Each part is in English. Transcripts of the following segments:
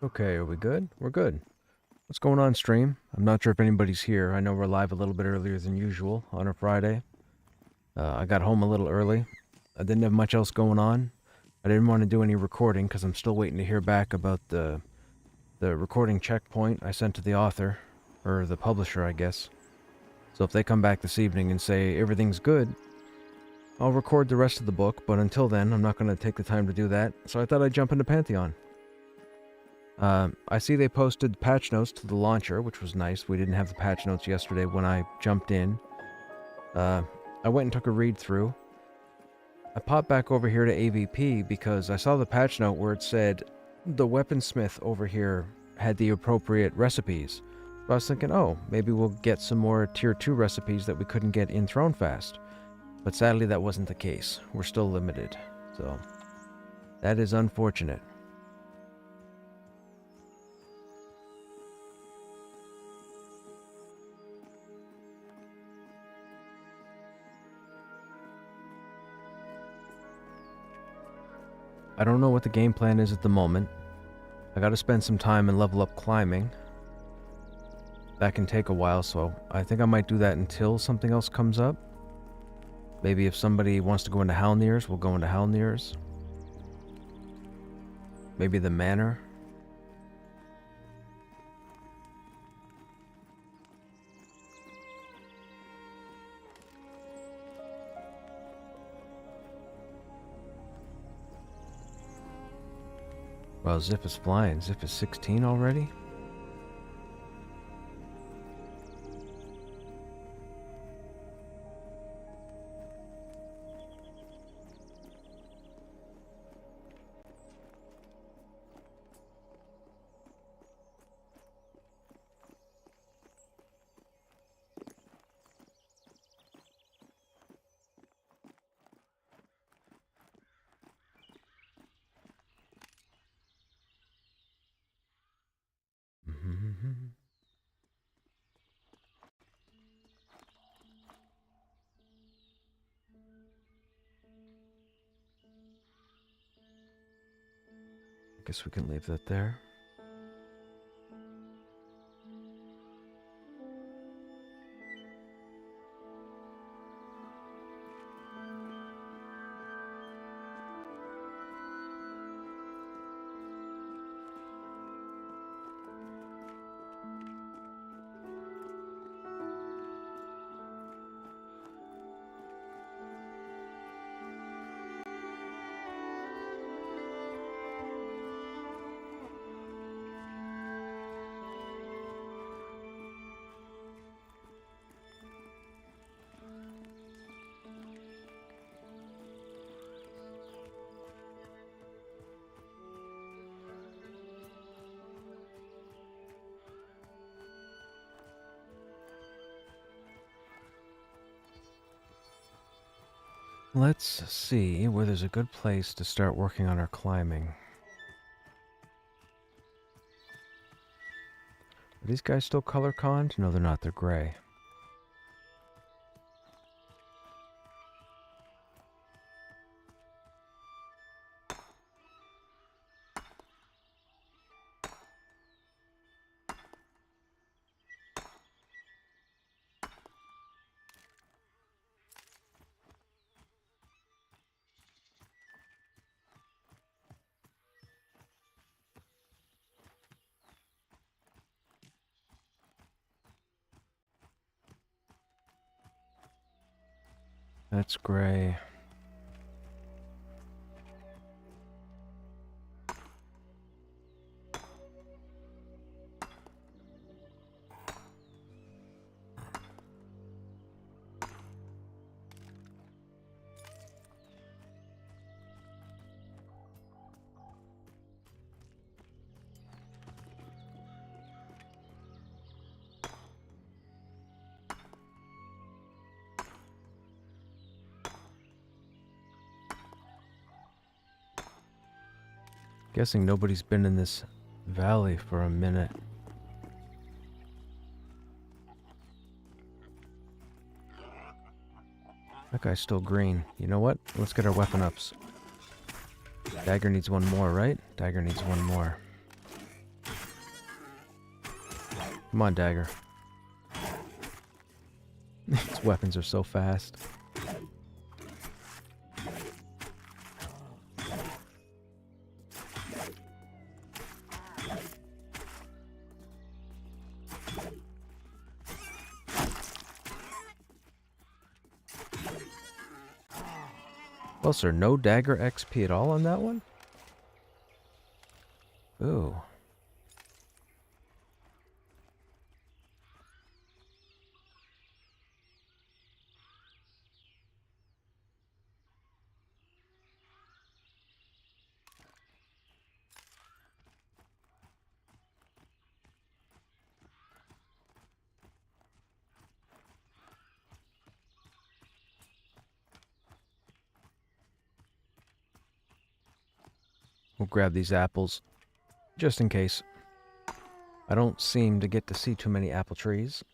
Okay, are we good? We're good. What's going on, stream? I'm not sure if anybody's here. I know we're live a little bit earlier than usual on a Friday. I got home a little early. I didn't have much else going on. I didn't want to do any recording because I'm still waiting to hear back about the recording checkpoint I sent to the author, or the publisher, I guess. So if they come back this evening and say everything's good, I'll record the rest of the book, but until then, I'm not going to take the time to do that, so I thought I'd jump into Pantheon. I see they posted patch notes to the launcher, which was nice. We didn't have the patch notes yesterday when I jumped in. I went and took a read through. I popped back over here to AVP because I saw the patch note where it said the weaponsmith over here had the appropriate recipes. So I was thinking, oh, maybe we'll get some more tier 2 recipes that we couldn't get in Thronefast. But sadly that wasn't the case. We're still limited. So that is unfortunate. I don't know what the game plan is at the moment. I gotta spend some time and level up climbing. That can take a while, so I think I might do that until something else comes up. Maybe if somebody wants to go into Halnir's, we'll go into Halnir's. Maybe the Manor. Wow, Zip is flying. Zip is 16 already? Guess we can leave that there. Let's see where there's a good place to start working on our climbing. Are these guys still color-conned? No, they're not. They're gray. That's gray. Guessing nobody's been in this valley for a minute. That guy's still green. You know what? Let's get our weapon ups. Dagger needs one more, right? Dagger needs one more. Come on, dagger. These weapons are so fast. Well, sir, no dagger XP at all on that one? Ooh. We'll grab these apples, just in case. I don't seem to get to see too many apple trees.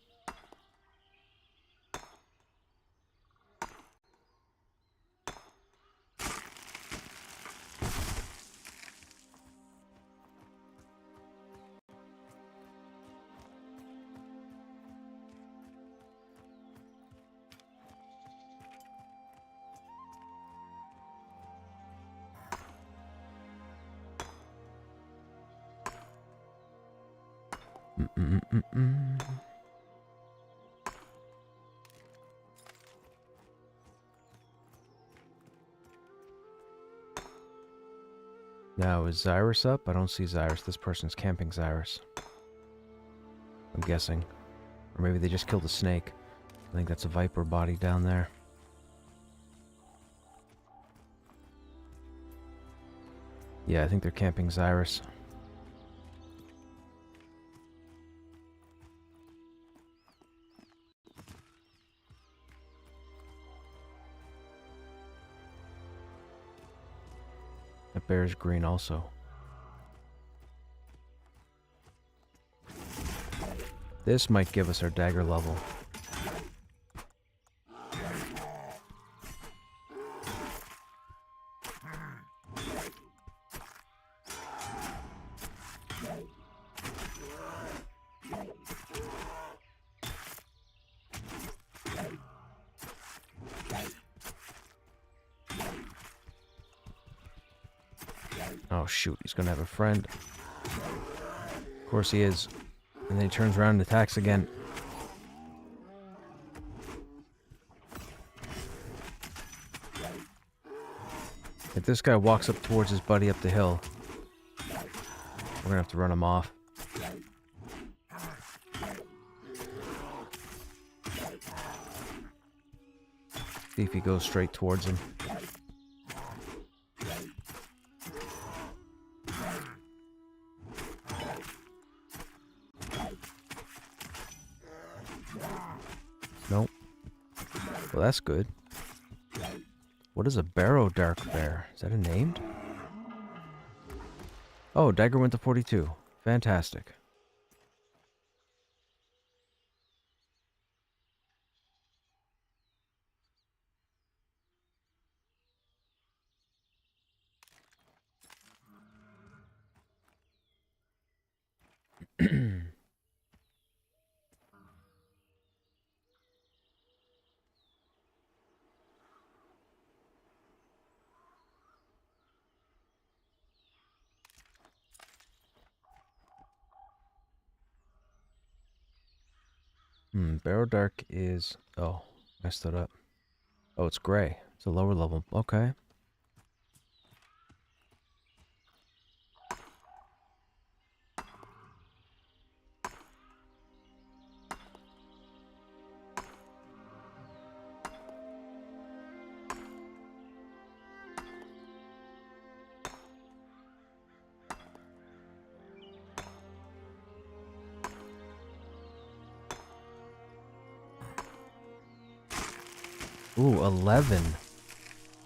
Now, is Xyrus up? I don't see Xyrus. This person's camping Xyrus. I'm guessing. Or maybe they just killed a snake. I think that's a viper body down there. Yeah, I think they're camping Xyrus. That bear's green also. This might give us our dagger level. Oh shoot, he's gonna have a friend. Of course he is. And then he turns around and attacks again. If this guy walks up towards his buddy up the hill, we're gonna have to run him off. See if he goes straight towards him. Nope. Well, that's good. What is a barrow dark bear? Is that a named? Oh, dagger went to 42. Fantastic. Barrow dark is... Oh, I stood up. Oh, it's gray. It's a lower level. Okay. Ooh, 11.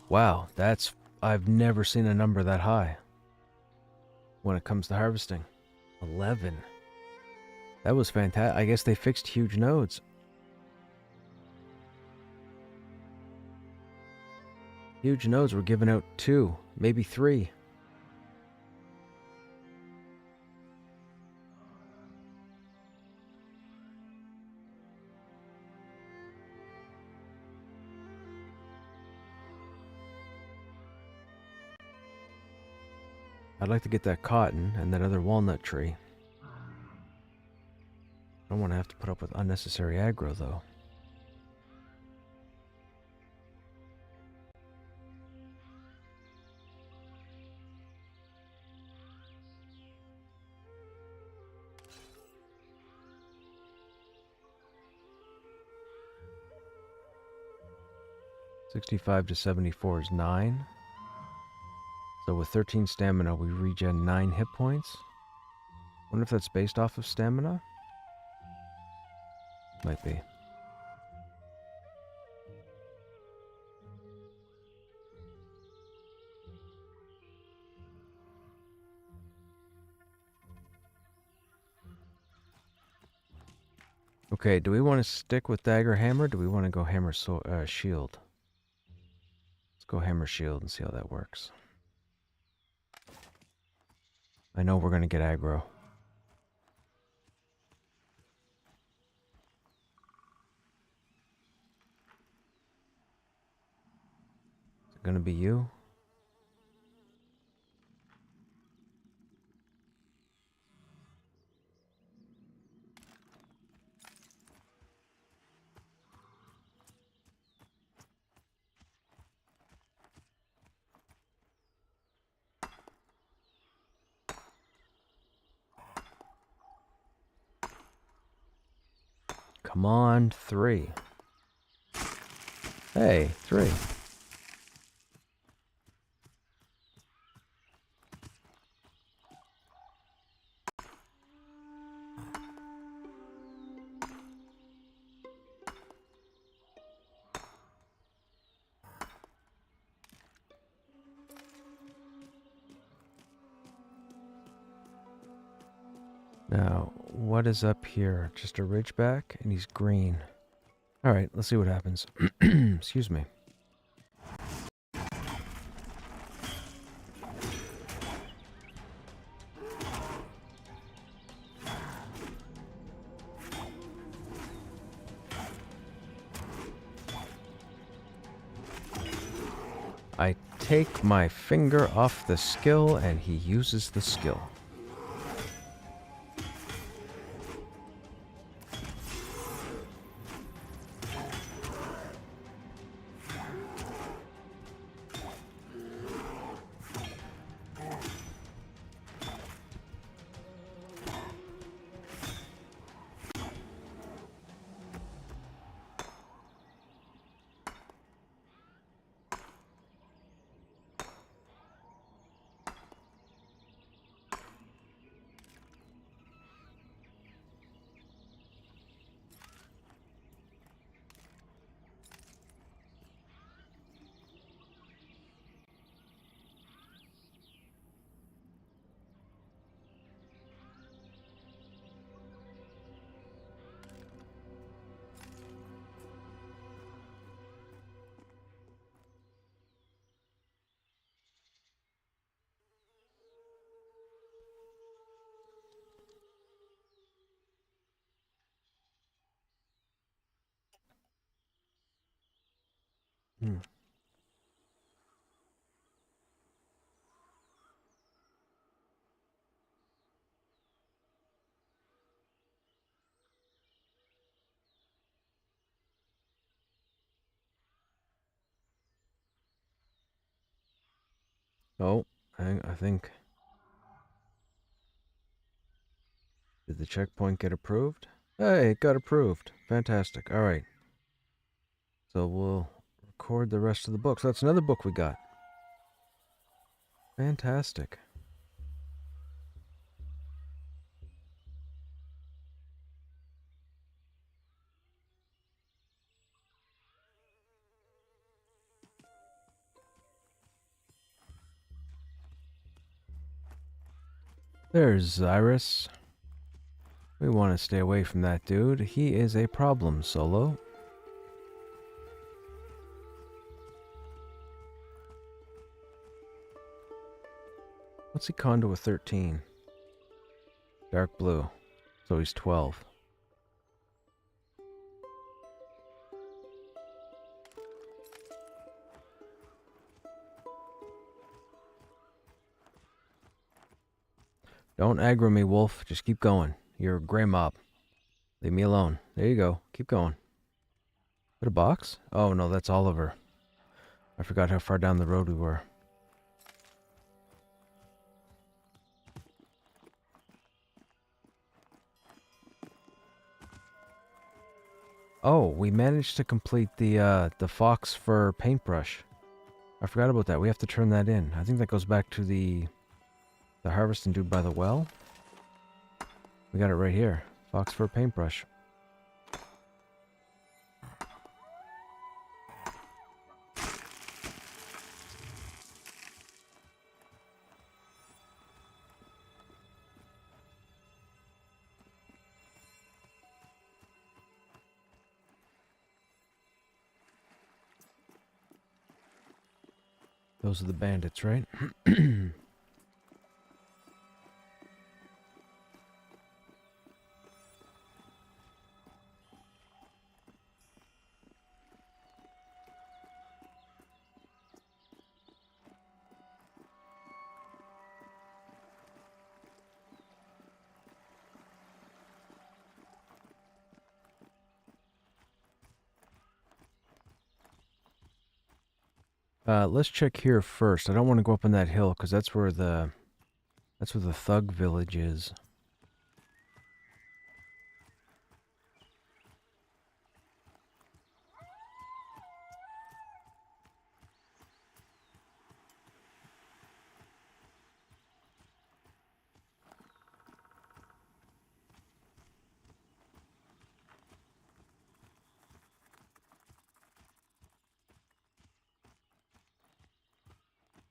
Wow, that's... I've never seen a number that high when it comes to harvesting. 11. That was fantastic. I guess they fixed huge nodes. Huge nodes were giving out 2, maybe 3. I'd like to get that cotton and that other walnut tree. I don't want to have to put up with unnecessary aggro, though. $65 to $74 is 9. So with 13 stamina, we regen 9 hit points. Wonder if that's based off of stamina? Might be. Okay, do we want to stick with dagger hammer? Or do we want to go hammer shield? Let's go hammer shield and see how that works. I know we're going to get aggro. Is it going to be you? Come on, 3. Hey, 3. Now, what is up here? Just a ridgeback, and he's green. Alright, let's see what happens. Excuse me. I take my finger off the skill, and he uses the skill. Oh, I think... Did the checkpoint get approved? Hey, it got approved. Fantastic. Alright. So we'll record the rest of the book. So that's another book we got. Fantastic. There's Zyrus. We want to stay away from that dude. He is a problem, Solo. What's he con to a 13? Dark blue. So he's 12. Don't aggro me, wolf. Just keep going. You're a gray mob. Leave me alone. There you go. Keep going. Is it a box? Oh, no, that's Oliver. I forgot how far down the road we were. Oh, we managed to complete the fox fur paintbrush. I forgot about that. We have to turn that in. I think that goes back to the harvesting dude by the well. We got it right here. Fox fur paintbrush. Those are the bandits, right? Let's check here first. I don't want to go up on that hill because that's where the thug village is.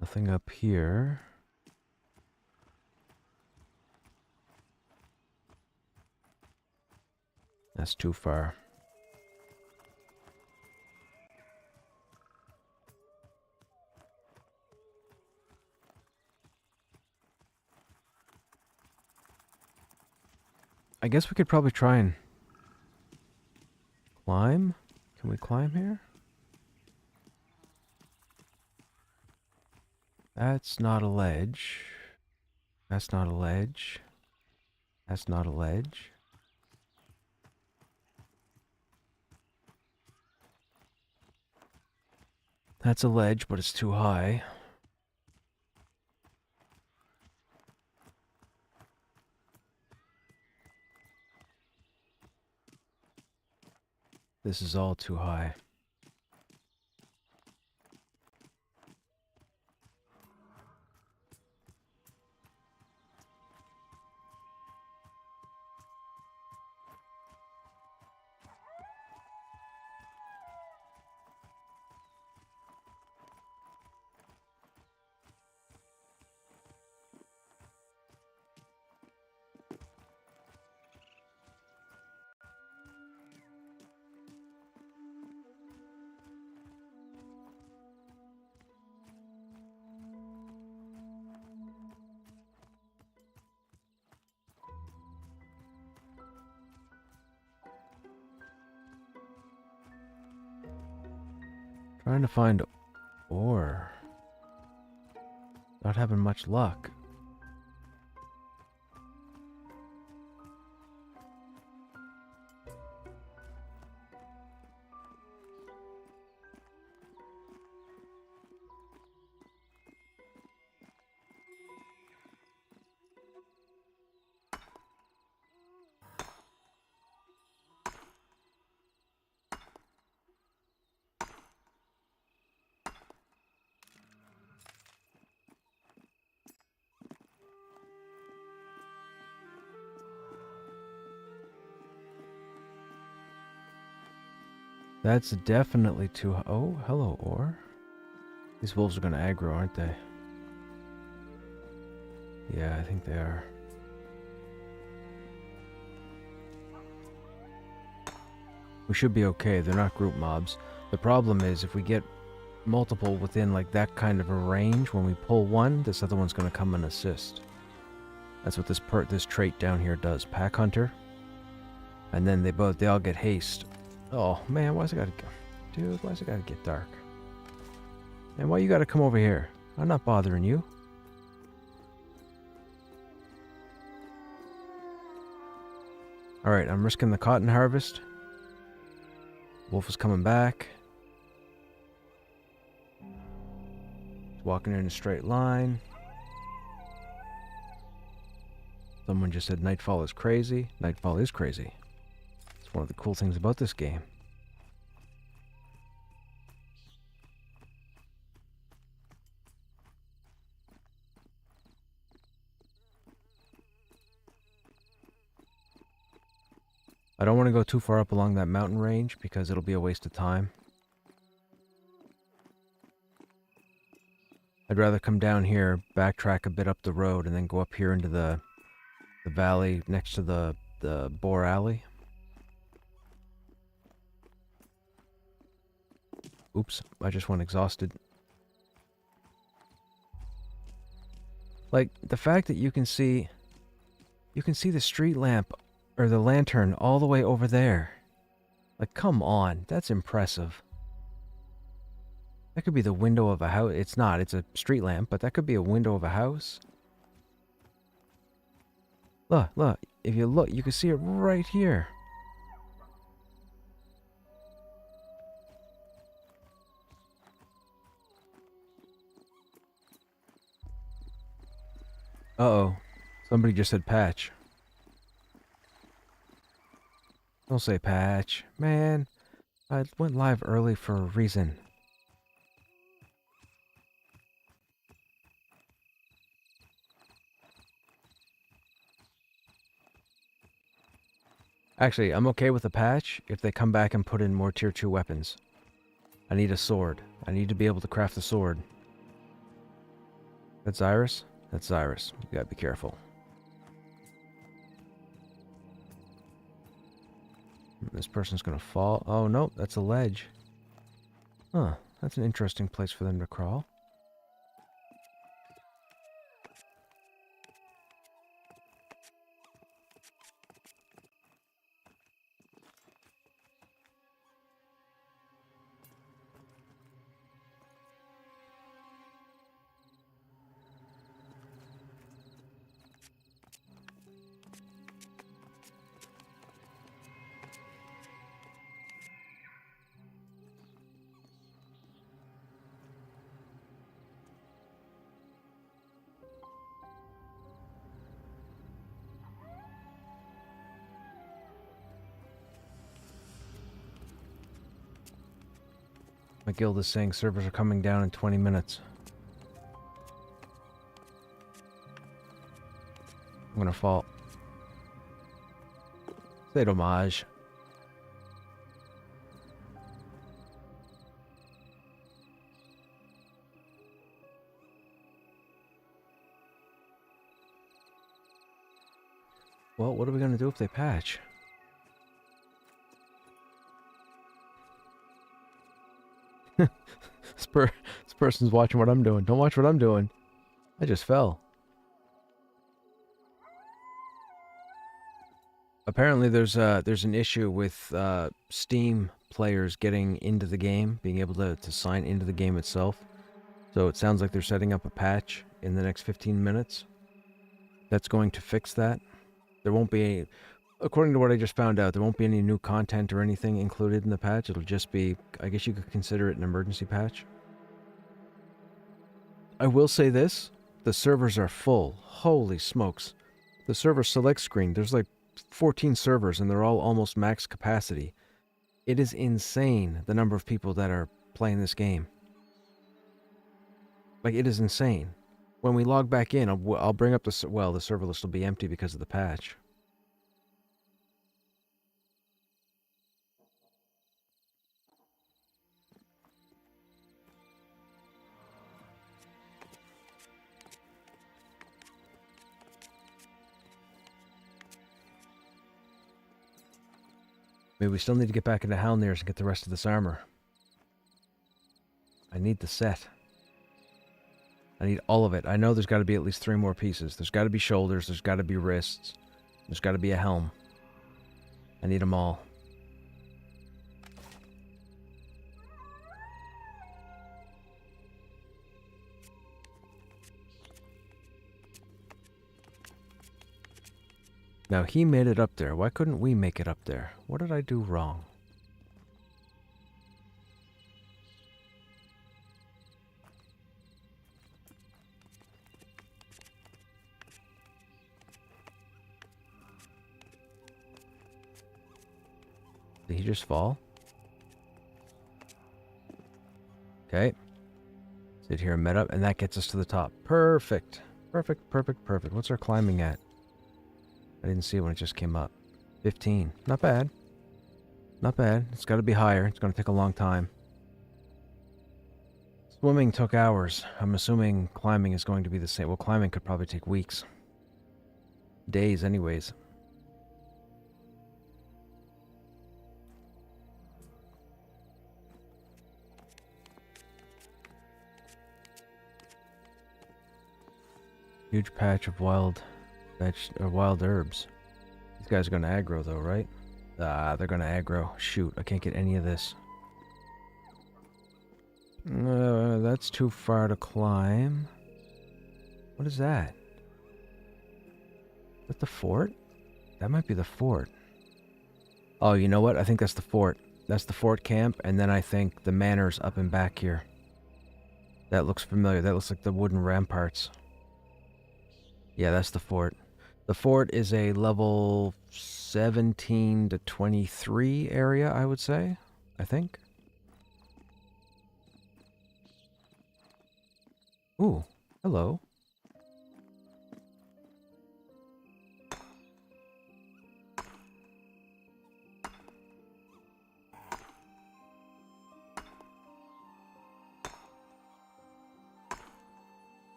Nothing up here. That's too far. I guess we could probably try and climb. Can we climb here? That's not a ledge. That's not a ledge. That's not a ledge. That's a ledge, but it's too high. This is all too high. Trying to find ore. Not having much luck. That's definitely too high. Oh, hello, ore. These wolves are going to aggro, aren't they? Yeah, I think they are. We should be okay. They're not group mobs. The problem is if we get multiple within like that kind of a range, when we pull one, this other one's going to come and assist. That's what this trait down here does. Pack hunter. And then they all get haste. Oh man, why's it gotta go? Dude, why's it gotta get dark? And why you gotta come over here? I'm not bothering you. Alright, I'm risking the cotton harvest. Wolf is coming back. He's walking in a straight line. Someone just said Nightfall is crazy. Nightfall is crazy. It's one of the cool things about this game. I don't want to go too far up along that mountain range because it'll be a waste of time. I'd rather come down here, backtrack a bit up the road, and then go up here into the valley next to the Boar Alley. Oops, I just went exhausted. Like, the fact that you can see the street lamp, or the lantern, all the way over there. Like, come on, that's impressive. That could be the window of a house. It's not, it's a street lamp, but that could be a window of a house. Look, if you look, you can see it right here. Uh-oh. Somebody just said patch. Don't say patch. Man, I went live early for a reason. Actually, I'm okay with a patch if they come back and put in more tier 2 weapons. I need a sword. I need to be able to craft a sword. That's Iris? That's Iris. You gotta be careful. This person's gonna fall. Oh, no, that's a ledge. Huh, that's an interesting place for them to crawl. My guild is saying servers are coming down in 20 minutes. I'm gonna fall. C'est dommage. Well, what are we gonna do if they patch? This person's watching what I'm doing. Don't watch what I'm doing. I just fell. Apparently there's an issue with Steam players getting into the game, being able to sign into the game itself. So it sounds like they're setting up a patch in the next 15 minutes. That's going to fix that. There won't be any, according to what I just found out, there won't be any new content or anything included in the patch. It'll just be, I guess you could consider it an emergency patch. I will say this, the servers are full. Holy smokes. The server select screen, there's like 14 servers and they're all almost max capacity. It is insane the number of people that are playing this game. Like, it is insane. When we log back in, I'll bring up the, well, the server list will be empty because of the patch. Maybe we still need to get back into Halnir's and get the rest of this armor. I need the set. I need all of it. I know there's got to be at least 3 more pieces. There's got to be shoulders, there's got to be wrists, there's got to be a helm. I need them all. Now, he made it up there. Why couldn't we make it up there? What did I do wrong? Did he just fall? Okay. Sit here and met up, and that gets us to the top. Perfect. Perfect, perfect, perfect. What's our climbing at? I didn't see it when it just came up. 15. Not bad. Not bad. It's got to be higher. It's going to take a long time. Swimming took hours. I'm assuming climbing is going to be the same. Well, climbing could probably take weeks. Days, anyways. Huge patch of wild herbs. These guys are going to aggro though, right? Ah, they're going to aggro. Shoot, I can't get any of this. That's too far to climb. What is that? Is that the fort? That might be the fort. Oh, you know what? I think that's the fort. That's the fort camp, and then I think the manor's up and back here. That looks familiar. That looks like the wooden ramparts. Yeah, that's the fort. The fort is a level 17 to 23 area, I would say. I think. Ooh, hello.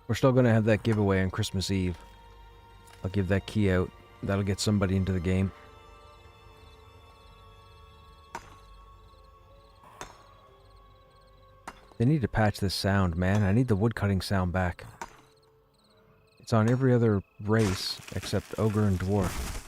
We're still going to have that giveaway on Christmas Eve. I'll give that key out. That'll get somebody into the game. They need to patch this sound, man. I need the woodcutting sound back. It's on every other race except Ogre and Dwarf.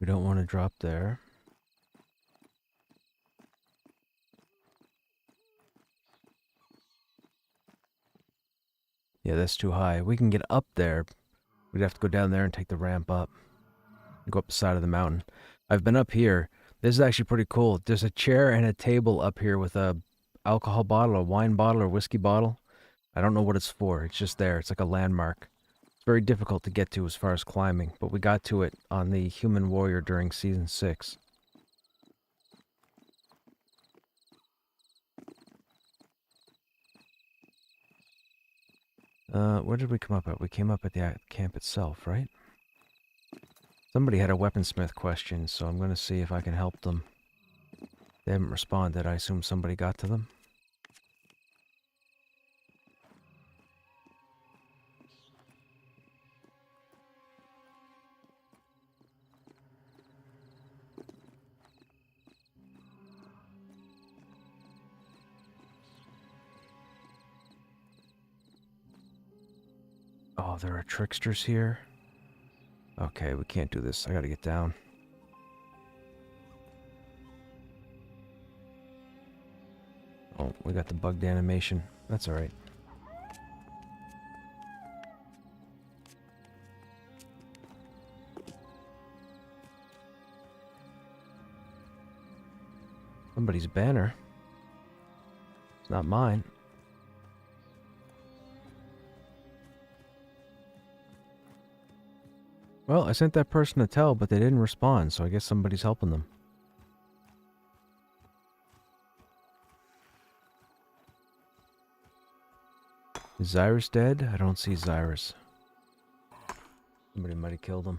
We don't want to drop there. Yeah, that's too high. We can get up there. We'd have to go down there and take the ramp up. Go up the side of the mountain. I've been up here. This is actually pretty cool. There's a chair and a table up here with a alcohol bottle, a wine bottle, or whiskey bottle. I don't know what it's for. It's just there. It's like a landmark. It's very difficult to get to as far as climbing, but we got to it on the Human Warrior during Season 6. Where did we come up at? We came up at the camp itself, right? Somebody had a weaponsmith question, so I'm going to see if I can help them. They haven't responded. I assume somebody got to them. Oh, there are tricksters here. Okay, we can't do this. I gotta get down. Oh, we got the bugged animation. That's alright. Somebody's banner. It's not mine. Well, I sent that person a tell, but they didn't respond, so I guess somebody's helping them. Is Zyrus dead? I don't see Zyrus. Somebody might have killed him.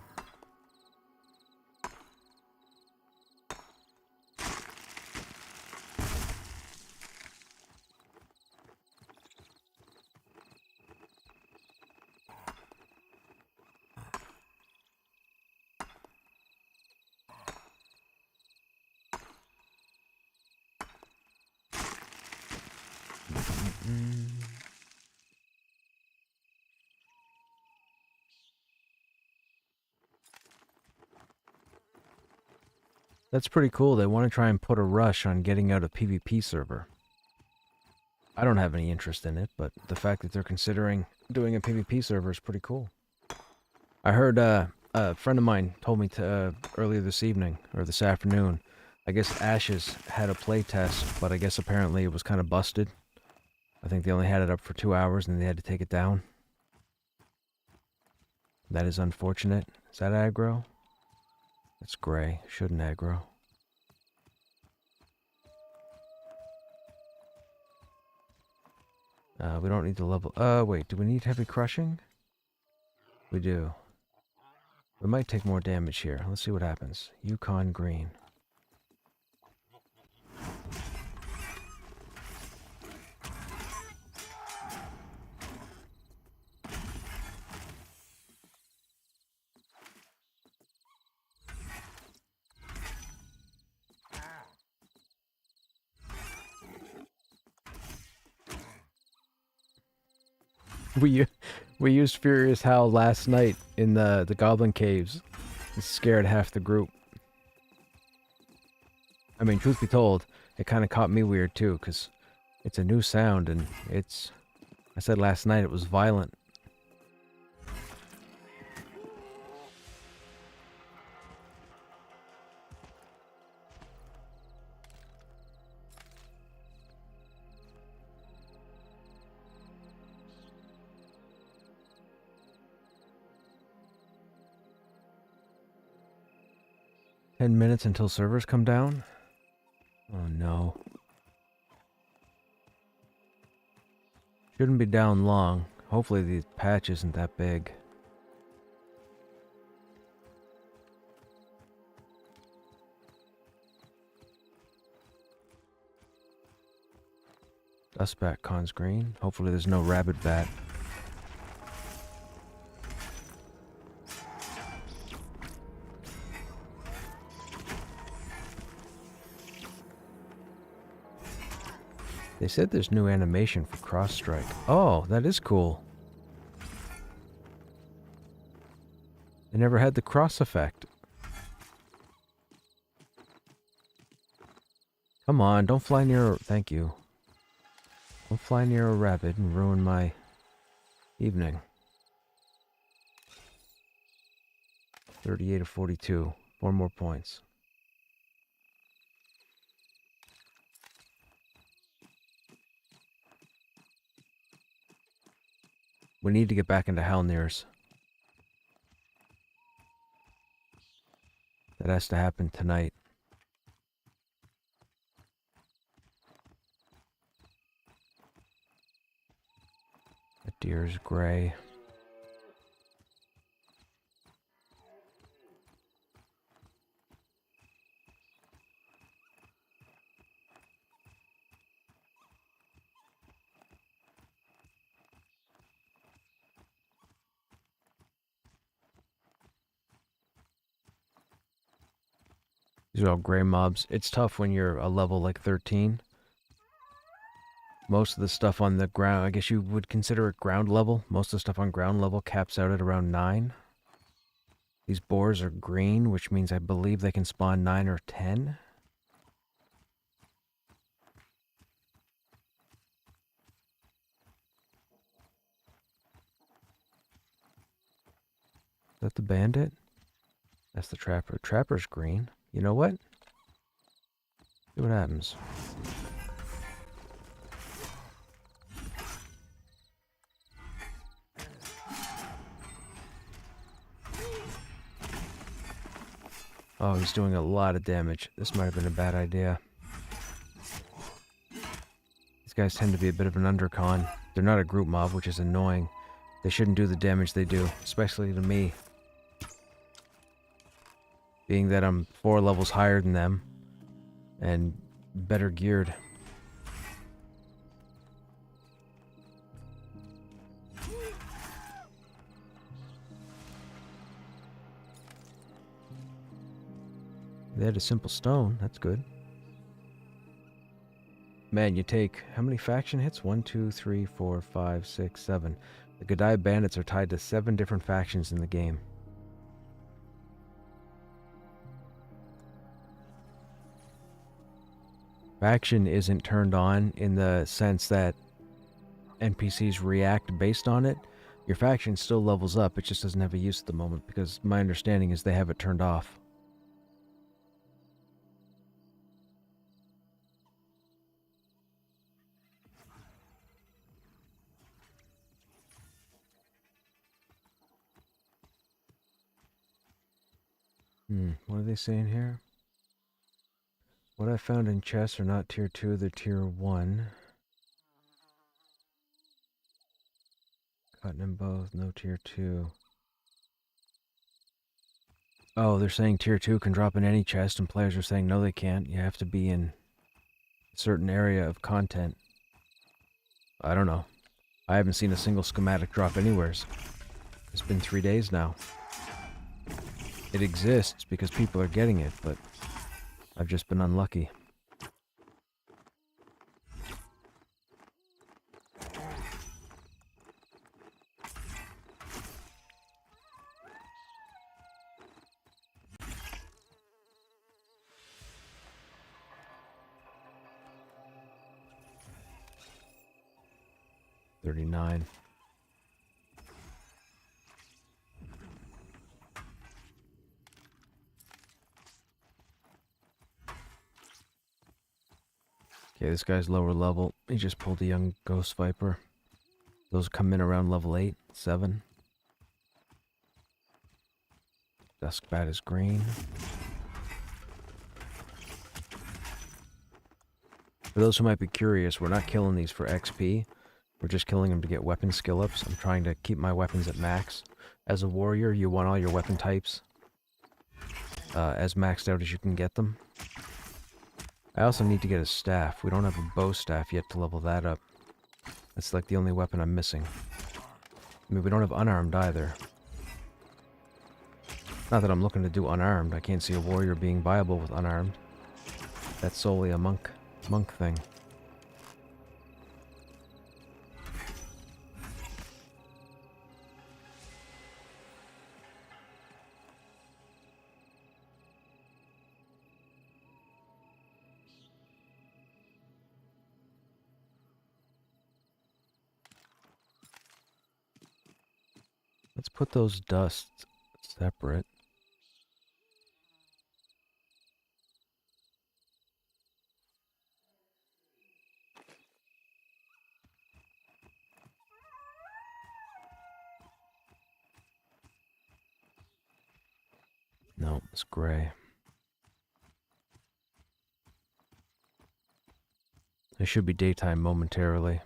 That's pretty cool. They want to try and put a rush on getting out a PvP server. I don't have any interest in it, but the fact that they're considering doing a PvP server is pretty cool. I heard a friend of mine told me to earlier this evening, or this afternoon, I guess Ashes had a play test, but I guess apparently it was kind of busted. I think they only had it up for 2 hours and they had to take it down. That is unfortunate. Is that aggro? It's gray. Shouldn't aggro. We don't need to level... wait. Do we need heavy crushing? We do. We might take more damage here. Let's see what happens. Yukon green. We used Furious Howl last night in the Goblin Caves. It scared half the group. I mean, truth be told, it kind of caught me weird too, because it's a new sound and it's... I said last night it was violent. "10 minutes until servers come down?" Oh no. Shouldn't be down long. Hopefully the patch isn't that big. Dustbat cons green. Hopefully there's no rabid bat. They said there's new animation for cross strike. Oh, that is cool. They never had the cross effect. Come on, don't fly near... Thank you. Don't fly near a rabbit and ruin my evening. 38 of 42. 4 more points. We need to get back into Halnirs. That has to happen tonight. The deer's gray. These are all gray mobs. It's tough when you're a level like 13. Most of the stuff on the ground, I guess you would consider it ground level. Most of the stuff on ground level caps out at around 9. These boars are green, which means I believe they can spawn 9 or 10. Is that the bandit? That's the trapper. Trapper's green. You know what? See what happens. Oh, he's doing a lot of damage. This might have been a bad idea. These guys tend to be a bit of an undercon. They're not a group mob, which is annoying. They shouldn't do the damage they do, especially to me. Being that I'm 4 levels higher than them and better geared. They had a simple stone. That's good. Man, you take... How many faction hits? 1, 2, 3, 4, 5, 6, 7. The Godai bandits are tied to 7 different factions in the game. Faction isn't turned on in the sense that NPCs react based on it. Your faction still levels up, it just doesn't have a use at the moment, because my understanding is they have it turned off. What are they saying here? What I found in chests are not tier 2, they're tier 1. Cotton and both, no tier 2. Oh, they're saying tier 2 can drop in any chest, and players are saying no they can't. You have to be in a certain area of content. I don't know. I haven't seen a single schematic drop anywheres. It's been 3 days now. It exists because people are getting it, but I've just been unlucky. $39. Okay, this guy's lower level. He just pulled a young ghost viper. Those come in around level 8, 7. Dusk bat is green. For those who might be curious, we're not killing these for XP. We're just killing them to get weapon skill ups. I'm trying to keep my weapons at max. As a warrior, you want all your weapon types as maxed out as you can get them. I also need to get a staff. We don't have a bow staff yet to level that up. That's like the only weapon I'm missing. I mean, we don't have unarmed either. Not that I'm looking to do unarmed. I can't see a warrior being viable with unarmed. That's solely a monk thing. Let's put those dusts separate. No, it's gray. It should be daytime momentarily.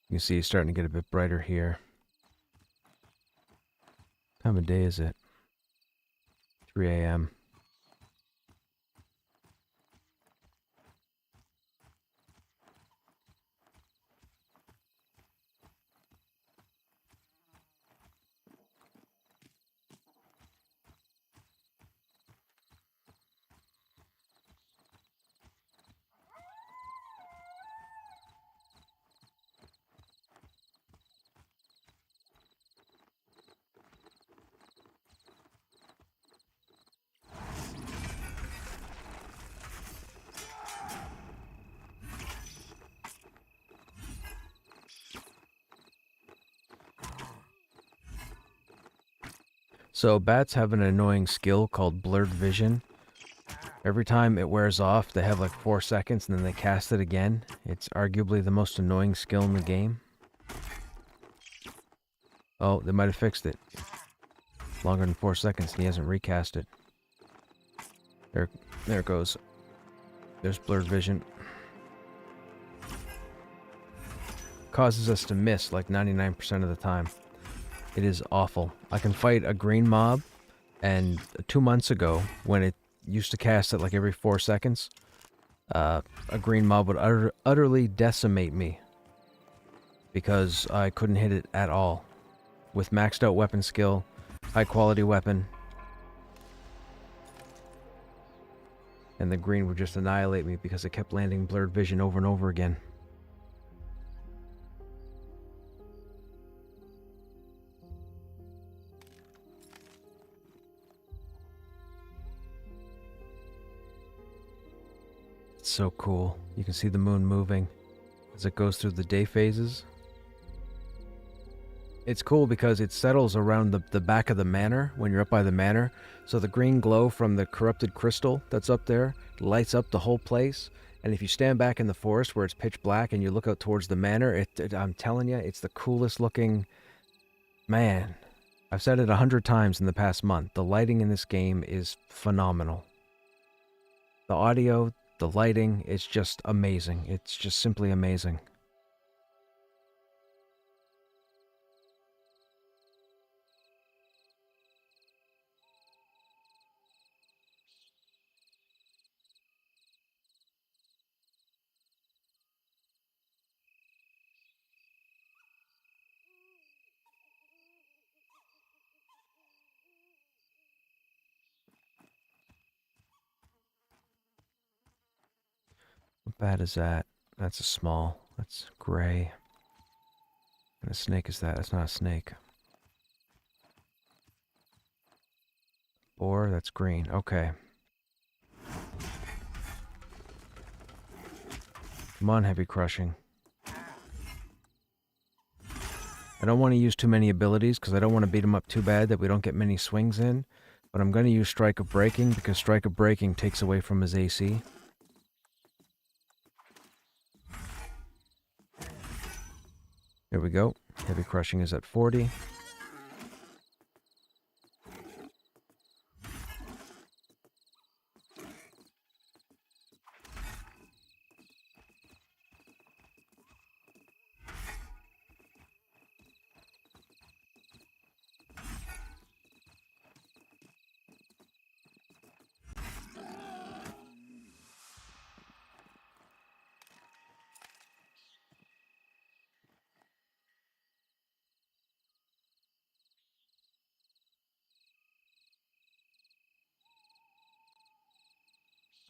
You can see it's starting to get a bit brighter here. What time of day is it? 3 a.m. So bats have an annoying skill called blurred vision. Every time it wears off, they have like 4 seconds and then they cast it again. It's arguably the most annoying skill in the game. Oh, they might have fixed it. Longer than 4 seconds and he hasn't recast it. There it goes. There's blurred vision. Causes us to miss like 99% of the time. It is awful. I can fight a green mob, and 2 months ago, when it used to cast it like every 4 seconds, a green mob would utterly decimate me because I couldn't hit it at all. With maxed out weapon skill, high quality weapon, and the green would just annihilate me because it kept landing blurred vision over and over again. It's so cool. You can see the moon moving as it goes through the day phases. It's cool because it settles around the back of the manor when you're up by the manor. So the green glow from the corrupted crystal that's up there lights up the whole place. And if you stand back in the forest where it's pitch black and you look out towards the manor, I'm telling you, it's the coolest looking... Man, I've said it 100 times in the past month. The lighting in this game is phenomenal. The audio, the lighting, it's just amazing. It's just simply amazing. What bat is that? That's a small. That's gray. And a snake is that? That's not a snake. Boar, that's green. Okay. Come on, heavy crushing. I don't want to use too many abilities because I don't want to beat him up too bad that we don't get many swings in. But I'm going to use Strike of Breaking because Strike of Breaking takes away from his AC. There we go. Heavy crushing is at 40.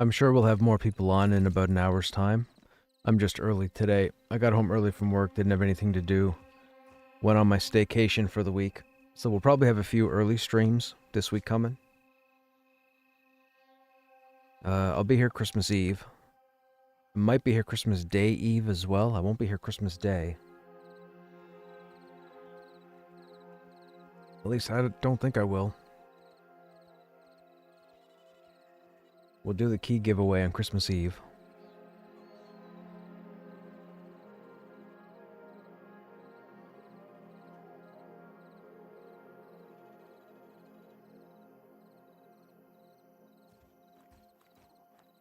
I'm sure we'll have more people on in about an hour's time. I'm just early today. I got home early from work, didn't have anything to do. Went on my staycation for the week. So we'll probably have a few early streams this week coming. I'll be here Christmas Eve. Might be here Christmas Day Eve as well. I won't be here Christmas Day. At least I don't think I will. We'll do the key giveaway on Christmas Eve.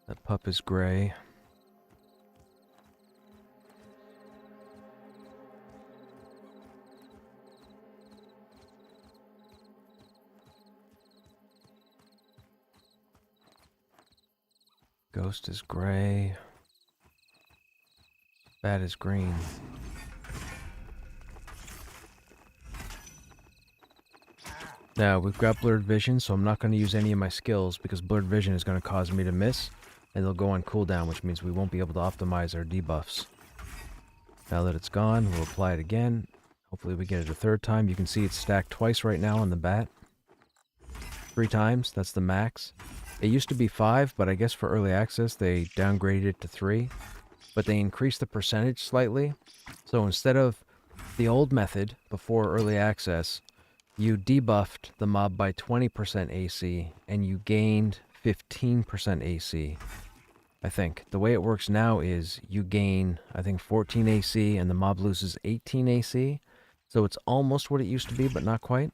That pup is gray. Ghost is gray. Bat is green. Now, we've got blurred vision, so I'm not going to use any of my skills because blurred vision is going to cause me to miss, and they'll go on cooldown, which means we won't be able to optimize our debuffs. Now that it's gone, we'll apply it again. Hopefully we get it a third time. You can see it's stacked twice right now on the bat. 3 times, that's the max. It used to be 5, but I guess for early access they downgraded it to 3. But they increased the percentage slightly. So instead of the old method before early access, you debuffed the mob by 20% AC and you gained 15% AC. I think. The way it works now is you gain, I think, 14 AC and the mob loses 18 AC. So it's almost what it used to be, but not quite.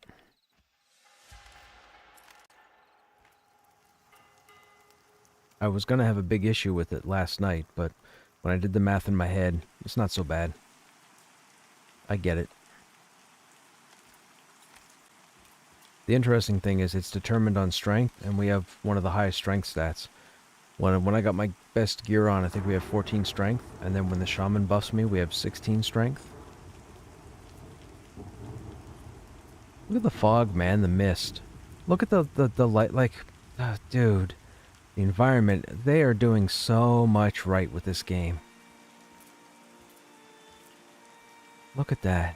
I was going to have a big issue with it last night, but when I did the math in my head, it's not so bad. I get it. The interesting thing is it's determined on strength, and we have one of the highest strength stats. When I got my best gear on, I think we have 14 strength, and then when the shaman buffs me, we have 16 strength. Look at the fog, man, the mist. Look at the light, like, dude, the environment. They are doing so much right with this game. Look at that.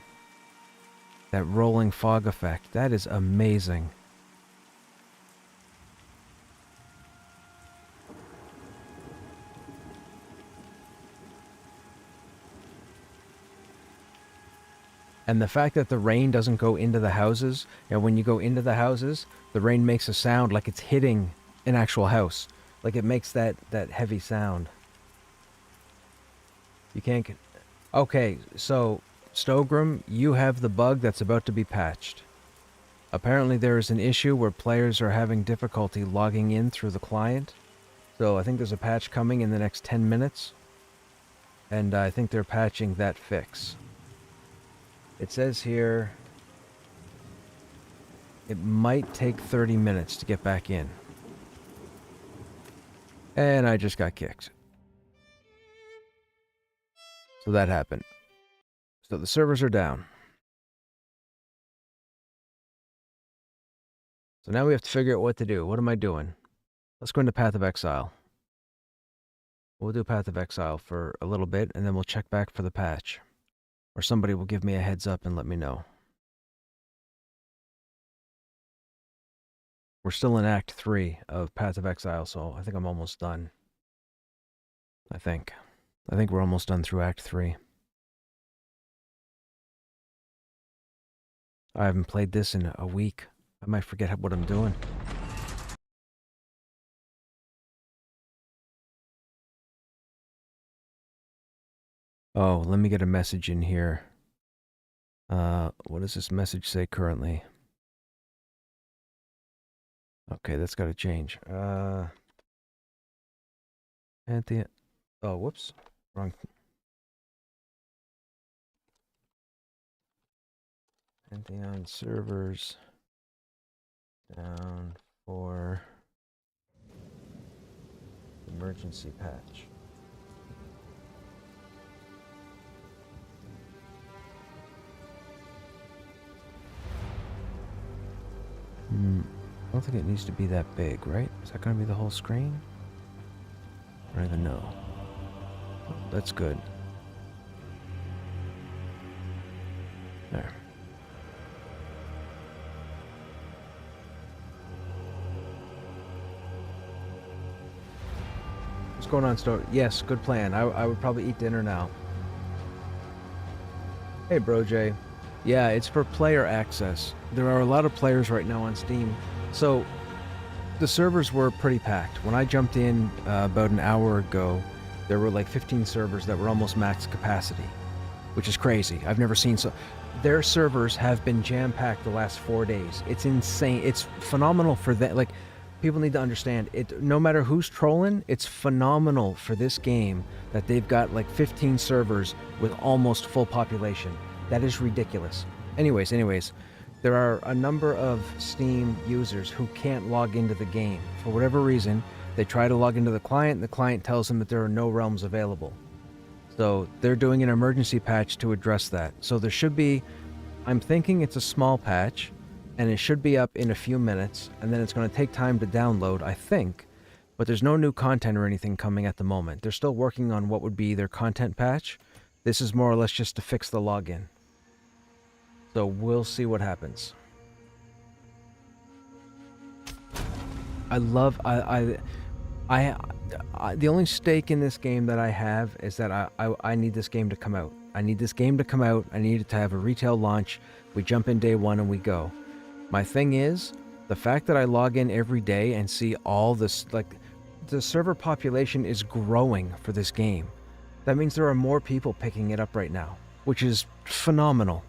That rolling fog effect. That is amazing. And the fact that the rain doesn't go into the houses, and when you go into the houses, the rain makes a sound like it's hitting an actual house. Like it makes that heavy sound. You can't get... Okay, so, Stogrim, you have the bug that's about to be patched. Apparently there is an issue where players are having difficulty logging in through the client. So I think there's a patch coming in the next 10 minutes. And I think they're patching that fix. It says here it might take 30 minutes to get back in. And I just got kicked. So that happened. So the servers are down. So now we have to figure out what to do. What am I doing? Let's go into Path of Exile. We'll do Path of Exile for a little bit, and then we'll check back for the patch. Or somebody will give me a heads up and let me know. We're still in Act 3 of Path of Exile, so I think I'm almost done. I think we're almost done through Act 3. I haven't played this in a week. I might forget what I'm doing. Oh, let me get a message in here. What does this message say currently? Okay, that's got to change. Pantheon. Oh, whoops. Wrong. Pantheon servers down for emergency patch. I don't think it needs to be that big, right? Is that going to be the whole screen? I don't even know. Oh, that's good. There. What's going on, Story? Yes, good plan. I would probably eat dinner now. Hey, Bro Jay. Yeah, it's for player access. There are a lot of players right now on Steam. So, the servers were pretty packed. When I jumped in about an hour ago, there were like 15 servers that were almost max capacity, which is crazy. I've never seen so... Their servers have been jam-packed the last 4 days. It's insane. It's phenomenal for them. Like, people need to understand, it. No matter who's trolling, it's phenomenal for this game that they've got like 15 servers with almost full population. That is ridiculous. Anyways, there are a number of Steam users who can't log into the game. For whatever reason, they try to log into the client tells them that there are no realms available. So they're doing an emergency patch to address that. So there should be, I'm thinking it's a small patch, and it should be up in a few minutes, and then it's going to take time to download, I think. But there's no new content or anything coming at the moment. They're still working on what would be their content patch. This is more or less just to fix the login. So we'll see what happens. I love the only stake in this game that I have is that I need this game to come out. I need this game to come out. I need it to have a retail launch. We jump in day one and we go. My thing is, The fact that I log in every day and see all this, like, the server population is growing for this game. That means there are more people picking it up right now, which is phenomenal.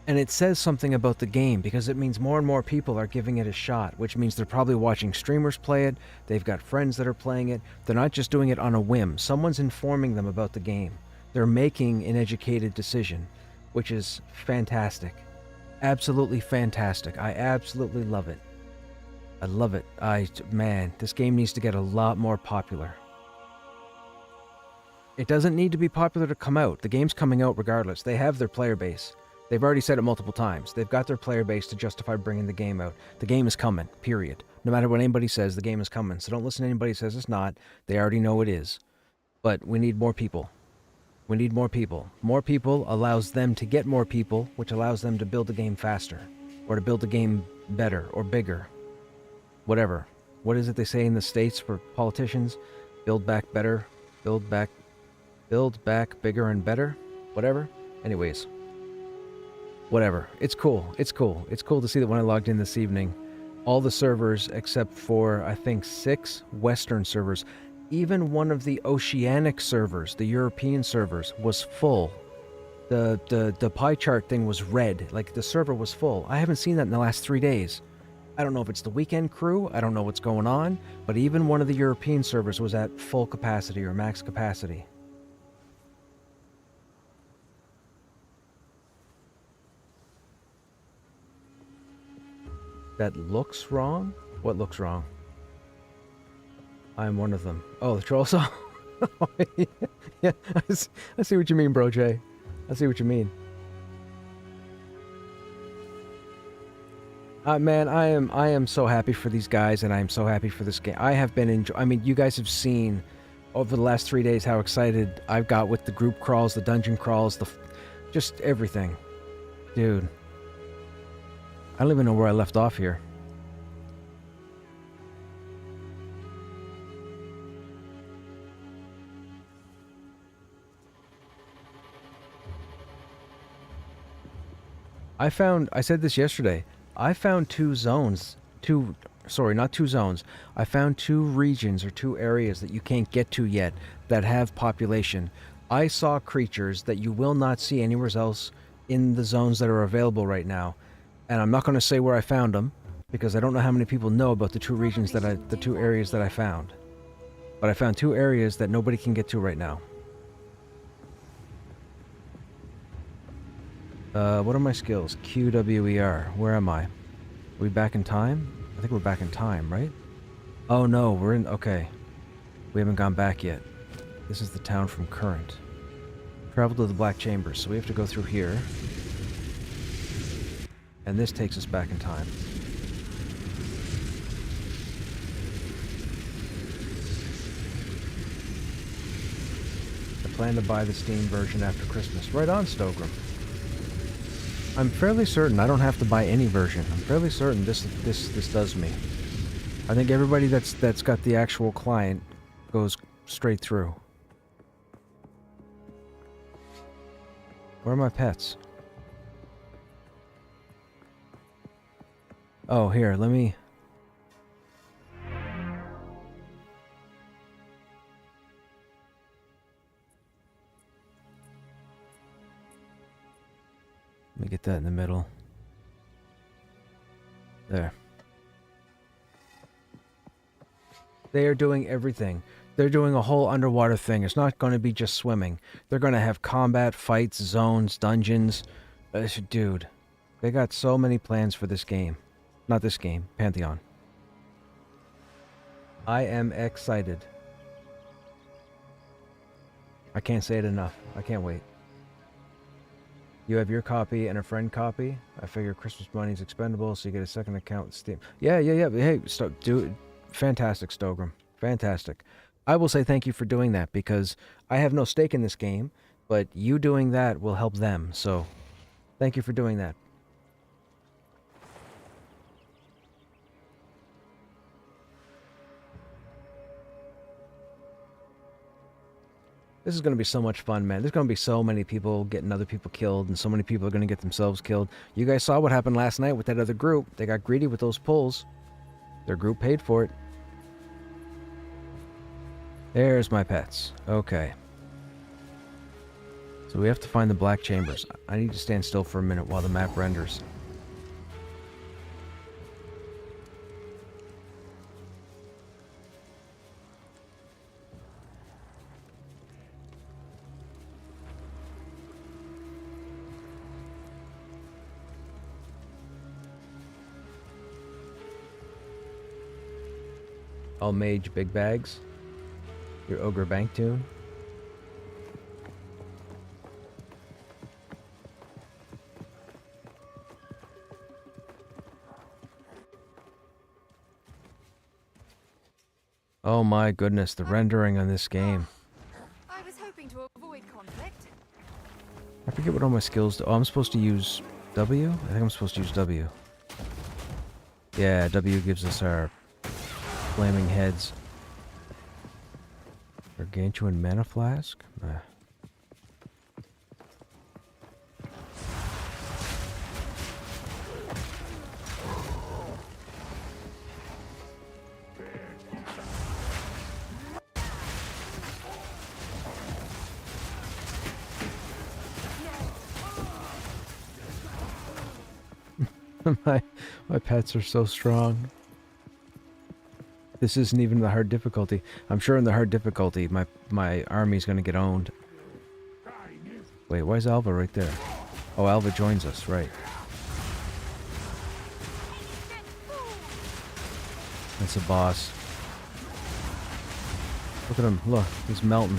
And it says something about the game because it means more and more people are giving it a shot, which means they're probably watching streamers play it, they've got friends that are playing it, they're not just doing it on a whim. Someone's informing them about the game. They're making an educated decision, which is fantastic. Absolutely fantastic. I absolutely love it. I love it. Man, this game needs to get a lot more popular. It doesn't need to be popular to come out. The game's coming out regardless. They have their player base. They've already said it multiple times. They've got their player base to justify bringing the game out. The game is coming, period. No matter what anybody says, the game is coming. So don't listen to anybody who says it's not. They already know it is. But we need more people. We need more people. More people allows them to get more people, which allows them to build the game faster. Or to build the game better or bigger. Whatever. What is it they say in the States for politicians? Build back better. Build back bigger and better. Whatever. Anyways. Whatever. It's cool. It's cool. It's cool to see that when I logged in this evening, all the servers except for, I think, 6 Western servers, even one of the Oceanic servers, the European servers, was full. The pie chart thing was red. Like, the server was full. I haven't seen that in the last 3 days. I don't know if it's the weekend crew. I don't know what's going on. But even one of the European servers was at full capacity or max capacity. That looks wrong? What looks wrong? I'm one of them. Oh, the troll saw? Yeah, I see what you mean, bro, Jay. I see what you mean. Man, I am so happy for these guys, and I am so happy for this game. I have been I mean, you guys have seen over the last 3 days how excited I've got with the group crawls, the dungeon crawls, just everything. Dude. I don't even know where I left off here. I said this yesterday, I found 2 zones, not 2 zones, I found 2 regions or 2 areas that you can't get to yet that have population. I saw creatures that you will not see anywhere else in the zones that are available right now. And I'm not going to say where I found them, because I don't know how many people know about the 2 regions the 2 areas that I found. But I found 2 areas that nobody can get to right now. What are my skills? QWER. Where am I? Are we back in time? I think we're back in time, right? Oh no, we're in... Okay. We haven't gone back yet. This is the town from current. Travel to the Black Chambers, so we have to go through here. And this takes us back in time. I plan to buy the Steam version after Christmas. Right on, Stogram. I'm fairly certain I don't have to buy any version. I'm fairly certain this does me. I think everybody that's got the actual client goes straight through. Where are my pets? Oh, here, let me... Let me get that in the middle. There. They are doing everything. They're doing a whole underwater thing. It's not going to be just swimming. They're going to have combat, fights, zones, dungeons. Dude, they got so many plans for this game. Not this game, Pantheon. I am excited. I can't say it enough. I can't wait. You have your copy and a friend copy. I figure Christmas money is expendable, so you get a second account with Steam. Yeah. Hey, fantastic, Stogram. Fantastic. I will say thank you for doing that, because I have no stake in this game, but you doing that will help them, so thank you for doing that. This is going to be so much fun, man. There's going to be so many people getting other people killed, and so many people are going to get themselves killed. You guys saw what happened last night with that other group. They got greedy with those pulls. Their group paid for it. There's my pets. Okay. So we have to find the black chambers. I need to stand still for a minute while the map renders. All mage big bags. Your ogre bank tune. Oh my goodness, the rendering on this game. I was hoping to avoid conflict. I forget what all my skills do. Oh, I'm supposed to use W? I think I'm supposed to use W. Yeah, W gives us our flaming heads. Gargantuan mana flask? My pets are so strong. This isn't even the hard difficulty. I'm sure in the hard difficulty, my army's gonna get owned. Wait, why is Alva right there? Oh, Alva joins us, right. That's a boss. Look at him, look, he's melting.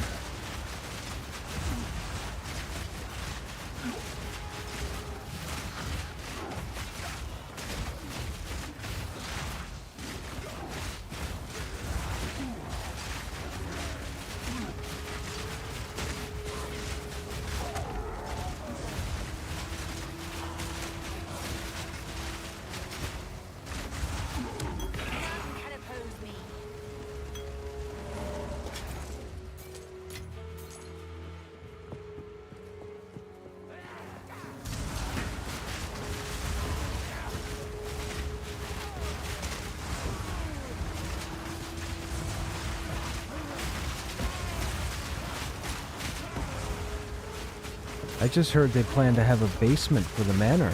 I just heard they plan to have a basement for the manor.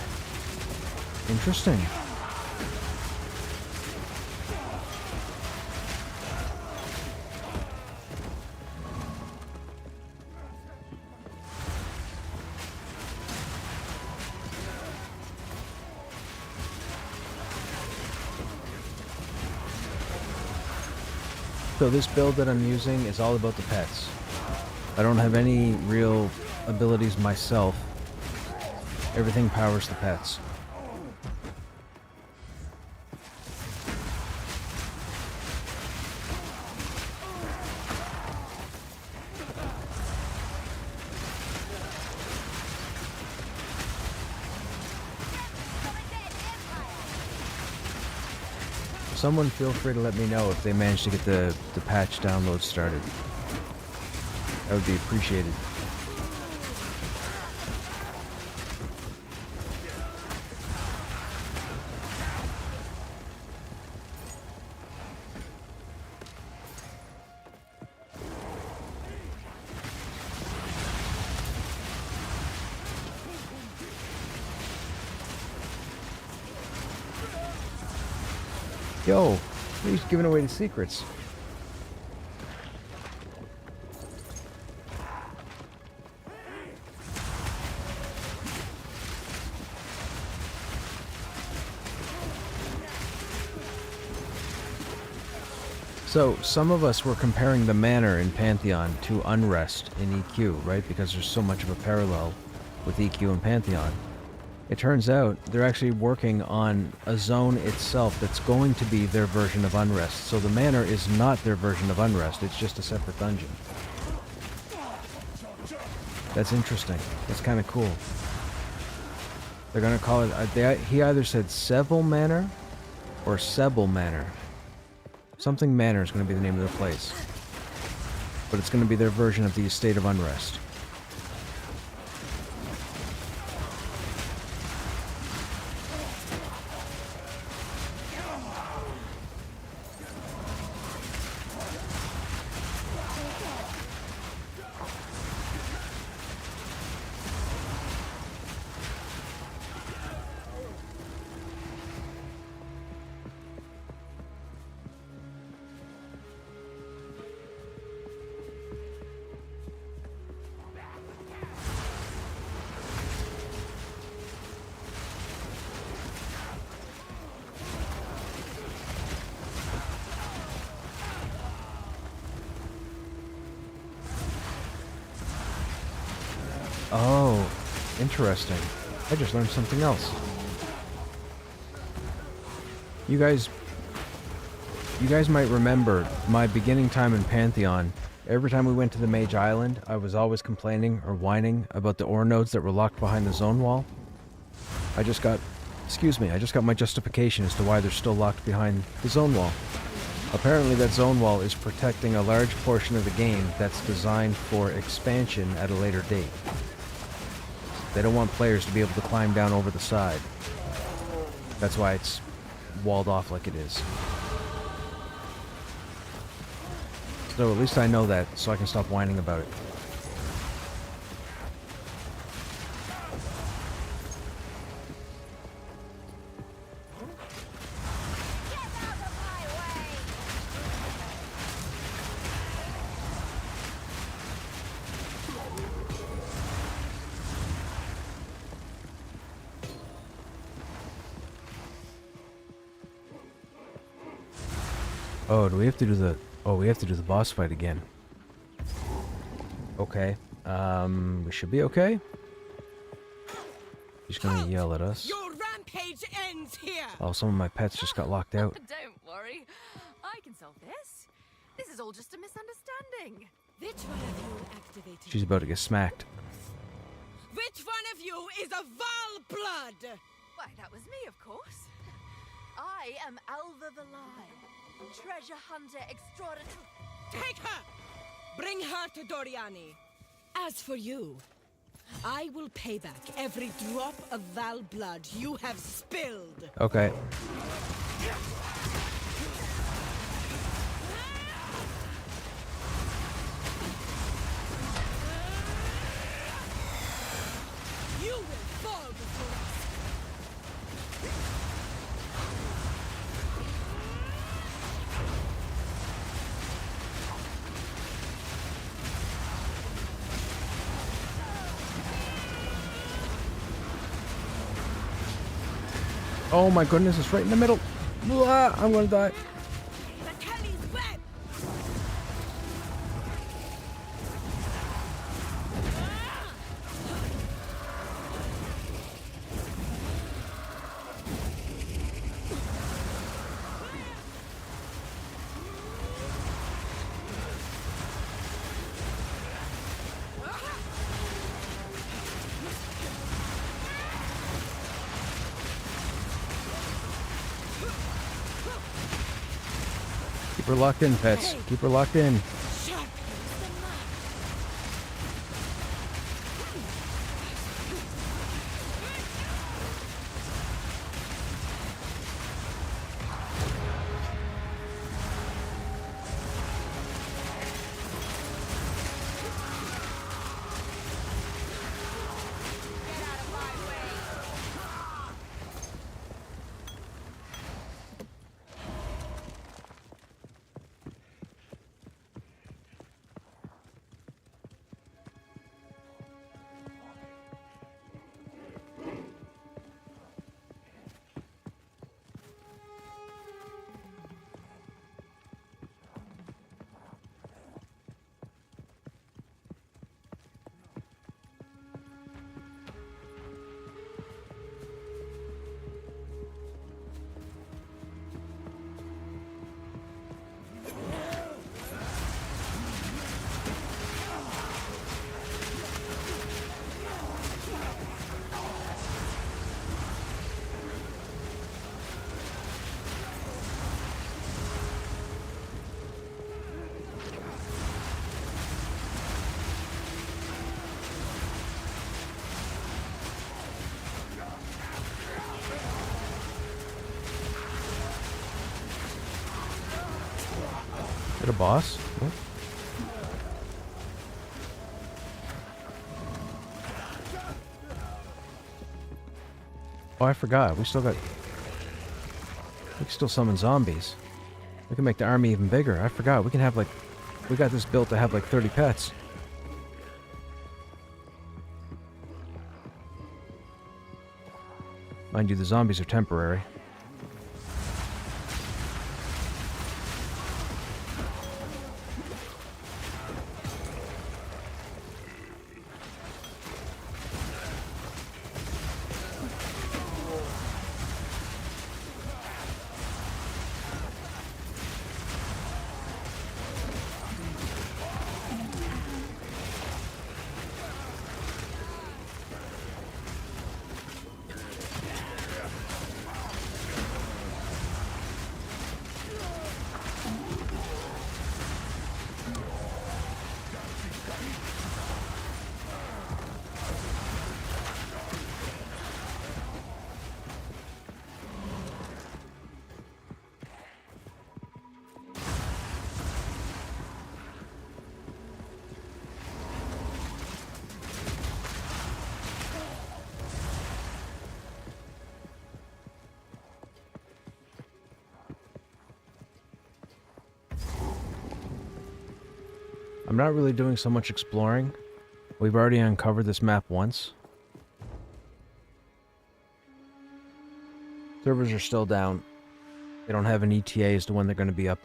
Interesting. So this build that I'm using is all about the pets. I don't have any real abilities myself. Everything powers the pets. Someone feel free to let me know if they managed to get the patch download started. That would be appreciated. Yo, he's giving away the secrets. So, some of us were comparing the manor in Pantheon to Unrest in EQ, right? Because there's so much of a parallel with EQ and Pantheon. It turns out they're actually working on a zone itself that's going to be their version of Unrest. So the manor is not their version of Unrest, it's just a separate dungeon. That's interesting. That's kind of cool. They're going to call it... he either said Seville Manor or Sebel Manor. Something Manor is going to be the name of the place. but it's going to be their version of the State of Unrest. Oh, interesting. I just learned something else. You guys might remember my beginning time in Pantheon. Every time we went to the Mage Island, I was always complaining or whining about the ore nodes that were locked behind the zone wall. I just got my justification as to why they're still locked behind the zone wall. Apparently that zone wall is protecting a large portion of the game that's designed for expansion at a later date. They don't want players to be able to climb down over the side. That's why it's walled off like it is. So at least I know that, so I can stop whining about it. Oh, do we have to do the... Oh, we have to do the boss fight again. Okay. We should be okay. He's gonna yell at us. Your rampage ends here. Oh, some of my pets just got locked out. Don't worry. I can solve this. This is all just a misunderstanding. Which one of you activated? She's about to get smacked. Which one of you is a Val blood? Why, that was me, of course. I am Alva the Lie, treasure hunter extraordinary. Take her! Bring her to Doriani. As for you, I will pay back every drop of Val blood you have spilled. Okay. You will fall before us. Oh my goodness, it's right in the middle. Blah, I'm gonna die. The Kelly's web! Keep her locked in, pets. Keep her locked in. Sharp as the knife. Get out of my way. Get a boss? Oh. Oh, I forgot. We can still summon zombies. We can make the army even bigger. I forgot. We can have like... We got this built to have like 30 pets. Mind you, the zombies are temporary. I'm not really doing so much exploring. We've already uncovered this map once. Servers are still down. They don't have an ETA as to when they're going to be up.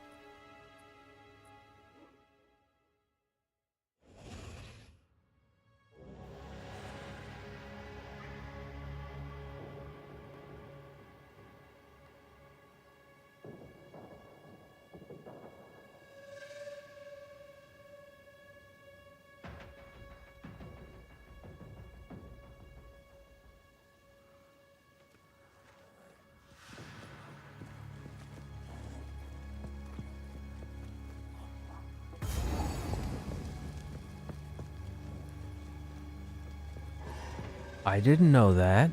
I didn't know that.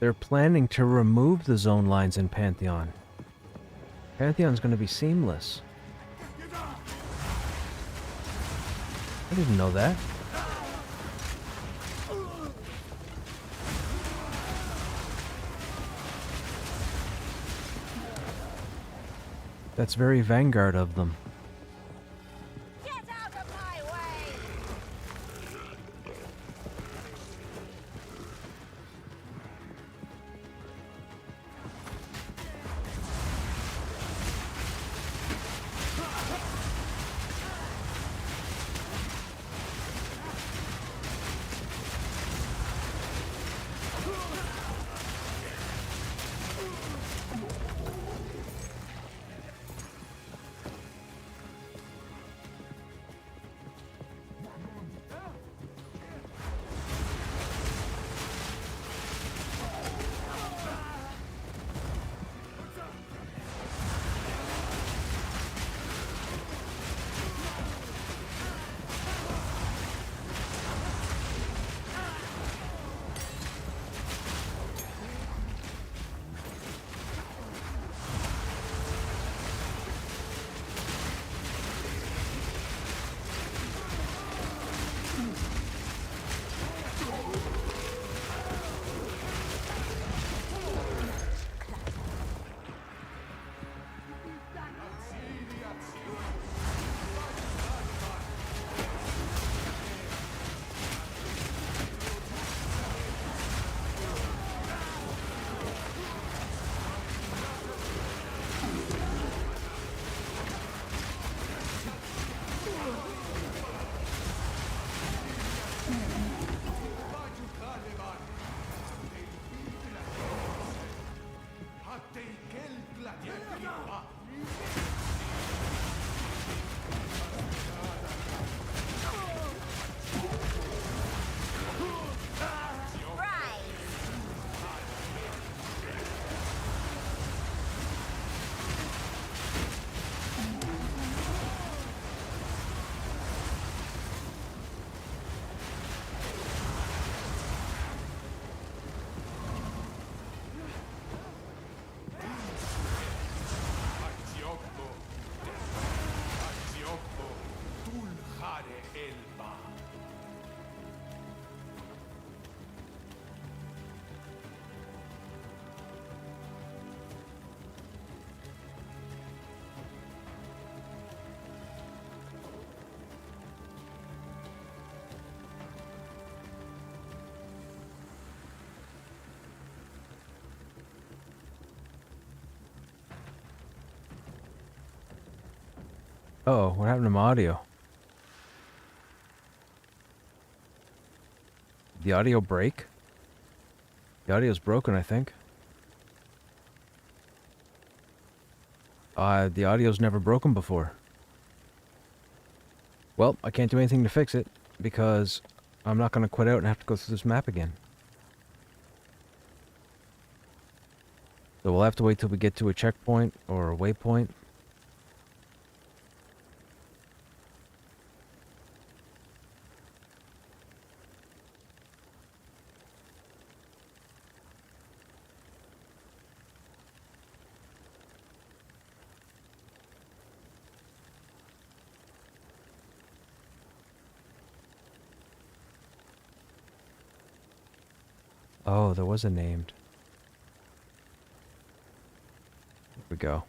They're planning to remove the zone lines in Pantheon. Pantheon's going to be seamless. I didn't know that. That's very Vanguard of them. Get out of my way! Oh, what happened to my audio? The audio break? The audio's broken, I think. The audio's never broken before. Well, I can't do anything to fix it, because I'm not going to quit out and have to go through this map again. So we'll have to wait till we get to a checkpoint or a waypoint. Oh, there was a named. Here we go.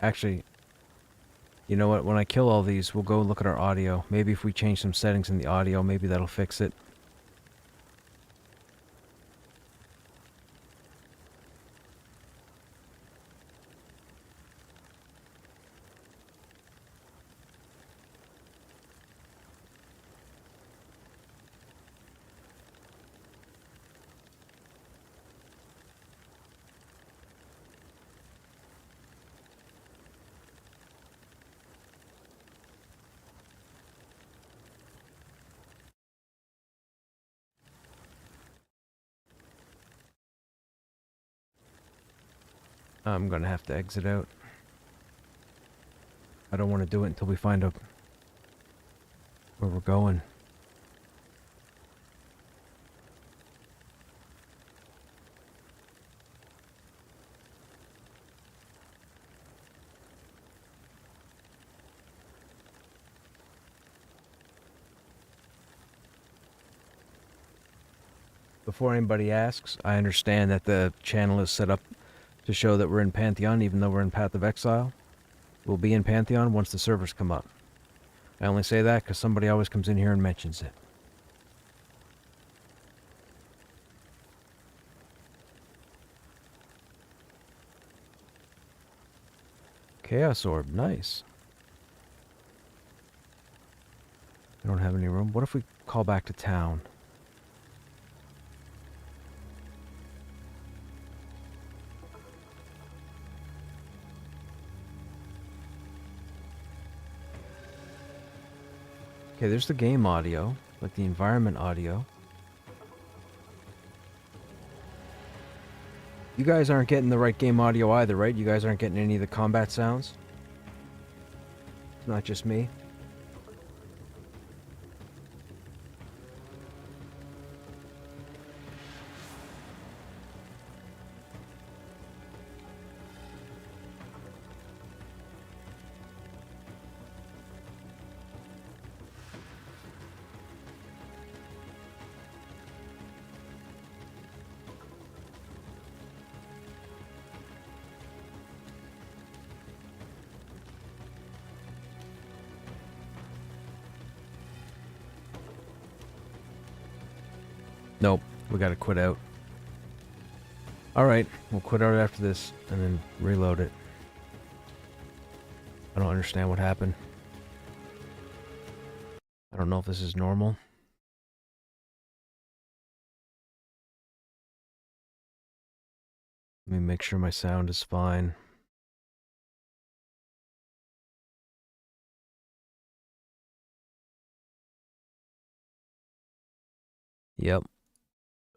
Actually, you know what? When I kill all these, we'll go look at our audio. Maybe if we change some settings in the audio, maybe that'll fix it. I'm gonna have to exit out. I don't want to do it until we find out where we're going. Before anybody asks, I understand that the channel is set up to show that we're in Pantheon, even though we're in Path of Exile. We'll be in Pantheon once the servers come up. I only say that because somebody always comes in here and mentions it. Chaos Orb, nice. I don't have any room. What if we call back to town? Okay, there's the game audio, like the environment audio. You guys aren't getting the right game audio either, right? You guys aren't getting any of the combat sounds? It's not just me. Nope, we gotta quit out. Alright, we'll quit out after this, and then reload it. I don't understand what happened. I don't know if this is normal. Let me make sure my sound is fine. Yep.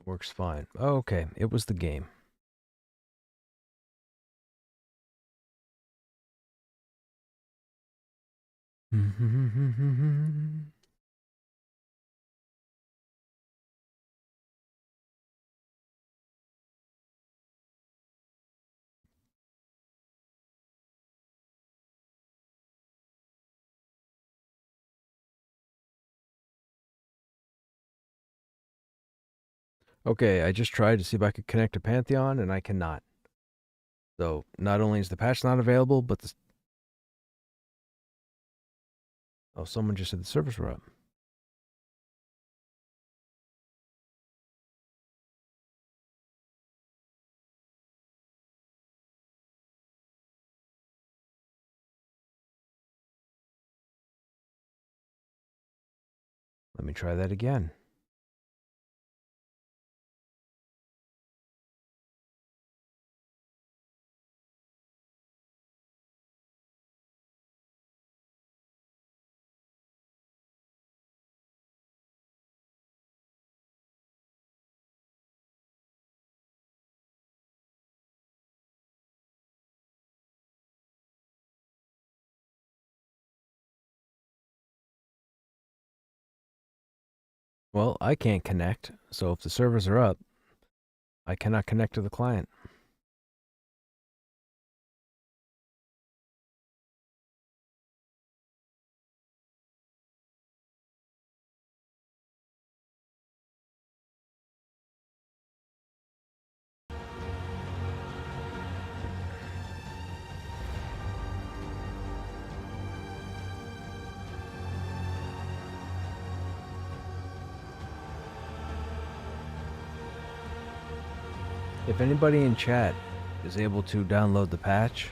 Works fine. Okay, it was the game. Okay, I just tried to see if I could connect to Pantheon, and I cannot. So, not only is the patch not available, but the... Oh, someone just said the servers were up. Let me try that again. Well, I can't connect, so if the servers are up, I cannot connect to the client. If anybody in chat is able to download the patch,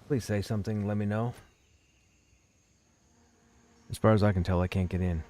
please say something, let me know. As far as I can tell, I can't get in.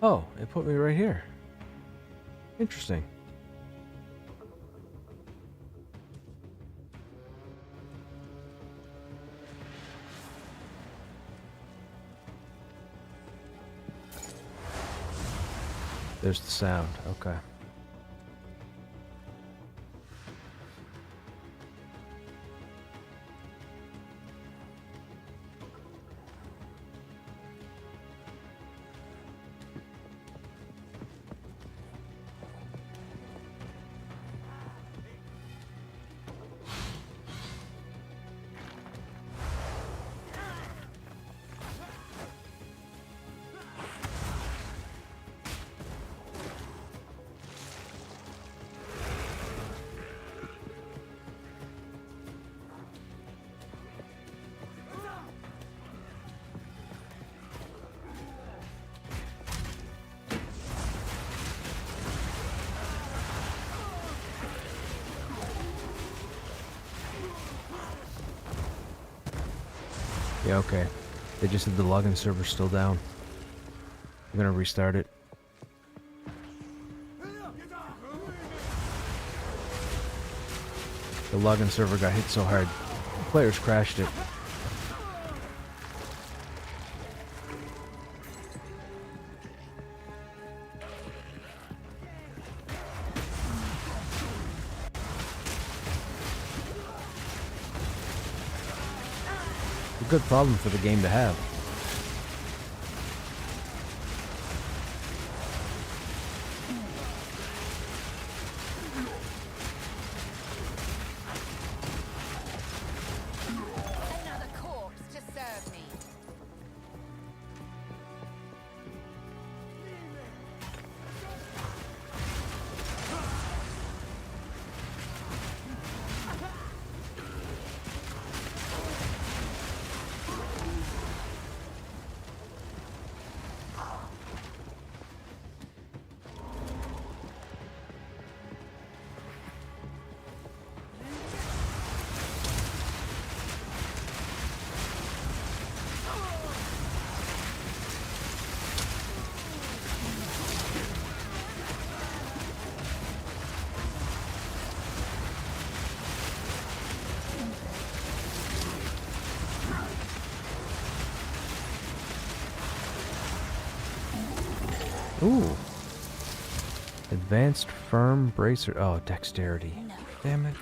Oh, it put me right here. Interesting. There's the sound. Okay. Yeah, okay. They just said the login server's still down. I'm gonna restart it. The login server got hit so hard, players crashed it. A good problem for the game to have. Ooh. Advanced firm bracer. Oh, dexterity. Damn it.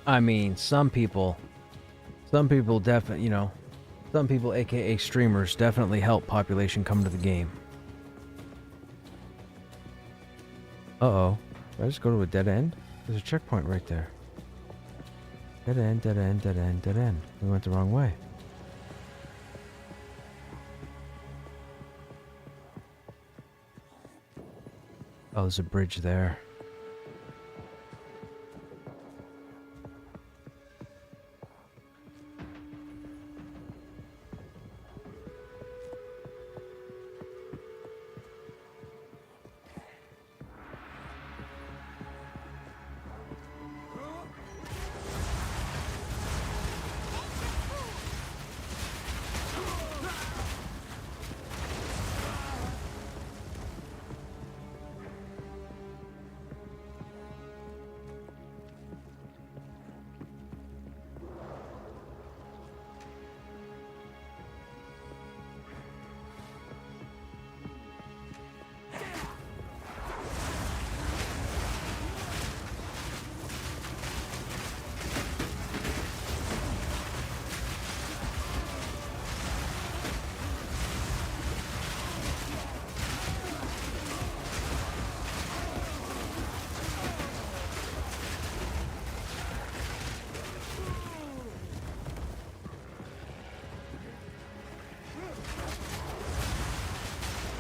I mean, some people definitely, some people, aka streamers, definitely help population come to the game. Uh-oh. Did I just go to a dead end? There's a checkpoint right there. Dead end, dead end, dead end, dead end. We went the wrong way. Oh, there's a bridge there.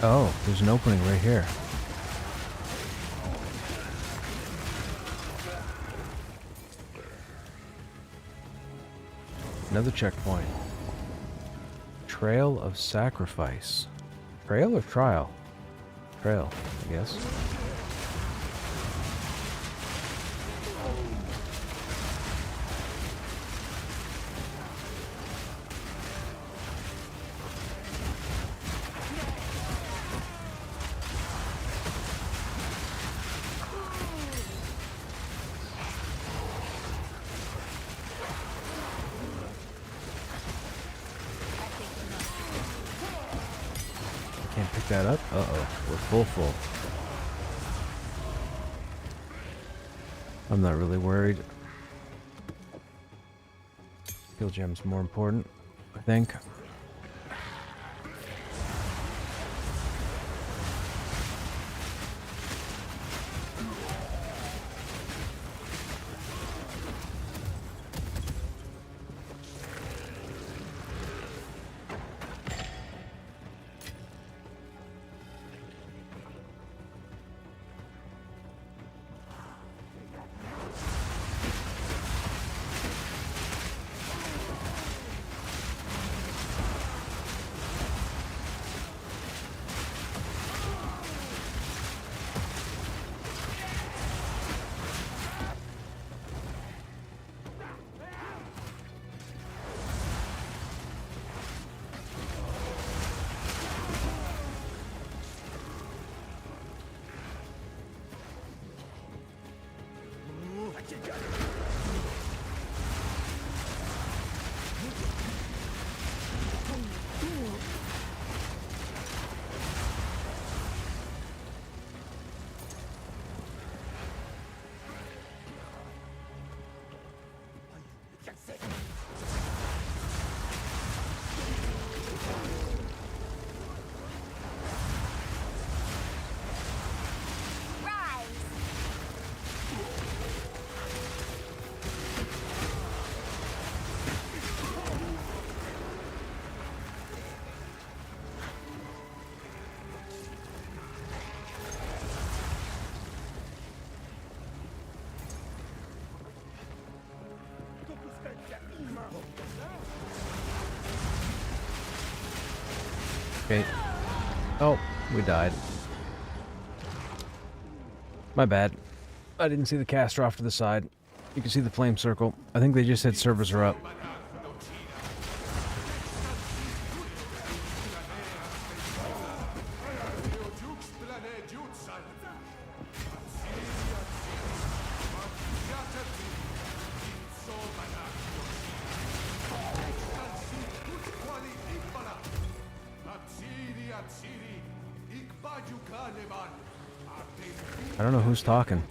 Oh, there's an opening right here. Another checkpoint. Trail of Sacrifice. Trail or trial? Trail, I guess. Can't pick that up? Uh-oh, we're full. I'm not really worried. Skill gem's more important, I think. Okay. Oh, we died. My bad. I didn't see the caster off to the side. You can see the flame circle. I think they just said servers are up. I don't know who's talking.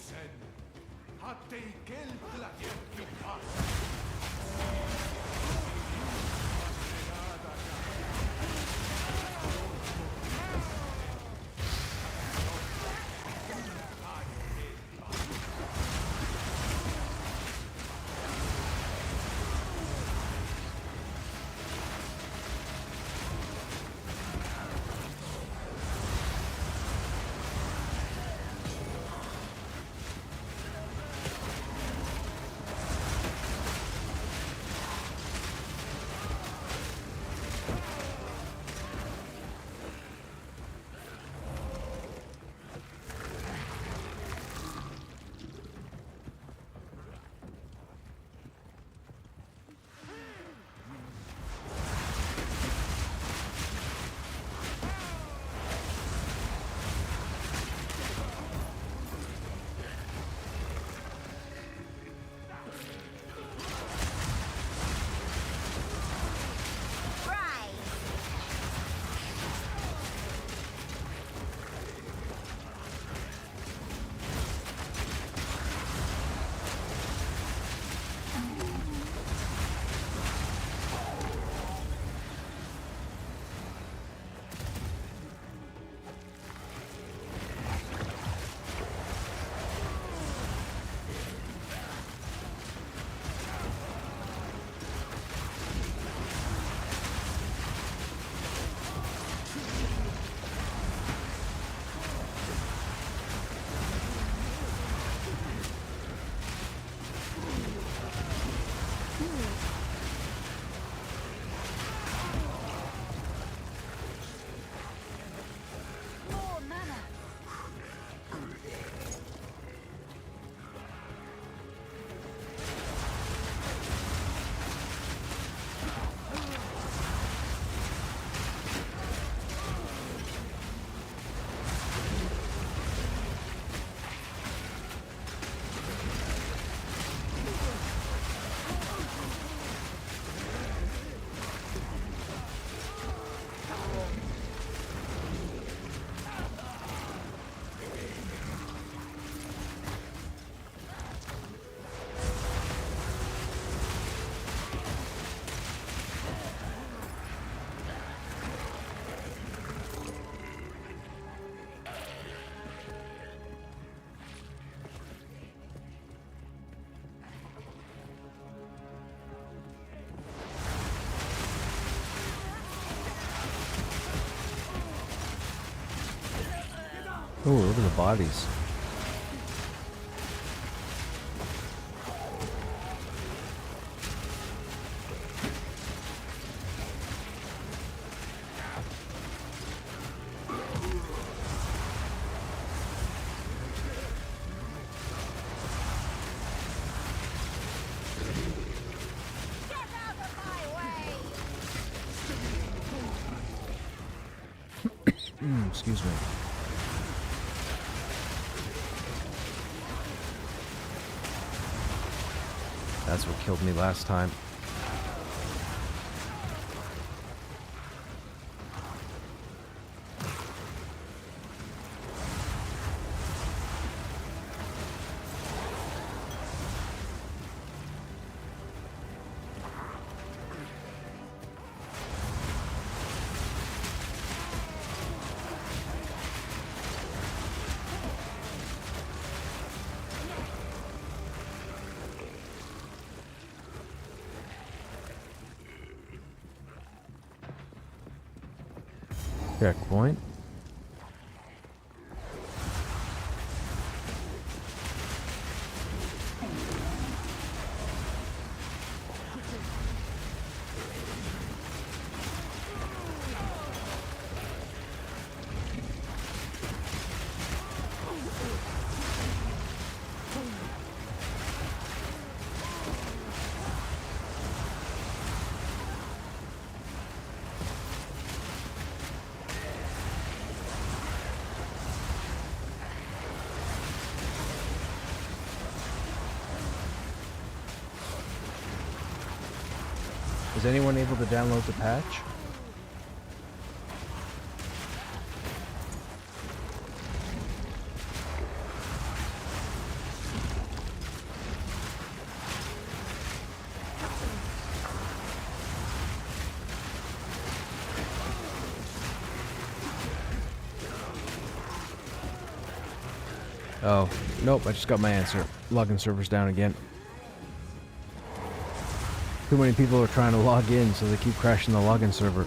Ooh, look at the bodies. Excuse me. That's what killed me last time. Checkpoint. Is anyone able to download the patch? Oh, nope, I just got my answer. Login server's down again. Too many people are trying to log in, so they keep crashing the login server.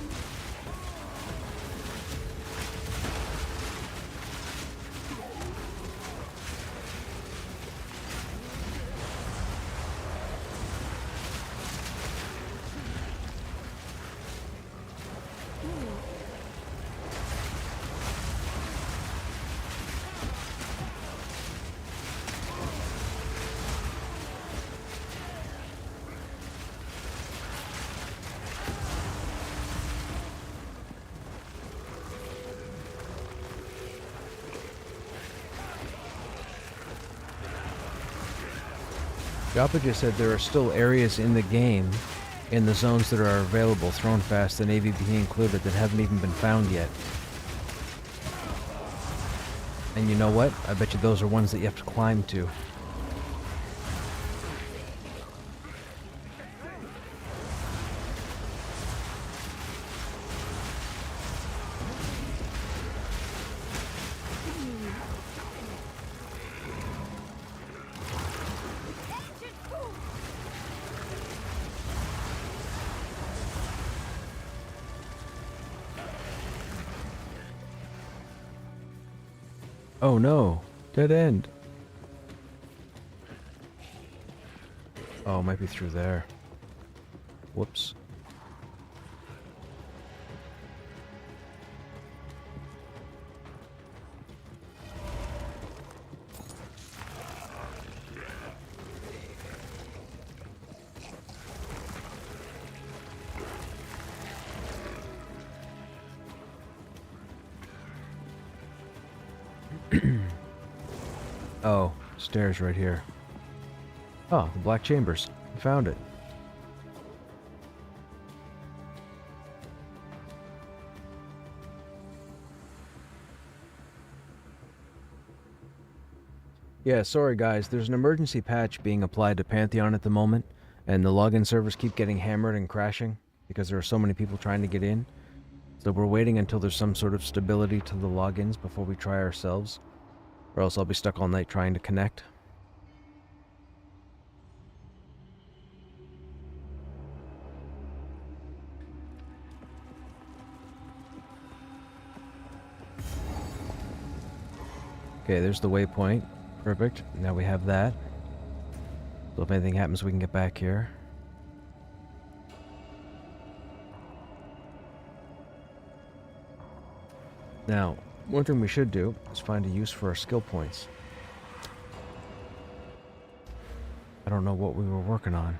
Joppa just said there are still areas in the game, in the zones that are available, thrown fast and AVP included, that haven't even been found yet. And you know what? I bet you those are ones that you have to climb to. Oh no, dead end. Oh, it might be through there. Whoops. Oh, stairs right here. Oh, the Black Chambers. I found it. Yeah, sorry guys, there's an emergency patch being applied to Pantheon at the moment, and the login servers keep getting hammered and crashing because there are so many people trying to get in. So we're waiting until there's some sort of stability to the logins before we try ourselves, or else I'll be stuck all night trying to connect. Okay, there's the waypoint. Perfect. Now we have that. So if anything happens, we can get back here. Now, one thing we should do is find a use for our skill points. I don't know what we were working on.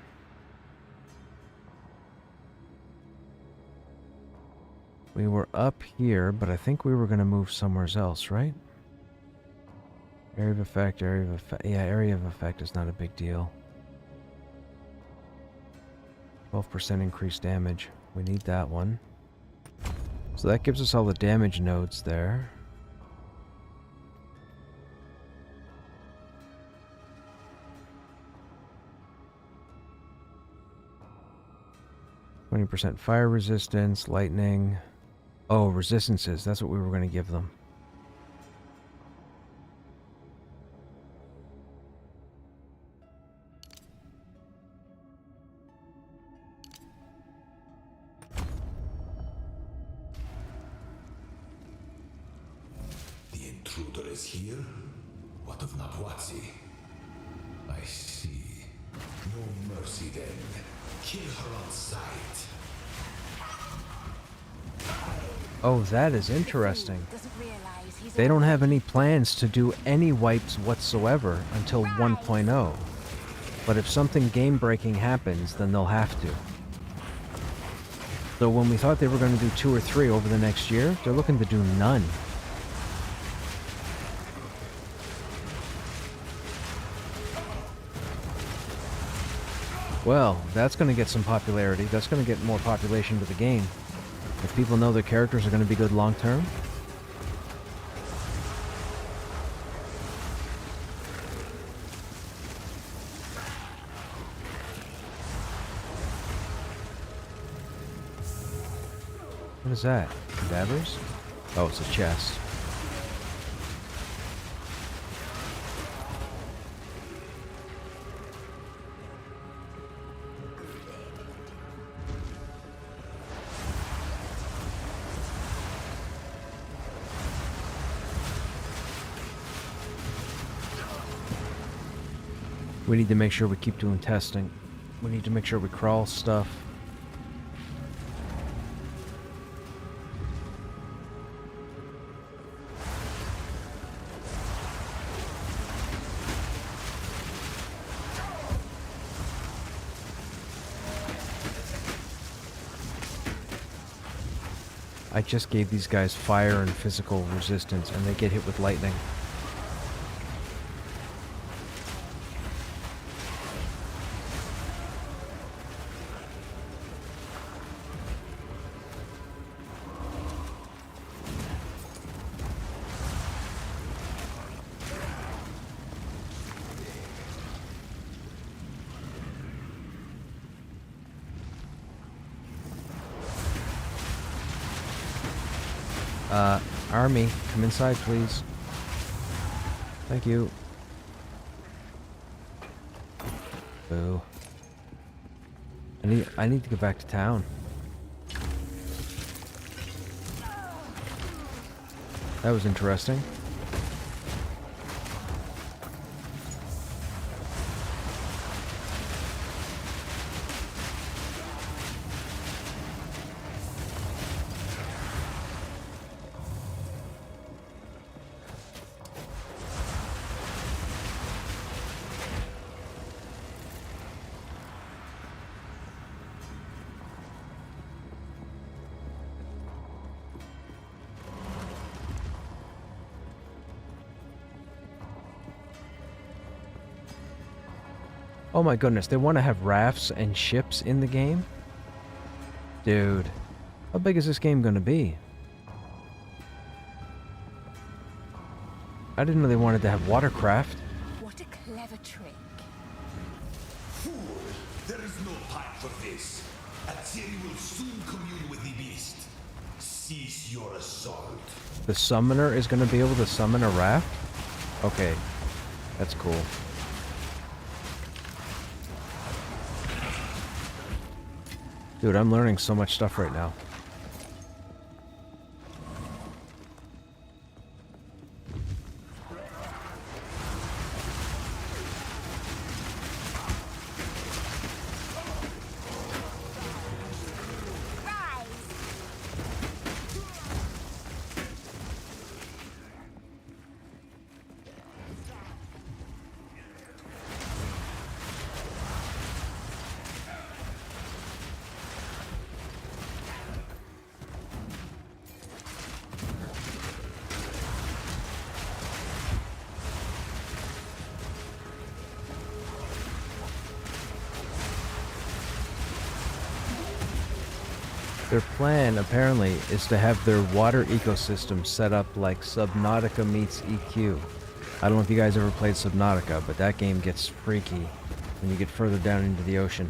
We were up here, but I think we were going to move somewhere else, right? Area of effect, area of effect. Yeah, area of effect is not a big deal. 12% increased damage. We need that one. So that gives us all the damage nodes there. %, fire resistance, lightning. Oh, resistances. That's what we were going to give them. Intruder is here? What of Nabwatsi? I see. No mercy then. Kill her on sight. Oh, that is interesting. They don't have any plans to do any wipes whatsoever until 1.0. But if something game-breaking happens, then they'll have to. So when we thought they were going to do 2 or 3 over the next year, they're looking to do none. Well, that's going to get some popularity. That's going to get more population to the game. If people know their characters are going to be good long term. What is that? Cadavers? Oh, it's a chest. We need to make sure we keep doing testing. We need to make sure we crawl stuff. I just gave these guys fire and physical resistance, and they get hit with lightning. Army, come inside, please. Thank you. Boo. I need to get back to town. That was interesting. Oh my goodness, they want to have rafts and ships in the game? Dude, how big is this game gonna be? I didn't know they wanted to have watercraft. What a clever trick. Fool! There is no time for this. Atziri will soon commune with the beast. Cease your assault. The summoner is gonna be able to summon a raft? Okay, that's cool. Dude, I'm learning so much stuff right now. Their plan, apparently, is to have their water ecosystem set up like Subnautica meets EQ. I don't know if you guys ever played Subnautica, but that game gets freaky when you get further down into the ocean.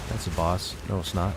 That's a boss. No, it's not.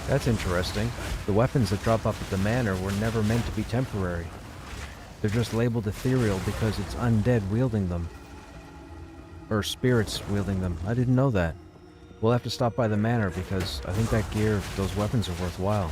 That's interesting. The weapons that drop up at the manor were never meant to be temporary. They're just labeled ethereal because it's undead wielding them. Or spirits wielding them. I didn't know that. We'll have to stop by the manor because I think that gear, those weapons are worthwhile.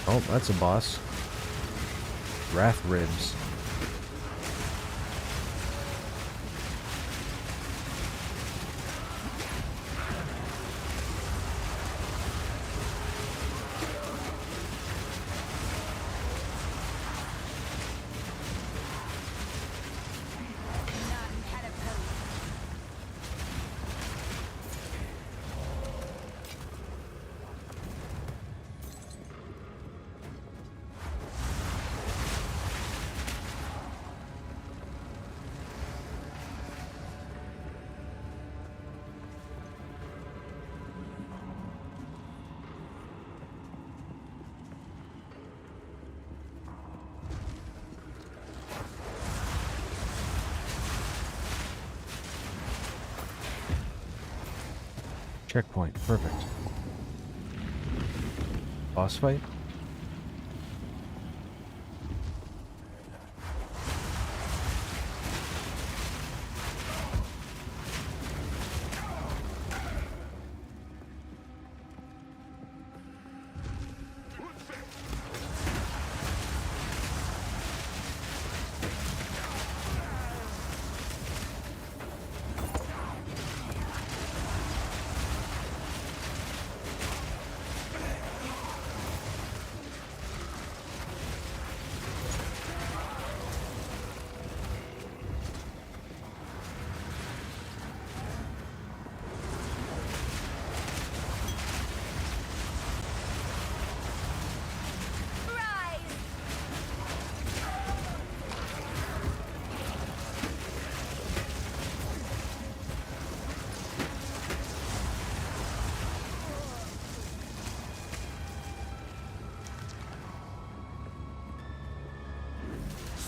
Oh, that's a boss. Wrath Ribs. Checkpoint. Perfect. Boss fight?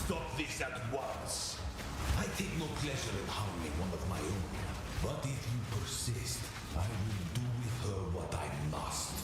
Stop this at once. I take no pleasure in harming one of my own. But if you persist, I will do with her what I must.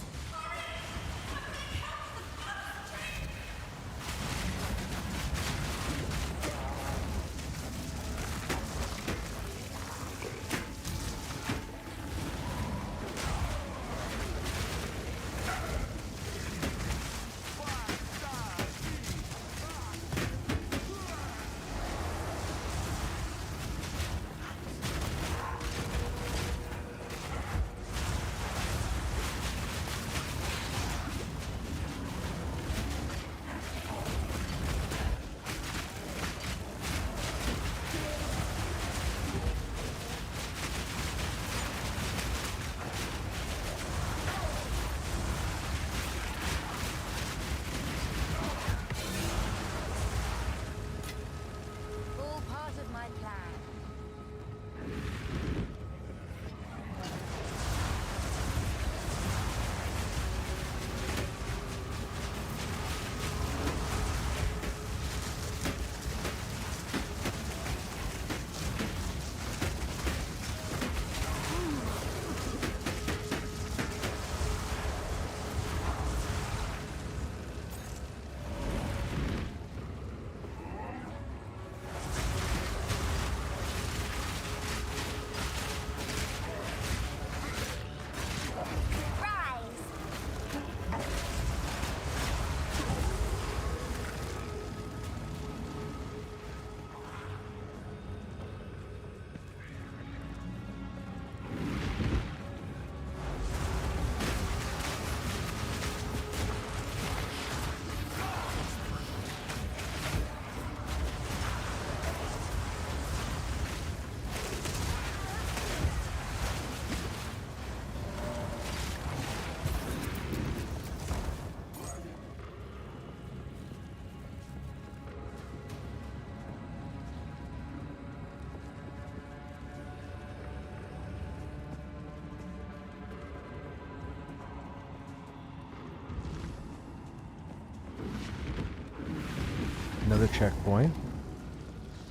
another checkpoint.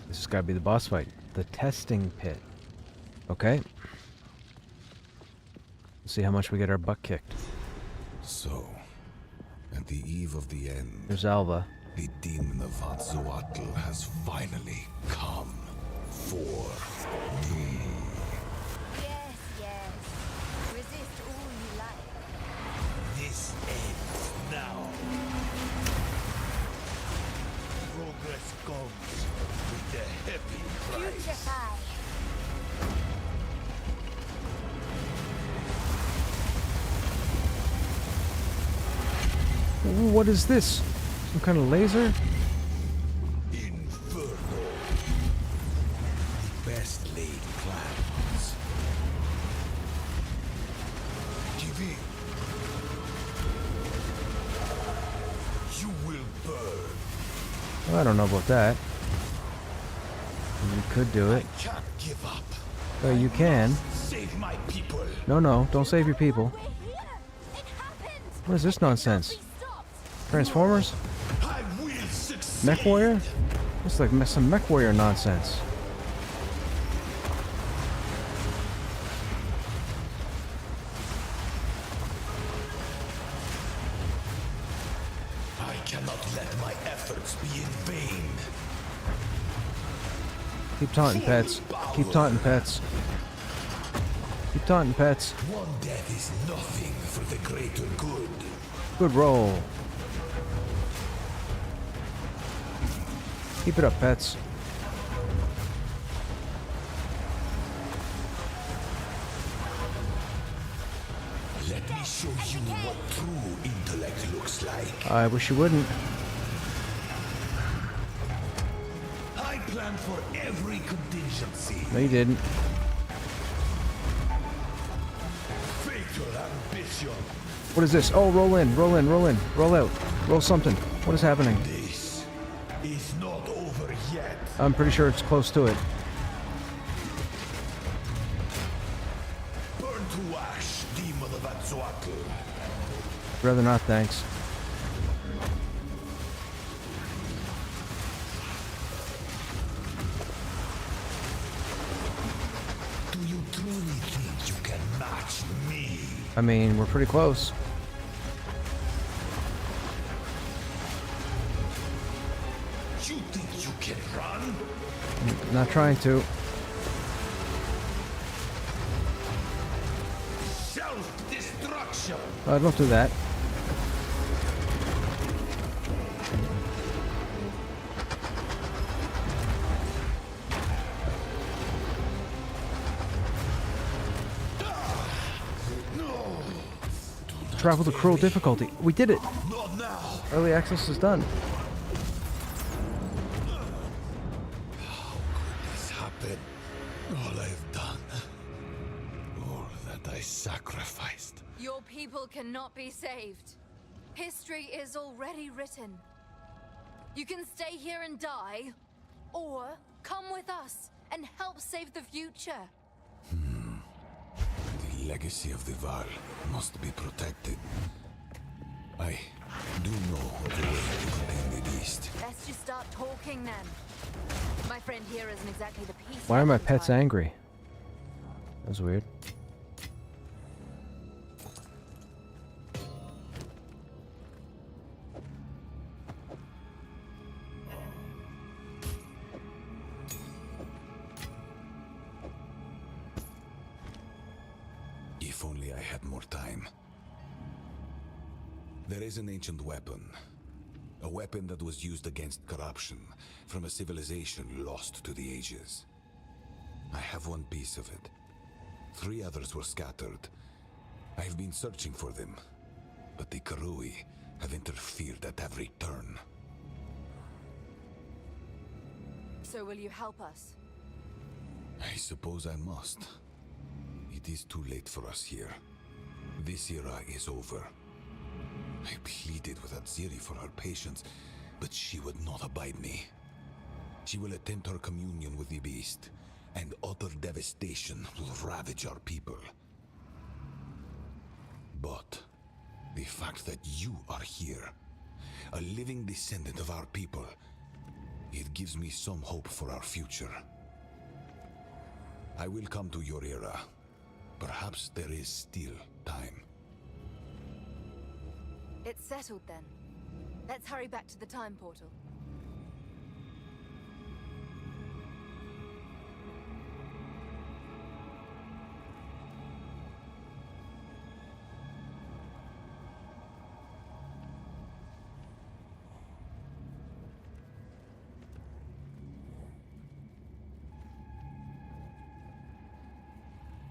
This has got to be the boss fight. The testing pit. Okay. Let's see how much we get our butt kicked. So, at the eve of the end, There's Alva. the demon of Atzoatl has finally come for me. Yes, yes. Resist all you like. This ends now. Progress comes with a heavy price. Putrefy. Ooh, what is this? Some kind of laser? Inferno. The best laid plans. Give in. You will burn. I don't know about that. You could do it. I can't give up. You can. Save my people. No, don't save your people. We're here. It happened. What is this nonsense? We stopped. Transformers? I will succeed. Mech Warrior? It's like some Mech Warrior nonsense. I cannot let my efforts be in vain. Keep taunting, pets. Keep taunting, pets. Keep taunting, pets. One death is nothing for the greater good. Good roll. Keep it up, pets. Let me show you what true intellect looks like. I wish you wouldn't. I plan for every contingency. No, you didn't. Fatal ambition. What is this? Oh, roll in, roll in, roll in, roll out, roll something. What is happening? This is not over yet. I'm pretty sure it's close to it. Burn to ash, demon of Atzoatl. Rather not, thanks. Do you truly think you can match me? I mean, we're pretty close. You think you can run? Not trying to. Self-destruction. Don't do that. Travel to cruel difficulty. We did it. Not now. Early access is done. How could this happen? All I've done. All that I sacrificed. Your people cannot be saved. History is already written. You can stay here and die, or come with us and help save the future. The legacy of the Val must be protected. I do know of a way to contain the beast. Let's just start talking then. My friend here isn't exactly the peace. Why are my pets angry? That was weird. If only I had more time. There is an ancient weapon. A weapon that was used against corruption from a civilization lost to the ages. I have one piece of it. 3 others were scattered. I have been searching for them, but the Karui have interfered at every turn. So will you help us? I suppose I must. It is too late for us here. This era is over. I pleaded with Atziri for her patience, but she would not abide me. She will attempt her communion with the beast, and utter devastation will ravage our people. But the fact that you are here, a living descendant of our people, It gives me some hope for our future. I will come to your era. Perhaps there is still time. It's settled then. Let's hurry back to the time portal.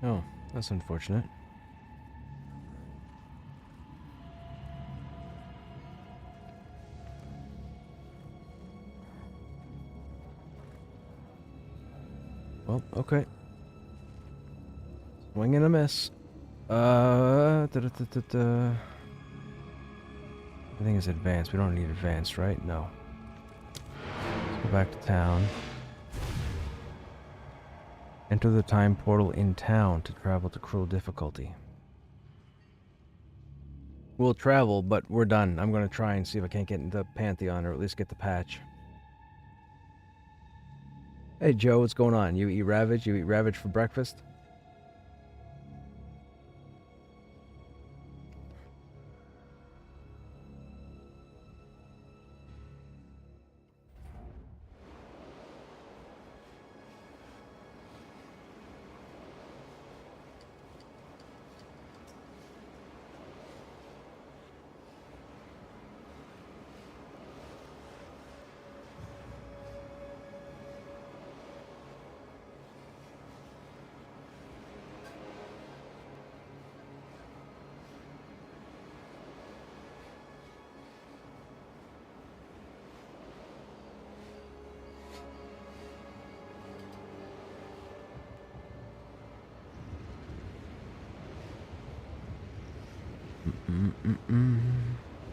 Oh, that's unfortunate. Well, okay. Swing and a miss. Everything is advanced. We don't need advanced, right? No. Let's go back to town. Enter the time portal in town to travel to cruel difficulty. We'll travel, but we're done. I'm going to try and see if I can't get into Pantheon, or at least get the patch. Hey Joe, what's going on? You eat Ravage? You eat Ravage for breakfast?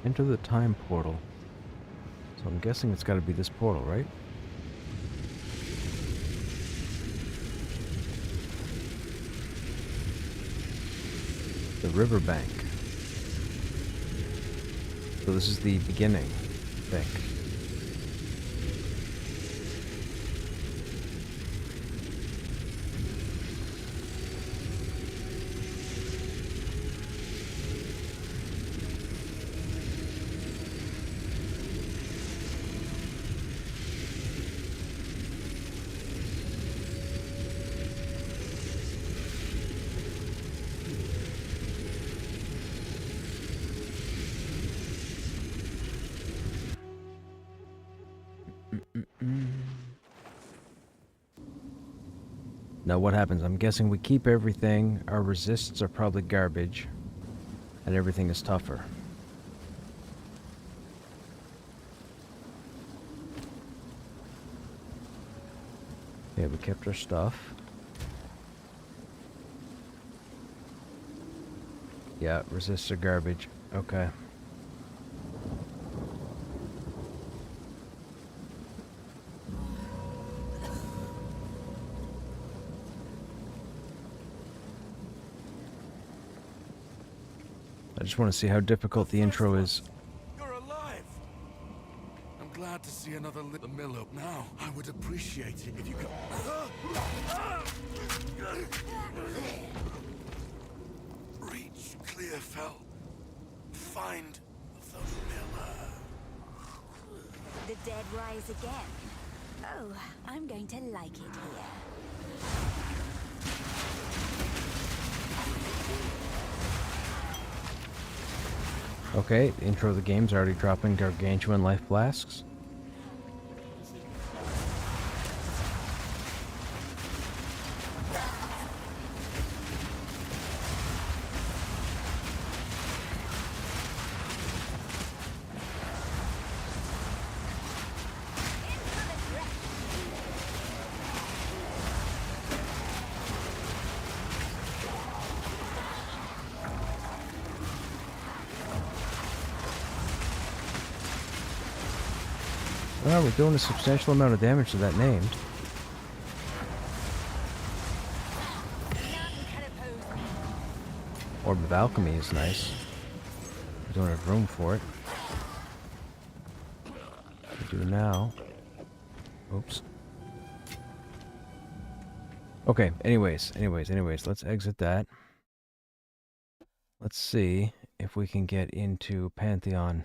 Enter the time portal. So I'm guessing it's got to be this portal, right? The riverbank. So this is the beginning, I think. Now what happens? I'm guessing we keep everything, our resists are probably garbage, and everything is tougher. Okay, we kept our stuff. Yeah, resists are garbage. Okay. I just want to see how difficult the intro is. You're alive! I'm glad to see another little Miller. Now, I would appreciate it if you could... Reach Clearfell. Find the Miller. The dead rise again. Oh, I'm going to like it here. Okay, the intro of the game's already dropping gargantuan life flasks. Well, we're doing a substantial amount of damage to that named. Orb of Alchemy is nice. We don't have room for it. What we do now Oops. Okay, anyways, let's exit that. Let's see if we can get into Pantheon.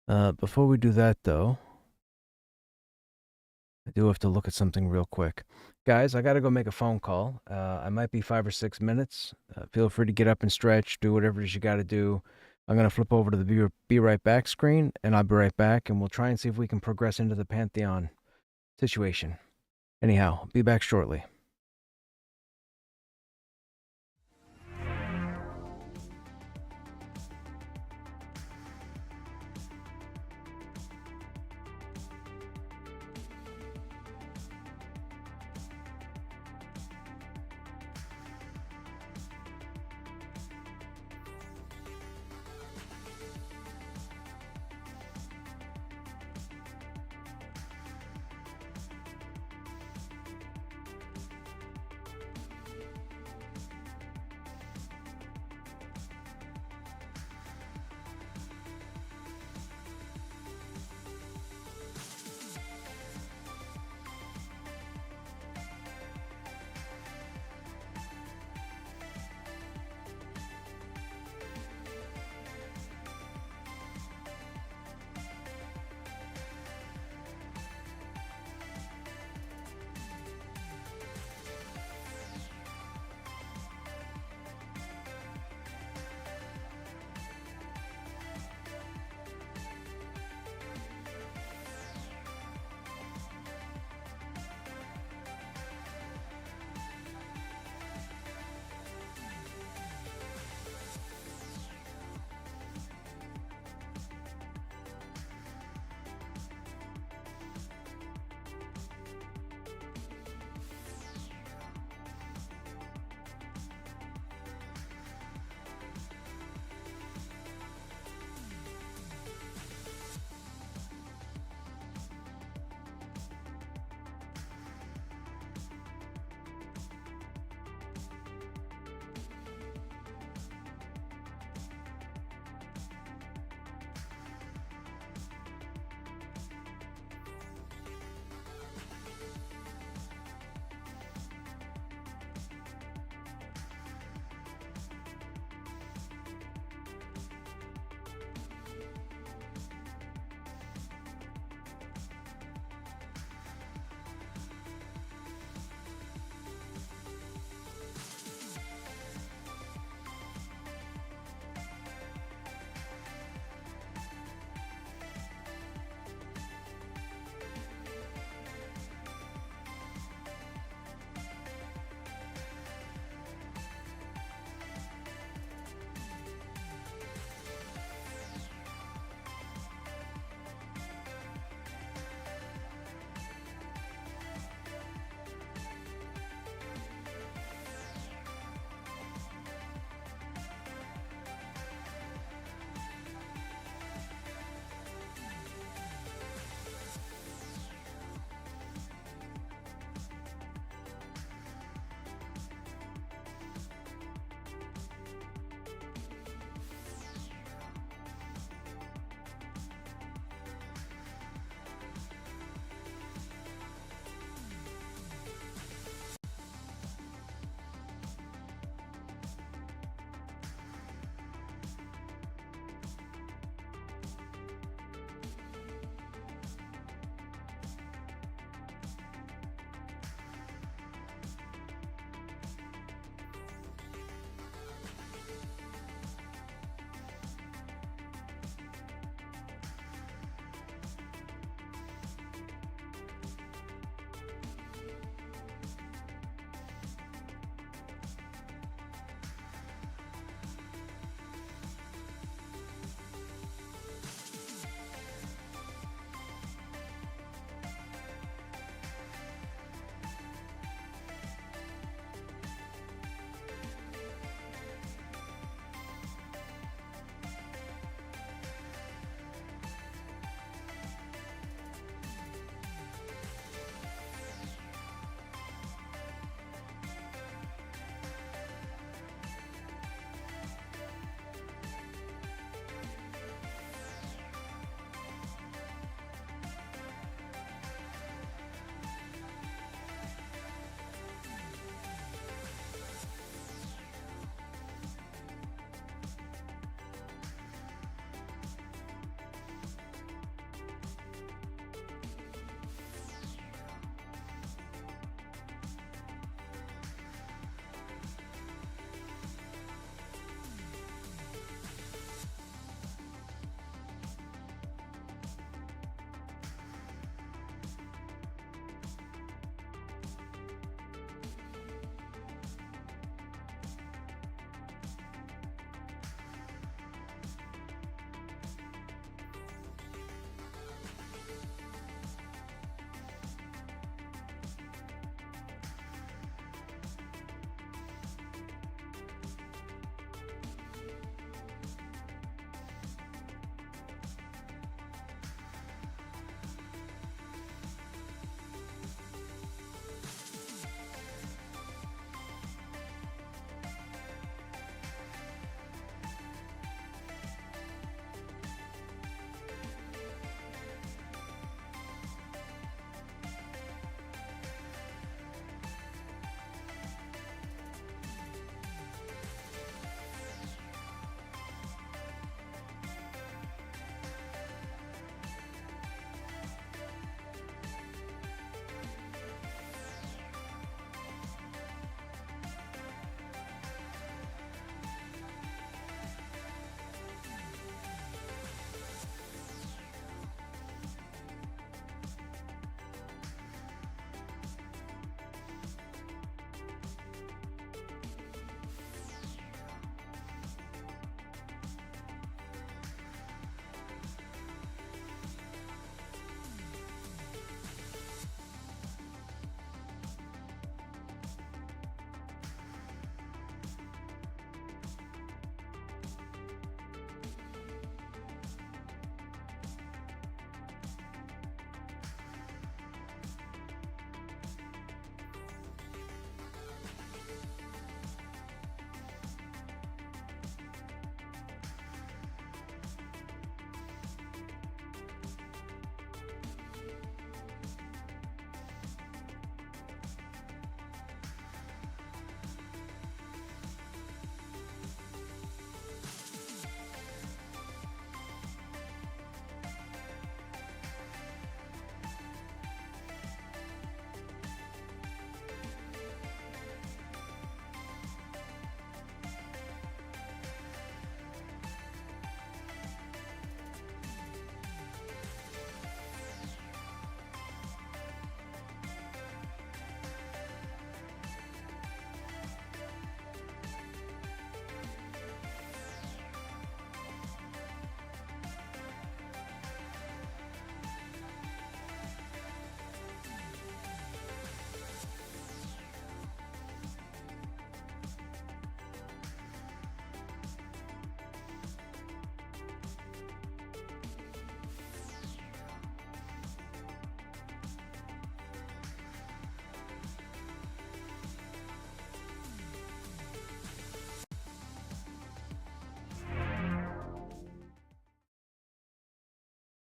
Before we do that, though, I do have to look at something real quick. Guys, I gotta go make a phone call. I might be 5 or 6 minutes. Feel free to get up and stretch, do whatever it is you gotta do. I'm gonna flip over to the be right back screen, and I'll be right back, and we'll try and see if we can progress into the Pantheon situation. Anyhow, be back shortly.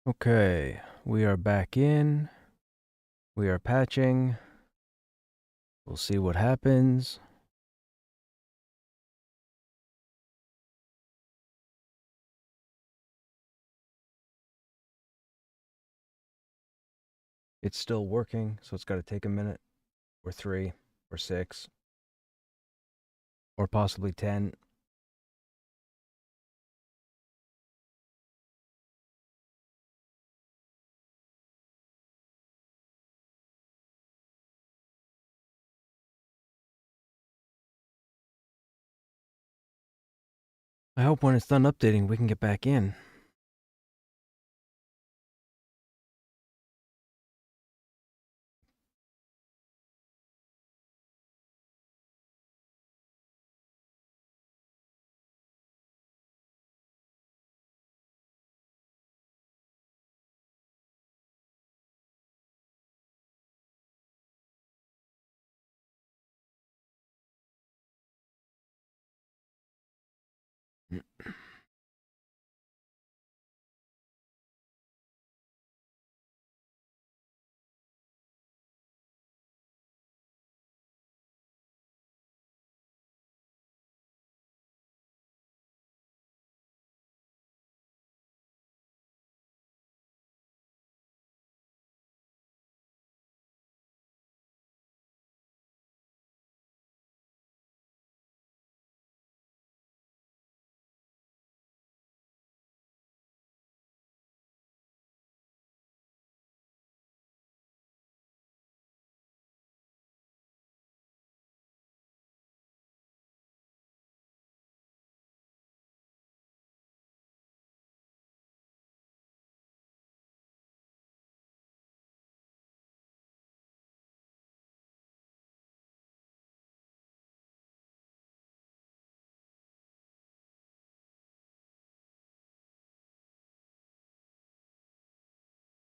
Okay, we are back in. We are patching. We'll see what happens. It's still working, so it's got to take a minute, or 3, or 6, or possibly 10. I hope when it's done updating, we can get back in.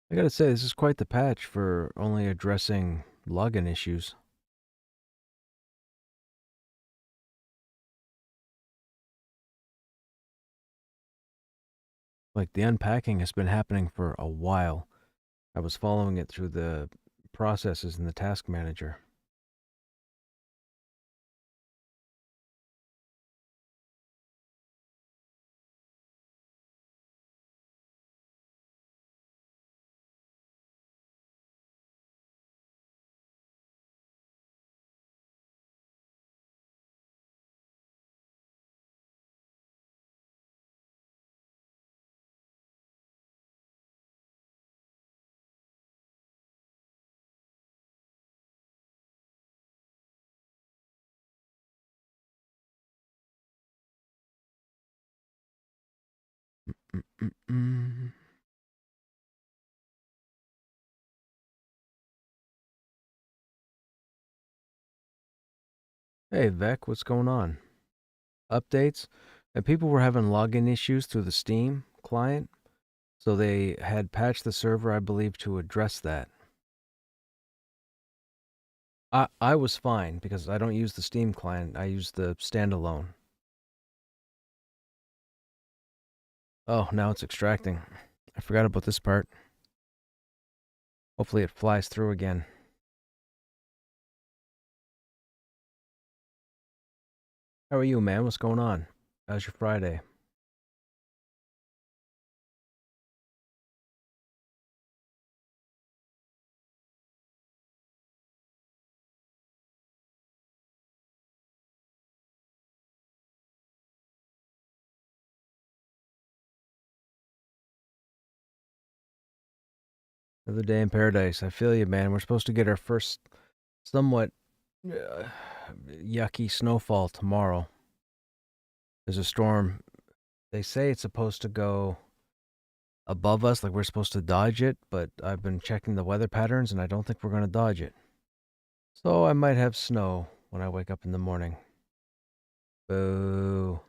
I gotta say, this is quite the patch for only addressing login issues. Like, the unpacking has been happening for a while. I was following it through the processes in the task manager. Mm-mm-mm. Hey, Vec, what's going on? Updates? And people were having login issues through the Steam client, so they had patched the server, I believe, to address that. I was fine because I don't use the Steam client. I use the standalone. Oh, now it's extracting. I forgot about this part. Hopefully it flies through again. How are you, man? What's going on? How's your Friday? Another day in paradise. I feel you, man. We're supposed to get our first somewhat yucky snowfall tomorrow. There's a storm. They say it's supposed to go above us, like we're supposed to dodge it, but I've been checking the weather patterns and I don't think we're going to dodge it. So I might have snow when I wake up in the morning. Boo.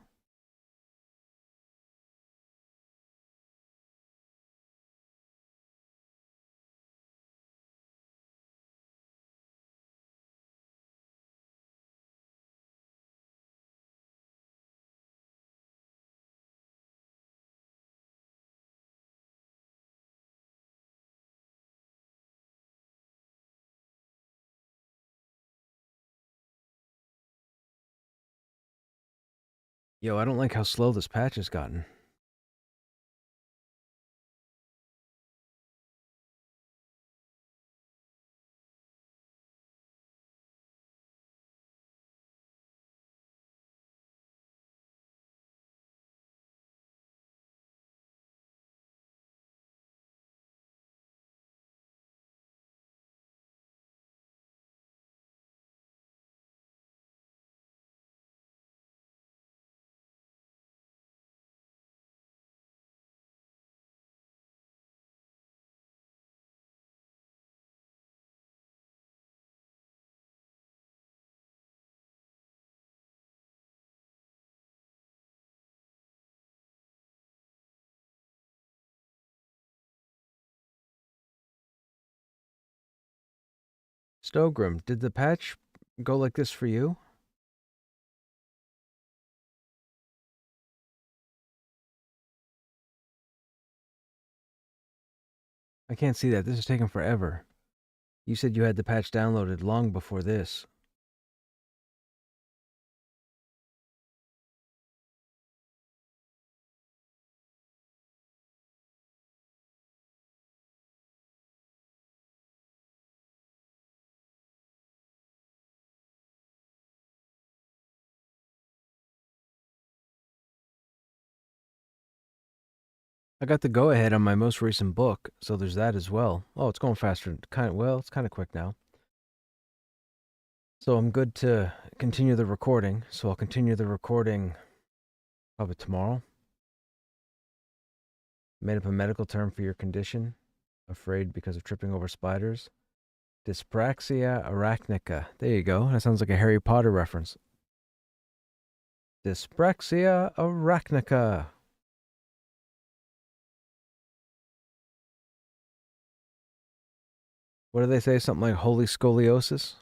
Yo, I don't like how slow this patch has gotten. Stogrim, did the patch go like this for you? I can't see that. This is taking forever. You said you had the patch downloaded long before this. I got the go-ahead on my most recent book, so there's that as well. Oh, it's going faster. It's kind of quick now. So I'm good to continue the recording. So I'll continue the recording probably tomorrow. Made up a medical term for your condition. Afraid because of tripping over spiders. Dyspraxia arachnica. There you go. That sounds like a Harry Potter reference. Dyspraxia arachnica. What do they say? Something like holy scoliosis?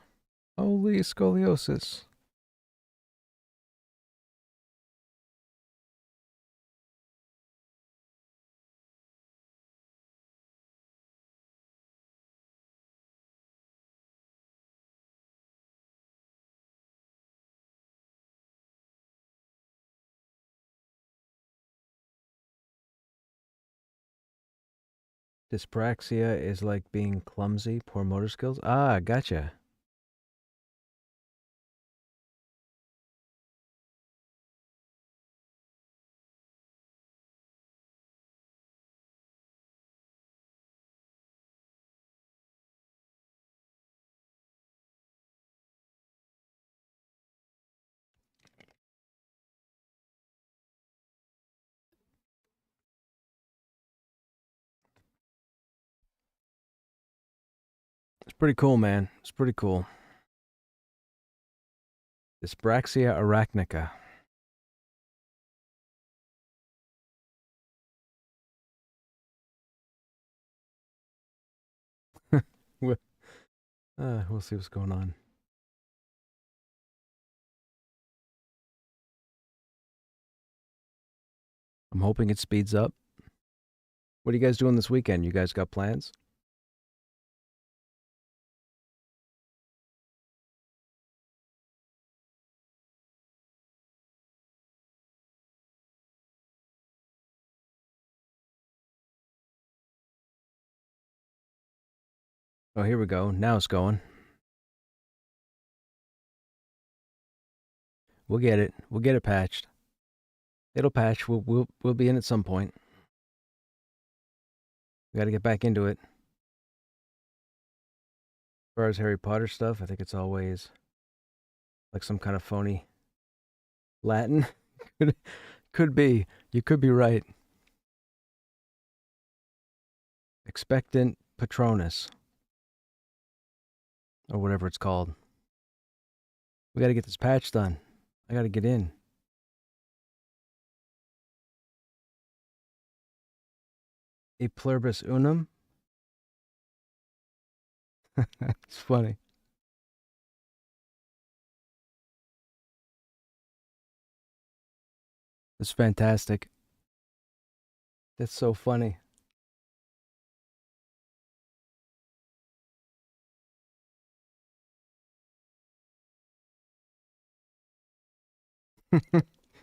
Holy scoliosis. Dyspraxia is like being clumsy, poor motor skills. Ah, gotcha. It's pretty cool, man. It's pretty cool. Dyspraxia arachnica. We'll see what's going on. I'm hoping it speeds up. What are you guys doing this weekend? You guys got plans? Oh, here we go. Now it's going. We'll get it. We'll get it patched. It'll patch. We'll be in at some point. We got to get back into it. As far as Harry Potter stuff, I think it's always like some kind of phony Latin. Could be. You could be right. Expectant Patronus. Or whatever it's called. We got to get this patch done. I got to get in. E pluribus unum. It's funny. It's fantastic. That's so funny.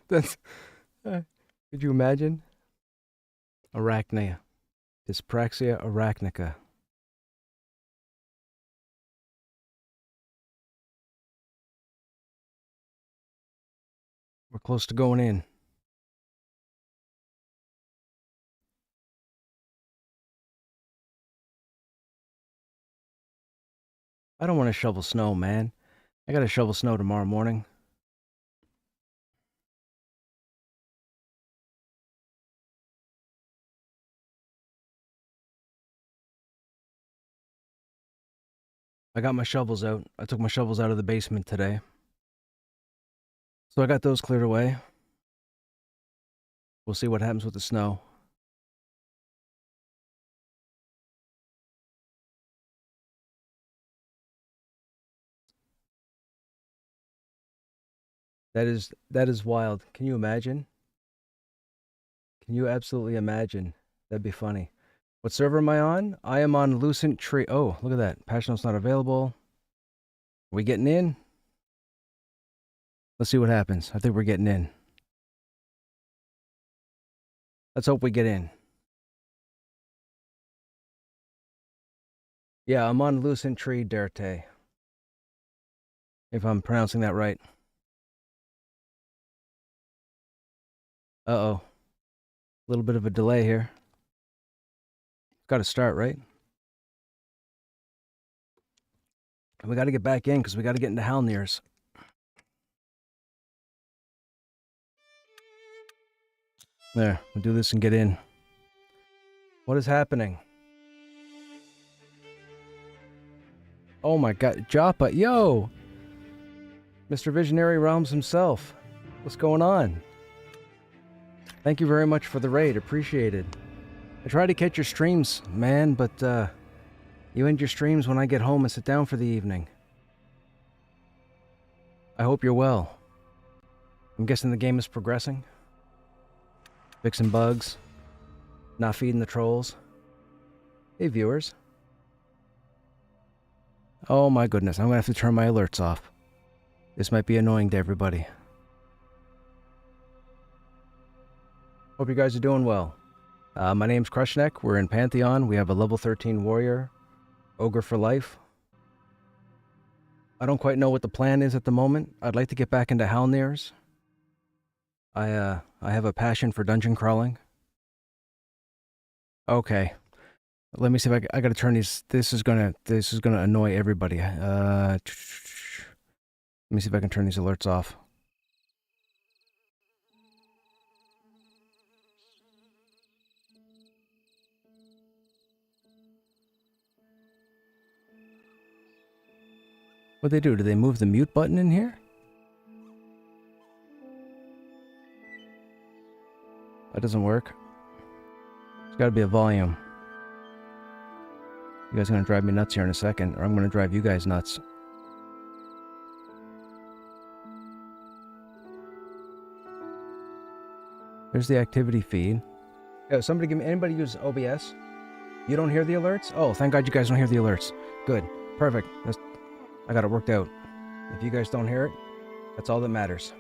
That's. Could you imagine? Arachnia. Dyspraxia arachnica. We're close to going in. I don't want to shovel snow, man. I gotta shovel snow tomorrow morning. I got my shovels out. I took my shovels out of the basement today. So I got those cleared away. We'll see what happens with the snow. That is wild. Can you imagine? Can you absolutely imagine? That'd be funny. What server am I on? I am on Lucent Tree. Oh, look at that. Patch note's not available. Are we getting in? Let's see what happens. I think we're getting in. Let's hope we get in. Yeah, I'm on Lucent Tree Derte. If I'm pronouncing that right. Uh-oh. A little bit of a delay here. Got to start, right? And we got to get back in because we got to get into Halnir's. There, we'll do this and get in. What is happening? Oh my god, Joppa, yo! Mr. Visionary Realms himself. What's going on? Thank you very much for the raid, appreciated. I try to catch your streams, man, but you end your streams when I get home and sit down for the evening. I hope you're well. I'm guessing the game is progressing. Fixing bugs. Not feeding the trolls. Hey, viewers. Oh my goodness, I'm gonna have to turn my alerts off. This might be annoying to everybody. Hope you guys are doing well. My name's Krushnek. We're in Pantheon. We have a level 13 warrior. Ogre for life. I don't quite know what the plan is at the moment. I'd like to get back into Halnir's. I have a passion for dungeon crawling. Okay. Let me see if I gotta turn these. This is gonna annoy everybody. Let me see if I can turn these alerts off. What'd they do? Did they move the mute button in here? That doesn't work. There's gotta be a volume. You guys are gonna drive me nuts here in a second, or I'm gonna drive you guys nuts. There's the activity feed. Yo, somebody give me, anybody use OBS? You don't hear the alerts? Oh, thank God you guys don't hear the alerts. Good. Perfect. I got it worked out. If you guys don't hear it, that's all that matters.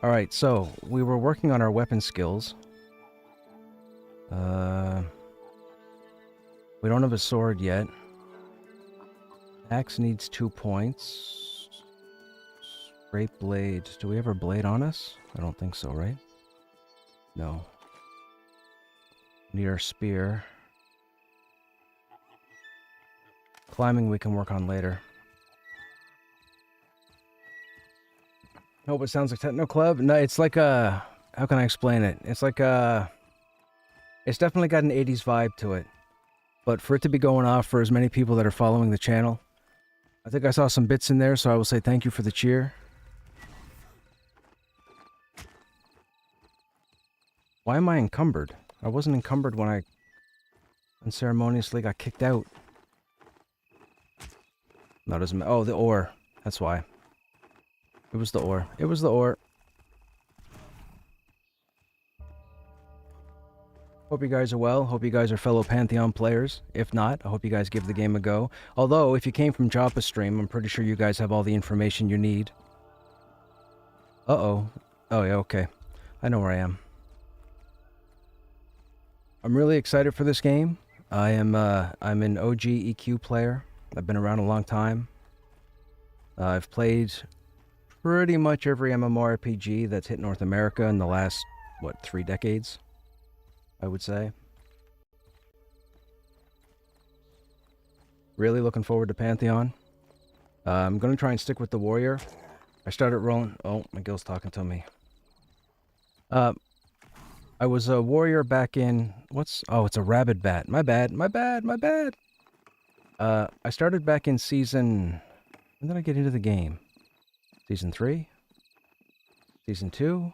Alright, so, we were working on our weapon skills. We don't have a sword yet. Axe needs 2 points. Great blade. Do we have our blade on us? I don't think so, right? No. Need our spear. Climbing we can work on later. Hope it sounds like Techno Club. No, it's like a... How can I explain it? It's like a... It's definitely got an 80s vibe to it. But for it to be going off for as many people that are following the channel, I think I saw some bits in there, so I will say thank you for the cheer. Why am I encumbered? I wasn't encumbered when I unceremoniously got kicked out. No, it doesn't matter. Oh, the ore. That's why. It was the ore. It was the ore. Hope you guys are well. Hope you guys are fellow Pantheon players. If not, I hope you guys give the game a go. Although, if you came from Joppa's stream, I'm pretty sure you guys have all the information you need. Uh-oh. Oh, yeah, okay. I know where I am. I'm really excited for this game. I'm an OG EQ player. I've been around a long time. I've played pretty much every MMORPG that's hit North America in the last, 3 decades, I would say. Really looking forward to Pantheon. I'm going to try and stick with the warrior. I started rolling... Oh, my guild's talking to me. I was a warrior back in... Oh, it's a rabid bat. My bad. I started back in season... When did I get into the game? Season 3? Season 2?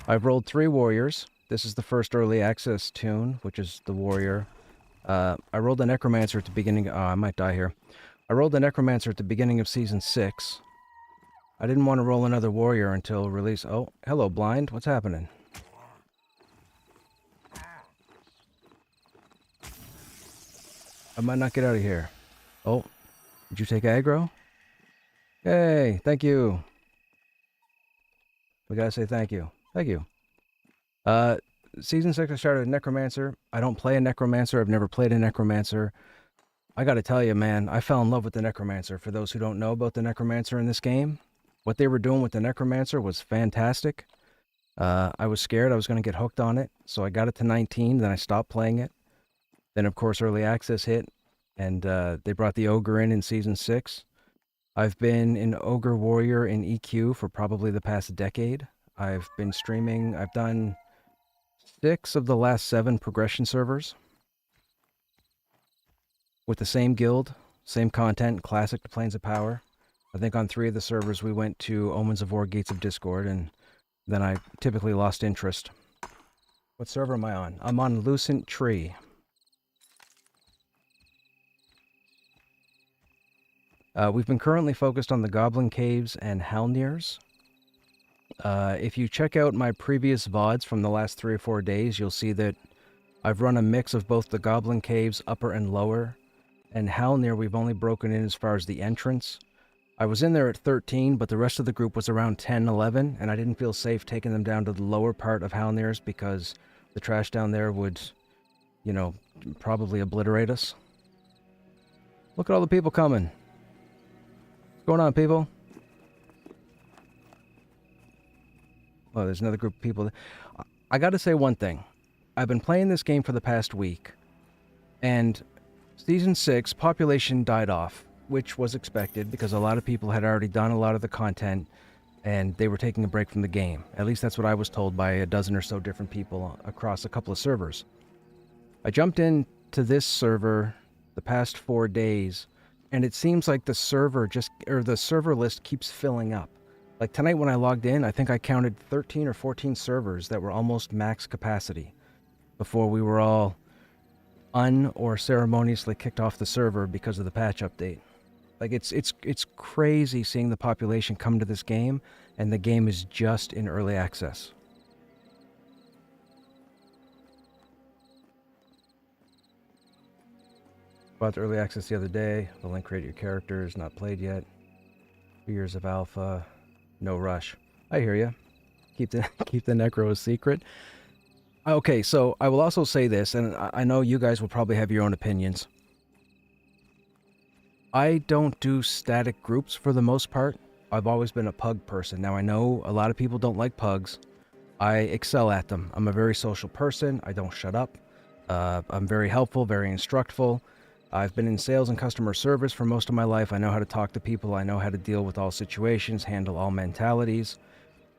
I've rolled 3 warriors. This is the first early access tune, which is the warrior. I rolled a necromancer at the beginning... Oh, I might die here. I rolled a necromancer at the beginning of season 6. I didn't want to roll another warrior until release... Oh, hello, blind. What's happening? I might not get out of here. Oh, did you take aggro? Hey, thank you. We gotta say thank you. Thank you. Season 6 I started a necromancer. I don't play a necromancer. I've never played a necromancer. I gotta tell you, man, I fell in love with the necromancer. For those who don't know about the necromancer in this game, what they were doing with the necromancer was fantastic. I was scared I was going to get hooked on it, so I got it to 19, then I stopped playing it. Then, of course, early access hit, and they brought the ogre in season 6. I've been an ogre warrior in EQ for probably the past decade. I've been streaming. I've done 6 of the last 7 progression servers with the same guild, same content, classic to Planes of Power. I think on 3 of the servers we went to Omens of War, Gates of Discord, and then I typically lost interest. What server am I on? I'm on Lucent Tree. We've been currently focused on the Goblin Caves and Halnirs. If you check out my previous VODs from the last 3 or 4 days, you'll see that I've run a mix of both the Goblin Caves, upper and lower, and Halnir we've only broken in as far as the entrance. I was in there at 13, but the rest of the group was around 10, 11, and I didn't feel safe taking them down to the lower part of Halnir's because the trash down there would, you know, probably obliterate us. Look at all the people coming. What's going on, people? Oh, there's another group of people. I gotta say one thing. I've been playing this game for the past week, and Season 6, population died off, which was expected because a lot of people had already done a lot of the content, and they were taking a break from the game. At least that's what I was told by a dozen or so different people across a couple of servers. I jumped into this server the past 4 days, and it seems like the server the server list keeps filling up. Like tonight when I logged in, I think I counted 13 or 14 servers that were almost max capacity before we were all or ceremoniously kicked off the server because of the patch update. Like it's crazy seeing the population come to this game, and the game is just in early access. Bought the early access the other day. The link create your characters, not played yet. 2 years of alpha, no rush. I hear you. Keep the necro a secret. Okay, so I will also say this, and I know you guys will probably have your own opinions. I don't do static groups for the most part. I've always been a pug person. Now, I know a lot of people don't like pugs. I excel at them. I'm a very social person. I don't shut up. I'm very helpful, very instructful. I've been in sales and customer service for most of my life. I know how to talk to people. I know how to deal with all situations, handle all mentalities.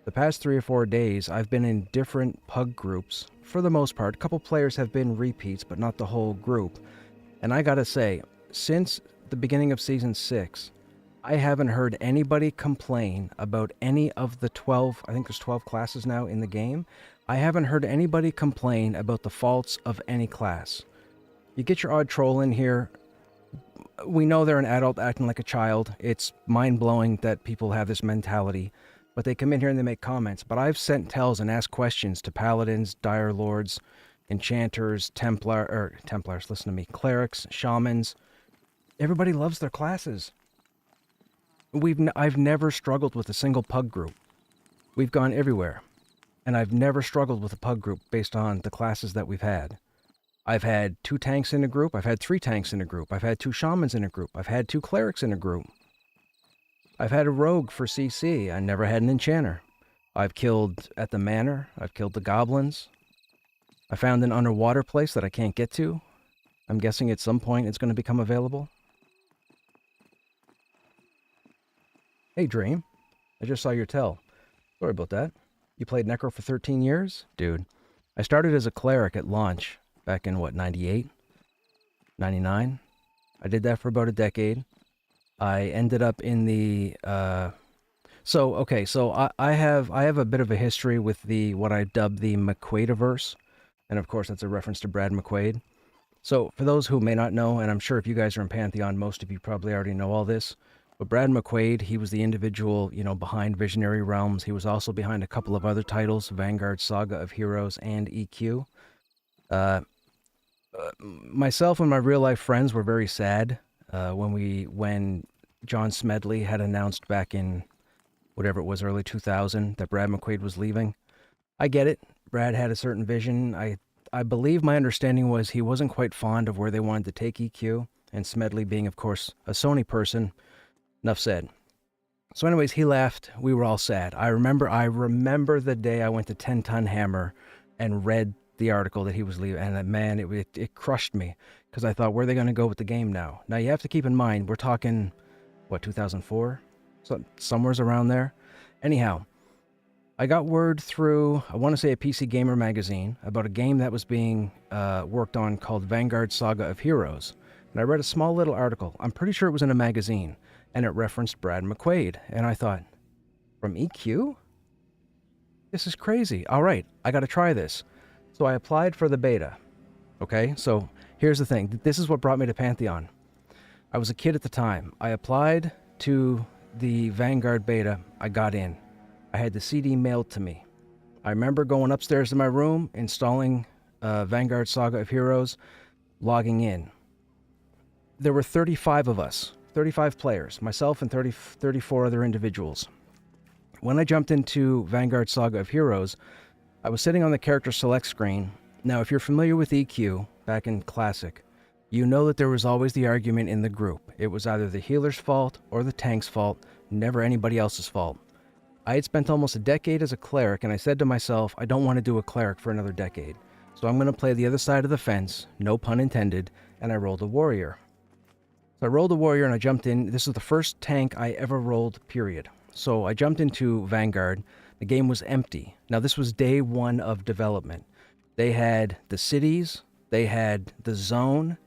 The past 3 or 4 days, I've been in different pug groups. For the most part, a couple players have been repeats, but not the whole group. And I gotta say, since the beginning of Season 6, I haven't heard anybody complain about any of the 12, I think there's 12 classes now in the game. I haven't heard anybody complain about the faults of any class. You get your odd troll in here. We know they're an adult acting like a child. It's mind-blowing that people have this mentality. But they come in here and they make comments. But I've sent tells and asked questions to paladins, dire lords, enchanters, templars, listen to me, clerics, shamans. Everybody loves their classes. I've never struggled with a single pug group. We've gone everywhere. And I've never struggled with a pug group based on the classes that we've had. I've had 2 tanks in a group. I've had 3 tanks in a group. I've had 2 shamans in a group. I've had 2 clerics in a group. I've had a rogue for CC. I never had an enchanter. I've killed at the manor. I've killed the goblins. I found an underwater place that I can't get to. I'm guessing at some point it's going to become available. Hey, Dream. I just saw your tell. Sorry about that. You played Necro for 13 years? Dude, I started as a cleric at launch back in, 98? 99? I did that for about a decade. I ended up in the... So I have a bit of a history with the what I dubbed the McQuaid-averse. And of course, that's a reference to Brad McQuaid. So for those who may not know, and I'm sure if you guys are in Pantheon, most of you probably already know all this, but Brad McQuaid, he was the individual, behind Visionary Realms. He was also behind a couple of other titles, Vanguard Saga of Heroes and EQ. Myself and my real-life friends were very sad when John Smedley had announced back in whatever it was, early 2000, that Brad McQuaid was leaving. I get it. Brad had a certain vision. I believe my understanding was he wasn't quite fond of where they wanted to take EQ, and Smedley being, of course, a Sony person. Enough said. So anyways, he left. We were all sad. I remember the day I went to 10 Ton Hammer and read the article that he was leaving, and man, it crushed me, because I thought, where are they going to go with the game now? Now, you have to keep in mind, we're talking, 2004? So, somewhere's around there. Anyhow, I got word through, I want to say a PC Gamer magazine, about a game that was being worked on called Vanguard Saga of Heroes. And I read a small little article. I'm pretty sure it was in a magazine, and it referenced Brad McQuaid. And I thought, from EQ? This is crazy. All right, I got to try this. So I applied for the beta. Okay, so here's the thing. This is what brought me to Pantheon. I was a kid at the time. I applied to the Vanguard beta. I got in. I had the CD mailed to me. I remember going upstairs to my room, installing Vanguard Saga of Heroes, logging in. There were 35 of us, 35 players, myself and 34 other individuals. When I jumped into Vanguard Saga of Heroes, I was sitting on the character select screen. Now, if you're familiar with EQ, back in Classic, you know that there was always the argument in the group. It was either the healer's fault or the tank's fault, never anybody else's fault. I had spent almost a decade as a cleric, and I said to myself, I don't want to do a cleric for another decade. So I'm going to play the other side of the fence, no pun intended, and I rolled a warrior. So I rolled a warrior and I jumped in. This is the first tank I ever rolled, period. So I jumped into Vanguard. The game was empty. Now, this was day 1 of development. They had the cities, they had the zone.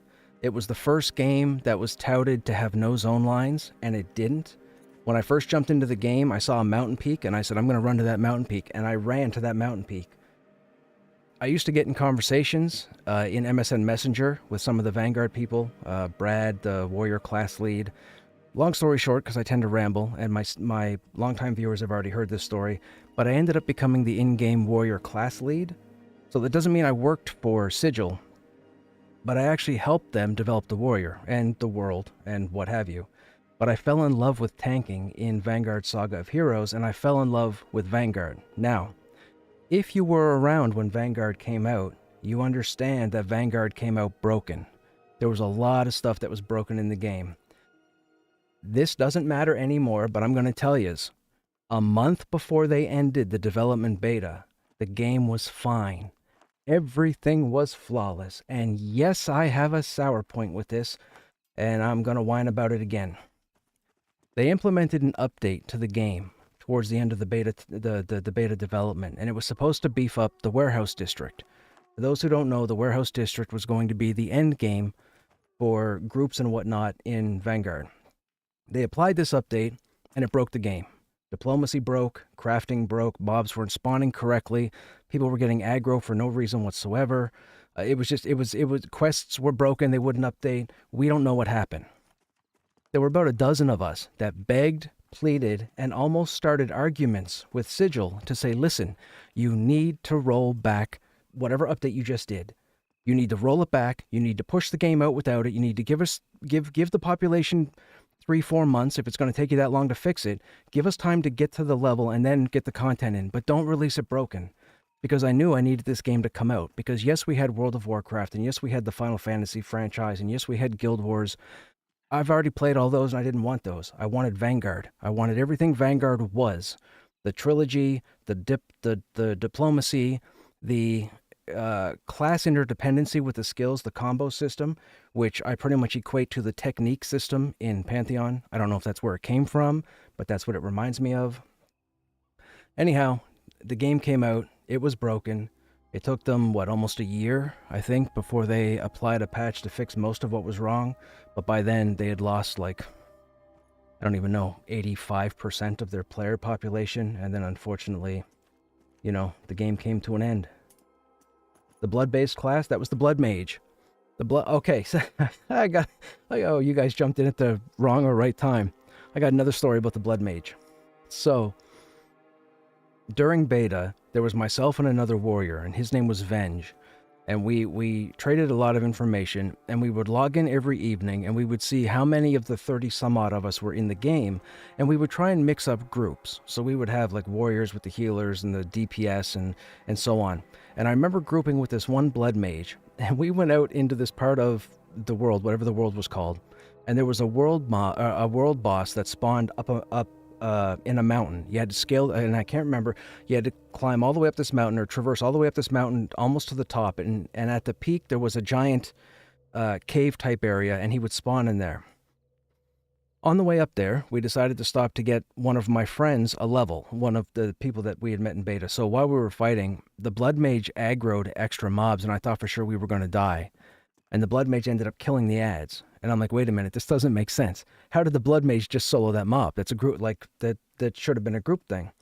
It was the first game that was touted to have no zone lines, and it didn't. When I first jumped into the game, I saw a mountain peak, and I said, I'm going to run to that mountain peak, and I ran to that mountain peak. I used to get in conversations in MSN Messenger with some of the Vanguard people, Brad, the warrior class lead. Long story short, because I tend to ramble, and my longtime viewers have already heard this story, but I ended up becoming the in-game warrior class lead. So that doesn't mean I worked for Sigil, but I actually helped them develop the warrior and the world and what have you. But I fell in love with tanking in Vanguard Saga of Heroes, and I fell in love with Vanguard. Now, if you were around when Vanguard came out, you understand that Vanguard came out broken. There was a lot of stuff that was broken in the game. This doesn't matter anymore, but I'm going to tell you, a month before they ended the development beta, the game was fine. Everything was flawless. And yes, I have a sour point with this, and I'm going to whine about it again. They implemented an update to the game towards the end of the beta, the beta development, and it was supposed to beef up the warehouse district. For those who don't know, the warehouse district was going to be the end game for groups and whatnot in Vanguard. They applied this update, and it broke the game. Diplomacy broke, crafting broke, mobs weren't spawning correctly, people were getting aggro for no reason whatsoever. Quests were broken, they wouldn't update. We don't know what happened. There were about a dozen of us that begged, pleaded, and almost started arguments with Sigil to say, listen, you need to roll back whatever update you just did. You need to roll it back. You need to push the game out without it. You need to give the population 3-4 months. If it's going to take you that long to fix it, give us time to get to the level and then get the content in. But don't release it broken. Because I knew I needed this game to come out. Because yes, we had World of Warcraft, and yes, we had the Final Fantasy franchise, and yes, we had Guild Wars. I've already played all those, and I didn't want those. I wanted Vanguard. I wanted everything Vanguard was. The trilogy, the diplomacy, the class interdependency with the skills, the combo system, which I pretty much equate to the technique system in Pantheon. I don't know if that's where it came from, but that's what it reminds me of. Anyhow, the game came out. It was broken. It took them, almost a year, I think, before they applied a patch to fix most of what was wrong. But by then, they had lost, I don't even know, 85% of their player population. And then, unfortunately, the game came to an end. The blood-based class, that was the Blood Mage. Okay, so you guys jumped in at the wrong or right time. I got another story about the Blood Mage. So, during beta, there was myself and another warrior, and his name was Venge. And we traded a lot of information, and we would log in every evening, and we would see how many of the 30-some-odd of us were in the game, and we would try and mix up groups. So we would have, warriors with the healers and the DPS and so on. And I remember grouping with this one Blood Mage, and we went out into this part of the world, whatever the world was called, and there was a world boss that spawned up in a mountain. You had to scale, and I can't remember, you had to climb all the way up this mountain or traverse all the way up this mountain almost to the top, and at the peak there was a giant cave type area, and he would spawn in there. On the way up there, we decided to stop to get one of my friends a level, one of the people that we had met in beta. So while we were fighting, the Blood Mage aggroed extra mobs, and I thought for sure we were going to die. And the Blood Mage ended up killing the ads. And I'm like, wait a minute, this doesn't make sense. How did the Blood Mage just solo that mob? That's a group, that should have been a group thing.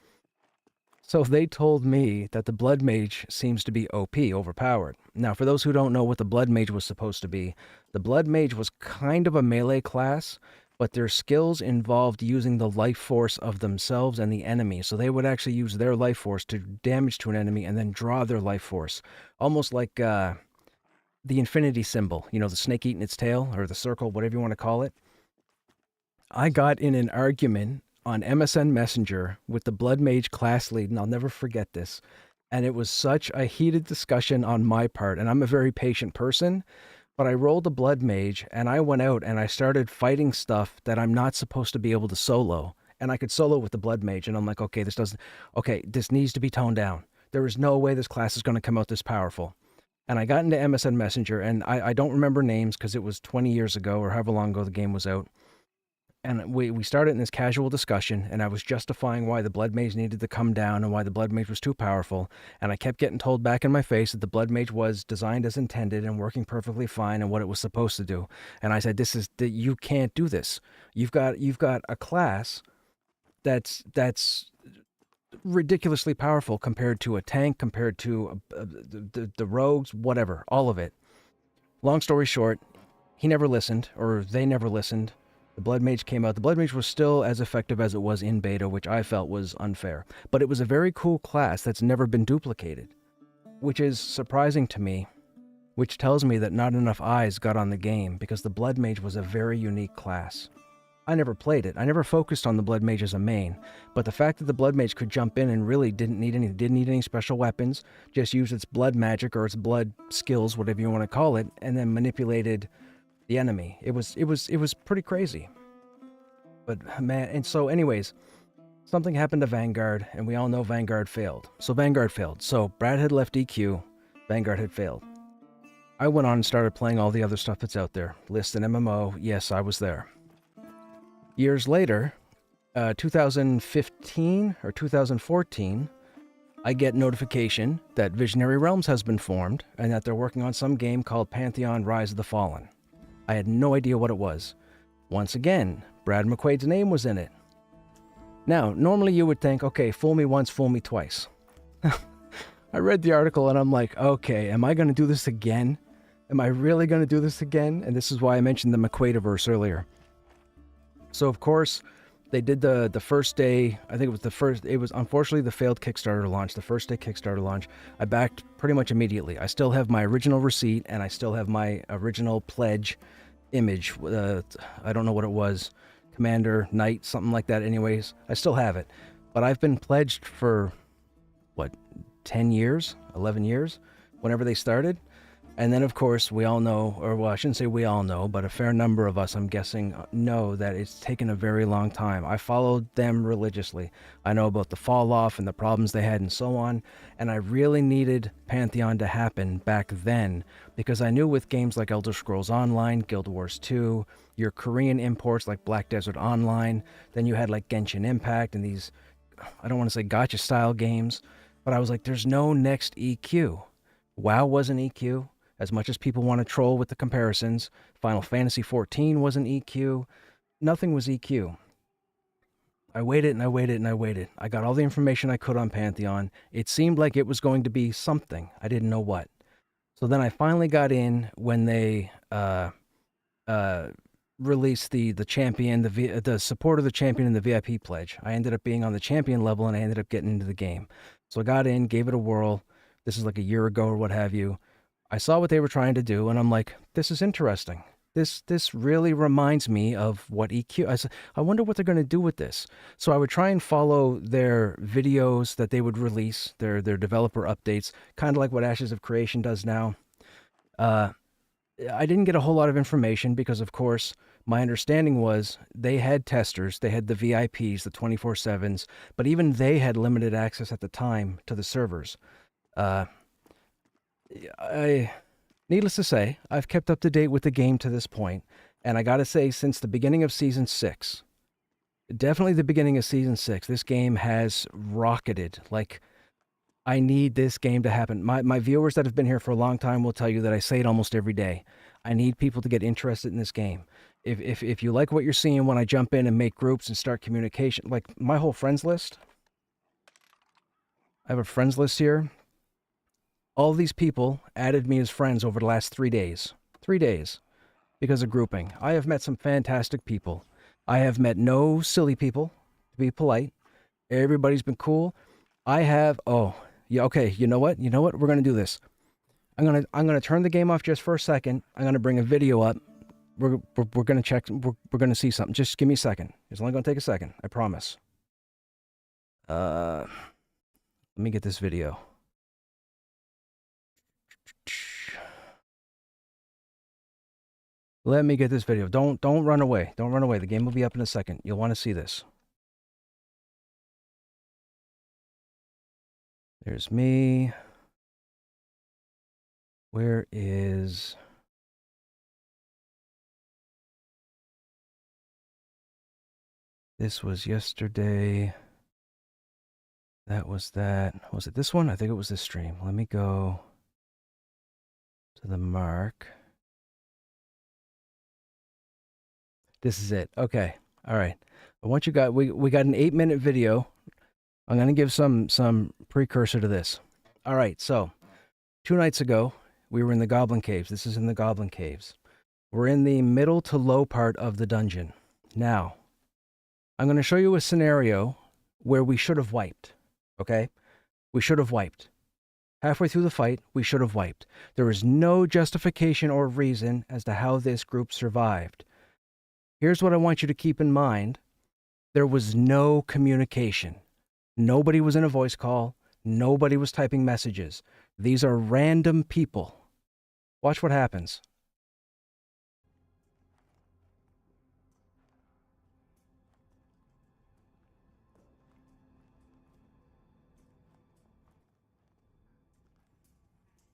So they told me that the Blood Mage seems to be OP, overpowered. Now, for those who don't know what the Blood Mage was supposed to be, the Blood Mage was kind of a melee class, but their skills involved using the life force of themselves and the enemy. So they would actually use their life force to damage to an enemy and then draw their life force. Almost like the infinity symbol, the snake eating its tail, or the circle, whatever you want to call it. I got in an argument on MSN Messenger with the Blood Mage class lead, and I'll never forget this. And it was such a heated discussion on my part, and I'm a very patient person, but I rolled a Blood Mage, and I went out and I started fighting stuff that I'm not supposed to be able to solo. And I could solo with the Blood Mage, and I'm like, okay, this needs to be toned down. There is no way this class is going to come out this powerful. And I got into MSN Messenger, and I don't remember names because it was 20 years ago or however long ago the game was out. And we started in this casual discussion, and I was justifying why the Blood Mage needed to come down and why the Blood Mage was too powerful. And I kept getting told back in my face that the Blood Mage was designed as intended and working perfectly fine and what it was supposed to do. And I said, you can't do this. You've got a class that's ridiculously powerful compared to a tank, compared to the rogues, whatever, all of it. Long story short, he never listened, or they never listened. The Blood Mage came out. The Blood Mage was still as effective as it was in beta, which I felt was unfair. But it was a very cool class that's never been duplicated, which is surprising to me, which tells me that not enough eyes got on the game, because the Blood Mage was a very unique class. I never played it. I never focused on the Blood Mage as a main, but the fact that the Blood Mage could jump in and really didn't need any special weapons, just use its blood magic or its blood skills, whatever you want to call it, and then manipulated the enemy. It was pretty crazy. But man, and so anyways, something happened to Vanguard, and we all know Vanguard failed. So Vanguard failed. So Brad had left EQ, Vanguard had failed. I went on and started playing all the other stuff that's out there. List and MMO, yes, I was there. Years later, 2015 or 2014, I get notification that Visionary Realms has been formed and that they're working on some game called Pantheon Rise of the Fallen. I had no idea what it was. Once again, Brad McQuaid's name was in it. Now, normally you would think, okay, fool me once, fool me twice. I read the article and I'm like, okay, am I going to do this again? Am I really going to do this again? And this is why I mentioned the McQuaidiverse earlier. So, of course, they did the first day, I think it was unfortunately the failed Kickstarter launch, the first day Kickstarter launch. I backed pretty much immediately. I still have my original receipt, and I still have my original pledge image. I don't know what it was. Commander Knight, something like that anyways. I still have it. But I've been pledged for, what, 10 years? 11 years? Whenever they started. And then, of course, we all know, or well, I shouldn't say we all know, but a fair number of us, I'm guessing, know that it's taken a very long time. I followed them religiously. I know about the fall off and the problems they had and so on. And I really needed Pantheon to happen back then because I knew with games like Elder Scrolls Online, Guild Wars 2, your Korean imports like Black Desert Online, then you had like Genshin Impact and these, I don't want to say gacha style games, but I was like, there's no next EQ. WoW wasn't EQ. As much as people want to troll with the comparisons, Final Fantasy XIV wasn't EQ. Nothing was EQ. I waited and I waited and I waited. I got all the information I could on Pantheon. It seemed like it was going to be something. I didn't know what. So then I finally got in when they released the champion, the support of the champion and the VIP pledge. I ended up being on the champion level and I ended up getting into the game. So I got in, gave it a whirl. This is like a year ago or what have you. I saw what they were trying to do, and I'm like, this is interesting. This really reminds me of what EQ... I said, I wonder what they're going to do with this. So I would try and follow their videos that they would release, their developer updates, kind of like what Ashes of Creation does now. I didn't get a whole lot of information because, of course, my understanding was they had testers, they had the VIPs, the 24/7s, but even they had limited access at the time to the servers. Needless to say, I've kept up to date with the game to this point, and I gotta say, since the beginning of Season 6, definitely the beginning of Season 6, this game has rocketed. Like, I need this game to happen. My viewers that have been here for a long time will tell you that I say it almost every day. I need people to get interested in this game. If you like what you're seeing when I jump in and make groups and start communication, like my whole friends list, I have a friends list here. All these people added me as friends over the last 3 days. 3 days. Because of grouping. I have met some fantastic people. I have met no silly people, to be polite. Everybody's been cool. I have... Oh, yeah, okay, you know what? You know what? We're going to do this. I'm gonna turn the game off just for a second. I'm going to bring a video up. We're going to check... We're going to see something. Just give me a second. It's only going to take a second. I promise. Let me get this video. Let me get this video. Don't run away. Don't run away. The game will be up in a second. You'll want to see this. There's me. Where is... This was yesterday. That was that. Was it this one? I think it was this stream. Let me go to the mark. This is it. Okay. All right. I want you guys, we got an 8-minute video. I'm going to give some precursor to this. All right. So 2 nights ago, we were in the Goblin Caves. This is in the Goblin Caves. We're in the middle to low part of the dungeon. Now, I'm going to show you a scenario where we should have wiped. Okay? We should have wiped. Halfway through the fight, we should have wiped. There is no justification or reason as to how this group survived. Here's what I want you to keep in mind. There was no communication. Nobody was in a voice call. Nobody was typing messages. These are random people. Watch what happens.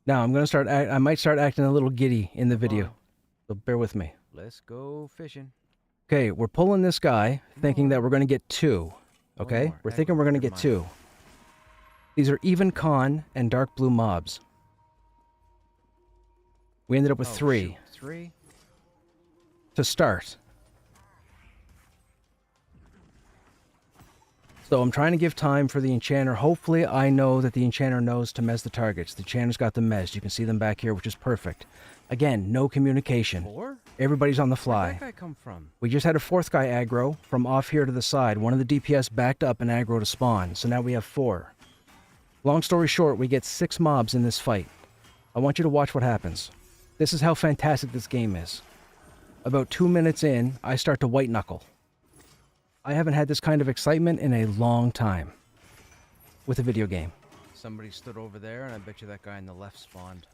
Now, I'm going to start... I might start acting a little giddy in the video. So bear with me. Let's go fishing. Okay, we're pulling this guy, thinking that we're going to get 2. Okay? We're thinking we're going to get 2. These are even con and dark blue mobs. We ended up with 3. 3? To start. So I'm trying to give time for the enchanter. Hopefully I know that the enchanter knows to mez the targets. The enchanter's got them mezzed. You can see them back here, which is perfect. Again, no communication. 4? Everybody's on the fly. Where'd that guy come from? We just had a 4th guy aggro from off here to the side. One of the DPS backed up and aggro to spawn. So now we have 4. Long story short, we get 6 mobs in this fight. I want you to watch what happens. This is how fantastic this game is. About 2 minutes in, I start to white knuckle. I haven't had this kind of excitement in a long time with a video game. Somebody stood over there, and I bet you that guy in the left spawned.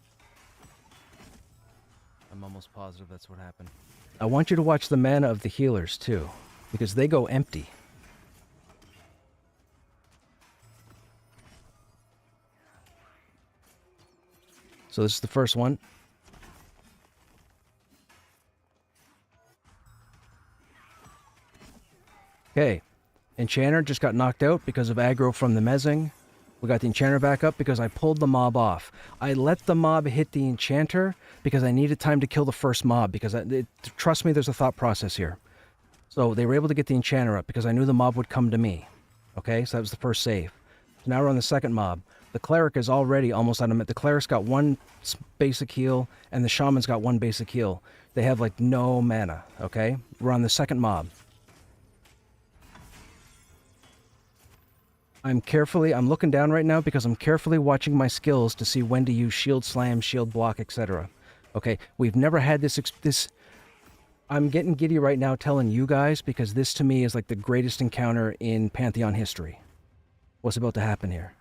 I'm almost positive that's what happened. I want you to watch the mana of the healers, too, because they go empty. So this is the first one. Okay. Enchanter just got knocked out because of aggro from the Mezzing. We got the Enchanter back up because I pulled the mob off. I let the mob hit the Enchanter because I needed time to kill the first mob, because trust me, there's a thought process here. So they were able to get the Enchanter up because I knew the mob would come to me. Okay, so that was the first save. So now we're on the second mob. The Cleric is already almost out of it. The Cleric's got one basic heal, and the Shaman's got one basic heal. They have, like, no mana, okay? We're on the second mob. I'm looking down right now because I'm carefully watching my skills to see when to use shield slam, shield block, etc. Okay, we've never had this. I'm getting giddy right now telling you guys, because this to me is like the greatest encounter in Pantheon history. What's about to happen here?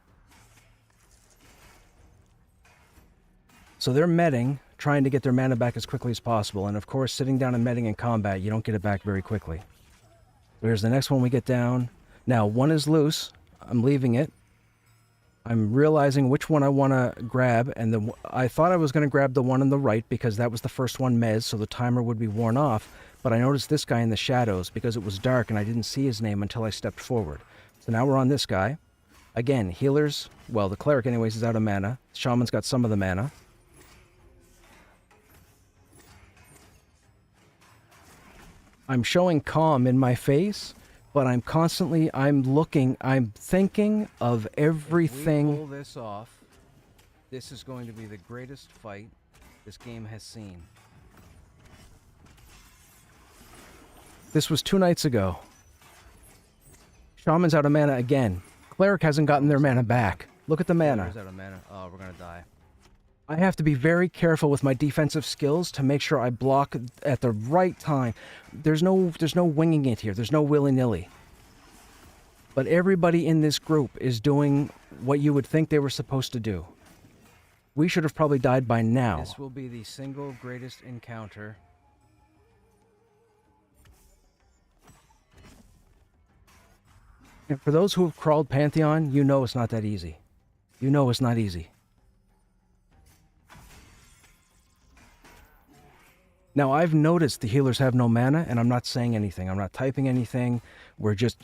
So they're medding, trying to get their mana back as quickly as possible. And of course, sitting down and medding in combat, you don't get it back very quickly. So here's the next one we get down. Now, one is loose. I'm leaving it. I'm realizing which one I want to grab, and I thought I was going to grab the one on the right because that was the first one Mez, so the timer would be worn off, but I noticed this guy in the shadows because it was dark and I didn't see his name until I stepped forward. So now we're on this guy. Again, healers, well, the Cleric anyways is out of mana. The Shaman's got some of the mana. I'm showing calm in my face, but I'm thinking of everything. If we pull this off, this is going to be the greatest fight this game has seen. This was 2 nights ago. Shaman's out of mana again. Cleric hasn't gotten their mana back. Look at the mana. Out of mana. Oh, we're gonna die. I have to be very careful with my defensive skills to make sure I block at the right time. There's no winging it here. There's no willy-nilly. But everybody in this group is doing what you would think they were supposed to do. We should have probably died by now. This will be the single greatest encounter. And for those who have crawled Pantheon, you know it's not that easy. You know it's not easy. Now, I've noticed the healers have no mana, and I'm not saying anything. I'm not typing anything.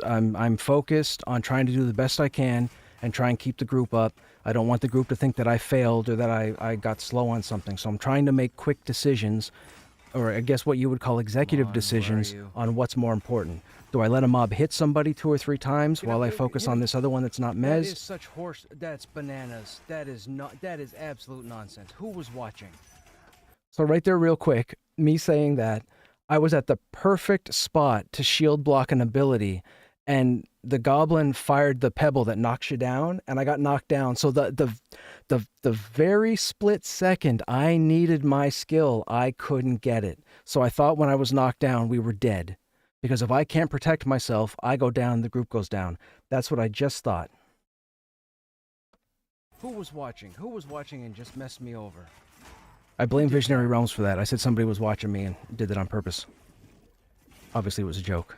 I'm focused on trying to do the best I can and try and keep the group up. I don't want the group to think that I failed or that I got slow on something. So I'm trying to make quick decisions, or I guess what you would call executive decisions on what's more important. Do I let a mob hit somebody 2 or 3 times while I focus on this other one that's not Mez? That is such horse. That's bananas. That is absolute nonsense. Who was watching? So right there real quick, me saying that, I was at the perfect spot to shield block an ability, and the goblin fired the pebble that knocks you down, and I got knocked down. So the very split second I needed my skill, I couldn't get it. So I thought when I was knocked down, we were dead. Because if I can't protect myself, I go down, the group goes down. That's what I just thought. Who was watching? Who was watching and just messed me over? I blame Visionary Realms for that. I said somebody was watching me and did that on purpose. Obviously, it was a joke.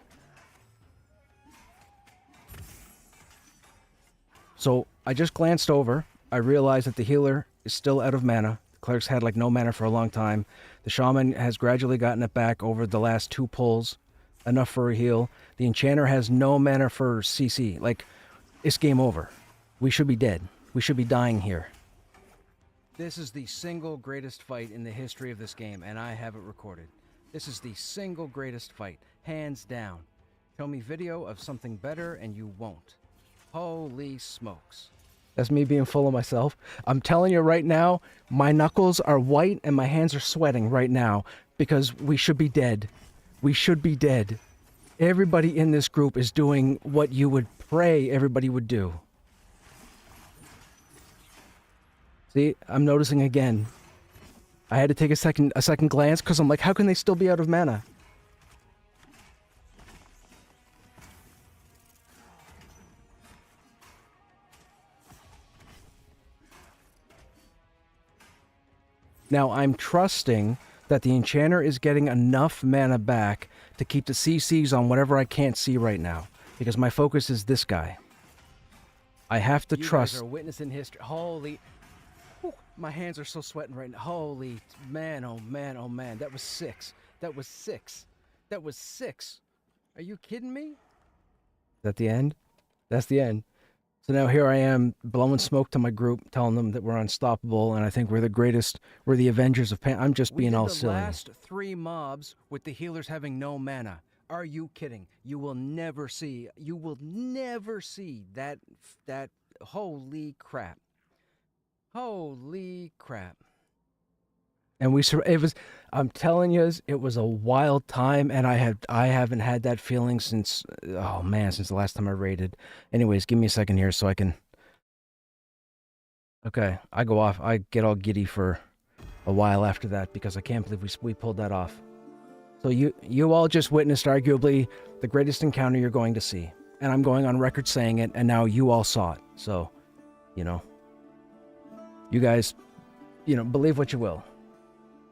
So I just glanced over. I realized that the healer is still out of mana. The Cleric's had like no mana for a long time. The Shaman has gradually gotten it back over the last 2 pulls. Enough for a heal. The Enchanter has no mana for CC. Like, it's game over. We should be dead. We should be dying here. This is the single greatest fight in the history of this game, and I have it recorded. This is the single greatest fight, hands down. Show me video of something better, and you won't. Holy smokes. That's me being full of myself. I'm telling you right now, my knuckles are white and my hands are sweating right now because we should be dead. We should be dead. Everybody in this group is doing what you would pray everybody would do. See, I'm noticing again. I had to take a second glance because I'm like, how can they still be out of mana? Now, I'm trusting that the enchanter is getting enough mana back to keep the CCs on whatever I can't see right now, because my focus is this guy. I have to trust. You guys are witnessing history. Holy, whew, my hands are so sweating right now. Holy man, oh man, oh man. That was 6. That was 6. That was 6. Are you kidding me? Is that the end? That's the end. So now here I am blowing smoke to my group, telling them that we're unstoppable, and I think we're the greatest. We're the Avengers of Pan. I'm just being all silly. We did the last 3 mobs with the healers having no mana. Are you kidding? You will never see that. Holy crap. Holy crap. And I'm telling you, it was a wild time, and I haven't had that feeling since, oh man, since the last time I raided. Anyways, give me a second here so I can, okay, I go off. I get all giddy for a while after that because I can't believe we pulled that off. So you all just witnessed arguably the greatest encounter you're going to see. And I'm going on record saying it, and now you all saw it. So, you guys, believe what you will.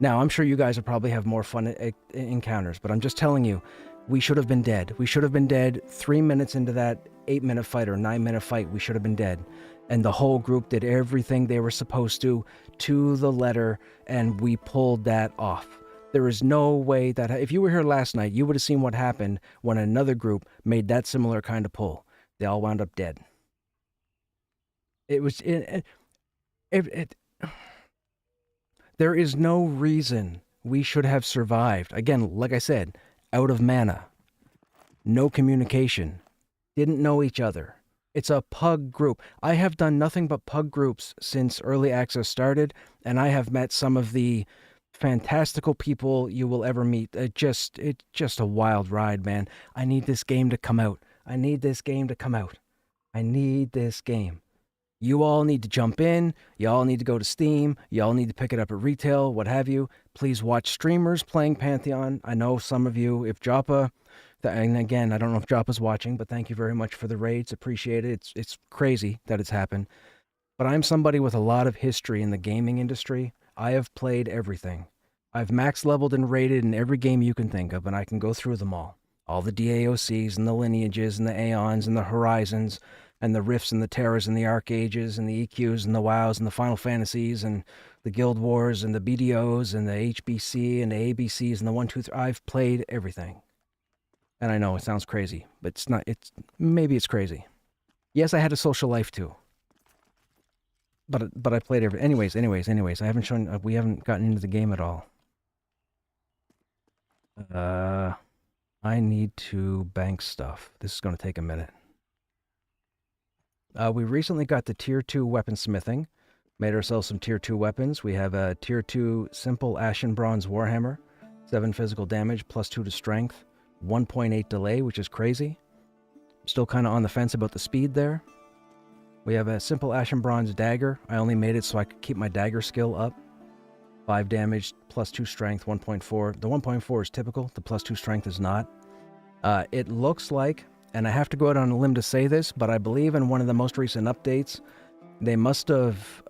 Now, I'm sure you guys will probably have more fun encounters, but I'm just telling you, we should have been dead. We should have been dead 3 minutes into that 8-minute fight or 9-minute fight. We should have been dead. And the whole group did everything they were supposed to the letter, and we pulled that off. There is no way that, if you were here last night, you would have seen what happened when another group made that similar kind of pull. They all wound up dead. There is no reason we should have survived. Again, like I said, out of mana. No communication. Didn't know each other. It's a pug group. I have done nothing but pug groups since early access started, and I have met some of the fantastical people you will ever meet. It's just a wild ride, man. I need this game to come out. I need this game. You all need to jump in. You all need to go to Steam. You all need to pick it up at retail, what have you. Please watch streamers playing Pantheon. I know some of you, if Joppa, and again, I don't know if Joppa's watching, but thank you very much for the raids. Appreciate it. It's crazy that it's happened. But I'm somebody with a lot of history in the gaming industry. I have played everything. I've max leveled and rated in every game you can think of, and I can go through them all. All the DAOCs and the lineages and the Aeons and the Horizons and the Rifts and the Terras and the Arc Ages and the EQs and the WoWs and the Final Fantasies and the Guild Wars and the BDOs and the HBC and the ABCs and the 1, 2, 3. I've played everything. And I know it sounds crazy, but it's not. Maybe it's crazy. Yes, I had a social life too. But I played everything. Anyways. I haven't shown. We haven't gotten into the game at all. I need to bank stuff. This is going to take a minute. We recently got the Tier 2 weaponsmithing. Made ourselves some Tier 2 weapons. We have a Tier 2 simple Ashen Bronze Warhammer. 7 physical damage, +2 to strength. 1.8 delay, which is crazy. I'm still kind of on the fence about the speed there. We have a simple Ashen Bronze Dagger. I only made it so I could keep my dagger skill up. 5 damage, +2 strength, 1.4. The 1.4 is typical. The +2 strength is not. It looks like, and I have to go out on a limb to say this, but I believe in one of the most recent updates, they must have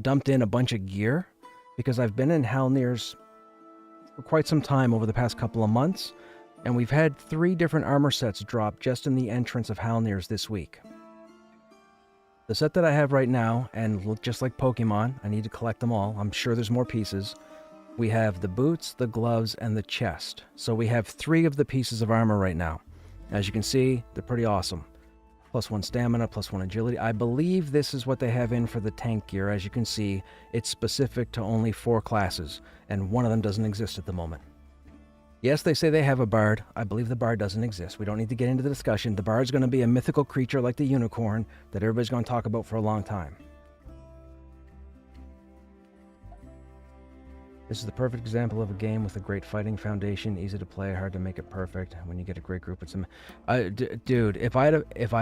dumped in a bunch of gear, because I've been in Halnir's for quite some time over the past couple of months, and we've had 3 different armor sets drop just in the entrance of Halnir's this week. The set that I have right now, and just like Pokemon, I need to collect them all. I'm sure there's more pieces. We have the boots, the gloves, and the chest. So we have 3 of the pieces of armor right now. As you can see, they're pretty awesome. +1 stamina, +1 agility. I believe this is what they have in for the tank gear. As you can see, it's specific to only 4 classes, and one of them doesn't exist at the moment. Yes, they say they have a bard. I believe the bard doesn't exist. We don't need to get into the discussion. The bard's going to be a mythical creature like the unicorn that everybody's going to talk about for a long time. This is the perfect example of a game with a great fighting foundation, easy to play, hard to make it perfect. When you get a great group, it's dude. If I'd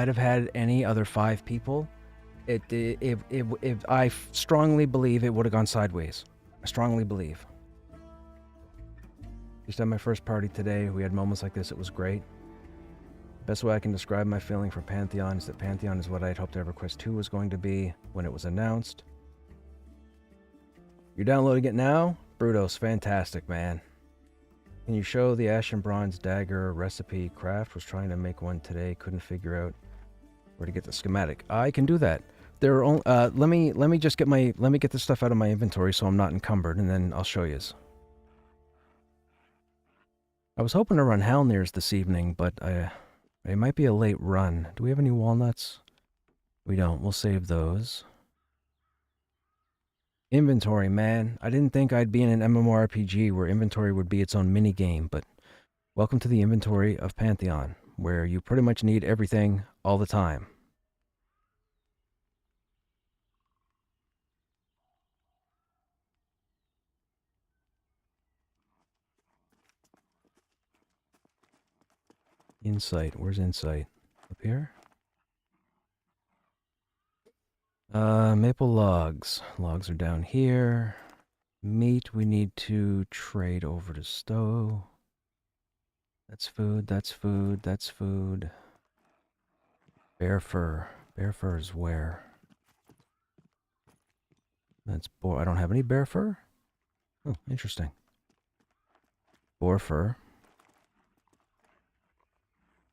have had any other 5 people, I strongly believe it would have gone sideways. I strongly believe. Just had my first party today. We had moments like this. It was great. Best way I can describe my feeling for Pantheon is that Pantheon is what I had hoped EverQuest 2 was going to be when it was announced. You're downloading it now? Brutos, fantastic, man. Can you show the Ash and Bronze dagger recipe? Craft was trying to make one today, couldn't figure out where to get the schematic. I can do that. There are only, let me just get this stuff out of my inventory so I'm not encumbered, and then I'll show yous. I was hoping to run Halnirs this evening, but it might be a late run. Do we have any walnuts? We don't. We'll save those. Inventory, man. I didn't think I'd be in an MMORPG where inventory would be its own mini-game, but welcome to the inventory of Pantheon, where you pretty much need everything all the time. Insight. Where's Insight? Up here? Maple logs. Logs are down here. Meat we need to trade over to Stowe. That's food, that's food, that's food. Bear fur. Bear fur is where? That's boar. I don't have any bear fur? Oh, interesting. Boar fur.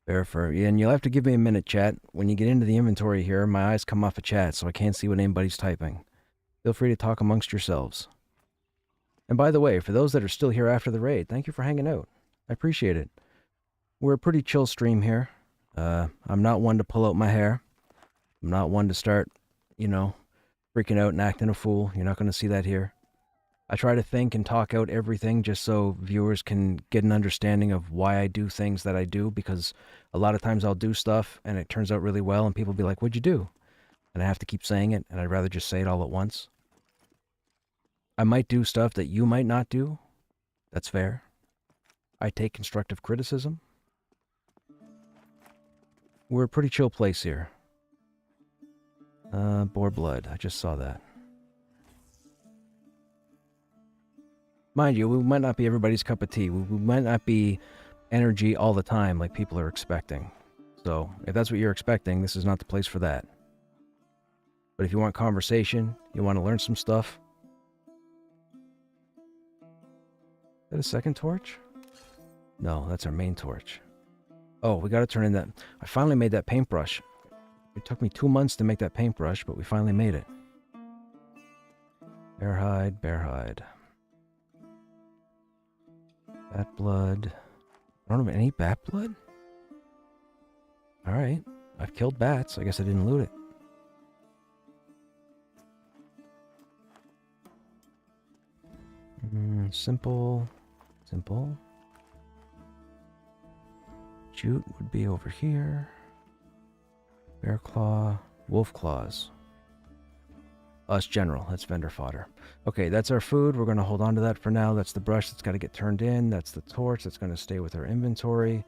Bear fur. Yeah, and you'll have to give me a minute, chat. When you get into the inventory here, my eyes come off of chat, so I can't see what anybody's typing. Feel free to talk amongst yourselves. And by the way, for those that are still here after the raid, thank you for hanging out. I appreciate it. We're a pretty chill stream here. I'm not one to pull out my hair. I'm not one to start, you know, freaking out and acting a fool. You're not going to see that here. I try to think and talk out everything just so viewers can get an understanding of why I do things that I do, because a lot of times I'll do stuff and it turns out really well and people be like, what'd you do? And I have to keep saying it, and I'd rather just say it all at once. I might do stuff that you might not do. That's fair. I take constructive criticism. We're a pretty chill place here. Boar blood. I just saw that. Mind you, we might not be everybody's cup of tea. We might not be energy all the time like people are expecting. So, if that's what you're expecting, this is not the place for that. But if you want conversation, you want to learn some stuff. Is that a second torch? No, that's our main torch. Oh, we gotta turn in that. I finally made that paintbrush. It took me 2 months to make that paintbrush, but we finally made it. Bear hide, bear hide. Bat blood. I don't have any bat blood? Alright. I've killed bats. I guess I didn't loot it. Simple. Simple. Jute would be over here. Bear claw. Wolf claws. Us general. That's vendor fodder. Okay, that's our food. We're going to hold on to that for now. That's the brush that's got to get turned in. That's the torch that's going to stay with our inventory.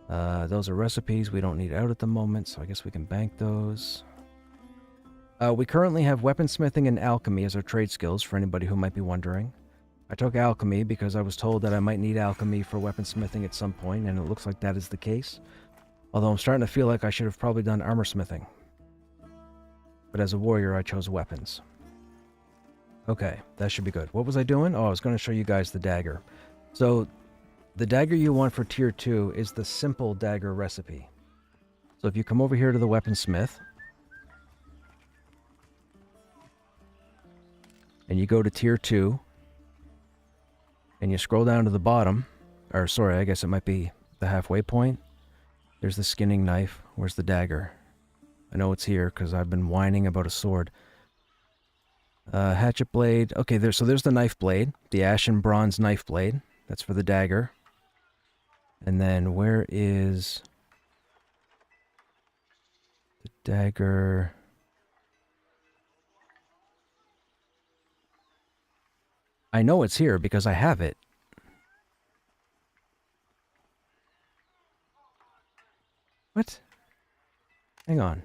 Those are recipes we don't need out at the moment, so I guess we can bank those. We currently have weaponsmithing and alchemy as our trade skills, for anybody who might be wondering. I took alchemy because I was told that I might need alchemy for weaponsmithing at some point, and it looks like that is the case. Although I'm starting to feel like I should have probably done armor smithing. But as a warrior, I chose weapons. Okay, that should be good. What was I doing? Oh, I was going to show you guys the dagger. So, the dagger you want for tier 2 is the simple dagger recipe. So if you come over here to the weaponsmith, and you go to tier 2, and you scroll down to the bottom, or sorry, I guess it might be the halfway point. There's the skinning knife. Where's the dagger? I know it's here because I've been whining about a sword. Hatchet blade. Okay, there's the knife blade. The ashen bronze knife blade. That's for the dagger. And then where is the dagger? I know it's here because I have it. What? Hang on.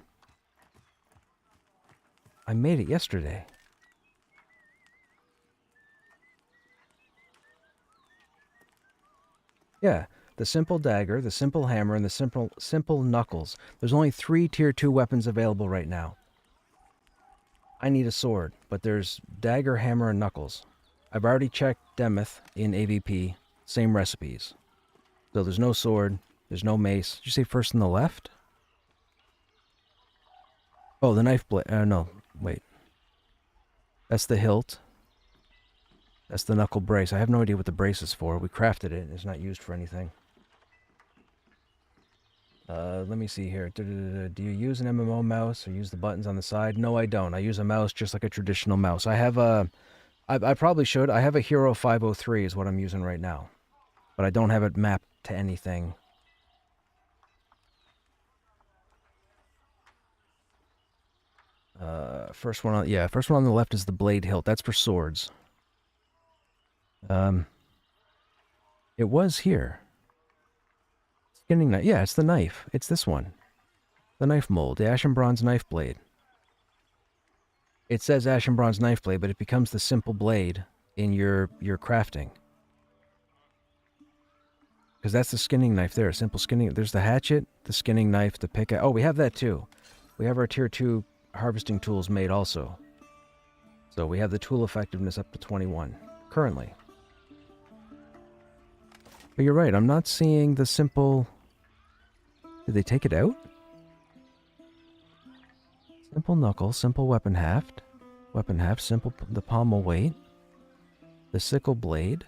I made it yesterday. Yeah, the simple dagger, the simple hammer, and the simple knuckles. There's only 3 tier 2 weapons available right now. I need a sword, but there's dagger, hammer, and knuckles. I've already checked Demeth in AVP, same recipes. So there's no sword, there's no mace. Did you say first on the left? Oh, the knife blade. No, wait. That's the hilt. That's the knuckle brace. I have no idea what the brace is for. We crafted it. It's not used for anything. Let me see here. Do you use an MMO mouse or use the buttons on the side? No, I don't. I use a mouse just like a traditional mouse. I have a... I probably should. I have a Hero 503 is what I'm using right now. But I don't have it mapped to anything. First one on the left is the blade hilt. That's for swords. It was here. Skinning knife. Yeah, it's the knife. It's this one. The knife mold. The Ashen Bronze knife blade. It says Ashen Bronze knife blade, but it becomes the simple blade in your crafting. Because that's the skinning knife there. Simple skinning. There's the hatchet, the skinning knife, the pickaxe. Oh, we have that too. We have our tier 2 harvesting tools made also. So we have the tool effectiveness up to 21 currently. But you're right, I'm not seeing the simple... Did they take it out? Simple knuckle, simple weapon haft, simple the pommel weight, the sickle blade,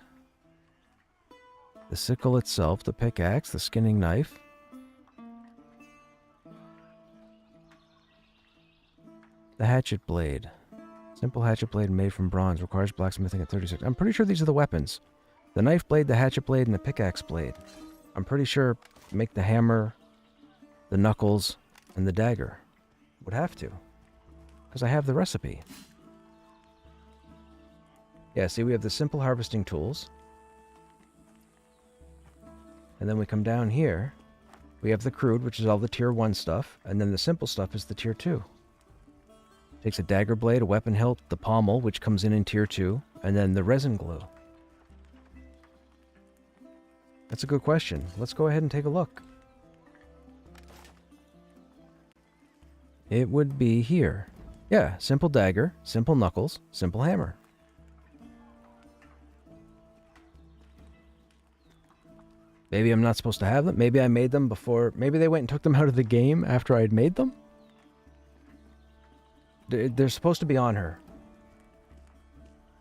the sickle itself, the pickaxe, the skinning knife. The hatchet blade. Simple hatchet blade made from bronze. Requires blacksmithing at 36. I'm pretty sure these are the weapons. The knife blade, the hatchet blade, and the pickaxe blade. I'm pretty sure make the hammer, the knuckles, and the dagger. Would have to. Because I have the recipe. Yeah, see, we have the simple harvesting tools. And then we come down here. We have the crude, which is all the tier 1 stuff. And then the simple stuff is the tier 2. Takes a dagger blade, a weapon hilt, the pommel, which comes in tier 2, and then the resin glue. That's a good question. Let's go ahead and take a look. It would be here. Yeah, simple dagger, simple knuckles, simple hammer. Maybe I'm not supposed to have them. Maybe I made them before. Maybe they went and took them out of the game after I had made them. They're supposed to be on her.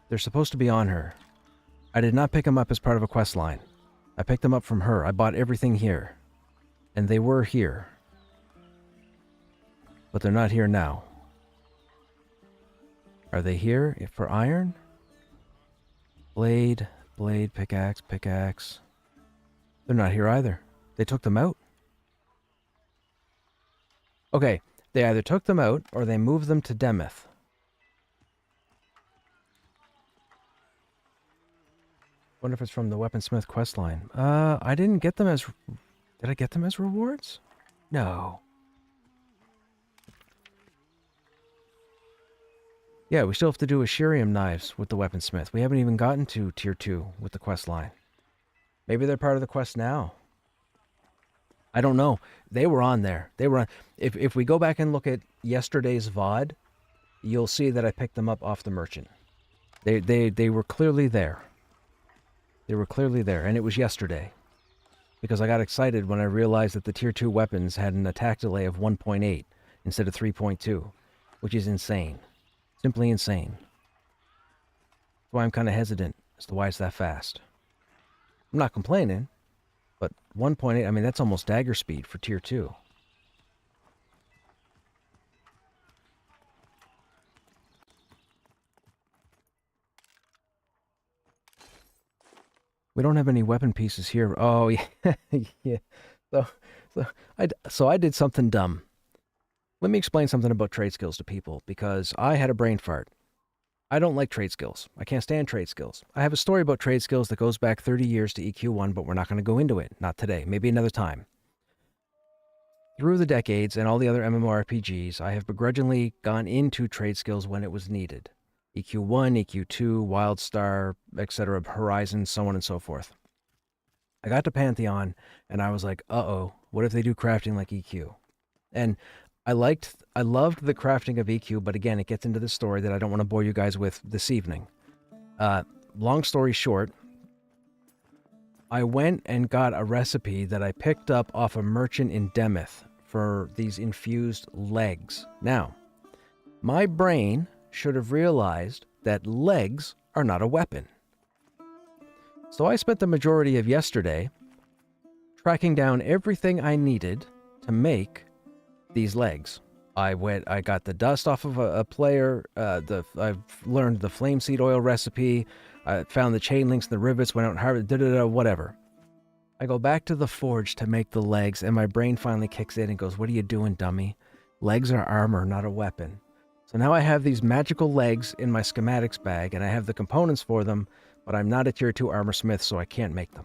They're supposed to be on her. I did not pick them up as part of a quest line. I picked them up from her. I bought everything here. And they were here. But they're not here now. Are they here for iron? Blade, pickaxe. They're not here either. They took them out. Okay, they either took them out or they moved them to Demeth. Wonder if it's from the Weaponsmith questline. I didn't get them as... Did I get them as rewards? No. Yeah, we still have to do Ashirium knives with the Weaponsmith. We haven't even gotten to tier 2 with the quest line. Maybe they're part of the quest now. I don't know. They were on there. They were on... If we go back and look at yesterday's VOD, you'll see that I picked them up off the merchant. They were clearly there. They were clearly there, and it was yesterday. Because I got excited when I realized that the tier 2 weapons had an attack delay of 1.8 instead of 3.2, which is insane. Simply insane. That's why I'm kind of hesitant as to why it's that fast. I'm not complaining, but 1.8, I mean, that's almost dagger speed for tier 2. We don't have any weapon pieces here. Oh, yeah. Yeah. So I did something dumb. Let me explain something about trade skills to people, because I had a brain fart. I don't like trade skills. I can't stand trade skills. I have a story about trade skills that goes back 30 years to EQ1, but we're not going to go into it. Not today. Maybe another time. Through the decades and all the other MMORPGs, I have begrudgingly gone into trade skills when it was needed. EQ1, EQ2, Wildstar, etc., Horizon, so on and so forth. I got to Pantheon, and I was like, uh-oh, what if they do crafting like EQ? And I loved the crafting of EQ, but again, it gets into the story that I don't want to bore you guys with this evening. Long story short, I went and got a recipe that I picked up off a merchant in Demeth for these infused legs. Now, my brain should have realized that legs are not a weapon. So I spent the majority of yesterday tracking down everything I needed to make these legs. I got the dust off of a player. I've learned the flame seed oil recipe. I found the chain links and the rivets. Went out and harvested. Whatever. I go back to the forge to make the legs, and my brain finally kicks in and goes, "What are you doing, dummy? Legs are armor, not a weapon." So now I have these magical legs in my schematics bag, and I have the components for them, but I'm not a tier 2 armor smith, so I can't make them.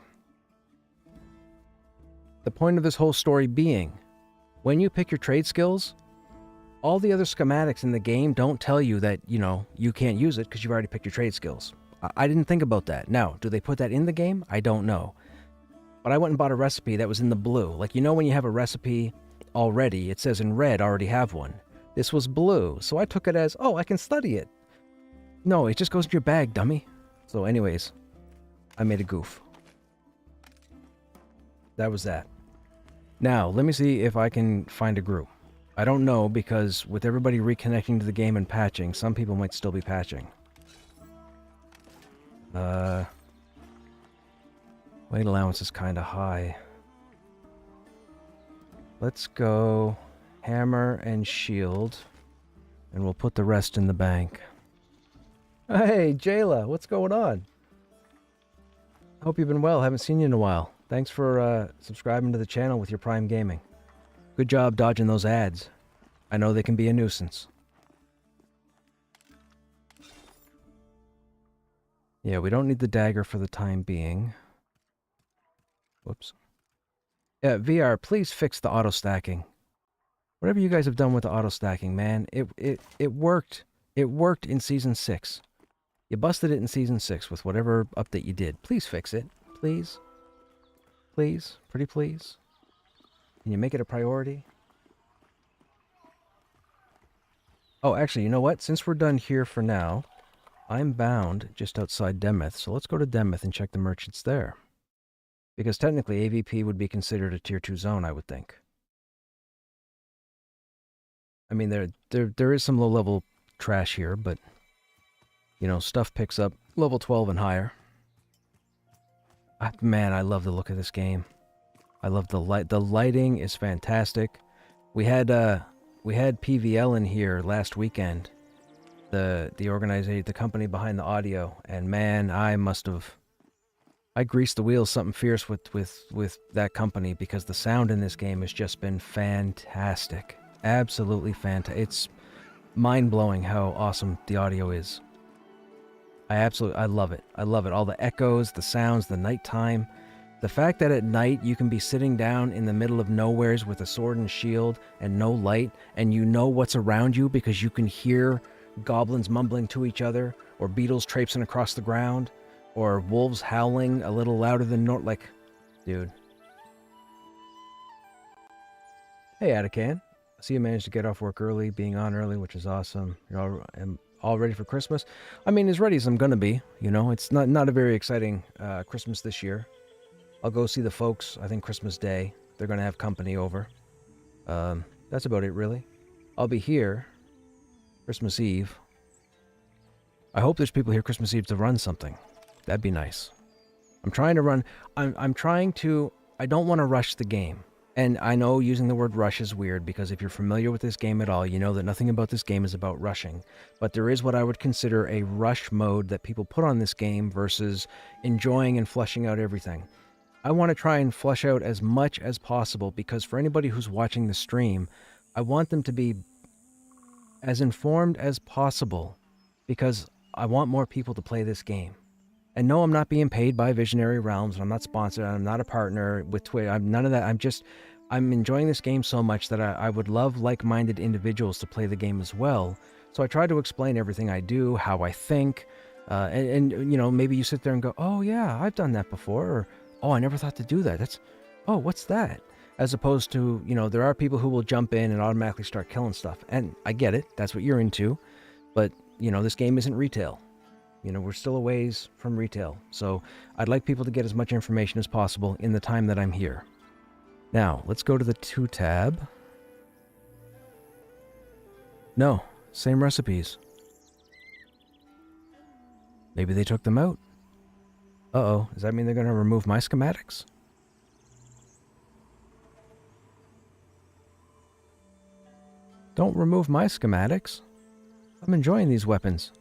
The point of this whole story being, when you pick your trade skills, all the other schematics in the game don't tell you that, you can't use it because you've already picked your trade skills. I didn't think about that. Now, do they put that in the game? I don't know. But I went and bought a recipe that was in the blue. Like, when you have a recipe already, it says in red, already have one. This was blue, so I took it as, I can study it. No, it just goes in your bag, dummy. So anyways, I made a goof. That was that. Now, let me see if I can find a group. I don't know, because with everybody reconnecting to the game and patching, some people might still be patching. Weight allowance is kind of high. Let's go hammer and shield, and we'll put the rest in the bank. Hey, Jayla, what's going on? Hope you've been well. Haven't seen you in a while. Thanks for subscribing to the channel with your Prime Gaming. Good job dodging those ads. I know they can be a nuisance. Yeah, we don't need the dagger for the time being. Whoops. Yeah, VR, please fix the auto-stacking. Whatever you guys have done with the auto-stacking, man, it worked. It worked in Season 6. You busted it in Season 6 with whatever update you did. Please fix it. Please. Please. Pretty please. Can you make it a priority? Oh, actually, you know what? Since we're done here for now, I'm bound just outside Demeth, so let's go to Demeth and check the merchants there. Because technically, AVP would be considered a Tier 2 zone, I would think. I mean, there is some low-level trash here, but, stuff picks up level 12 and higher. Man, I love the look of this game. I love the light. The lighting is fantastic. We had PVL in here last weekend, the organization, the company behind the audio, and man, I greased the wheels something fierce with that company, because the sound in this game has just been fantastic. Absolutely fantastic. It's mind-blowing how awesome the audio is. I love it. I love it. All the echoes, the sounds, the nighttime. The fact that at night you can be sitting down in the middle of nowheres with a sword and shield and no light, and you know what's around you because you can hear goblins mumbling to each other, or beetles traipsing across the ground, or wolves howling a little louder than normal. Like, dude. Hey, Atakan. I see you managed to get off work early, being on early, which is awesome. You're all ready for Christmas? I mean, as ready as I'm gonna be. It's not a very exciting Christmas this year. I'll go see the folks, I think Christmas Day. They're gonna have company over. That's about it, really. I'll be here Christmas Eve. I hope there's people here Christmas Eve to run something. That'd be nice. I'm trying to run... I don't want to rush the game. And I know using the word rush is weird, because if you're familiar with this game at all, you know that nothing about this game is about rushing. But there is what I would consider a rush mode that people put on this game versus enjoying and fleshing out everything. I want to try and flesh out as much as possible, because for anybody who's watching the stream, I want them to be as informed as possible, because I want more people to play this game. And no, I'm not being paid by Visionary Realms, and I'm not sponsored, and I'm not a partner with Twitch. I'm none of that. I'm enjoying this game so much that I would love like-minded individuals to play the game as well. So I try to explain everything I do, how I think, and maybe you sit there and go, oh yeah, I've done that before, or oh, I never thought to do that. Oh, what's that? As opposed to, there are people who will jump in and automatically start killing stuff. And I get it. That's what you're into. But, this game isn't retail. We're still a ways from retail. So I'd like people to get as much information as possible in the time that I'm here. Now, let's go to the 2 tab. No, same recipes. Maybe they took them out. Uh-oh, does that mean they're going to remove my schematics? Don't remove my schematics. I'm enjoying these weapons.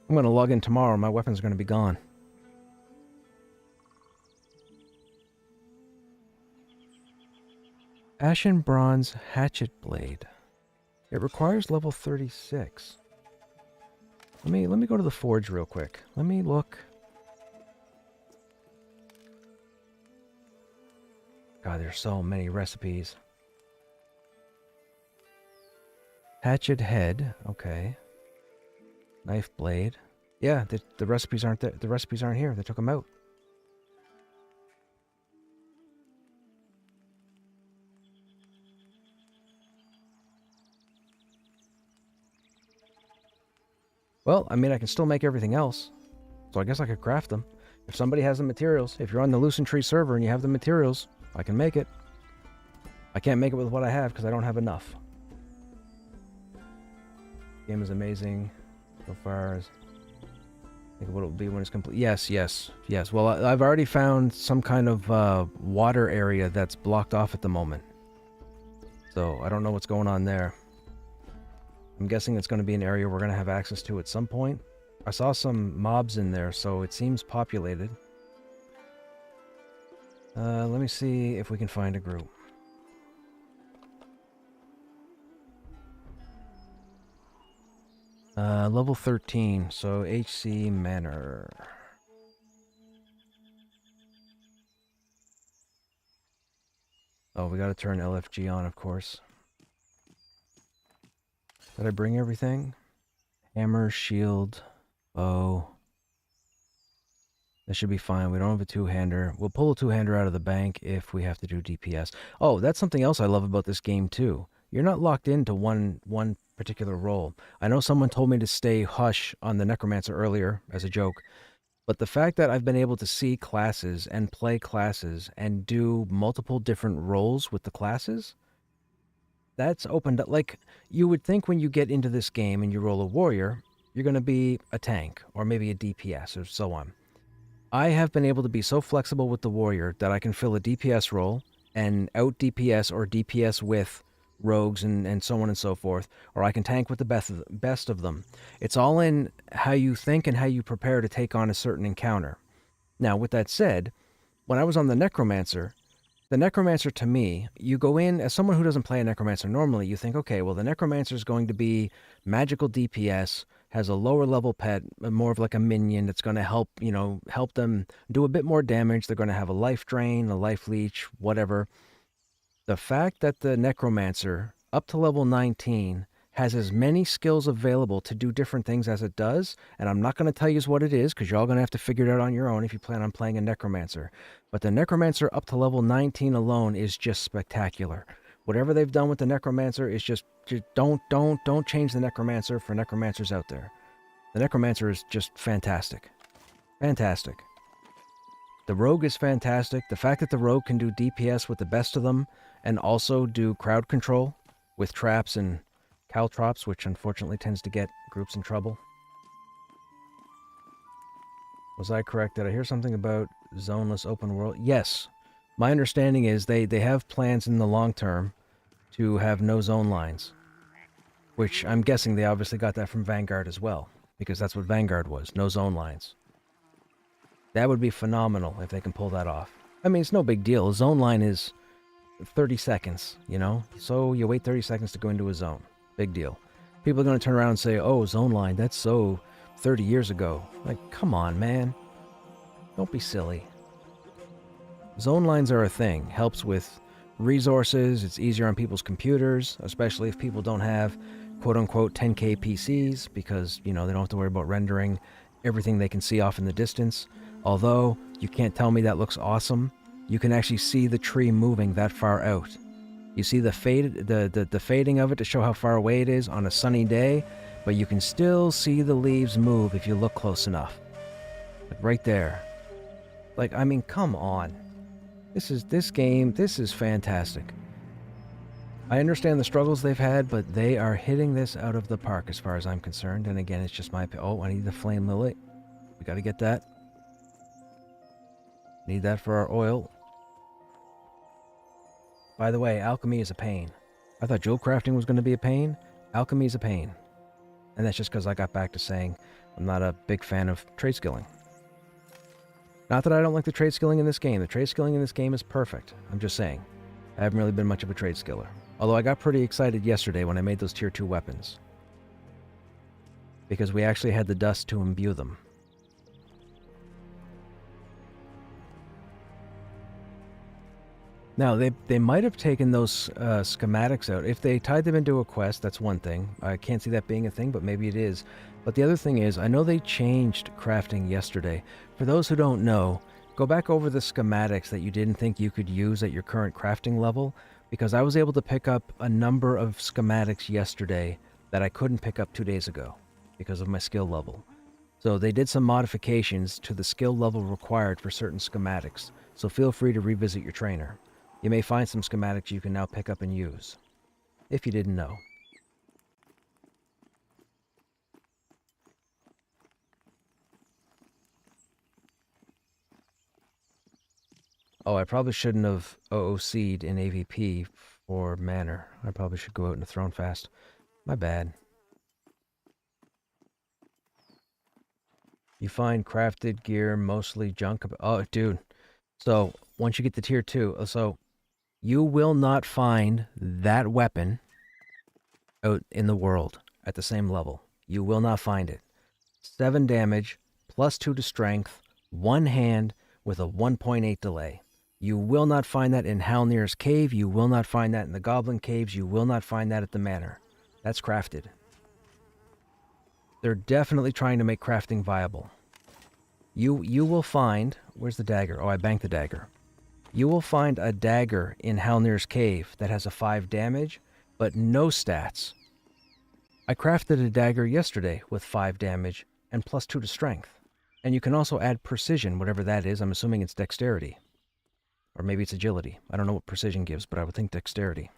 I'm going to log in tomorrow. My weapons are going to be gone. Ashen Bronze Hatchet Blade. It requires level 36. Let me go to the forge real quick. Let me look. God, there's so many recipes. Hatchet head, okay. Knife blade. Yeah, the recipes aren't there. The recipes aren't here. They took them out. Well, I mean, I can still make everything else. So I guess I could craft them. If somebody has the materials, if you're on the Lucent Tree server and you have the materials, I can make it. I can't make it with what I have because I don't have enough. Game is amazing so far as think of what it will be when it's complete. Yes. Well, I've already found some kind of water area that's blocked off at the moment. So I don't know what's going on there. I'm guessing it's going to be an area we're going to have access to at some point. I saw some mobs in there, so it seems populated. Let me see if we can find a group. Level 13, so HC Manor. Oh, we gotta turn LFG on, of course. Did I bring everything? Hammer, shield, bow. That should be fine. We don't have a two-hander. We'll pull a two-hander out of the bank if we have to do DPS. Oh, that's something else I love about this game, too. You're not locked into one particular role. I know someone told me to stay hush on the Necromancer earlier, as a joke. But the fact that I've been able to see classes and play classes and do multiple different roles with the classes, that's opened up. Like, you would think when you get into this game and you roll a warrior, you're going to be a tank or maybe a DPS or so on. I have been able to be so flexible with the warrior that I can fill a DPS role and out DPS or DPS with rogues and so on and so forth, or I can tank with the best of them. It's all in how you think and how you prepare to take on a certain encounter. Now, with that said, when I was on the Necromancer to me, you go in, as someone who doesn't play a Necromancer normally, you think, okay, well, the Necromancer is going to be magical DPS, has a lower level pet, more of like a minion that's going to help them do a bit more damage. They're going to have a life drain, a life leech, whatever. The fact that the Necromancer, up to level 19, has as many skills available to do different things as it does, and I'm not going to tell you what it is, because you're all going to have to figure it out on your own if you plan on playing a Necromancer. But the Necromancer up to level 19 alone is just spectacular. Whatever they've done with the Necromancer is just don't change the Necromancer for Necromancers out there. The Necromancer is just fantastic. Fantastic. The Rogue is fantastic. The fact that the Rogue can do DPS with the best of them and also do crowd control with traps and caltrops, which unfortunately tends to get groups in trouble. Was I correct? Did I hear something about zoneless open world? Yes. My understanding is they have plans in the long term to have no zone lines, which I'm guessing they obviously got that from Vanguard as well, because that's what Vanguard was, no zone lines. That would be phenomenal if they can pull that off. I mean, it's no big deal. A zone line is 30 seconds, So you wait 30 seconds to go into a zone. Big deal. People are going to turn around and say, oh, zone line, that's so 30 years ago. Like, come on, man. Don't be silly. Zone lines are a thing. Helps with resources. It's easier on people's computers, especially if people don't have quote-unquote 10K PCs, because, they don't have to worry about rendering everything they can see off in the distance. Although, you can't tell me that looks awesome you can actually see the tree moving that far out. You see the fading of it to show how far away it is on a sunny day, but you can still see the leaves move if you look close enough. Like right there. Like, I mean, come on. This is fantastic. I understand the struggles they've had, but they are hitting this out of the park as far as I'm concerned. And again, it's just my... Oh, I need the flame lily. We gotta get that. Need that for our oil. By the way, alchemy is a pain. I thought jewel crafting was going to be a pain. Alchemy is a pain. And that's just because I got back to saying I'm not a big fan of trade skilling. Not that I don't like the trade skilling in this game. The trade skilling in this game is perfect. I'm just saying. I haven't really been much of a trade skiller. Although I got pretty excited yesterday when I made those tier 2 weapons. Because we actually had the dust to imbue them. Now, they might have taken those schematics out. If they tied them into a quest, that's one thing. I can't see that being a thing, but maybe it is. But the other thing is, I know they changed crafting yesterday. For those who don't know, go back over the schematics that you didn't think you could use at your current crafting level, because I was able to pick up a number of schematics yesterday that I couldn't pick up 2 days ago because of my skill level. So they did some modifications to the skill level required for certain schematics, so feel free to revisit your trainer. You may find some schematics you can now pick up and use, if you didn't know. Oh, I probably shouldn't have OOC'd in AVP for Manor. I probably should go out into Throne Fast. My bad. You find crafted gear, mostly junk. Oh, dude. So, once you get to tier 2, so you will not find that weapon out in the world at the same level. You will not find it. 7 damage, plus 2 to strength, 1 hand with a 1.8 delay. You will not find that in Halnir's Cave. You will not find that in the Goblin Caves. You will not find that at the Manor. That's crafted. They're definitely trying to make crafting viable. You will find... Where's the dagger? Oh, I banked the dagger. You will find a dagger in Halnir's Cave that has a 5 damage, but no stats. I crafted a dagger yesterday with 5 damage and plus 2 to strength. And you can also add precision, whatever that is. I'm assuming it's dexterity. Or maybe it's agility. I don't know what precision gives, but I would think dexterity.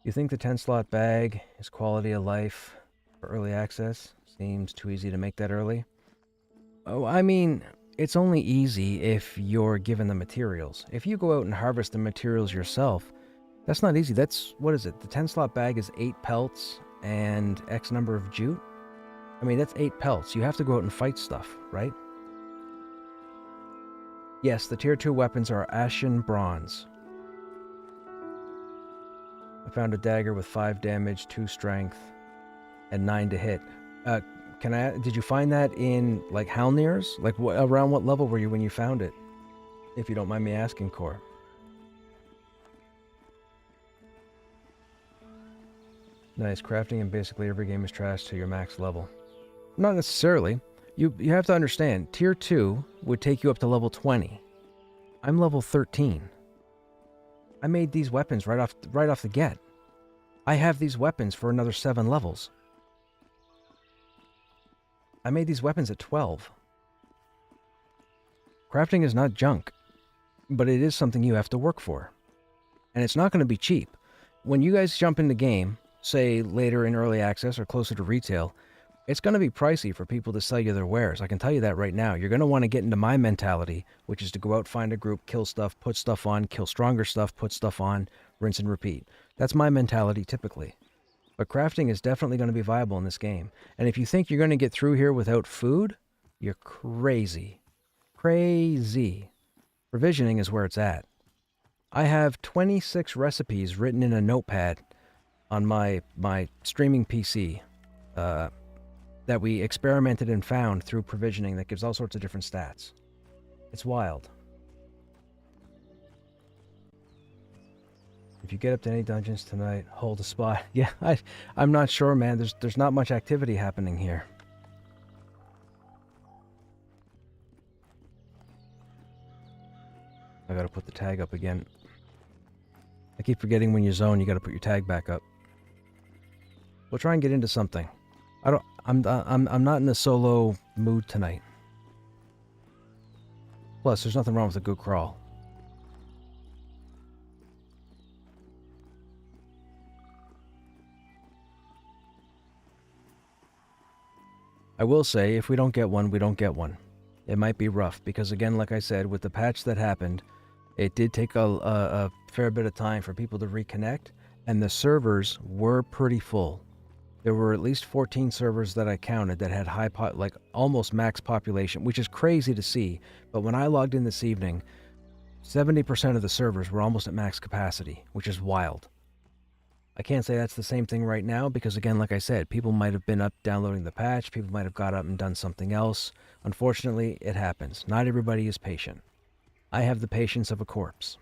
You think the 10-slot bag is quality of life for early access? Seems too easy to make that early. Oh, I mean, it's only easy if you're given the materials. If you go out and harvest the materials yourself, that's not easy. That's, what is it? The 10-slot bag is 8 pelts and X number of jute? I mean, that's 8 pelts. You have to go out and fight stuff, right? Yes, the tier 2 weapons are Ashen Bronze. I found a dagger with 5 damage, 2 strength, and 9 to hit. Did you find that in, like, Halnir's? Like, around what level were you when you found it? If you don't mind me asking, Core. Nice. Crafting in basically every game is trash to your max level. Not necessarily. You have to understand, tier 2 would take you up to level 20. I'm level 13. I made these weapons right off the get. I have these weapons for another 7 levels. I made these weapons at 12. Crafting is not junk, but it is something you have to work for. And it's not going to be cheap. When you guys jump in the game, say later in early access or closer to retail, it's going to be pricey for people to sell you their wares. I can tell you that right now. You're going to want to get into my mentality, which is to go out, find a group, kill stuff, put stuff on, kill stronger stuff, put stuff on, rinse and repeat. That's my mentality typically. But crafting is definitely going to be viable in this game. And if you think you're going to get through here without food, you're crazy. Crazy. Provisioning is where it's at. I have 26 recipes written in a notepad on my streaming PC that we experimented and found through provisioning that gives all sorts of different stats. It's wild. If you get up to any dungeons tonight, hold a spot. Yeah, I'm not sure, man. There's not much activity happening here. I gotta put the tag up again. I keep forgetting when you zone, you gotta put your tag back up. We'll try and get into something. I'm not in the solo mood tonight. Plus, there's nothing wrong with a good crawl. I will say, if we don't get one, we don't get one. It might be rough, because again, like I said, with the patch that happened, it did take a fair bit of time for people to reconnect, and the servers were pretty full. There were at least 14 servers that I counted that had like almost max population, which is crazy to see, but when I logged in this evening, 70% of the servers were almost at max capacity, which is wild. I can't say that's the same thing right now because, again, like I said, people might have been up downloading the patch. People might have got up and done something else. Unfortunately, it happens. Not everybody is patient. I have the patience of a corpse.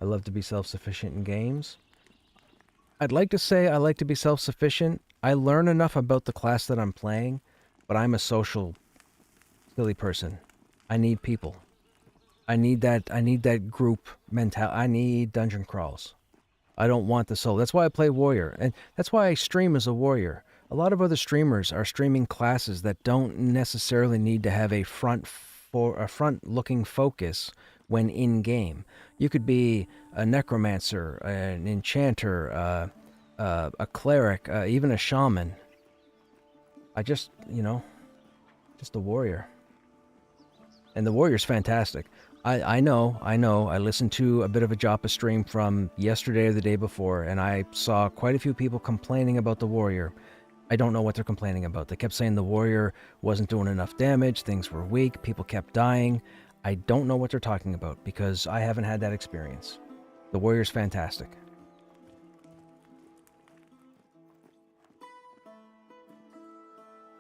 I love to be self-sufficient in games. I'd like to say I like to be self-sufficient. I learn enough about the class that I'm playing, but I'm a social, silly person. I need people. I need that group mentality. I need dungeon crawls. I don't want the solo. That's why I play warrior, and that's why I stream as a warrior. A lot of other streamers are streaming classes that don't necessarily need to have a front-looking focus when in game. You could be a necromancer, an enchanter, a cleric, even a shaman. Just a warrior. And the warrior's fantastic. I know. I listened to a bit of a Joppa stream from yesterday or the day before, and I saw quite a few people complaining about the warrior. I don't know what they're complaining about. They kept saying the warrior wasn't doing enough damage, things were weak, people kept dying. I don't know what they're talking about because I haven't had that experience. The warrior's fantastic.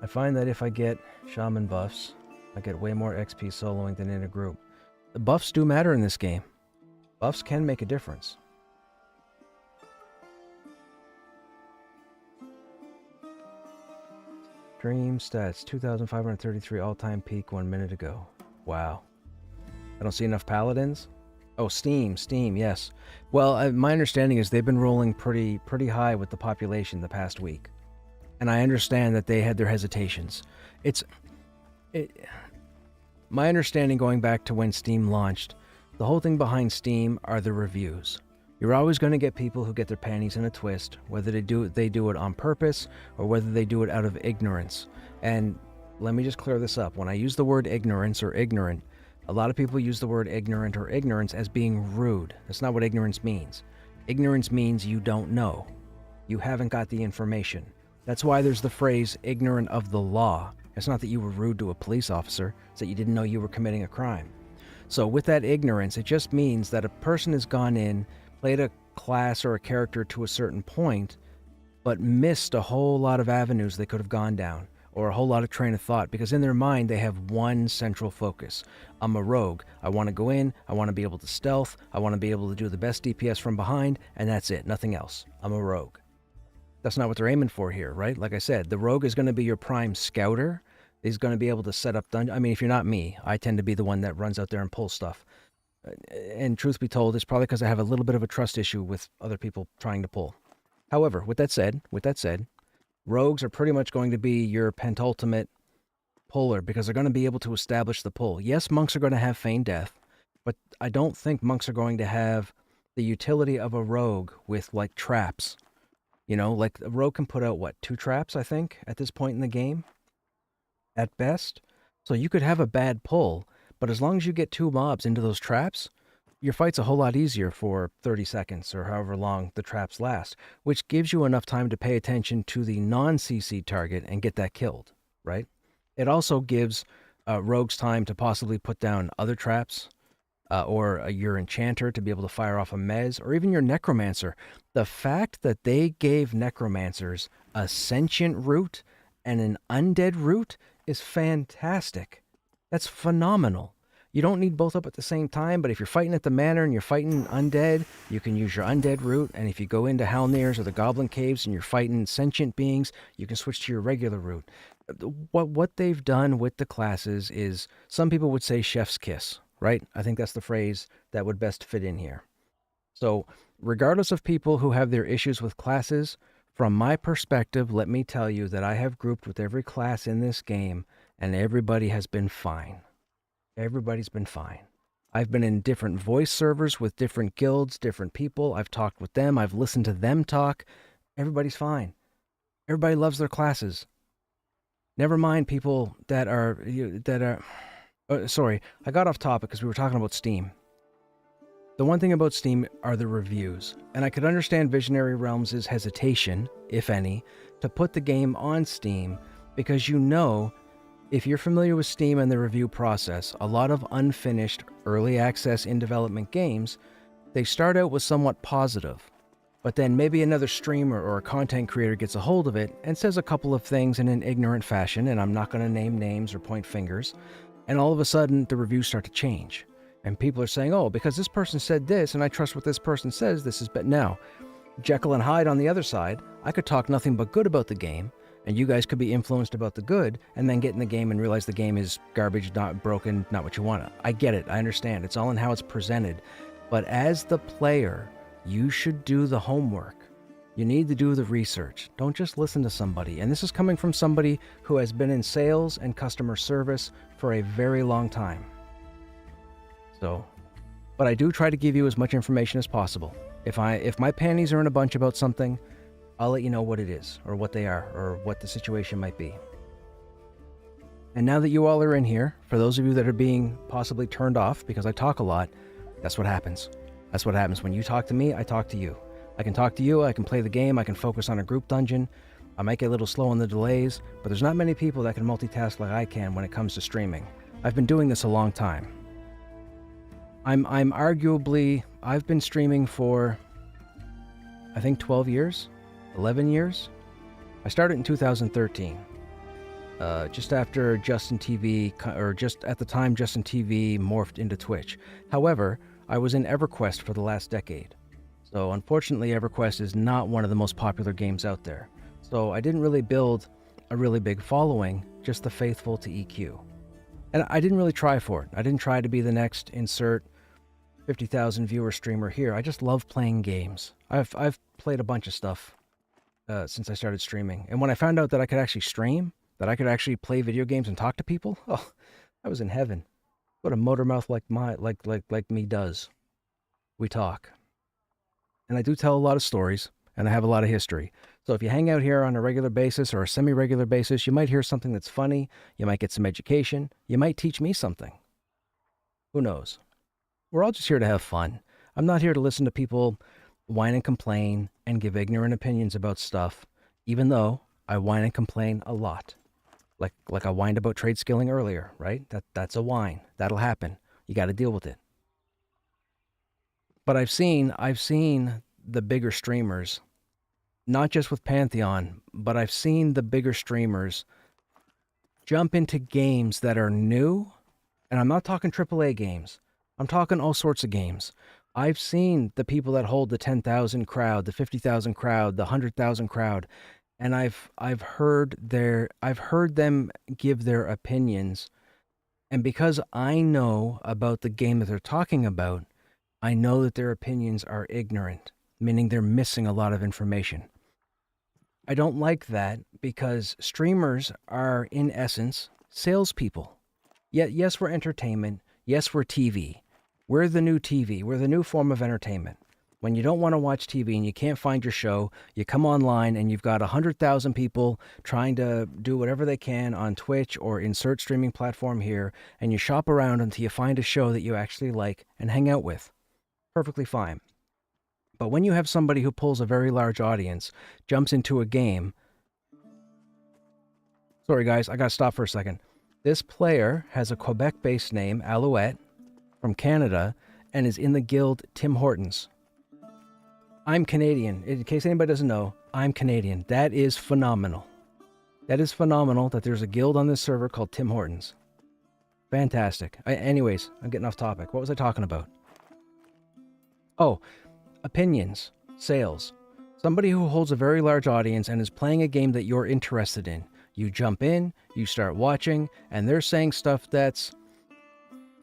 I find that if I get shaman buffs, I get way more XP soloing than in a group. The buffs do matter in this game. Buffs can make a difference. Dream stats, 2,533 all-time peak 1 minute ago. Wow. I don't see enough paladins? Oh, Steam, yes. Well, my understanding is they've been rolling pretty high with the population the past week. And I understand that they had their hesitations. My understanding going back to when Steam launched, the whole thing behind Steam are the reviews. You're always going to get people who get their panties in a twist, whether they do it on purpose or whether they do it out of ignorance. And let me just clear this up. When I use the word ignorance or ignorant, a lot of people use the word ignorant or ignorance as being rude. That's not what ignorance means. Ignorance means you don't know. You haven't got the information. That's why there's the phrase ignorant of the law. It's not that you were rude to a police officer, it's that you didn't know you were committing a crime. So with that ignorance, it just means that a person has gone in, played a class or a character to a certain point, but missed a whole lot of avenues they could have gone down, or a whole lot of train of thought, because in their mind they have one central focus. I'm a rogue. I want to go in, I want to be able to stealth, I want to be able to do the best DPS from behind, and that's it, nothing else. I'm a rogue. That's not what they're aiming for here, right? Like I said, the rogue is going to be your prime scouter. He's going to be able to set up dungeons. I mean, if you're not me, I tend to be the one that runs out there and pulls stuff. And truth be told, it's probably because I have a little bit of a trust issue with other people trying to pull. However, with that said, rogues are pretty much going to be your pentultimate puller because they're going to be able to establish the pull. Yes, monks are going to have feign death, but I don't think monks are going to have the utility of a rogue with, like, traps. You know, like, a rogue can put out, 2 traps, I think, at this point in the game? At best. So you could have a bad pull, but as long as you get 2 mobs into those traps, your fight's a whole lot easier for 30 seconds or however long the traps last, which gives you enough time to pay attention to the non-CC target and get that killed, right? It also gives rogues time to possibly put down other traps, or your enchanter to be able to fire off a mez, or even your necromancer. The fact that they gave necromancers a sentient root and an undead root is fantastic. That's phenomenal. You don't need both up at the same time, but if you're fighting at the manor and you're fighting undead, you can use your undead route, and if you go into Halnir's or the Goblin Caves and you're fighting sentient beings, you can switch to your regular route. what they've done with the classes is, some people would say chef's kiss, right? I think that's the phrase that would best fit in here. So regardless of people who have their issues with classes, from my perspective, let me tell you that I have grouped with every class in this game, and everybody has been fine. Everybody's been fine. I've been in different voice servers with different guilds, different people. I've talked with them. I've listened to them talk. Everybody's fine. Everybody loves their classes. Never mind people that are... sorry, I got off topic because we were talking about Steam. The one thing about Steam are the reviews, and I could understand Visionary Realms' hesitation, if any, to put the game on Steam, because you know, if you're familiar with Steam and the review process, a lot of unfinished, early access in-development games, they start out with somewhat positive, but then maybe another streamer or a content creator gets a hold of it and says a couple of things in an ignorant fashion, and I'm not going to name names or point fingers, and all of a sudden the reviews start to change. And people are saying, oh, because this person said this, and I trust what this person says, this is... But now, Jekyll and Hyde on the other side, I could talk nothing but good about the game, and you guys could be influenced about the good, and then get in the game and realize the game is garbage, not broken, not what you want. I get it, I understand. It's all in how it's presented. But as the player, you should do the homework. You need to do the research. Don't just listen to somebody. And this is coming from somebody who has been in sales and customer service for a very long time. So, but I do try to give you as much information as possible. If my panties are in a bunch about something, I'll let you know what it is, or what they are, or what the situation might be. And now that you all are in here, for those of you that are being possibly turned off because I talk a lot, that's what happens. That's what happens. When you talk to me, I talk to you. I can talk to you, I can play the game, I can focus on a group dungeon. I might get a little slow on the delays, but there's not many people that can multitask like I can when it comes to streaming. I've been doing this a long time. I've been streaming for, I think 12 years, 11 years. I started in 2013, just after Justin TV, or just at the time Justin TV morphed into Twitch. However, I was in EverQuest for the last decade. So unfortunately, EverQuest is not one of the most popular games out there. So I didn't really build a really big following, just the faithful to EQ. And I didn't really try for it. I didn't try to be the next insert 50,000 viewer streamer here. I just love playing games. I've played a bunch of stuff since I started streaming. And when I found out that I could actually stream, that I could actually play video games and talk to people, oh, I was in heaven. What a motor mouth like me does. We talk. And I do tell a lot of stories, and I have a lot of history. So if you hang out here on a regular basis or a semi-regular basis, you might hear something that's funny, you might get some education, you might teach me something. Who knows? We're all just here to have fun. I'm not here to listen to people whine and complain and give ignorant opinions about stuff, even though I whine and complain a lot. Like I whined about trade skilling earlier, right? That's a whine. That'll happen. You got to deal with it. But I've seen the bigger streamers, not just with Pantheon, but I've seen the bigger streamers jump into games that are new, and I'm not talking AAA games. I'm talking all sorts of games. I've seen the people that hold the 10,000 crowd, the 50,000 crowd, the 100,000 crowd, and I've heard them give their opinions, and because I know about the game that they're talking about, I know that their opinions are ignorant, meaning they're missing a lot of information. I don't like that because streamers are, in essence, salespeople. Yet, yes, we're entertainment. Yes, we're TV. We're the new TV. We're the new form of entertainment. When you don't want to watch TV and you can't find your show, you come online and you've got 100,000 people trying to do whatever they can on Twitch or insert streaming platform here, and you shop around until you find a show that you actually like and hang out with. Perfectly fine. But when you have somebody who pulls a very large audience, jumps into a game... Sorry guys, I gotta stop for a second. This player has a Quebec-based name, Alouette, from Canada, and is in the guild Tim Hortons. I'm Canadian. In case anybody doesn't know, I'm Canadian. That is phenomenal. That is phenomenal that there's a guild on this server called Tim Hortons. Fantastic. Anyways, I'm getting off topic. What was I talking about? Oh, opinions, sales. Somebody who holds a very large audience and is playing a game that you're interested in. You jump in, you start watching, and they're saying stuff that's...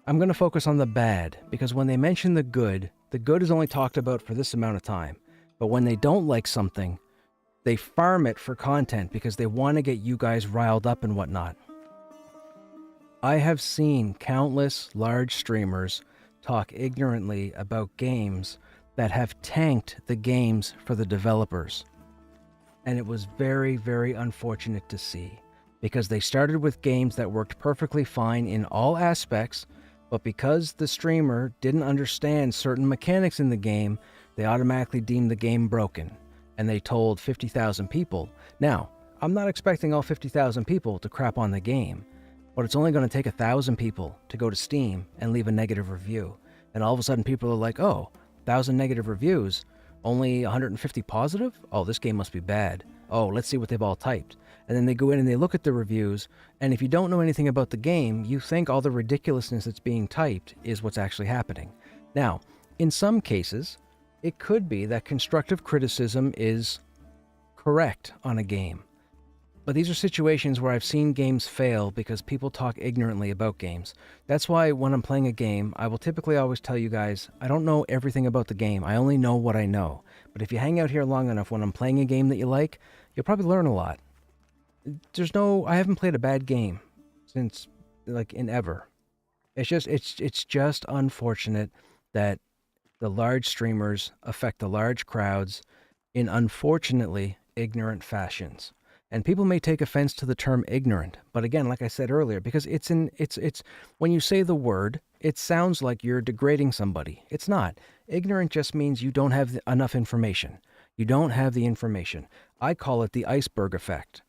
I'm going to focus on the bad, because when they mention the good is only talked about for this amount of time. But when they don't like something, they farm it for content because they want to get you guys riled up and whatnot. I have seen countless large streamers talk ignorantly about games that have tanked the games for the developers. And it was very, very unfortunate to see, because they started with games that worked perfectly fine in all aspects, but because the streamer didn't understand certain mechanics in the game, they automatically deemed the game broken, and they told 50,000 people. Now, I'm not expecting all 50,000 people to crap on the game, but it's only going to take 1,000 people to go to Steam and leave a negative review. And all of a sudden people are like, oh, 1,000 negative reviews, only 150 positive? Oh, this game must be bad. Oh, let's see what they've all typed. And then they go in and they look at the reviews, and if you don't know anything about the game, you think all the ridiculousness that's being typed is what's actually happening. Now, in some cases, it could be that constructive criticism is correct on a game. But these are situations where I've seen games fail because people talk ignorantly about games. That's why when I'm playing a game, I will typically always tell you guys, I don't know everything about the game. I only know what I know. But if you hang out here long enough when I'm playing a game that you like, you'll probably learn a lot. I haven't played a bad game since, in ever. It's just unfortunate that the large streamers affect the large crowds in unfortunately ignorant fashions. And people may take offense to the term ignorant, but again, like I said earlier, because it's when you say the word, it sounds like you're degrading somebody. It's not. Ignorant just means you don't have enough information. You don't have the information. I call it the iceberg effect.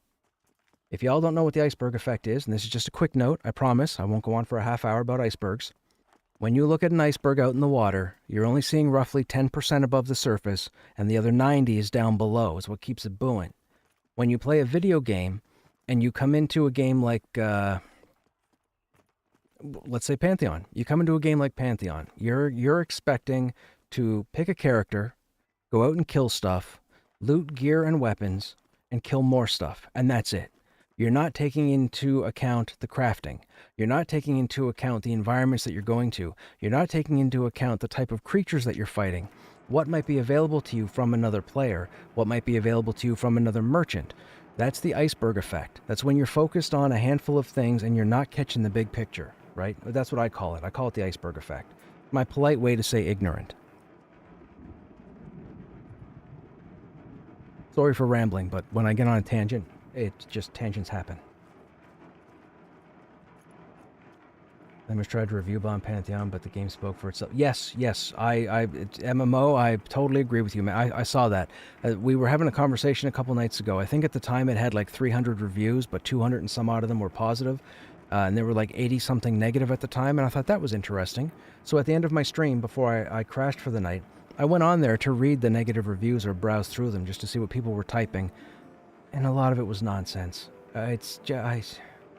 If y'all don't know what the iceberg effect is, and this is just a quick note, I promise, I won't go on for a half hour about icebergs. When you look at an iceberg out in the water, you're only seeing roughly 10% above the surface, and the other 90 is down below, is what keeps it buoyant. When you play a video game, and you come into a game like, let's say Pantheon. You come into a game like Pantheon. You're expecting to pick a character, go out and kill stuff, loot gear and weapons, and kill more stuff, and that's it. You're not taking into account the crafting. You're not taking into account the environments that you're going to. You're not taking into account the type of creatures that you're fighting. What might be available to you from another player? What might be available to you from another merchant? That's the iceberg effect. That's when you're focused on a handful of things and you're not catching the big picture, right? That's what I call it. I call it the iceberg effect. My polite way to say ignorant. Sorry for rambling, but when I get on a tangent, tangents happen. I tried to review Bomb Pantheon, but the game spoke for itself. Yes, MMO, I totally agree with you, man. I saw that. We were having a conversation a couple nights ago. I think at the time it had like 300 reviews, but 200 and some odd of them were positive. And there were like 80-something negative at the time, and I thought that was interesting. So at the end of my stream, before I crashed for the night, I went on there to read the negative reviews or browse through them just to see what people were typing. And a lot of it was nonsense.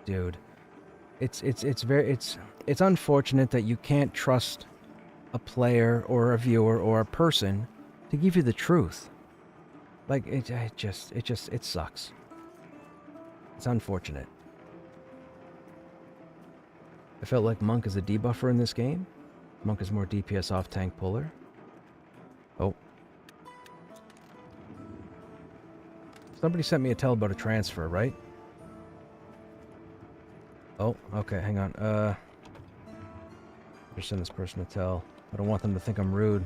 Dude. It's unfortunate that you can't trust a player or a viewer or a person to give you the truth. Like, it sucks. It's unfortunate. I felt like Monk is a debuffer in this game. Monk is more DPS off tank puller. Oh. Somebody sent me a tell about a transfer, right? Oh, okay, hang on. Just send this person a tell. I don't want them to think I'm rude.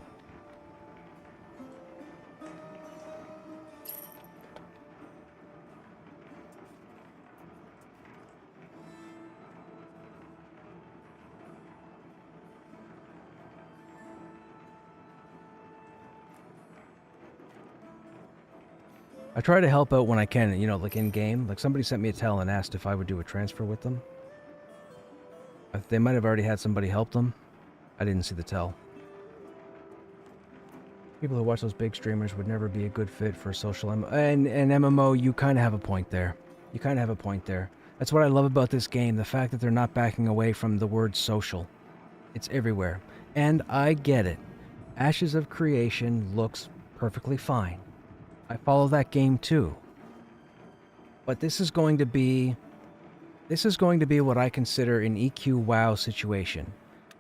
I try to help out when I can, you know, like in-game. Like somebody sent me a tell and asked if I would do a transfer with them. They might have already had somebody help them. I didn't see the tell. People who watch those big streamers would never be a good fit for social and MMO. You kind of have a point there. That's what I love about this game. The fact that they're not backing away from the word social. It's everywhere. And I get it. Ashes of Creation looks perfectly fine. I follow that game too. but this is going to be what I consider an EQ WoW situation.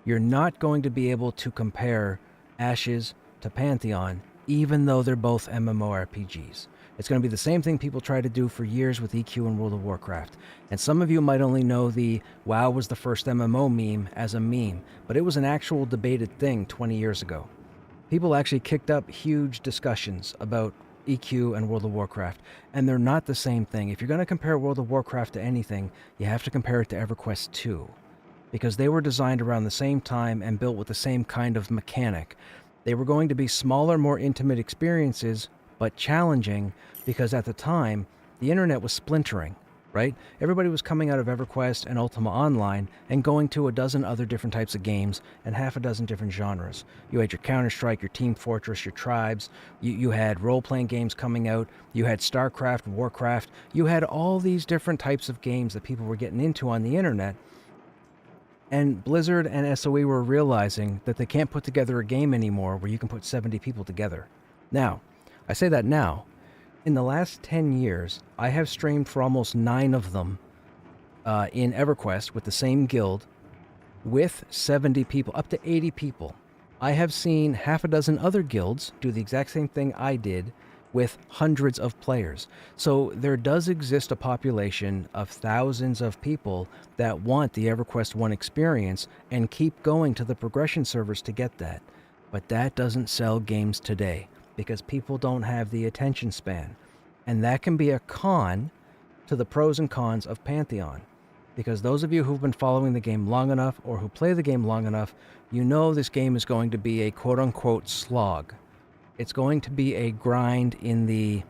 You're not going to be able to compare Ashes to Pantheon, even though they're both MMORPGs. It's going to be the same thing people try to do for years with EQ and World of Warcraft. And some of you might only know the WoW was the first MMO meme as a meme, but it was an actual debated thing 20 years ago. People actually kicked up huge discussions about EQ and World of Warcraft, and they're not the same thing. If you're going to compare World of Warcraft to anything, you have to compare it to EverQuest 2, because they were designed around the same time and built with the same kind of mechanic. They were going to be smaller, more intimate experiences, but challenging, because at the time, the internet was splintering, right? Everybody was coming out of EverQuest and Ultima Online and going to a dozen other different types of games and half a dozen different genres. You had your Counter-Strike, your Team Fortress, your Tribes. You had role-playing games coming out. You had StarCraft, Warcraft. You had all these different types of games that people were getting into on the internet. And Blizzard and SOE were realizing that they can't put together a game anymore where you can put 70 people together. Now, I say that now. In the last 10 years, I have streamed for almost 9 of them in EverQuest with the same guild with 70 people, up to 80 people. I have seen half a dozen other guilds do the exact same thing I did with hundreds of players. So there does exist a population of thousands of people that want the EverQuest 1 experience and keep going to the progression servers to get that. But that doesn't sell games today, because people don't have the attention span. And that can be a con to the pros and cons of Pantheon. Because those of you who've been following the game long enough, or who play the game long enough, you know this game is going to be a quote-unquote slog. It's going to be a grind in the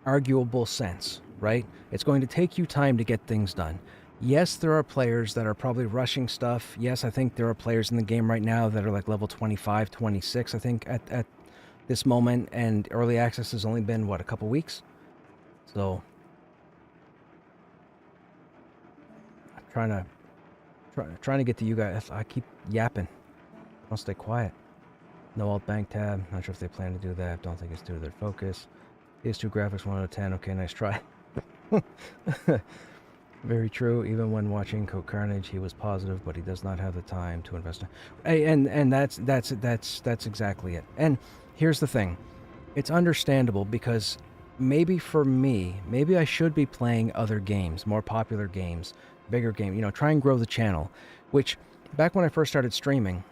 arguable sense, right? It's going to take you time to get things done. Yes, there are players that are probably rushing stuff. Yes, I think there are players in the game right now that are like level 25, 26, I think, at this moment, and early access has only been, what, a couple weeks? So I'm trying to get to you guys. I keep yapping. I'll stay quiet. No alt bank tab. Not sure if they plan to do that. Don't think it's due to their focus. PS2 graphics 1 out of 10. Okay, nice try. Very true. Even when watching Code Carnage, he was positive, but he does not have the time to invest in. Hey, and that's exactly it. And here's the thing. It's understandable, because maybe for me, maybe I should be playing other games, more popular games, bigger games, try and grow the channel, which back when I first started streaming,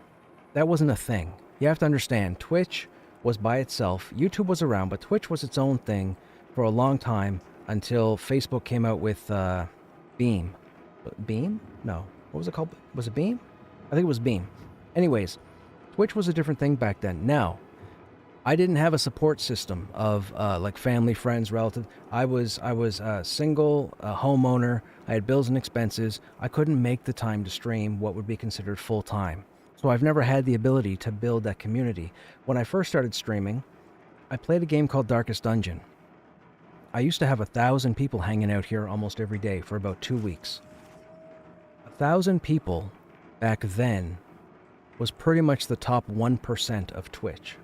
that wasn't a thing. You have to understand, Twitch was by itself. YouTube was around, but Twitch was its own thing for a long time until Facebook came out with Beam. Beam? No. What was it called? Was it Beam? I think it was Beam. Anyways, Twitch was a different thing back then. Now, I didn't have a support system of like family, friends, relatives. I was single, a homeowner. I had bills and expenses. I couldn't make the time to stream what would be considered full time. So I've never had the ability to build that community. When I first started streaming, I played a game called Darkest Dungeon. I used to have 1,000 people hanging out here almost every day for about 2 weeks. 1,000 people back then was pretty much the top 1% of Twitch.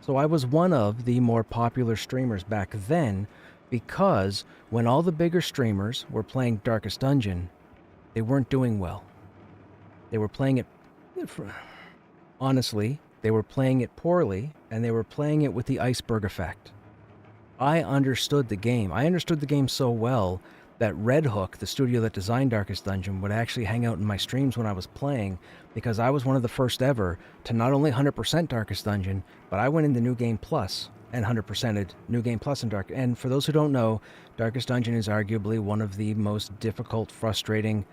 So I was one of the more popular streamers back then, because when all the bigger streamers were playing Darkest Dungeon, they weren't doing well. They were playing it, honestly, they were playing it poorly, and they were playing it with the iceberg effect. I understood the game. I understood the game so well that Red Hook, the studio that designed Darkest Dungeon, would actually hang out in my streams when I was playing, because I was one of the first ever to not only 100% Darkest Dungeon, but I went into New Game Plus and 100%ed New Game Plus and Dark. And for those who don't know, Darkest Dungeon is arguably one of the most difficult, frustrating,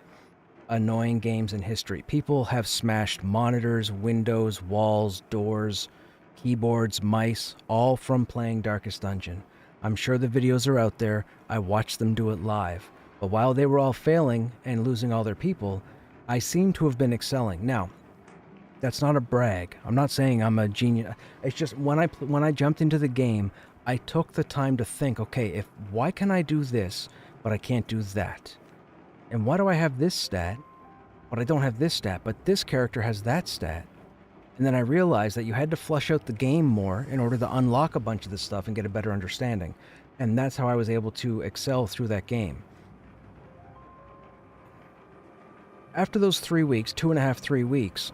annoying games in history. People have smashed monitors, windows, walls, doors, keyboards, mice, all from playing Darkest Dungeon. I'm sure the videos are out there. I watched them do it live. But while they were all failing and losing all their people, I seem to have been excelling. Now, that's not a brag. I'm not saying I'm a genius. It's just when I jumped into the game, I took the time to think, okay, why can I do this, but I can't do that? And why do I have this stat, but I don't have this stat, but this character has that stat? And then I realized that you had to flush out the game more in order to unlock a bunch of this stuff and get a better understanding. And that's how I was able to excel through that game. After those 3 weeks, 2.5, 3 weeks,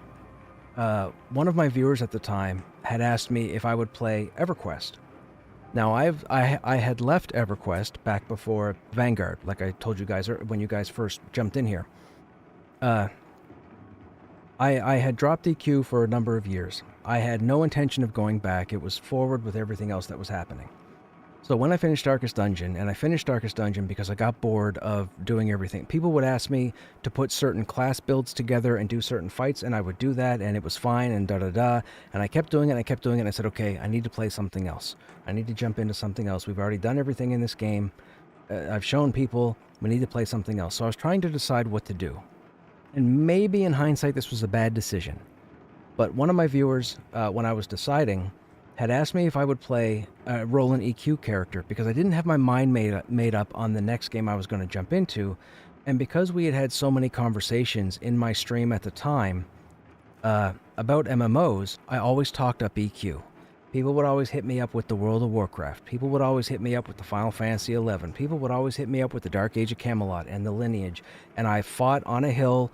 one of my viewers at the time had asked me if I would play EverQuest. Now, I had left EverQuest back before Vanguard, like I told you guys when you guys first jumped in here. I had dropped EQ for a number of years. I had no intention of going back. It was forward with everything else that was happening. So when I finished Darkest Dungeon, and I finished Darkest Dungeon because I got bored of doing everything. People would ask me to put certain class builds together and do certain fights, and I would do that, and it was fine, and da-da-da. And I kept doing it, and I said, okay, I need to play something else. I need to jump into something else. We've already done everything in this game. I've shown people we need to play something else. So I was trying to decide what to do. And maybe in hindsight, this was a bad decision. But one of my viewers, when I was deciding, had asked me if I would play roll an EQ character because I didn't have my mind made up on the next game I was going to jump into. And because we had had so many conversations in my stream at the time about MMOs, I always talked up EQ. People would always hit me up with the World of Warcraft. People would always hit me up with the Final Fantasy XI. People would always hit me up with the Dark Age of Camelot and the Lineage. And I fought on a hill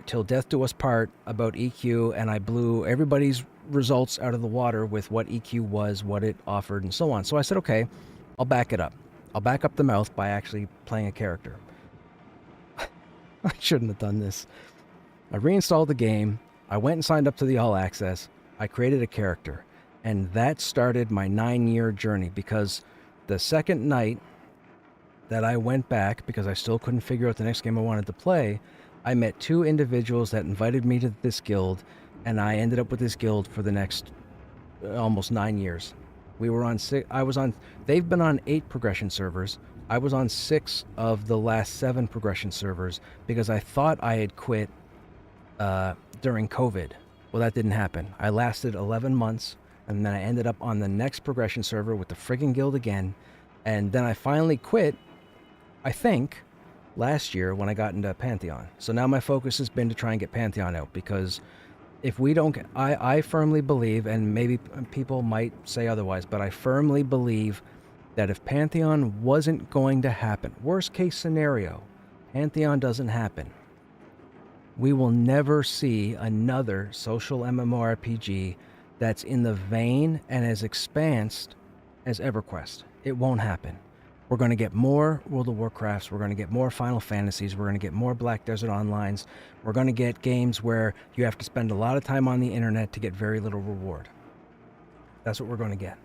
till death do us part about EQ, and I blew everybody's results out of the water with what EQ was, what it offered, and so on. So I said, okay, I'll back it up. I'll back up the mouth by actually playing a character. I shouldn't have done this. I reinstalled the game. I went and signed up to the All Access. I created a character. And that started my 9-year journey, because the second night that I went back, because I still couldn't figure out the next game I wanted to play, I met 2 individuals that invited me to this guild, and I ended up with this guild for the next almost 9 years. We were on 6. They've been on 8 progression servers. I was on 6 of the last 7 progression servers because I thought I had quit during COVID. Well, that didn't happen. I lasted 11 months, and then I ended up on the next progression server with the friggin' guild again, and then I finally quit, I think, last year when I got into Pantheon. So now my focus has been to try and get Pantheon out, because if we don't get, I firmly believe, and maybe people might say otherwise, but I firmly believe that if Pantheon wasn't going to happen, worst case scenario, Pantheon doesn't happen, we will never see another social MMORPG that's in the vein and as expansed as EverQuest. It won't happen. We're going to get more World of Warcrafts. We're going to get more Final Fantasies. We're going to get more Black Desert Onlines. We're going to get games where you have to spend a lot of time on the internet to get very little reward. That's what we're going to get.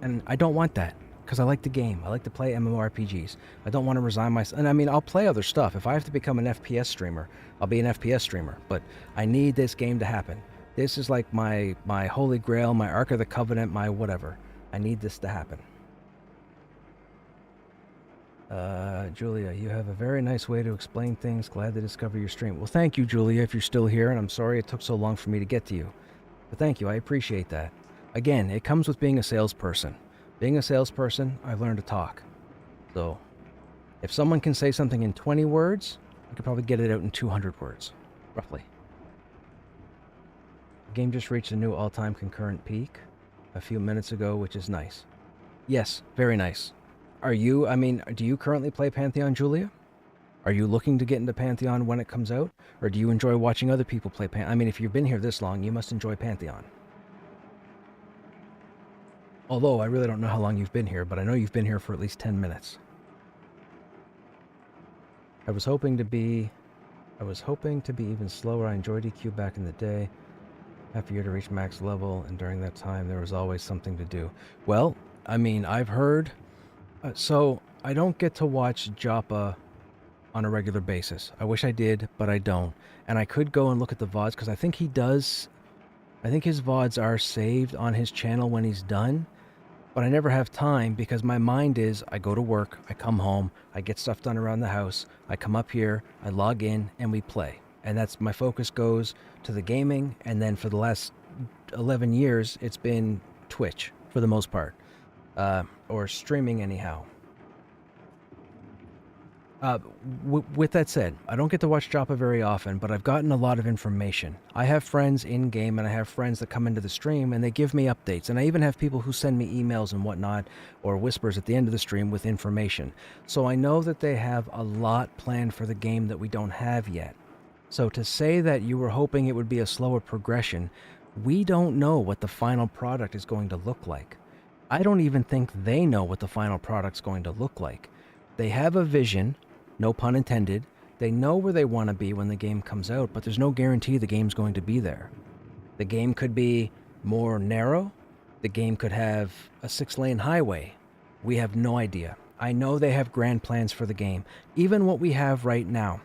And I don't want that, because I like the game. I like to play MMORPGs. I don't want to resign myself. And I mean, I'll play other stuff. If I have to become an FPS streamer, I'll be an FPS streamer. But I need this game to happen. This is like my holy grail, my Ark of the Covenant, my whatever. I need this to happen. Julia, you have a very nice way to explain things. Glad to discover your stream. Well, thank you, Julia, if you're still here, and I'm sorry it took so long for me to get to you. But thank you, I appreciate that. Again, it comes with being a salesperson. Being a salesperson, I've learned to talk. So, if someone can say something in 20 words, I could probably get it out in 200 words, roughly. The game just reached a new all-time concurrent peak a few minutes ago, which is nice. Yes, very nice. Do you currently play Pantheon, Julia? Are you looking to get into Pantheon when it comes out? Or do you enjoy watching other people play Pantheon? I mean, if you've been here this long, you must enjoy Pantheon. Although, I really don't know how long you've been here, but I know you've been here for at least 10 minutes. I was hoping to be even slower. I enjoyed EQ back in the day. Half a year to reach max level, and during that time, there was always something to do. Well, I mean, I've heard... so, I don't get to watch Joppa on a regular basis. I wish I did, but I don't. And I could go and look at the VODs, because I think he does... I think his VODs are saved on his channel when he's done. But I never have time, because my mind is, I go to work, I come home, I get stuff done around the house, I come up here, I log in, and we play. And that's, my focus goes to the gaming, and then for the last 11 years, it's been Twitch, for the most part. Or streaming anyhow. With that said, I don't get to watch Joppa very often, but I've gotten a lot of information. I have friends in-game, and I have friends that come into the stream, and they give me updates. And I even have people who send me emails and whatnot, or whispers at the end of the stream with information. So I know that they have a lot planned for the game that we don't have yet. So to say that you were hoping it would be a slower progression, we don't know what the final product is going to look like. I don't even think they know what the final product's going to look like. They have a vision, no pun intended. They know where they want to be when the game comes out, but there's no guarantee the game's going to be there. The game could be more narrow. The game could have a 6-lane highway. We have no idea. I know they have grand plans for the game. Even what we have right now.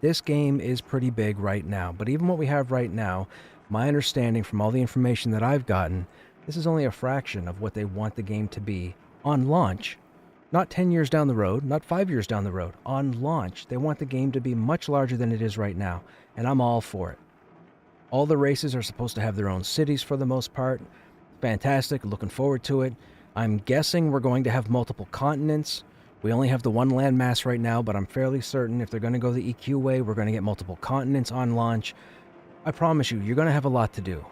This game is pretty big right now, but even what we have right now, my understanding from all the information that I've gotten, this is only a fraction of what they want the game to be on launch. Not 10 years down the road, not 5 years down the road. On launch, they want the game to be much larger than it is right now, and I'm all for it. All the races are supposed to have their own cities for the most part. Fantastic, looking forward to it. I'm guessing we're going to have multiple continents. We only have the one landmass right now, but I'm fairly certain if they're going to go the EQ way, we're going to get multiple continents on launch. I promise you, you're going to have a lot to do.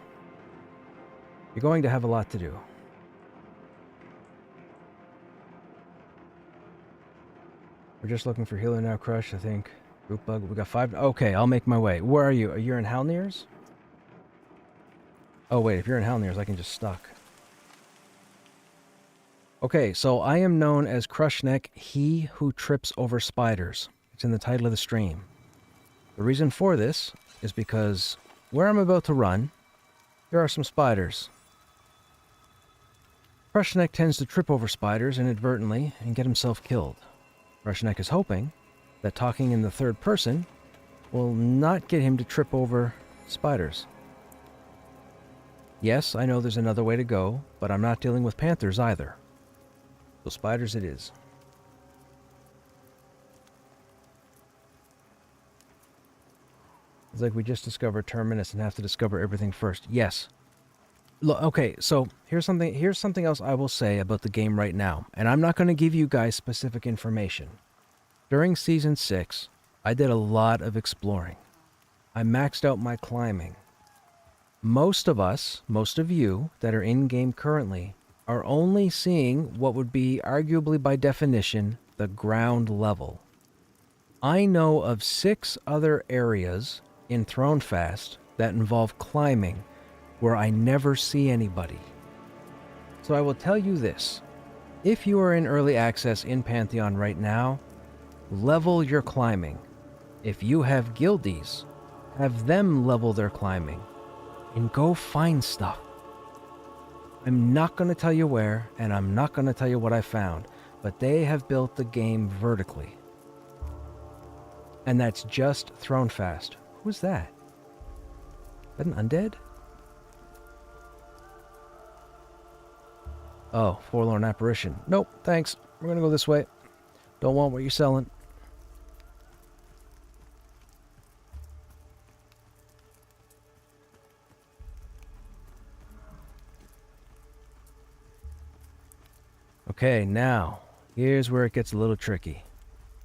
You're going to have a lot to do. We're just looking for healer now, Crush, I think. Root bug, we got 5. Okay, I'll make my way. Where are you? Are you in Halnirs? Oh, wait, if you're in Halnirs, I can just stuck. Okay, so I am known as Krushnek, he who trips over spiders. It's in the title of the stream. The reason for this is because where I'm about to run, there are some spiders. Krushnek tends to trip over spiders inadvertently and get himself killed. Krushnek is hoping that talking in the third person will not get him to trip over spiders. Yes, I know there's another way to go, but I'm not dealing with panthers either. So spiders it is. It's like we just discovered Terminus and have to discover everything first. Yes. Look, okay, so here's something else I will say about the game right now, and I'm not going to give you guys specific information. During Season 6, I did a lot of exploring. I maxed out my climbing. Most of us, most of you that are in-game currently, are only seeing what would be arguably by definition the ground level. I know of 6 other areas in Thronefast that involve climbing where I never see anybody. So I will tell you this. If you are in early access in Pantheon right now, level your climbing. If you have guildies, have them level their climbing. And go find stuff. I'm not going to tell you where, and I'm not going to tell you what I found, but they have built the game vertically. And that's just Thronefast. Who's that? Is that an undead? Oh, Forlorn Apparition. Nope, thanks. We're gonna go this way. Don't want what you're selling. Okay, now, here's where it gets a little tricky.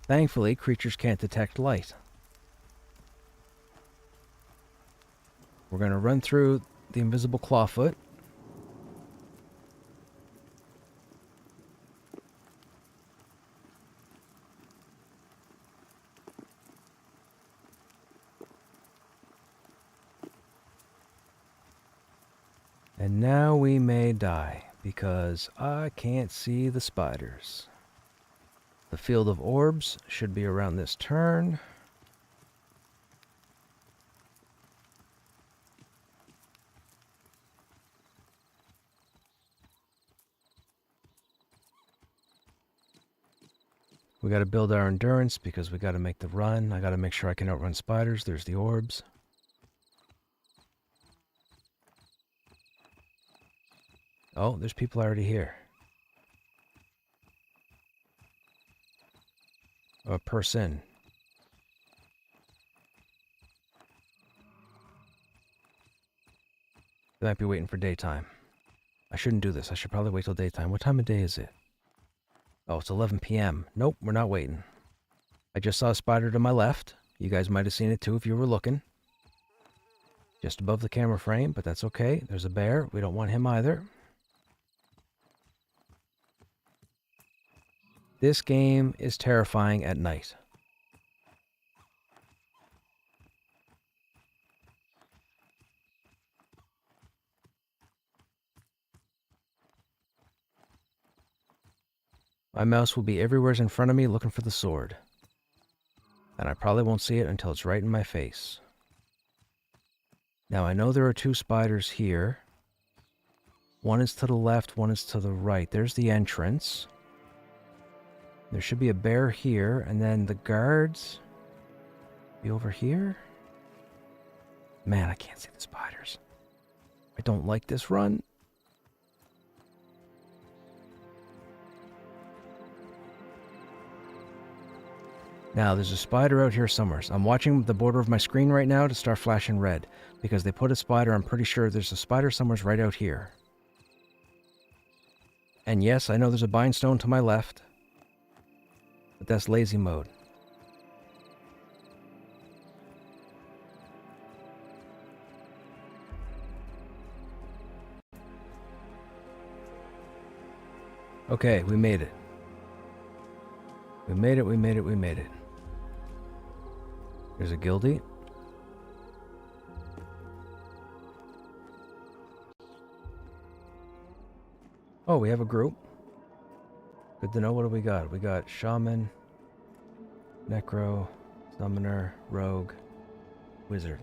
Thankfully, creatures can't detect light. We're gonna run through the invisible clawfoot. And now we may die, because I can't see the spiders. The field of orbs should be around this turn. We gotta build our endurance because we gotta make the run. I gotta make sure I can outrun spiders. There's the orbs. Oh, there's people already here. A person. They might be waiting for daytime. I shouldn't do this. I should probably wait till daytime. What time of day is it? Oh, it's 11 p.m. Nope, we're not waiting. I just saw a spider to my left. You guys might have seen it too if you were looking. Just above the camera frame, but that's okay. There's a bear. We don't want him either. This game is terrifying at night. My mouse will be everywhere in front of me looking for the sword. And I probably won't see it until it's right in my face. Now I know there are two spiders here. One is to the left, one is to the right. There's the entrance. There should be a bear here, and then the guards be over here. Man, I can't see the spiders. I don't like this run. Now, there's a spider out here somewhere. So I'm watching the border of my screen right now to start flashing red. Because they put a spider, I'm pretty sure there's a spider somewhere right out here. And yes, I know there's a bindstone to my left. But that's lazy mode. Okay, we made it. We made it, we made it, we made it. There's a guildie. Oh, we have a group. Good to know. What do we got? We got Shaman, Necro, Summoner, Rogue, Wizard.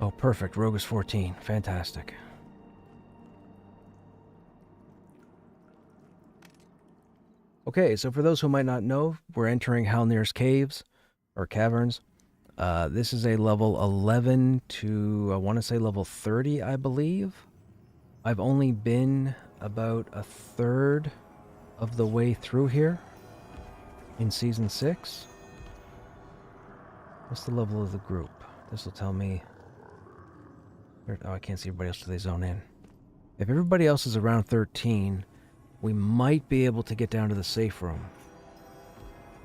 Oh, perfect. Rogue is 14. Fantastic. Okay, so for those who might not know, we're entering Halnir's Caves, or Caverns. This is a level 11 to, I want to say level 30, I believe. I've only been about a third of the way through here in Season 6. What's the level of the group? This will tell me... Oh, I can't see everybody else till they zone in. If everybody else is around 13... we might be able to get down to the safe room.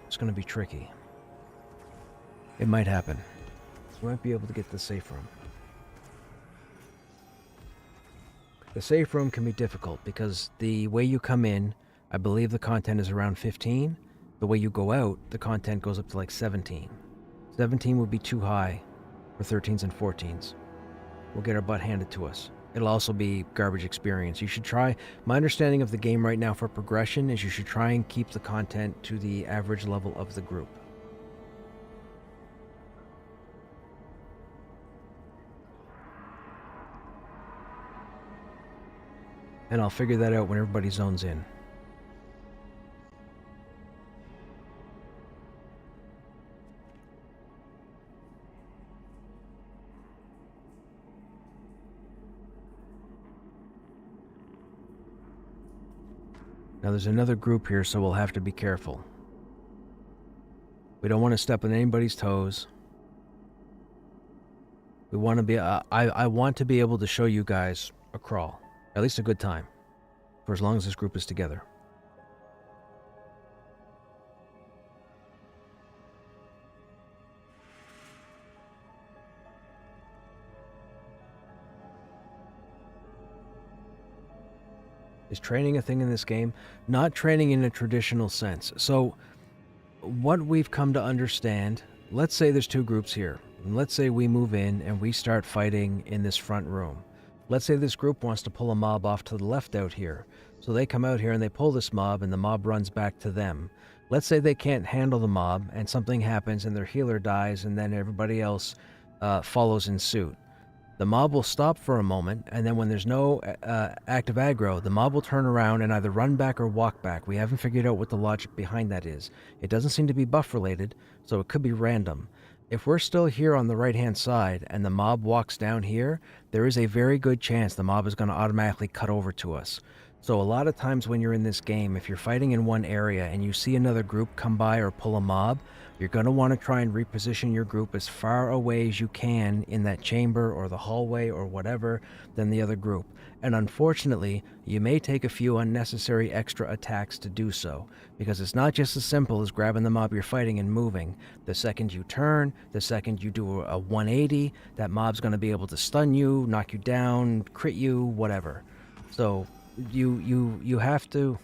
It's going to be tricky. It might happen. We might be able to get to the safe room. The safe room can be difficult because the way you come in, I believe the content is around 15. The way you go out, the content goes up to like 17. 17 would be too high for 13s and 14s. We'll get our butt handed to us. It'll also be garbage experience. You should try... My understanding of the game right now for progression is you should try and keep the content to the average level of the group. And I'll figure that out when everybody zones in. Now there's another group here, so we'll have to be careful. We don't want to step on anybody's toes. We want to be... I want to be able to show you guys a crawl. At least a good time. For as long as this group is together. Is training a thing in this game? Not training in a traditional sense. So, what we've come to understand, let's say there's two groups here. And let's say we move in and we start fighting in this front room. Let's say this group wants to pull a mob off to the left out here. So they come out here and they pull this mob and the mob runs back to them. Let's say they can't handle the mob and something happens and their healer dies and then everybody else follows in suit. The mob will stop for a moment, and then when there's no active aggro, the mob will turn around and either run back or walk back. We haven't figured out what the logic behind that is. It doesn't seem to be buff related, so it could be random. If we're still here on the right-hand side and the mob walks down here, there is a very good chance the mob is going to automatically cut over to us. So a lot of times when you're in this game, if you're fighting in one area and you see another group come by or pull a mob, You're going to want to try and reposition your group as far away as you can in that chamber or the hallway or whatever than the other group. And unfortunately, you may take a few unnecessary extra attacks to do so, because it's not just as simple as grabbing the mob you're fighting and moving. The second you turn, the second you do a 180, that mob's going to be able to stun you, knock you down, crit you, whatever. So you have to...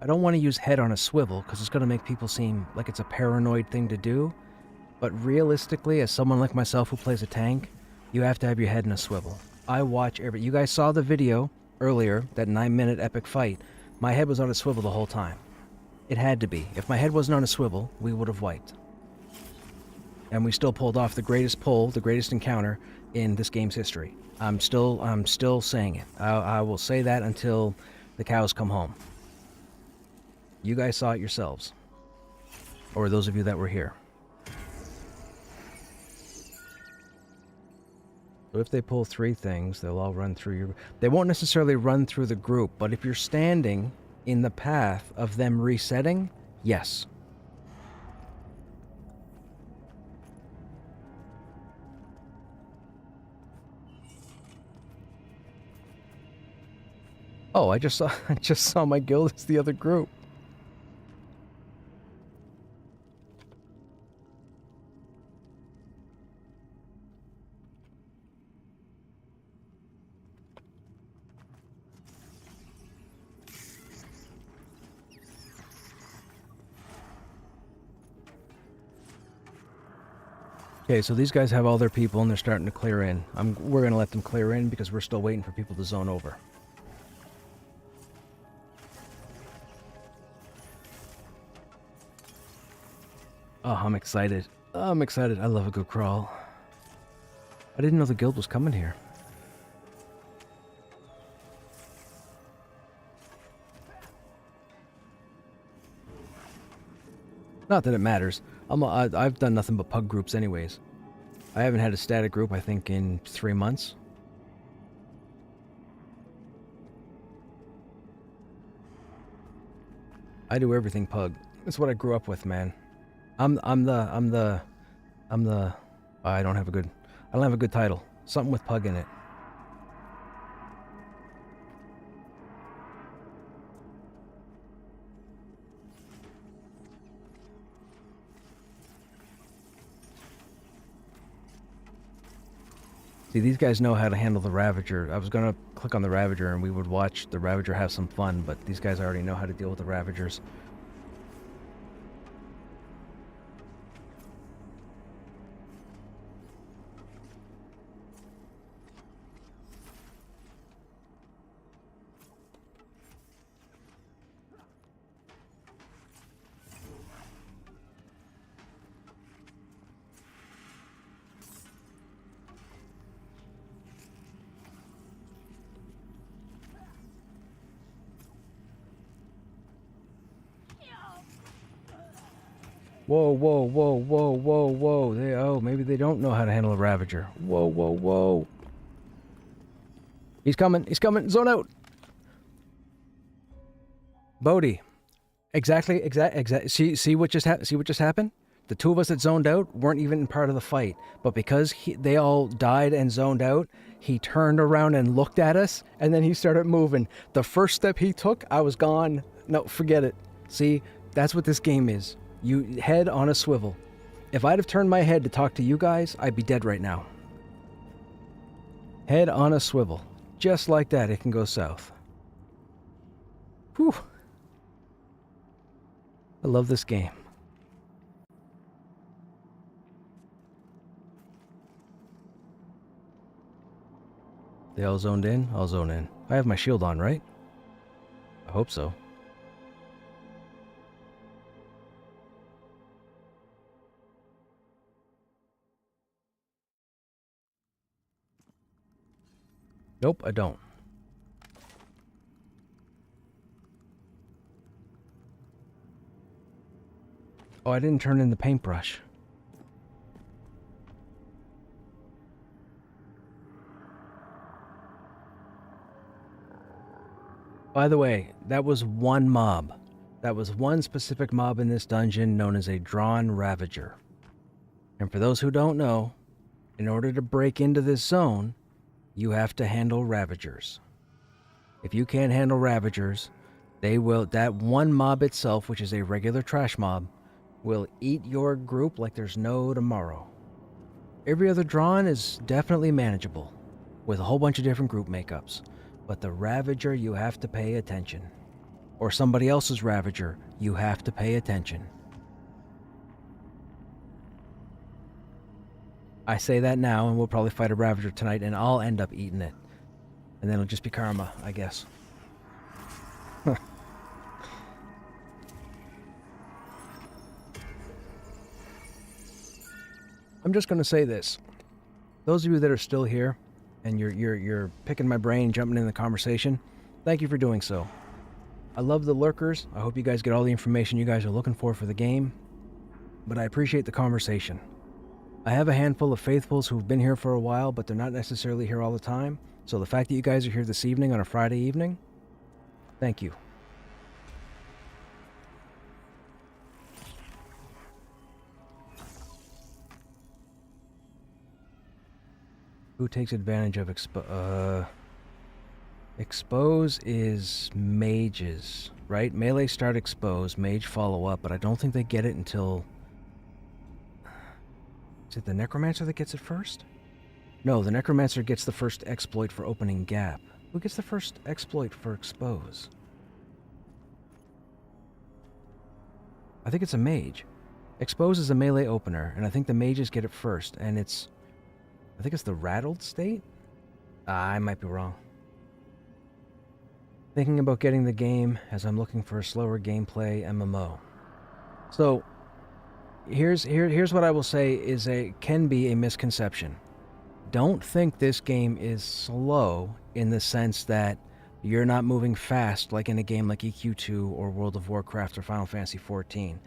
I don't want to use head on a swivel because it's going to make people seem like it's a paranoid thing to do. But realistically, as someone like myself who plays a tank, you have to have your head in a swivel. I watch every... You guys saw the video earlier, that 9-minute epic fight. My head was on a swivel the whole time. It had to be. If my head wasn't on a swivel, we would have wiped. And we still pulled off the greatest pull, the greatest encounter in this game's history. I'm still saying it. I will say that until the cows come home. You guys saw it yourselves. Or those of you that were here. So if they pull 3 things, they'll all run through your... They won't necessarily run through the group, but if you're standing in the path of them resetting, yes. Oh, I just saw my guild as the other group. Okay, so these guys have all their people and they're starting to clear in. We're going to let them clear in because we're still waiting for people to zone over. Oh, I'm excited. I'm excited. I love a good crawl. I didn't know the guild was coming here. Not that it matters. I've done nothing but pug groups anyways. I haven't had a static group, I think, in 3 months. I do everything pug. That's what I grew up with, man. I don't have a good title. Something with pug in it. See, these guys know how to handle the Ravager. I was going to click on the Ravager and we would watch the Ravager have some fun, but these guys already know how to deal with the Ravagers. Whoa, whoa, whoa, whoa, whoa, whoa. Maybe they don't know how to handle a Ravager. Whoa, whoa, whoa. He's coming, zone out. Bodhi. Exactly. See what just happened? The 2 of us that zoned out weren't even part of the fight. But because they all died and zoned out, he turned around and looked at us, and then he started moving. The first step he took, I was gone. No, forget it. See, that's what this game is. You head on a swivel. If I'd have turned my head to talk to you guys, I'd be dead right now. Head on a swivel. Just like that, it can go south. Whew. I love this game. They all zoned in? I'll zone in. I have my shield on, right? I hope so. Nope, I don't. Oh, I didn't turn in the paintbrush. By the way, that was one mob. That was one specific mob in this dungeon known as a Drawn Ravager. And for those who don't know, in order to break into this zone, you have to handle Ravagers. If you can't handle Ravagers, that one mob itself, which is a regular trash mob, will eat your group like there's no tomorrow. Every other Drawn is definitely manageable, with a whole bunch of different group makeups. But the Ravager, you have to pay attention. Or somebody else's Ravager, you have to pay attention. I say that now, and we'll probably fight a Ravager tonight, and I'll end up eating it. And then it'll just be karma, I guess. I'm just going to say this. Those of you that are still here, and you're picking my brain, jumping in the conversation, thank you for doing so. I love the lurkers. I hope you guys get all the information you guys are looking for the game. But I appreciate the conversation. I have a handful of faithfuls who've been here for a while, but they're not necessarily here all the time. So the fact that you guys are here this evening on a Friday evening, thank you. Who takes advantage of Expose is mages, right? Melee start expose, mage follow up, but I don't think they get it until... Is it the Necromancer that gets it first? No, the Necromancer gets the first exploit for opening gap. Who gets the first exploit for expose? I think it's a mage. Expose is a melee opener, and I think the mages get it first, and it's... I think it's the Rattled State? I might be wrong. Thinking about getting the game as I'm looking for a slower gameplay MMO. So, here's what I will say can be a misconception. Don't think this game is slow in the sense that you're not moving fast like in a game like EQ2 or World of Warcraft or Final Fantasy XIV.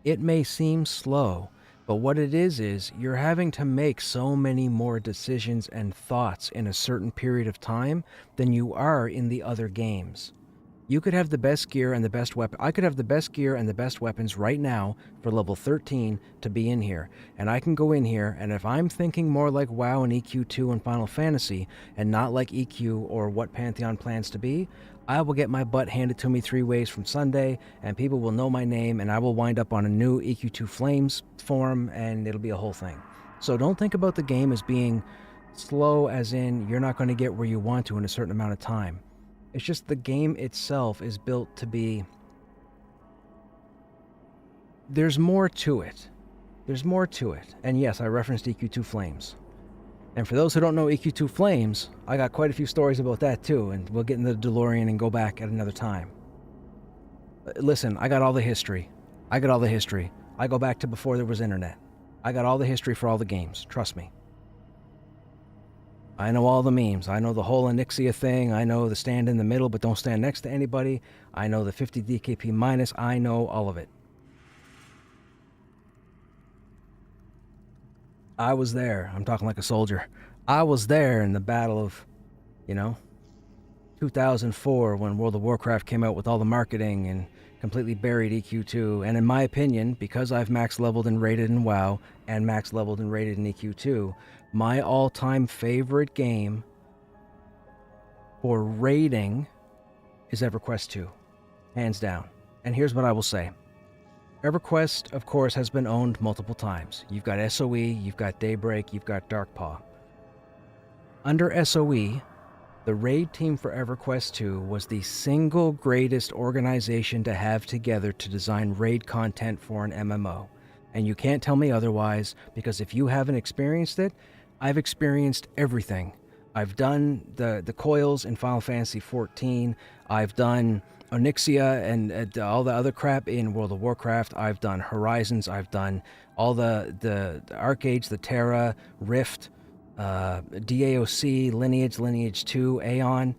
It may seem slow, but what it is you're having to make so many more decisions and thoughts in a certain period of time than you are in the other games. You could have the best gear and the best weapon. I could have the best gear and the best weapons right now for level 13 to be in here. And I can go in here, and if I'm thinking more like WoW and EQ2 and Final Fantasy, and not like EQ or what Pantheon plans to be, I will get my butt handed to me 3 ways from Sunday, and people will know my name, and I will wind up on a new EQ2 Flames form, and it'll be a whole thing. So don't think about the game as being slow as in you're not going to get where you want to in a certain amount of time. It's just the game itself is built to be... There's more to it. There's more to it. And yes, I referenced EQ2 Flames. And for those who don't know EQ2 Flames, I got quite a few stories about that too, and we'll get in the DeLorean and go back at another time. Listen, I got all the history. I go back to before there was internet. I got all the history for all the games, trust me. I know all the memes. I know the whole Onyxia thing. I know the stand in the middle but don't stand next to anybody. I know the 50 DKP minus. I know all of it. I was there. I'm talking like a soldier. I was there in the battle of, 2004 when World of Warcraft came out with all the marketing and completely buried EQ2. And in my opinion, because I've max leveled and rated in WoW and max leveled and rated in EQ2, my all-time favorite game for raiding is EverQuest 2. Hands down. And here's what I will say. EverQuest, of course, has been owned multiple times. You've got SOE, you've got Daybreak, you've got Darkpaw. Under SOE, the raid team for EverQuest 2 was the single greatest organization to have together to design raid content for an MMO. And you can't tell me otherwise, because if you haven't experienced it, I've experienced everything. I've done the coils in Final Fantasy XIV, I've done Onyxia and all the other crap in World of Warcraft. I've done Horizons. I've done all the Arcades, the Terra, Rift, DAOC, Lineage 2, Aeon.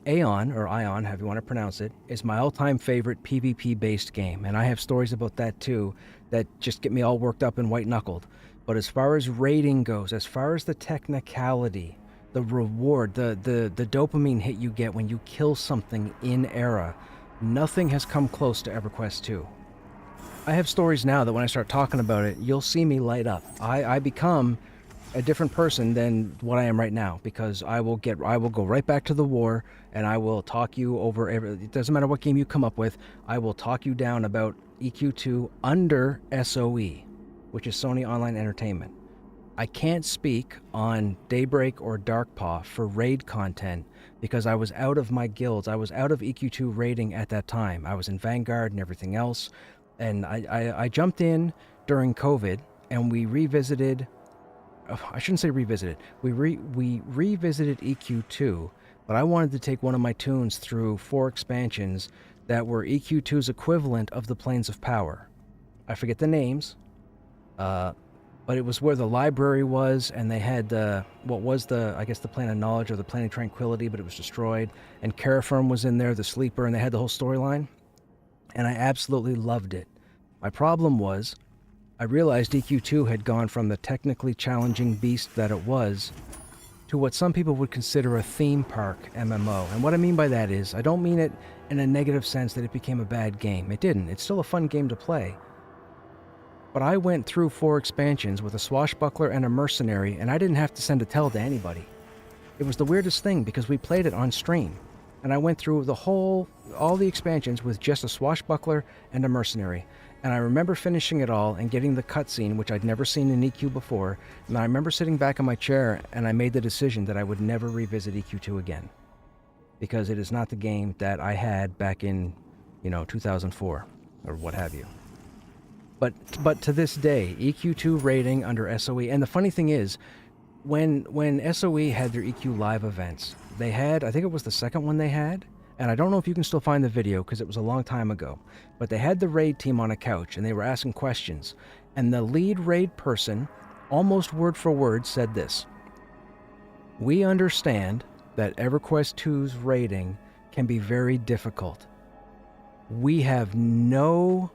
Aeon, or Ion, however you want to pronounce it, is my all-time favorite PvP-based game. And I have stories about that too that just get me all worked up and white-knuckled. But as far as raiding goes, as far as the technicality, the reward, the dopamine hit you get when you kill something in era, Nothing has come close to EverQuest 2. I have stories now that when I start talking about it, you'll see me light up. I become a different person than what I am right now, because I will go right back to the war, and I will talk you over it doesn't matter what game you come up with, I will talk you down about EQ2 under SOE, which is Sony Online Entertainment. I can't speak on Daybreak or Darkpaw for raid content because I was out of my guilds. I was out of EQ2 raiding at that time. I was in Vanguard and everything else. And I jumped in during COVID, and we revisited... I shouldn't say revisited. We revisited EQ2, but I wanted to take one of my tunes through 4 expansions that were EQ2's equivalent of the Planes of Power. I forget the names, but it was where the library was, and they had the Plane of Knowledge or the Plane of Tranquility, but it was destroyed. And Caraferm was in there, the Sleeper, and they had the whole storyline. And I absolutely loved it. My problem was, I realized EQ2 had gone from the technically challenging beast that it was to what some people would consider a theme park MMO. And what I mean by that is, I don't mean it in a negative sense that it became a bad game. It didn't. It's still a fun game to play. But I went through 4 expansions with a swashbuckler and a mercenary, and I didn't have to send a tell to anybody. It was the weirdest thing because we played it on stream. And I went through all the expansions with just a swashbuckler and a mercenary. And I remember finishing it all and getting the cutscene, which I'd never seen in EQ before. And I remember sitting back in my chair, and I made the decision that I would never revisit EQ2 again. Because it is not the game that I had back in, 2004, or what have you. But to this day, EQ2 rating under SOE, and the funny thing is, when SOE had their EQ live events, they had, I think it was the second one they had, and I don't know if you can still find the video because it was a long time ago, but they had the raid team on a couch and they were asking questions, and the lead raid person, almost word for word, said this: "We understand that EverQuest 2's raiding can be very difficult. We have no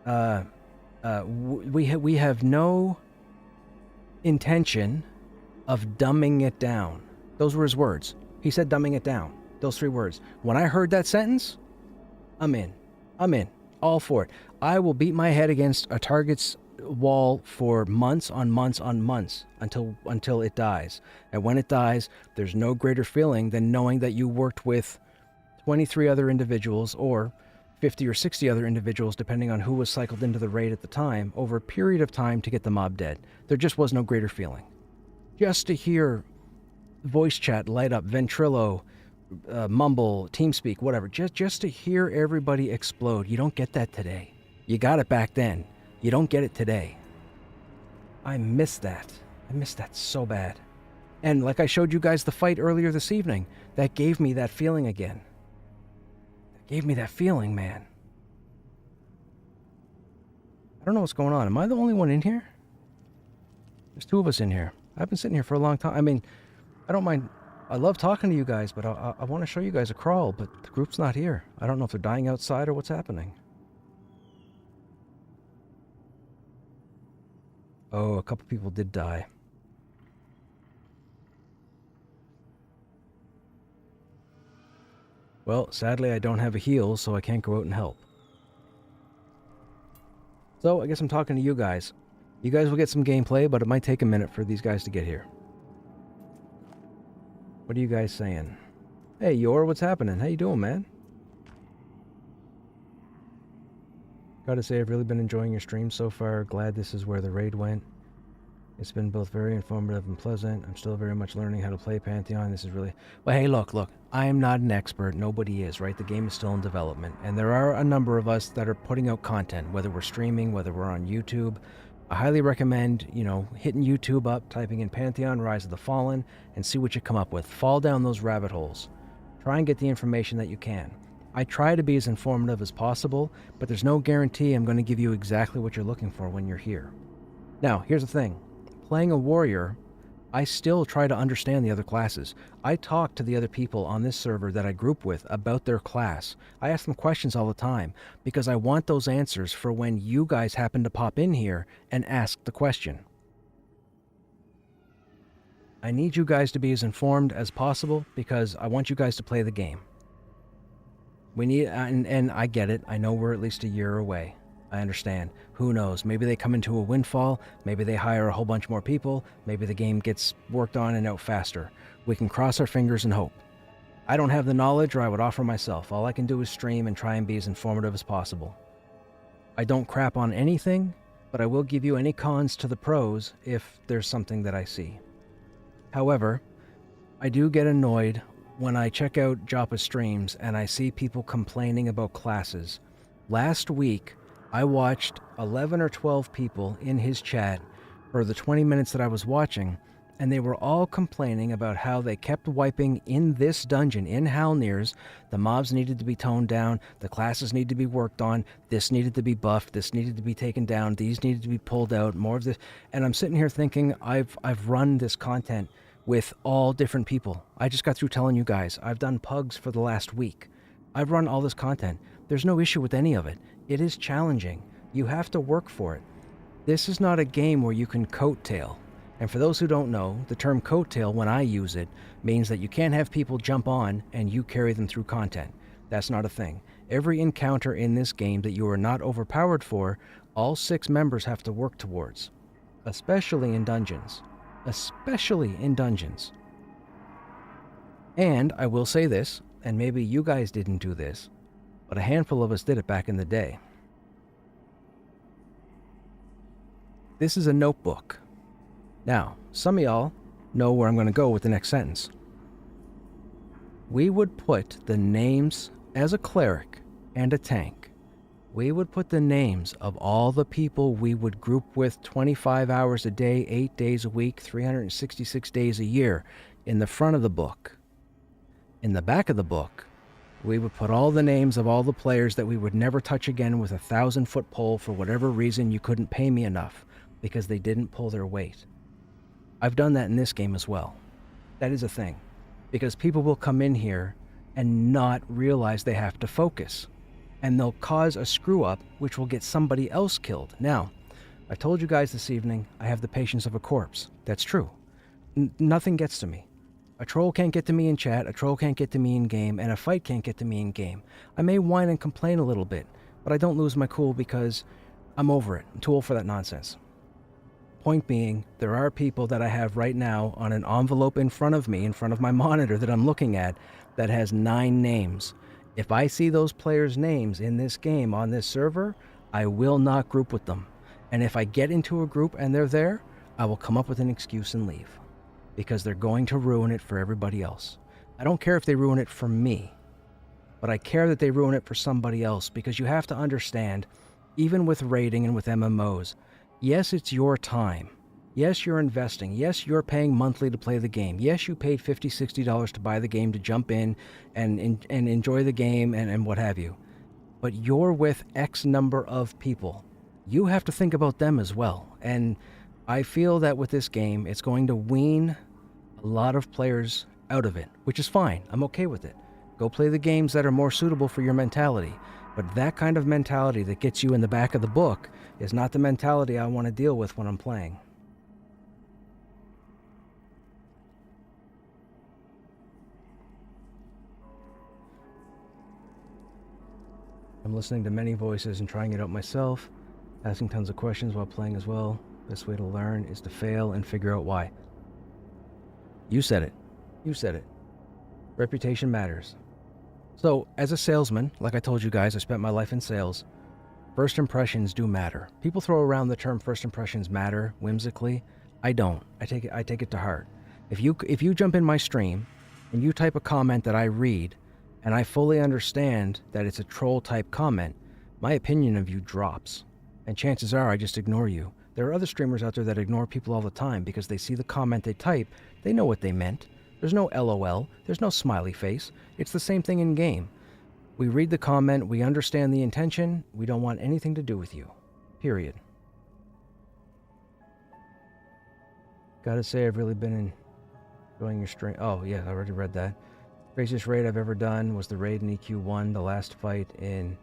we have no intention of dumbing it down." Those were his words. He said dumbing it down. Those 3 words. When I heard that sentence, I'm in. All for it. I will beat my head against a target's wall for months on months on months until it dies. And when it dies, there's no greater feeling than knowing that you worked with 23 other individuals, or 50 or 60 other individuals, depending on who was cycled into the raid at the time, over a period of time to get the mob dead. There just was no greater feeling. Just to hear voice chat light up, Ventrilo, Mumble, TeamSpeak, whatever, just to hear everybody explode. You don't get that today. You got it back then. You don't get it today. I miss that. I miss that so bad. And like I showed you guys the fight earlier this evening, that gave me that feeling again. Gave me that feeling, man. I don't know what's going on. Am I the only one in here? There's 2 of us in here. I've been sitting here for a long time. I mean, I don't mind. I love talking to you guys, but I want to show you guys a crawl, but the group's not here. I don't know if they're dying outside or what's happening. Oh, a couple people did die. Well, sadly I don't have a heal, so I can't go out and help. So, I guess I'm talking to you guys. You guys will get some gameplay, but it might take a minute for these guys to get here. What are you guys saying? Hey, Yor, what's happening? How you doing, man? Gotta say, I've really been enjoying your stream so far. Glad this is where the raid went. It's been both very informative and pleasant. I'm still very much learning how to play Pantheon. This is really... Well, hey, look. I am not an expert. Nobody is, right? The game is still in development. And there are a number of us that are putting out content, whether we're streaming, whether we're on YouTube. I highly recommend, hitting YouTube up, typing in Pantheon, Rise of the Fallen, and see what you come up with. Fall down those rabbit holes. Try and get the information that you can. I try to be as informative as possible, but there's no guarantee I'm going to give you exactly what you're looking for when you're here. Now, here's the thing. Playing a warrior, I still try to understand the other classes. I talk to the other people on this server that I group with about their class. I ask them questions all the time because I want those answers for when you guys happen to pop in here and ask the question. I need you guys to be as informed as possible because I want you guys to play the game. We need, and I get it. I know we're at least a year away. I understand. Who knows? Maybe they come into a windfall. Maybe they hire a whole bunch more people. Maybe the game gets worked on and out faster. We can cross our fingers and hope. I don't have the knowledge, or I would offer myself. All I can do is stream and try and be as informative as possible. I don't crap on anything, but I will give you any cons to the pros if there's something that I see. However, I do get annoyed when I check out Joppa's streams and I see people complaining about classes. Last week, I watched 11 or 12 people in his chat for the 20 minutes that I was watching, and they were all complaining about how they kept wiping in this dungeon, in Halnir's. The mobs needed to be toned down, the classes need to be worked on, this needed to be buffed, this needed to be taken down, these needed to be pulled out, more of this. And I'm sitting here thinking, I've run this content with all different people. I just got through telling you guys, I've done pugs for the last week. I've run all this content. There's no issue with any of it. It is challenging. You have to work for it. This is not a game where you can coattail. And for those who don't know, the term coattail, when I use it, means that you can't have people jump on and you carry them through content. That's not a thing. Every encounter in this game that you are not overpowered for, all 6 members have to work towards. Especially in dungeons. Especially in dungeons. And I will say this, and maybe you guys didn't do this, but a handful of us did it back in the day. This is a notebook. Now, some of y'all know where I'm going to go with the next sentence. We would put the names, as a cleric and a tank, we would put the names of all the people we would group with 25 hours a day, 8 days a week, 366 days a year in the front of the book. In the back of the book, we would put all the names of all the players that we would never touch again with a 1,000-foot pole for whatever reason you couldn't pay me enough because they didn't pull their weight. I've done that in this game as well. That is a thing. Because people will come in here and not realize they have to focus. And they'll cause a screw up which will get somebody else killed. Now, I told you guys this evening I have the patience of a corpse. That's true. Nothing gets to me. A troll can't get to me in chat, a troll can't get to me in game, and a fight can't get to me in game. I may whine and complain a little bit, but I don't lose my cool because I'm over it. I'm too old for that nonsense. Point being, there are people that I have right now on an envelope in front of me, in front of my monitor that I'm looking at, that has 9 names. If I see those players' names in this game on this server, I will not group with them. And if I get into a group and they're there, I will come up with an excuse and leave. Because they're going to ruin it for everybody else. I don't care if they ruin it for me, but I care that they ruin it for somebody else, because you have to understand, even with raiding and with MMOs, yes, it's your time. Yes, you're investing. Yes, you're paying monthly to play the game. Yes, you paid $50, $60 to buy the game, to jump in and enjoy the game and what have you. But you're with X number of people. You have to think about them as well. And I feel that with this game, it's going to wean a lot of players out of it, which is fine. I'm okay with it. Go play the games that are more suitable for your mentality. But that kind of mentality that gets you in the back of the book is not the mentality I want to deal with when I'm playing. I'm listening to many voices and trying it out myself, asking tons of questions while playing as well. Best way to learn is to fail and figure out why. You said it. You said it. Reputation matters. So, as a salesman, like I told you guys, I spent my life in sales. First impressions do matter. People throw around the term first impressions matter whimsically. I don't. I take it to heart. If you jump in my stream and you type a comment that I read, and I fully understand that it's a troll type comment, my opinion of you drops. And chances are I just ignore you. There are other streamers out there that ignore people all the time because they see the comment they type, they know what they meant. There's no LOL, there's no smiley face. It's the same thing in game. We read the comment, we understand the intention, we don't want anything to do with you. Period. Gotta say, I've really been enjoying your stream. Oh yeah, I already read that. Craziest raid I've ever done was the raid in EQ1, the last fight in...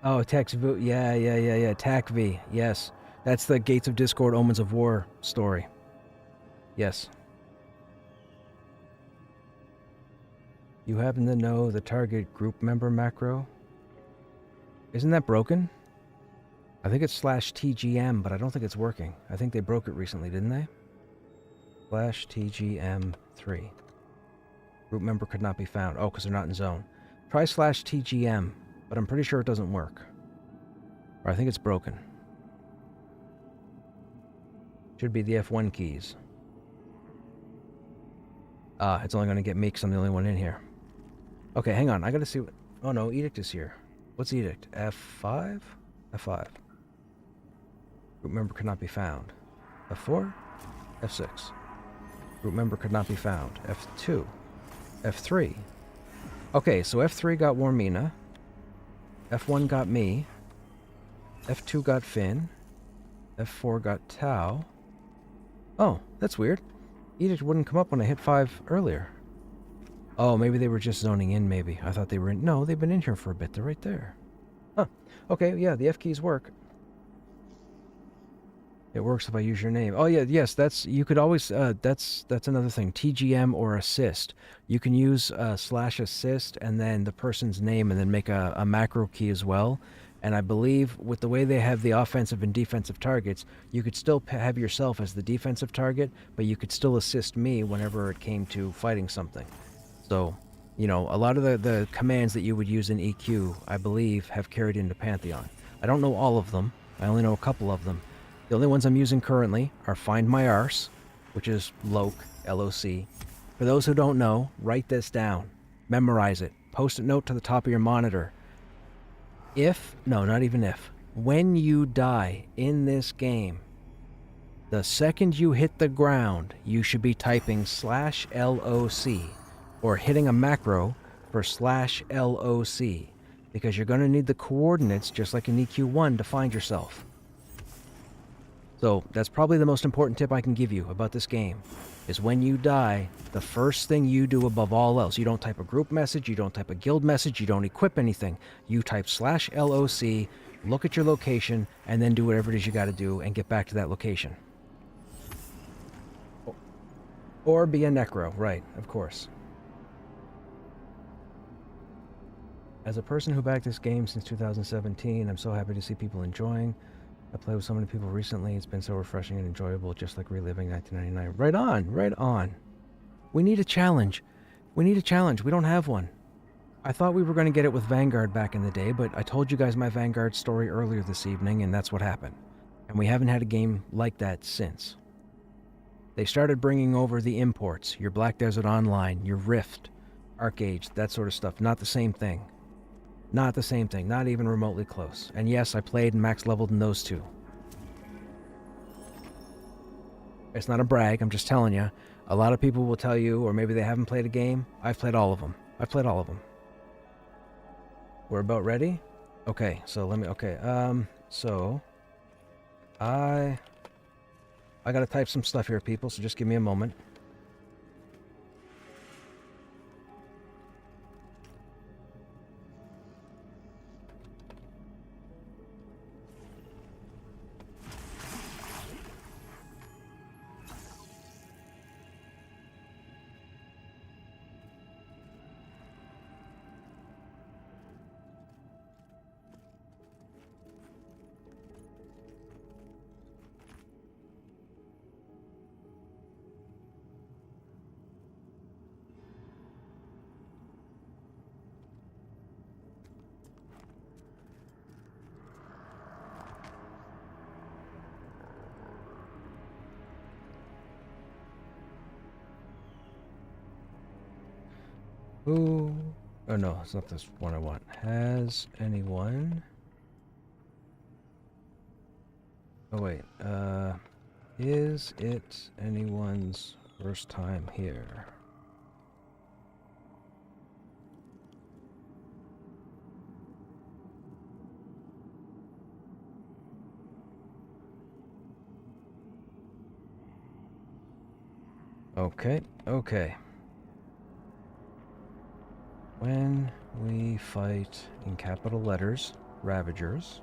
Oh, Tax V. Yeah. TAC V. Yes. That's the Gates of Discord, Omens of War story. Yes. You happen to know the target group member macro? Isn't that broken? I think it's /TGM, but I don't think it's working. I think they broke it recently, didn't they? /TGM3. Group member could not be found. Oh, because they're not in zone. Try /TGM, but I'm pretty sure it doesn't work. Or I think it's broken. Should be the F1 keys. Ah, it's only going to get me because I'm the only one in here. Okay, hang on. I got to see what... Oh, no, Edict is here. What's Edict? F5? F5. Group member could not be found. F4? F6. Group member could not be found. F2. F3. Okay, so F3 got Warmina. F1 got me. F2 got Finn. F4 got Tau. Oh, that's weird. Edict wouldn't come up when I hit 5 earlier. Oh, maybe they were just zoning in, maybe. I thought they were in... No, they've been in here for a bit. They're right there. Huh. Okay, yeah, the F keys work. It works if I use your name. Oh, yeah, yes, that's... You could always... That's another thing. TGM or assist. You can use /assist and then the person's name and then make a macro key as well. And I believe with the way they have the offensive and defensive targets, you could still have yourself as the defensive target, but you could still assist me whenever it came to fighting something. So, you know, a lot of the commands that you would use in EQ, I believe, have carried into Pantheon. I don't know all of them. I only know a couple of them. The only ones I'm using currently are Find My Arse, which is LOC, L-O-C. For those who don't know, write this down. Memorize it. Post-it note to the top of your monitor. Not even if. When you die in this game, the second you hit the ground, you should be typing /LOC or hitting a macro for /LOC because you're going to need the coordinates just like in EQ1 to find yourself. So that's probably the most important tip I can give you about this game, is when you die, the first thing you do above all else, you don't type a group message, you don't type a guild message, you don't equip anything. You type /LOC, look at your location, and then do whatever it is you got to do and get back to that location. Or be a necro, right, of course. As a person who backed this game since 2017, I'm so happy to see people enjoying. I played with so many people recently. It's been so refreshing and enjoyable, just like reliving 1999. Right on, right on. We need a challenge. We need a challenge. We don't have one. I thought we were going to get it with Vanguard back in the day, but I told you guys my Vanguard story earlier this evening, and that's what happened. And we haven't had a game like that since. They started bringing over the imports, your Black Desert Online, your Rift, Arcade, that sort of stuff. Not the same thing. Not the same thing, not even remotely close. And yes, I played and max leveled in those two. It's not a brag, I'm just telling you. A lot of people will tell you, or maybe they haven't played a game. I've played all of them. I've played all of them. We're about ready? Okay, so let me, so I gotta type some stuff here, people, so just give me a moment. Ooh. Oh no, it's not this one I want. Has anyone... Oh wait, is it anyone's first time here? Okay, okay. When we fight, in capital letters, Ravagers,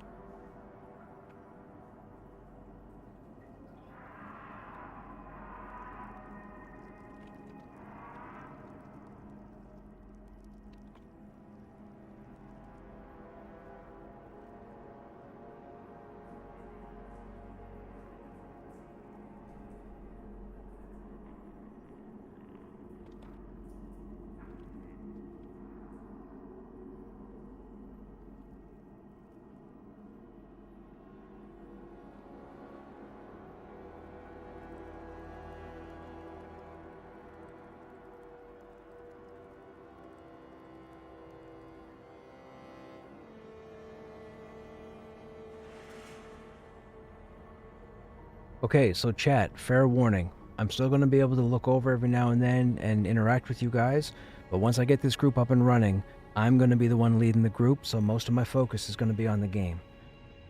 Okay, so chat, fair warning. I'm still going to be able to look over every now and then and interact with you guys, but once I get this group up and running, I'm going to be the one leading the group, so most of my focus is going to be on the game.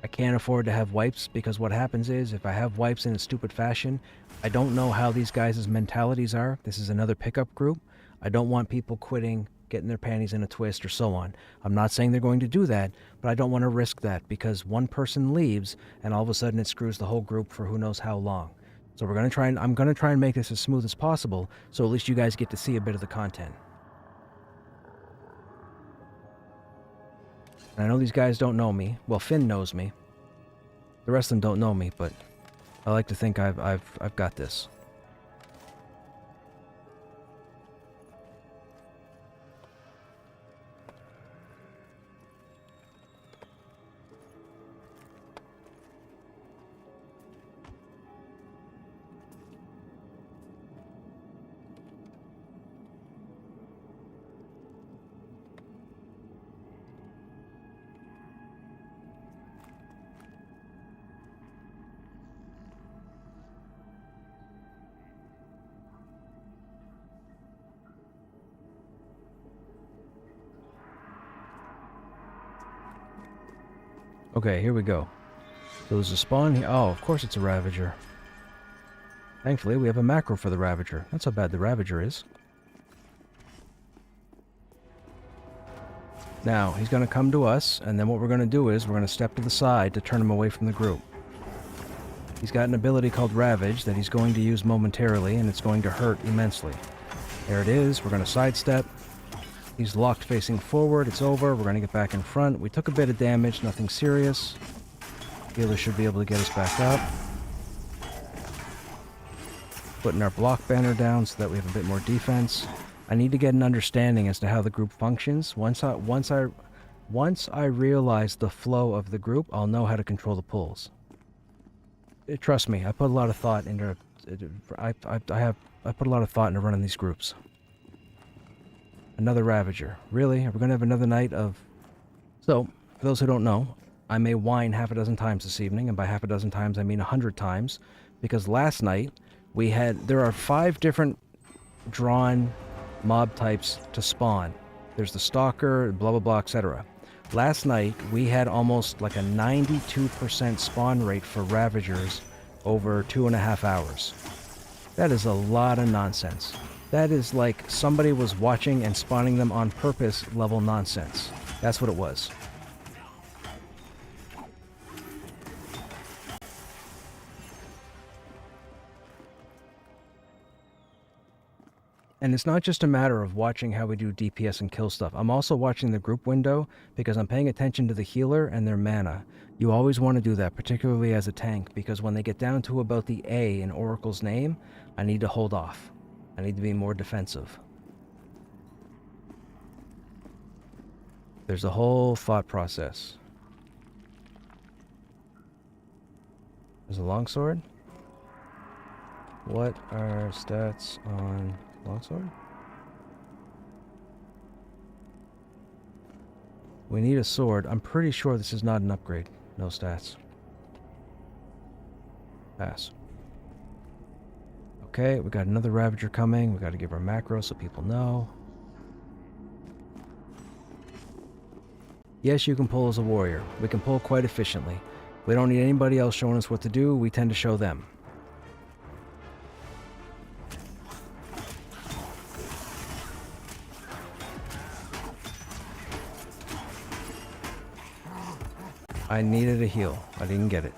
I can't afford to have wipes, because what happens is, if I have wipes in a stupid fashion, I don't know how these guys' mentalities are. This is another pickup group. I don't want people quitting, getting their panties in a twist, or so on. I'm not saying they're going to do that, but I don't want to risk that, because one person leaves, and all of a sudden it screws the whole group for who knows how long. So I'm going to try and make this as smooth as possible, so at least you guys get to see a bit of the content. And I know these guys don't know me. Well, Finn knows me. The rest of them don't know me, but I like to think I've got this. Okay, here we go. So there's a spawn here. Oh, of course it's a Ravager. Thankfully, we have a macro for the Ravager. That's how bad the Ravager is. Now, he's going to come to us, and then what we're going to do is we're going to step to the side to turn him away from the group. He's got an ability called Ravage that he's going to use momentarily, and it's going to hurt immensely. There it is. We're going to sidestep. He's locked facing forward. It's over. We're going to get back in front. We took a bit of damage. Nothing serious. Healer should be able to get us back up. Putting our block banner down so that we have a bit more defense. I need to get an understanding as to how the group functions. Once I realize the flow of the group, I'll know how to control the pulls. Trust me, I put a lot of thought into I put a lot of thought into running these groups. Another Ravager. Really? Are we going to have another night of... So, for those who don't know, I may whine half a dozen times this evening, and by half a dozen times I mean 100 times, because last night there are 5 different drawn mob types to spawn. There's the Stalker, blah blah blah, etc. Last night we had almost like a 92% spawn rate for Ravagers over 2.5 hours. That is a lot of nonsense. That is like somebody was watching and spawning them on purpose level nonsense. That's what it was. And it's not just a matter of watching how we do DPS and kill stuff. I'm also watching the group window because I'm paying attention to the healer and their mana. You always want to do that, particularly as a tank, because when they get down to about the A in Oracle's name, I need to hold off. I need to be more defensive. There's a whole thought process. There's a longsword. What are stats on longsword? We need a sword. I'm pretty sure this is not an upgrade. No stats. Pass. Okay, we got another Ravager coming. We got to give our macro so people know. Yes, you can pull as a warrior. We can pull quite efficiently. We don't need anybody else showing us what to do. We tend to show them. I needed a heal. I didn't get it.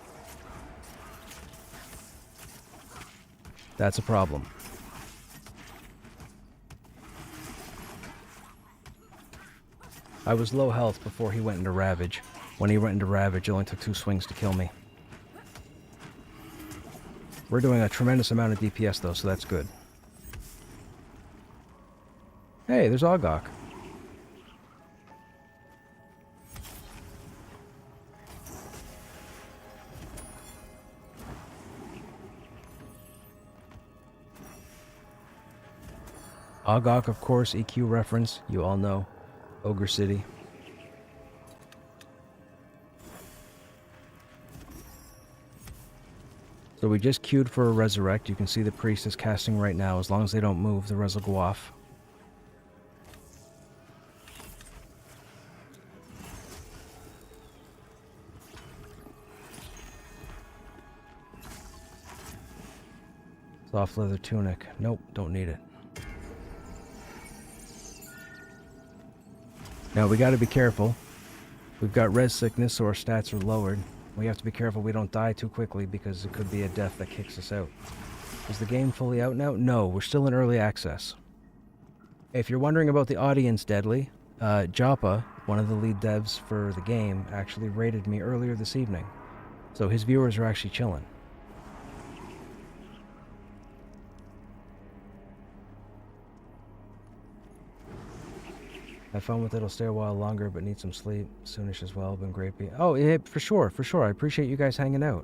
That's a problem. I was low health before he went into Ravage. When he went into Ravage, it only took 2 swings to kill me. We're doing a tremendous amount of DPS though, so that's good. Hey, there's Ogok. Ogok, of course, EQ reference, you all know. Ogre City. So we just queued for a resurrect. You can see the priest is casting right now. As long as they don't move, the res will go off. Soft leather tunic. Nope, don't need it. Now we got to be careful. We've got res sickness, so our stats are lowered. We have to be careful we don't die too quickly because it could be a death that kicks us out. Is the game fully out now? No, we're still in early access. If you're wondering about the audience, Deadly, Joppa, one of the lead devs for the game, actually raided me earlier this evening. So his viewers are actually chilling. Have fun with it. It'll stay a while longer, but need some sleep. Soonish as well. Been great. Oh, yeah, for sure, for sure. I appreciate you guys hanging out.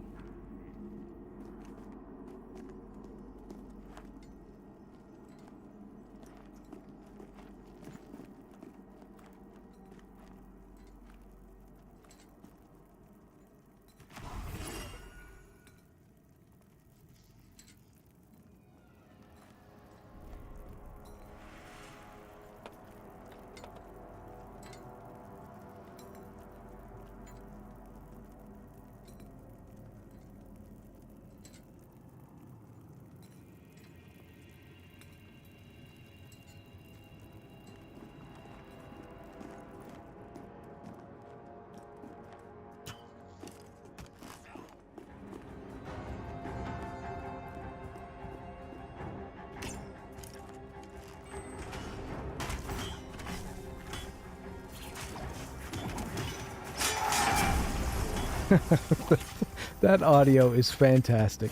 That audio is fantastic.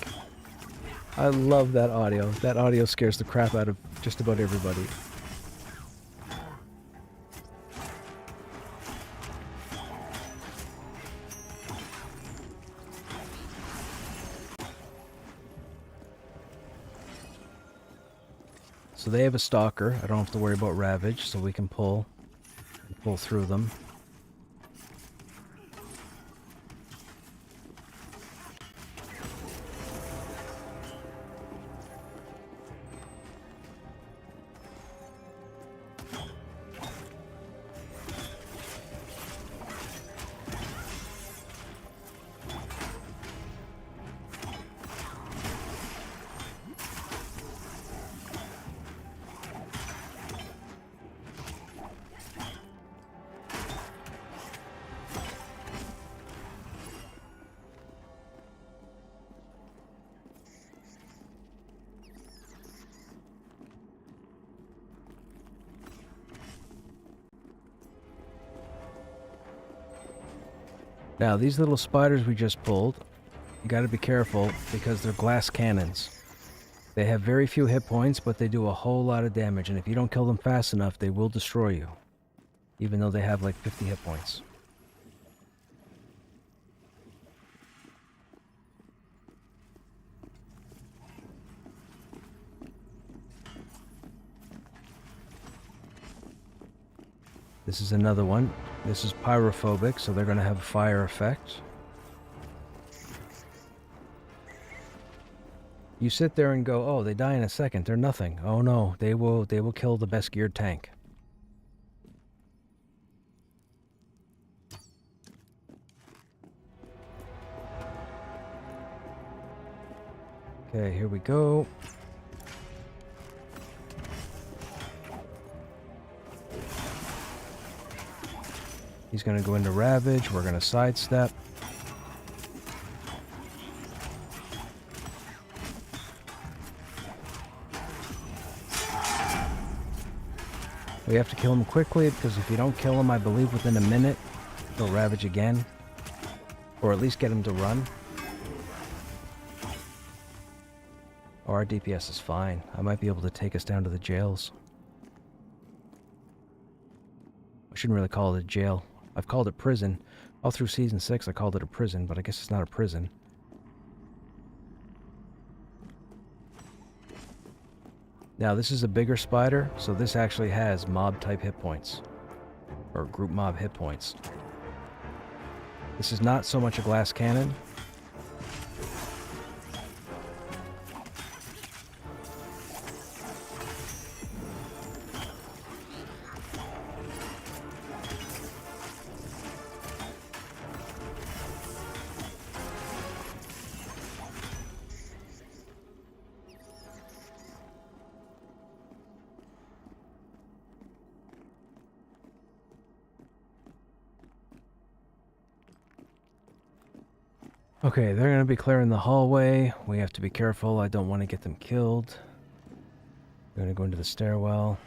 I love that audio. That audio scares the crap out of just about everybody. So they have a stalker. I don't have to worry about Ravage, so we can pull through them. Now, these little spiders we just pulled, you gotta be careful because they're glass cannons. They have very few hit points, but they do a whole lot of damage, and if you don't kill them fast enough, they will destroy you. Even though they have like 50 hit points. This is another one. This is pyrophobic, so they're going to have a fire effect. You sit there and go, oh, they die in a second. They're nothing. Oh no, they will kill the best geared tank. Okay, here we go. He's going to go into Ravage. We're going to sidestep. We have to kill him quickly, because if you don't kill him, I believe within a minute, he'll Ravage again. Or at least get him to run. Oh, our DPS is fine. I might be able to take us down to the jails. I shouldn't really call it a jail. I've called it prison. All through Season 6 I called it a prison, but I guess it's not a prison. Now this is a bigger spider, so this actually has mob type hit points. Or group mob hit points. This is not so much a glass cannon. Okay, they're going to be clearing the hallway. We have to be careful. I don't want to get them killed. We're going to go into the stairwell.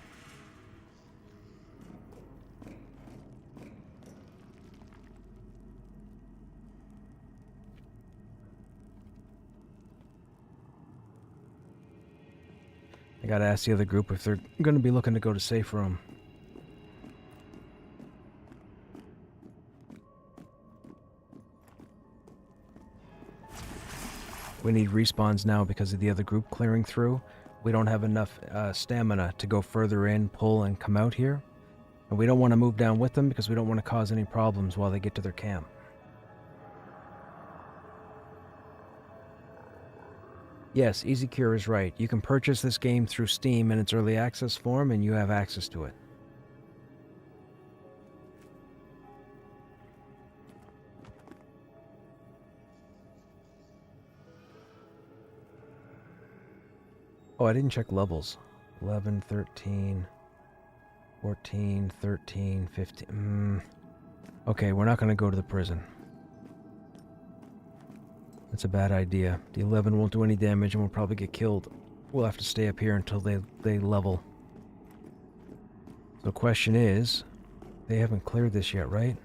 I got to ask the other group if they're going to be looking to go to safe room. We need respawns now because of the other group clearing through. We don't have enough stamina to go further in, pull, and come out here. And we don't want to move down with them because we don't want to cause any problems while they get to their camp. Yes, Easy Cure is right. You can purchase this game through Steam in its early access form and you have access to it. Oh, I didn't check levels. 11, 13, 14, 13, 15. Okay, we're not going to go to the prison. That's a bad idea. The 11 won't do any damage and we'll probably get killed. We'll have to stay up here until they level. So the question is, they haven't cleared this yet, right?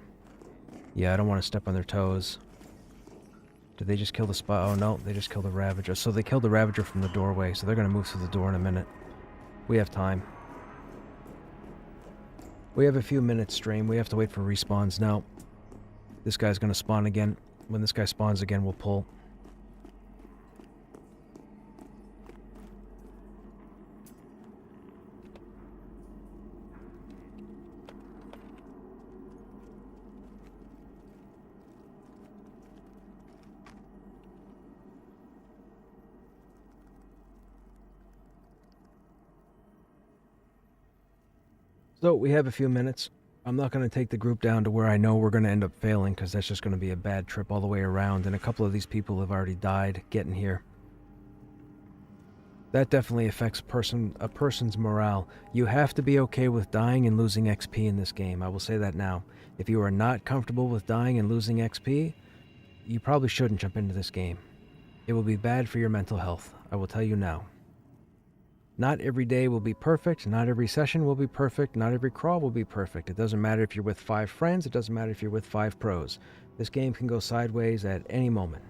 Yeah, I don't want to step on their toes. Did they just kill the spot? Oh no, they just killed the Ravager. So they killed the Ravager from the doorway, so they're going to move through the door in a minute. We have time. We have a few minutes stream. We have to wait for respawns now. This guy's going to spawn again. When this guy spawns again, we'll pull. So we have a few minutes. I'm not going to take the group down to where I know we're going to end up failing because that's just going to be a bad trip all the way around, and a couple of these people have already died getting here. That definitely affects a person's morale. You have to be okay with dying and losing XP in this game. I will say that now. If you are not comfortable with dying and losing XP, you probably shouldn't jump into this game. It will be bad for your mental health. I will tell you now. Not every day will be perfect, not every session will be perfect, not every crawl will be perfect. It doesn't matter if you're with 5 friends, it doesn't matter if you're with 5 pros. This game can go sideways at any moment,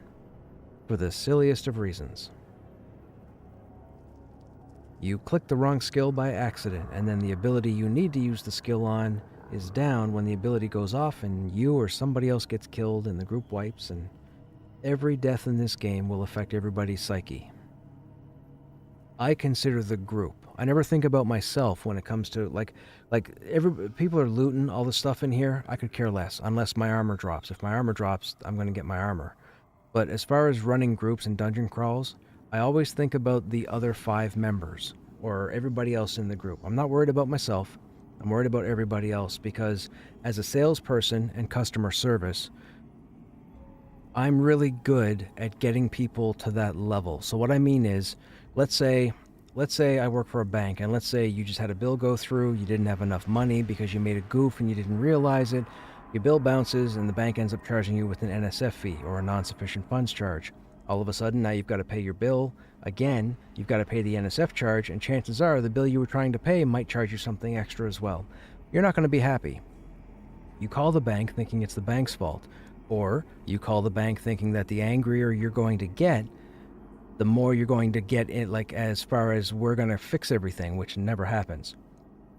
for the silliest of reasons. You click the wrong skill by accident, and then the ability you need to use the skill on is down when the ability goes off and you or somebody else gets killed and the group wipes, and every death in this game will affect everybody's psyche. I consider the group. I never think about myself when it comes to people are looting all the stuff in here. I could care less unless my armor drops. If my armor drops, I'm going to get my armor. But as far as running groups and dungeon crawls, I always think about the other 5 members or everybody else in the group. I'm not worried about myself. I'm worried about everybody else because as a salesperson and customer service, I'm really good at getting people to that level. So what I mean is, let's say I work for a bank, and let's say you just had a bill go through, you didn't have enough money because you made a goof and you didn't realize it, your bill bounces and the bank ends up charging you with an NSF fee, or a non-sufficient funds charge. All of a sudden, now you've got to pay your bill. Again, you've got to pay the NSF charge, and chances are the bill you were trying to pay might charge you something extra as well. You're not going to be happy. You call the bank thinking it's the bank's fault, or you call the bank thinking that the angrier you're going to get, the more you're going to get in, like as far as we're going to fix everything, which never happens.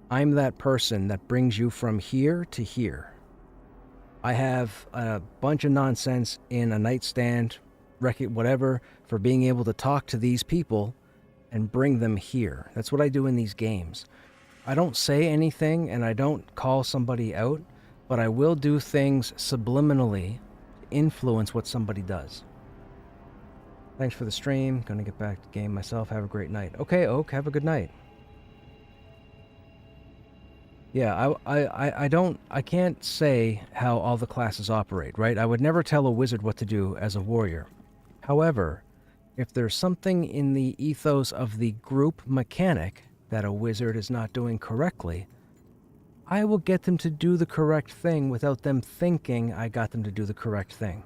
I'm that person that brings you from here to here. I have a bunch of nonsense in a nightstand, whatever, for being able to talk to these people and bring them here. That's what I do in these games. I don't say anything and I don't call somebody out, but I will do things subliminally to influence what somebody does. Thanks for the stream. Gonna get back to the game myself. Have a great night. Okay, Oak, have a good night. Yeah, I can't say how all the classes operate, right? I would never tell a wizard what to do as a warrior. However, if there's something in the ethos of the group mechanic that a wizard is not doing correctly, I will get them to do the correct thing without them thinking I got them to do the correct thing.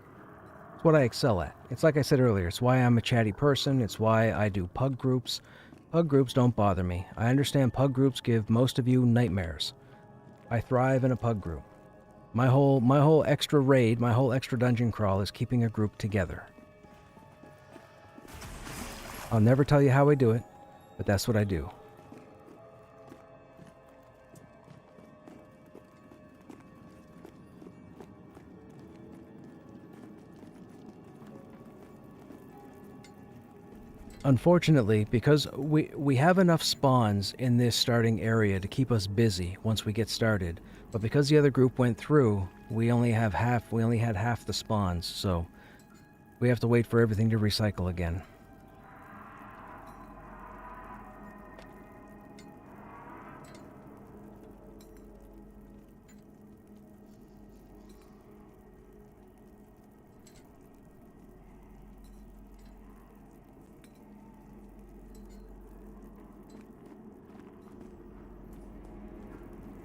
It's what I excel at. It's like I said earlier, it's why I'm a chatty person. It's why I do pug groups. Pug groups don't bother me. I understand pug groups give most of you nightmares. I thrive in a pug group. My whole extra raid, my whole extra dungeon crawl is keeping a group together. I'll never tell you how I do it, but that's what I do. Unfortunately, because we have enough spawns in this starting area to keep us busy once we get started, but because the other group went through, we only had half the spawns, so we have to wait for everything to recycle again.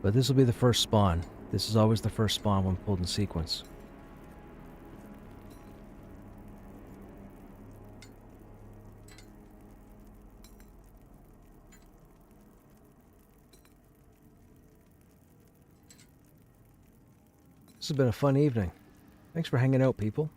But this will be the first spawn. This is always the first spawn when pulled in sequence. This has been a fun evening. Thanks for hanging out, people.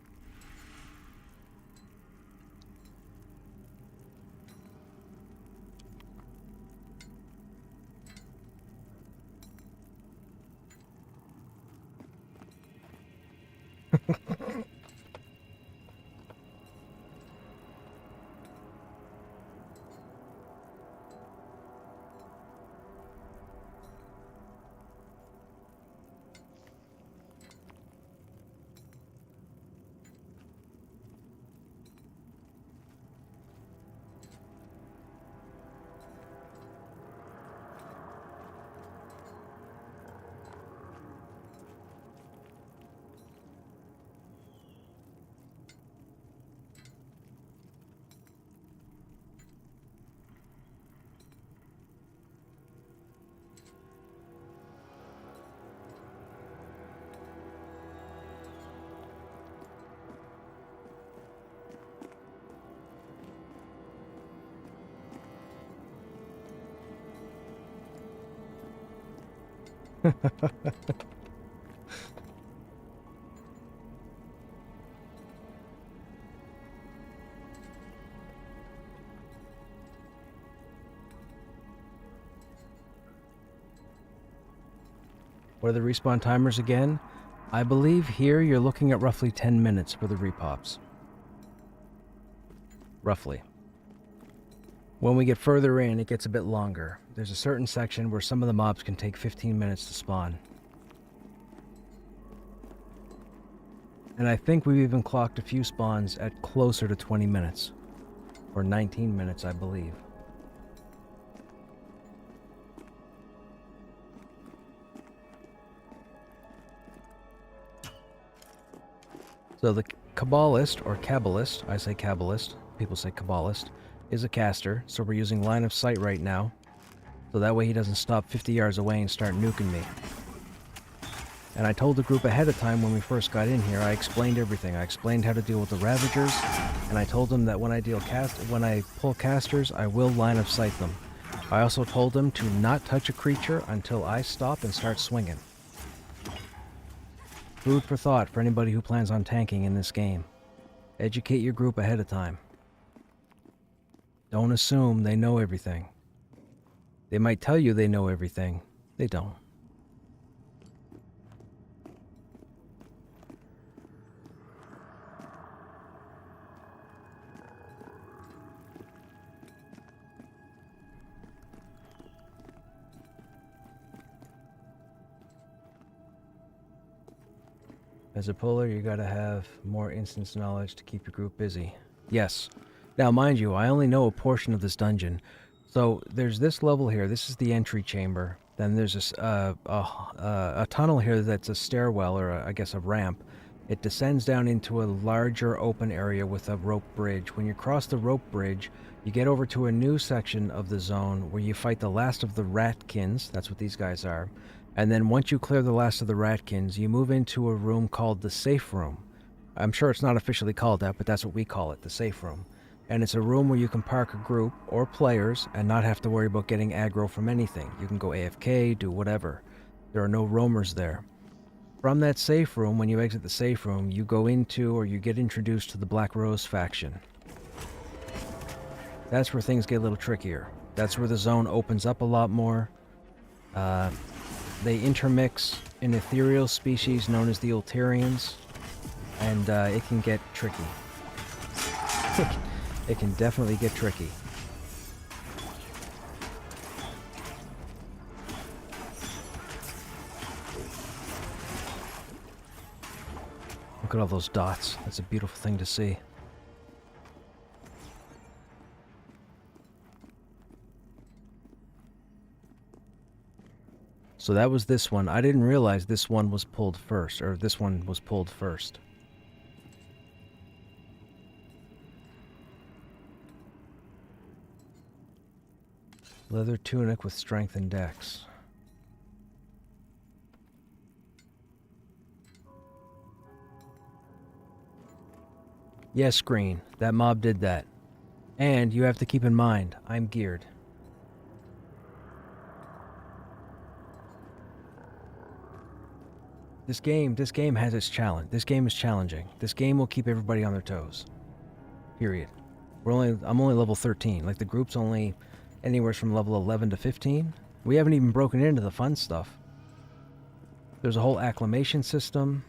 What are the respawn timers again? I believe here you're looking at roughly 10 minutes for the repops. Roughly. When we get further in, it gets a bit longer. There's a certain section where some of the mobs can take 15 minutes to spawn. And I think we've even clocked a few spawns at closer to 20 minutes. Or 19 minutes, I believe. So the Kabbalist, or Kabbalist, I say Kabbalist, people say Kabbalist, is a caster, so we're using line of sight right now. So that way he doesn't stop 50 yards away and start nuking me. And I told the group ahead of time when we first got in here, I explained everything. I explained how to deal with the Ravagers, and I told them that when I pull casters, I will line of sight them. I also told them to not touch a creature until I stop and start swinging. Food for thought for anybody who plans on tanking in this game. Educate your group ahead of time. Don't assume they know everything. They might tell you they know everything. They don't. As a puller, you gotta have more instance knowledge to keep your group busy. Yes. Now, mind you, I only know a portion of this dungeon. So, there's this level here. This is the entry chamber. Then there's this, a tunnel here that's a stairwell, or I guess a ramp. It descends down into a larger open area with a rope bridge. When you cross the rope bridge, you get over to a new section of the zone where you fight the last of the ratkins. That's what these guys are. And then once you clear the last of the ratkins, you move into a room called the safe room. I'm sure it's not officially called that, but that's what we call it, the safe room. And it's a room where you can park a group or players and not have to worry about getting aggro from anything. You can go AFK, do whatever. There are no roamers there. From that safe room, when you exit the safe room, you go into or you get introduced to the Black Rose faction. That's where things get a little trickier. That's where the zone opens up a lot more. They intermix an ethereal species known as the Ulterians, and it can get tricky. It can definitely get tricky. Look at all those dots. That's a beautiful thing to see. So that was this one. I didn't realize this one was pulled first, or this one was pulled first. Leather tunic with strength and dex. Yes, Green. That mob did that. And you have to keep in mind, I'm geared. This game has its challenge. This game is challenging. This game will keep everybody on their toes. Period. I'm only level 13. Like, the group's only anywhere from level 11 to 15. We haven't even broken into the fun stuff. There's a whole acclimation system.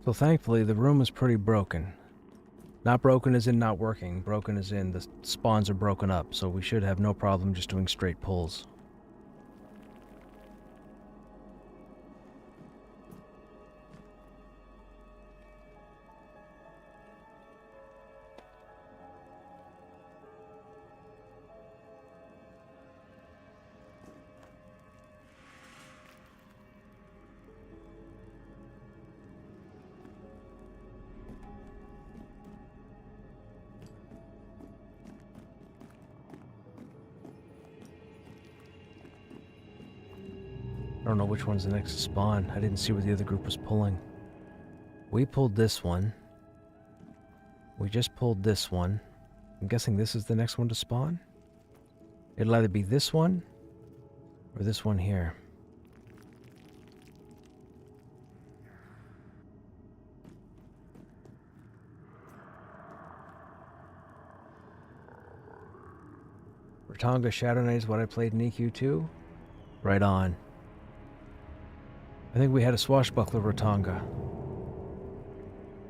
So thankfully, the room is pretty broken. Not broken as in not working, broken as in the spawns are broken up, so we should have no problem just doing straight pulls. I don't know which one's the next to spawn. I didn't see what the other group was pulling. We pulled this one. We just pulled this one. I'm guessing this is the next one to spawn? It'll either be this one or this one here. Rotanga Shadow Knight is what I played in EQ2? Right on. I think we had a swashbuckler Rotanga.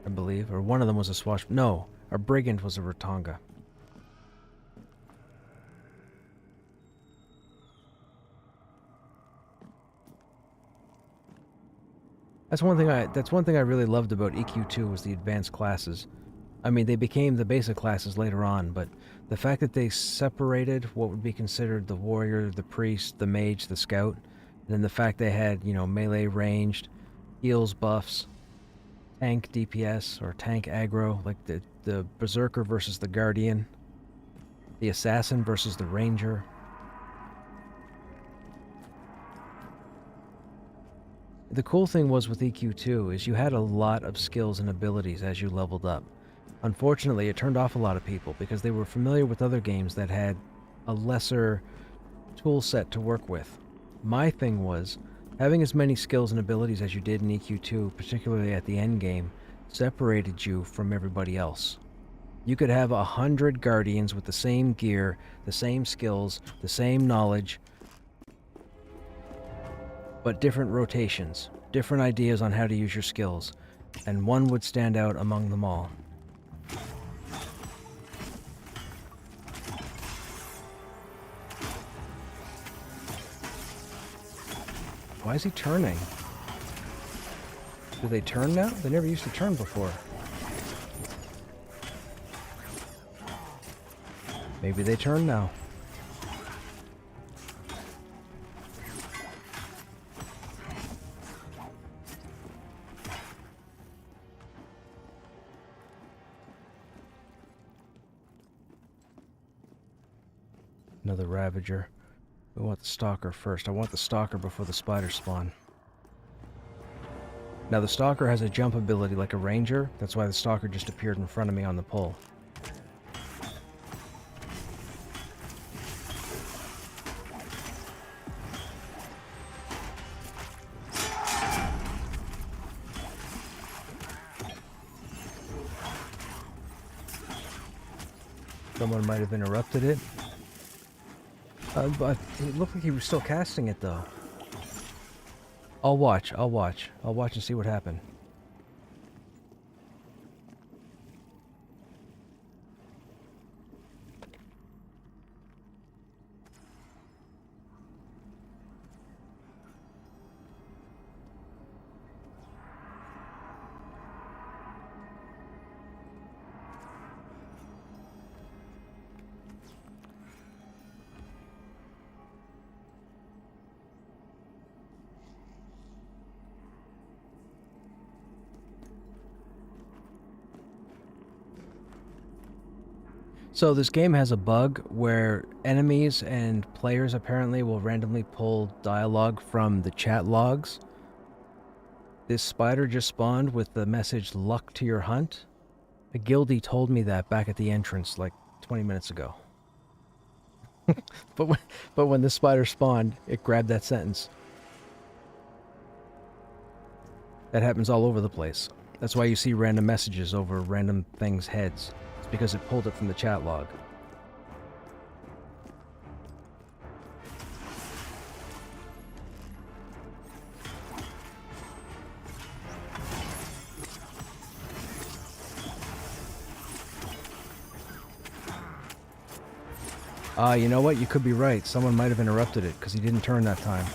I believe. Or one of them was a No, our brigand was a Rotanga. That's one thing I really loved about EQ2 was the advanced classes. I mean, they became the basic classes later on, but the fact that they separated what would be considered the warrior, the priest, the mage, the scout, and then the fact they had, you know, melee ranged, heals buffs, tank DPS, or tank aggro, like the berserker versus the guardian, the assassin versus the ranger. The cool thing was with EQ2 is you had a lot of skills and abilities as you leveled up. Unfortunately, it turned off a lot of people because they were familiar with other games that had a lesser tool set to work with. My thing was, having as many skills and abilities as you did in EQ2, particularly at the end game, separated you from everybody else. You could have 100 guardians with the same gear, the same skills, the same knowledge, but different rotations, different ideas on how to use your skills, and one would stand out among them all. Why is he turning? Do they turn now? They never used to turn before. Maybe they turn now. Another Ravager. We want the Stalker first. I want the Stalker before the Spiders spawn. Now the Stalker has a jump ability like a Ranger. That's why the Stalker just appeared in front of me on the pole. Someone might have interrupted it. But it looked like he was still casting it, though. I'll watch. I'll watch and see what happened. So this game has a bug where enemies and players apparently will randomly pull dialogue from the chat logs. This spider just spawned with the message, "Luck to your hunt." A guildie told me that back at the entrance like 20 minutes ago. but when the spider spawned, it grabbed that sentence. That happens all over the place. That's why you see random messages over random things' heads. It's because it pulled it from the chat log. You know what? You could be right. Someone might have interrupted it because he didn't turn that time.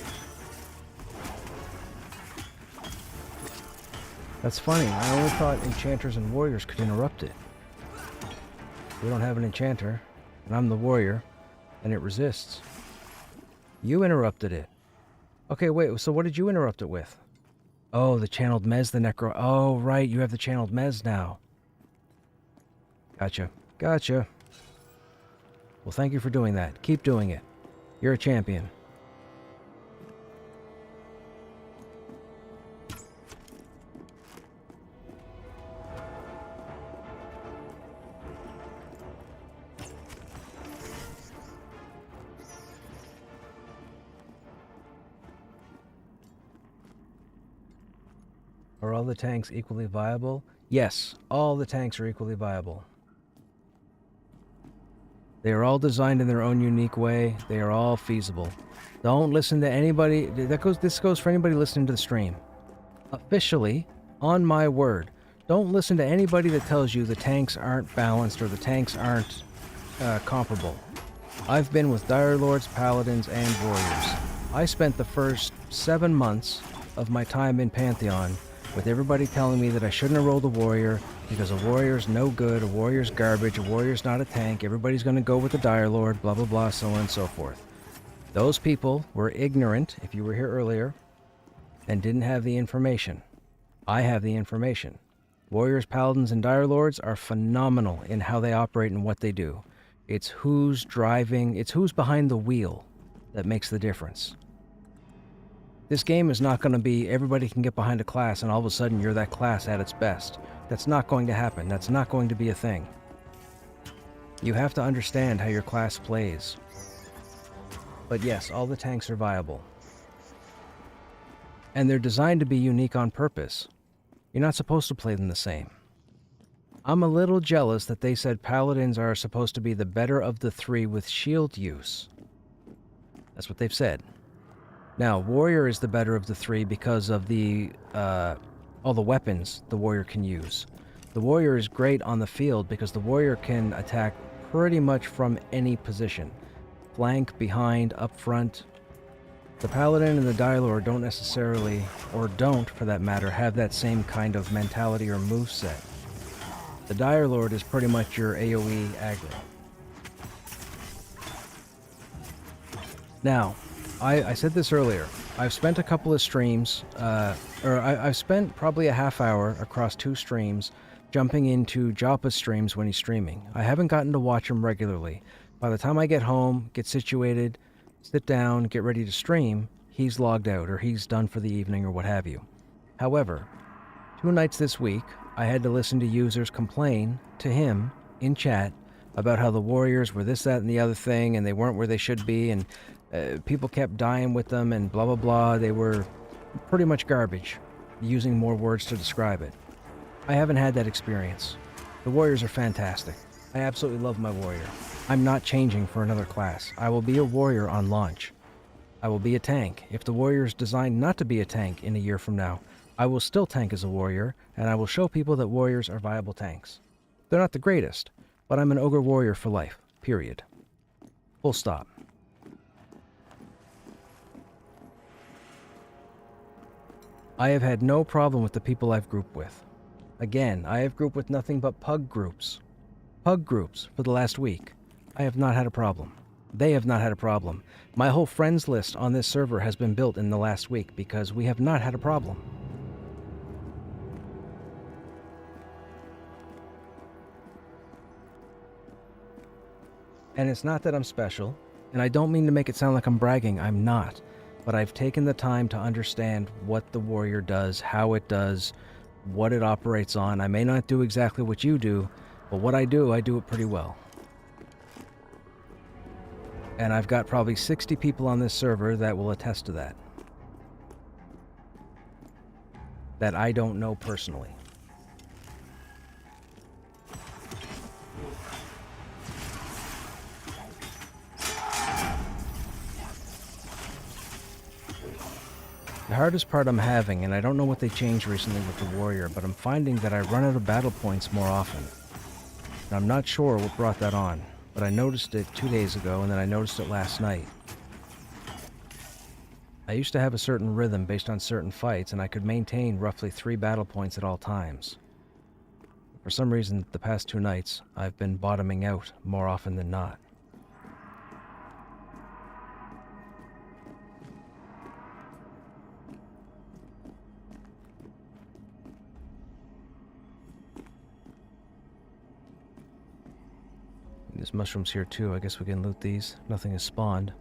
That's funny. I only thought enchanters and warriors could interrupt it. We don't have an enchanter, and I'm the warrior, and it resists. You interrupted it. Okay, wait, so what did you interrupt it with? Oh, the channeled Mez, the Necro. Oh, right, you have the channeled Mez now. Gotcha. Gotcha. Well, thank you for doing that. Keep doing it. You're a champion. Are all the tanks equally viable? Yes, all the tanks are equally viable. They are all designed in their own unique way. They are all feasible. Don't listen to anybody. This goes for anybody listening to the stream. Officially, on my word, don't listen to anybody that tells you the tanks aren't balanced or the tanks aren't comparable. I've been with Dire Lords, Paladins, and Warriors. I spent the first 7 months of my time in Pantheon with everybody telling me that I shouldn't have rolled a warrior because a warrior's no good, a warrior's garbage, a warrior's not a tank, everybody's going to go with the Dire Lord, blah blah blah, so on and so forth. Those people were ignorant, if you were here earlier, and didn't have the information. I have the information. Warriors, Paladins, and Dire Lords are phenomenal in how they operate and what they do. It's who's driving, it's who's behind the wheel that makes the difference. This game is not going to be everybody can get behind a class and all of a sudden you're that class at its best. That's not going to happen. That's not going to be a thing. You have to understand how your class plays. But yes, all the tanks are viable. And they're designed to be unique on purpose. You're not supposed to play them the same. I'm a little jealous that they said Paladins are supposed to be the better of the three with shield use. That's what they've said. Now, Warrior is the better of the three because of the all the weapons the Warrior can use. The Warrior is great on the field because the Warrior can attack pretty much from any position. Flank, behind, up front. The Paladin and the Dialord don't necessarily, or don't for that matter, have that same kind of mentality or moveset. The Dialord is pretty much your AoE aggro. Now, I said this earlier. I've spent a couple of streams, I've spent probably a half hour across 2 streams jumping into Joppa's streams when he's streaming. I haven't gotten to watch him regularly. By the time I get home, get situated, sit down, get ready to stream, he's logged out or he's done for the evening or what have you. However, 2 nights this week, I had to listen to users complain to him in chat about how the warriors were this, that, and the other thing, and they weren't where they should be, and people kept dying with them, and blah, blah, blah. They were pretty much garbage, using more words to describe it. I haven't had that experience. The warriors are fantastic. I absolutely love my warrior. I'm not changing for another class. I will be a warrior on launch. I will be a tank. If the warrior is designed not to be a tank in a year from now, I will still tank as a warrior, and I will show people that warriors are viable tanks. They're not the greatest, but I'm an ogre warrior for life. Period. Full stop. I have had no problem with the people I've grouped with. Again, I have grouped with nothing but pug groups. Pug groups for the last week. I have not had a problem. They have not had a problem. My whole friends list on this server has been built in the last week because we have not had a problem. And it's not that I'm special, and I don't mean to make it sound like I'm bragging, I'm not. But I've taken the time to understand what the warrior does, how it does, what it operates on. I may not do exactly what you do, but what I do it pretty well. And I've got probably 60 people on this server that will attest to that. That I don't know personally. The hardest part I'm having, and I don't know what they changed recently with the warrior, but I'm finding that I run out of battle points more often. And I'm not sure what brought that on, but I noticed it 2 days ago, and then I noticed it last night. I used to have a certain rhythm based on certain fights, and I could maintain roughly 3 battle points at all times. For some reason, the past 2 nights, I've been bottoming out more often than not. There's mushrooms here too. I guess we can loot these. Nothing has spawned.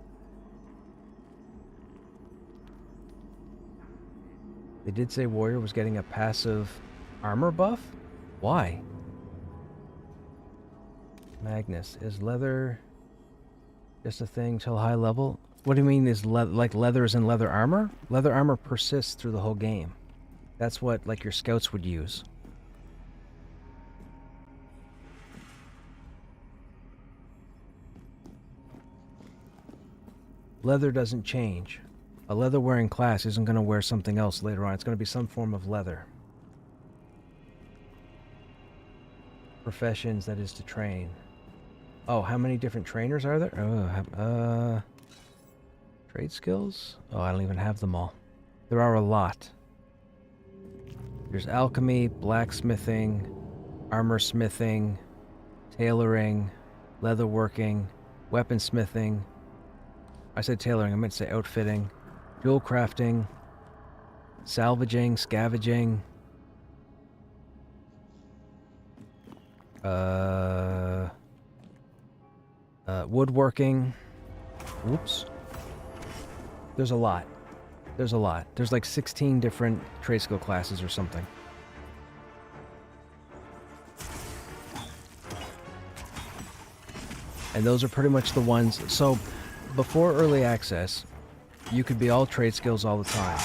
They did say warrior was getting a passive armor buff? Why? Magnus, is leather just a thing till high level? What do you mean is like leather is in leather armor? Leather armor persists through the whole game. That's what like your scouts would use. Leather doesn't change. A leather-wearing class isn't going to wear something else later on. It's going to be some form of leather. Professions, that is to train. Oh, how many different trainers are there? Oh, trade skills? Oh, I don't even have them all. There are a lot. There's alchemy, blacksmithing, armor smithing, tailoring, leatherworking, weaponsmithing. I said tailoring, I meant to say outfitting, jewel crafting, salvaging, scavenging, woodworking. Oops. There's a lot. There's a lot. There's like 16 different trade skill classes or something. And those are pretty much the ones. So before early access, you could be all trade skills all the time.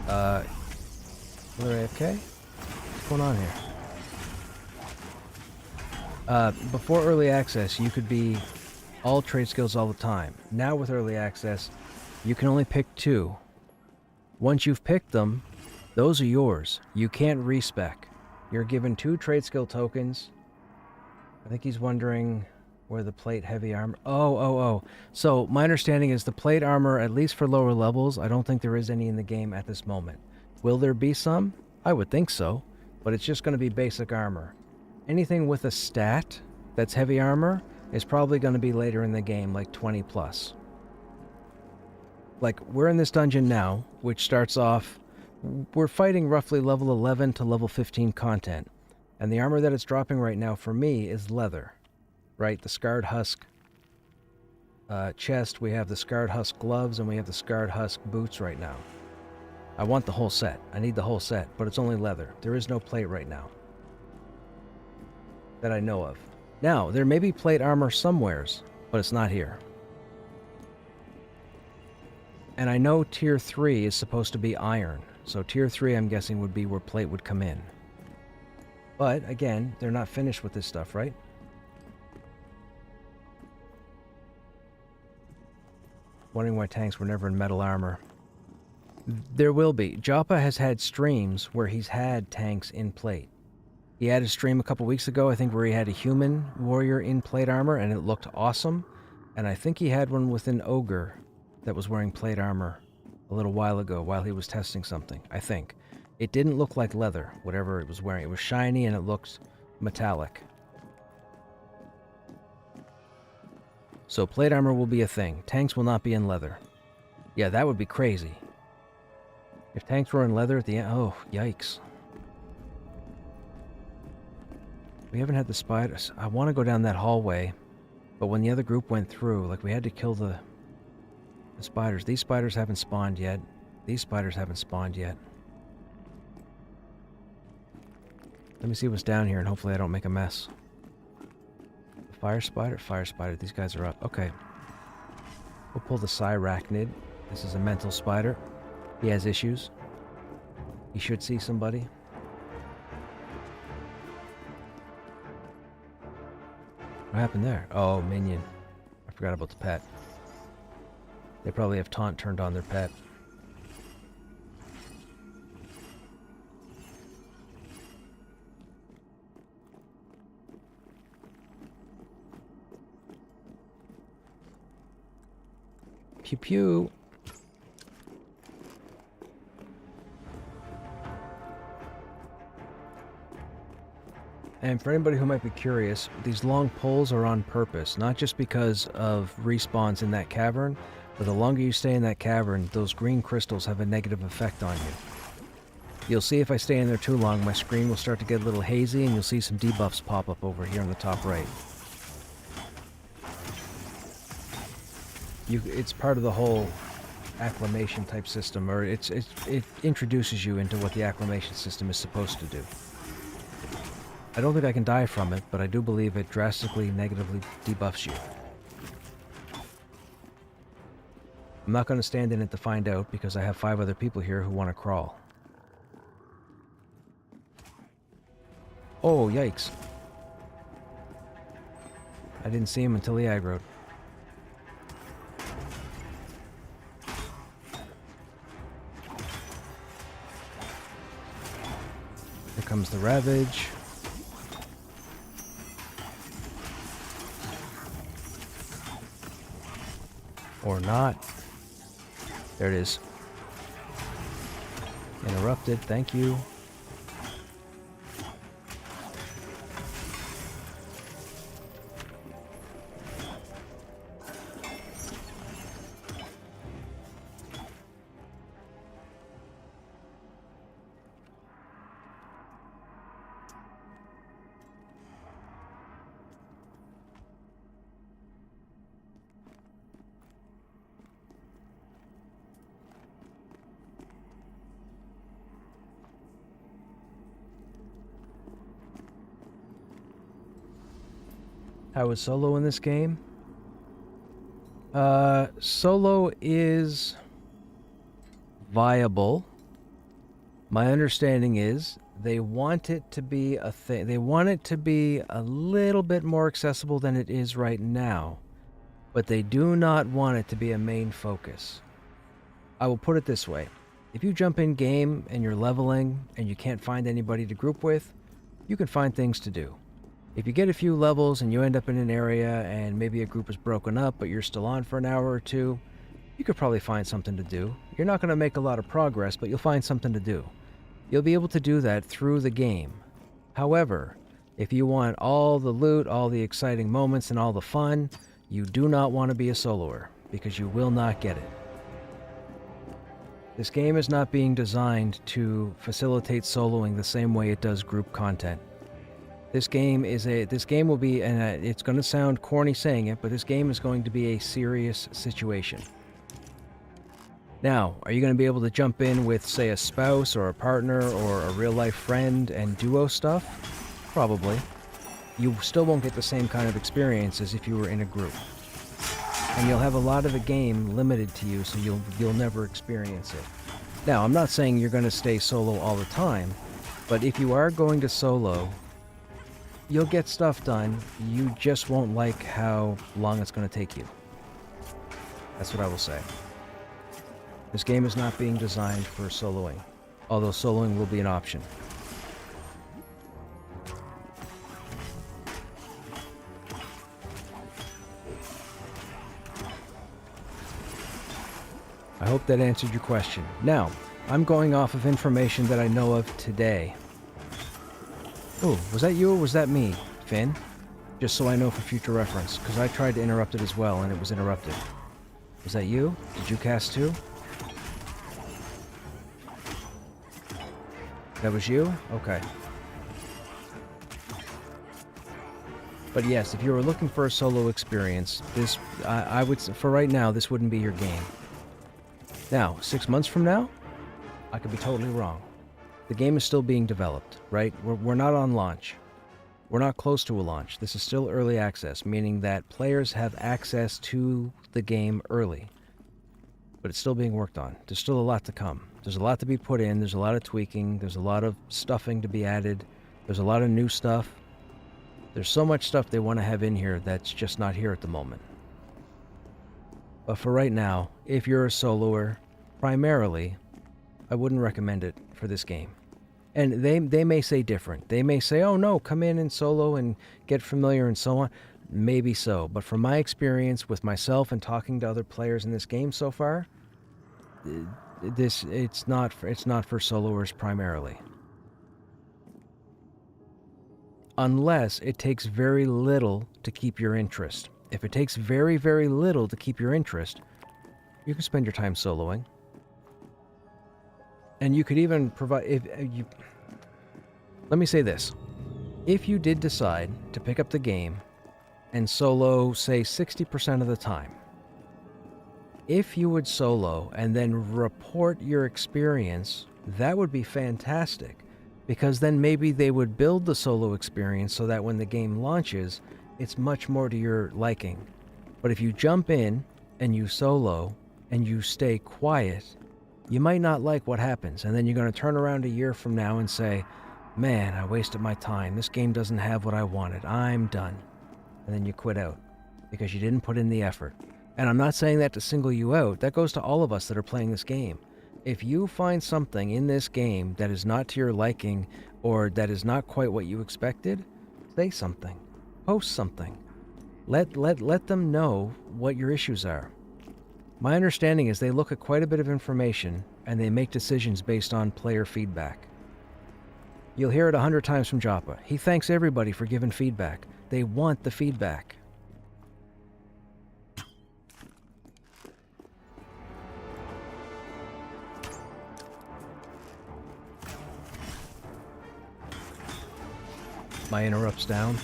Another AFK? What's going on here? Before early access, you could be all trade skills all the time. Now with early access, you can only pick 2. Once you've picked them, those are yours. You can't respec. You're given 2 trade skill tokens. I think he's wondering Where the plate heavy armor... Oh. So, my understanding is the plate armor, at least for lower levels, I don't think there is any in the game at this moment. Will there be some? I would think so, but it's just going to be basic armor. Anything with a stat that's heavy armor is probably going to be later in the game, like 20 plus. Like, we're in this dungeon now, which starts off... We're fighting roughly level 11 to level 15 content, and the armor that it's dropping right now for me is leather. Right, the Scarred Husk chest, we have the Scarred Husk gloves, and we have the Scarred Husk boots right now. I want the whole set. I need the whole set, but it's only leather. There is no plate right now. That I know of. Now, there may be plate armor somewheres, but it's not here. And I know Tier 3 is supposed to be iron, so Tier 3 I'm guessing would be where plate would come in. But, again, they're not finished with this stuff, right? Wondering why tanks were never in metal armor. There will be. Joppa has had streams where he's had tanks in plate. He had a stream a couple weeks ago, I think, where he had a human warrior in plate armor, and it looked awesome. And I think he had one with an ogre that was wearing plate armor a little while ago while he was testing something, I think. It didn't look like leather, whatever it was wearing. It was shiny and it looked metallic. So plate armor will be a thing. Tanks will not be in leather. Yeah, that would be crazy. If tanks were in leather at the end... Oh, yikes. We haven't had the spiders. I want to go down that hallway, but when the other group went through, like, we had to kill the spiders. These spiders haven't spawned yet. These spiders haven't spawned yet. Let me see what's down here, and hopefully I don't make a mess. Fire spider. These guys are up. Okay. We'll pull the Cyrachnid. This is a mental spider. He has issues. He should see somebody. What happened there? Oh, minion. I forgot about the pet. They probably have taunt turned on their pet. Pew pew. And for anybody who might be curious, these long poles are on purpose, not just because of respawns in that cavern, but the longer you stay in that cavern, those green crystals have a negative effect on you. You'll see if I stay in there too long, my screen will start to get a little hazy, and you'll see some debuffs pop up over here on the top right. It's part of the whole acclimation type system, or it introduces you into what the acclimation system is supposed to do. I don't think I can die from it, but I do believe it drastically negatively debuffs you. I'm not going to stand in it to find out, because I have 5 other people here who want to crawl. Oh, yikes. I didn't see him until he aggroed. Here comes the Ravage. Or not. There it is. Interrupted, thank you. How is solo in this game? Solo is viable. My understanding is they want it to be a thing. They want it to be a little bit more accessible than it is right now, but they do not want it to be a main focus. I will put it this way. If you jump in game and you're leveling and you can't find anybody to group with, you can find things to do. If you get a few levels and you end up in an area and maybe a group is broken up, but you're still on for an hour or two, you could probably find something to do. You're not going to make a lot of progress, but you'll find something to do. You'll be able to do that through the game. However, if you want all the loot, all the exciting moments, and all the fun, you do not want to be a soloer, because you will not get it. This game is not being designed to facilitate soloing the same way it does group content. This game will be, and it's going to sound corny saying it, but this game is going to be a serious situation. Now, are you going to be able to jump in with, say, a spouse or a partner or a real-life friend and duo stuff? Probably. You still won't get the same kind of experience as if you were in a group. And you'll have a lot of the game limited to you, so you'll never experience it. Now, I'm not saying you're going to stay solo all the time, but if you are going to solo, you'll get stuff done. You just won't like how long it's going to take you. That's what I will say. This game is not being designed for soloing, although soloing will be an option. I hope that answered your question. Now, I'm going off of information that I know of today. Oh, was that you or was that me, Finn? Just so I know for future reference, because I tried to interrupt it as well and it was interrupted. Was that you? Did you cast too? That was you? Okay. But yes, if you were looking for a solo experience, this, I would, for right now, this wouldn't be your game. Now, 6 months from now, I could be totally wrong. The game is still being developed, right? We're not on launch. We're not close to a launch. This is still early access, meaning that players have access to the game early. But it's still being worked on. There's still a lot to come. There's a lot to be put in. There's a lot of tweaking. There's a lot of stuffing to be added. There's a lot of new stuff. There's so much stuff they want to have in here that's just not here at the moment. But for right now, if you're a soloer, primarily, I wouldn't recommend it for this game. And they may say different. They may say, oh no, come in and solo and get familiar and so on. Maybe so. But from my experience with myself and talking to other players in this game so far, it's not for soloers primarily. Unless it takes very little to keep your interest. If it takes very, very little to keep your interest, you can spend your time soloing. And you could even provide... Let me say this. If you did decide to pick up the game and solo, say, 60% of the time, if you would solo and then report your experience, that would be fantastic. Because then maybe they would build the solo experience so that when the game launches, it's much more to your liking. But if you jump in and you solo and you stay quiet, you might not like what happens. And then you're going to turn around a year from now and say, man, I wasted my time. This game doesn't have what I wanted. I'm done. And then you quit out because you didn't put in the effort. And I'm not saying that to single you out. That goes to all of us that are playing this game. If you find something in this game that is not to your liking or that is not quite what you expected, say something. Post something. Let them know what your issues are. My understanding is they look at quite a bit of information and they make decisions based on player feedback. You'll hear it 100 times from Joppa. He thanks everybody for giving feedback. They want the feedback. My interrupts down.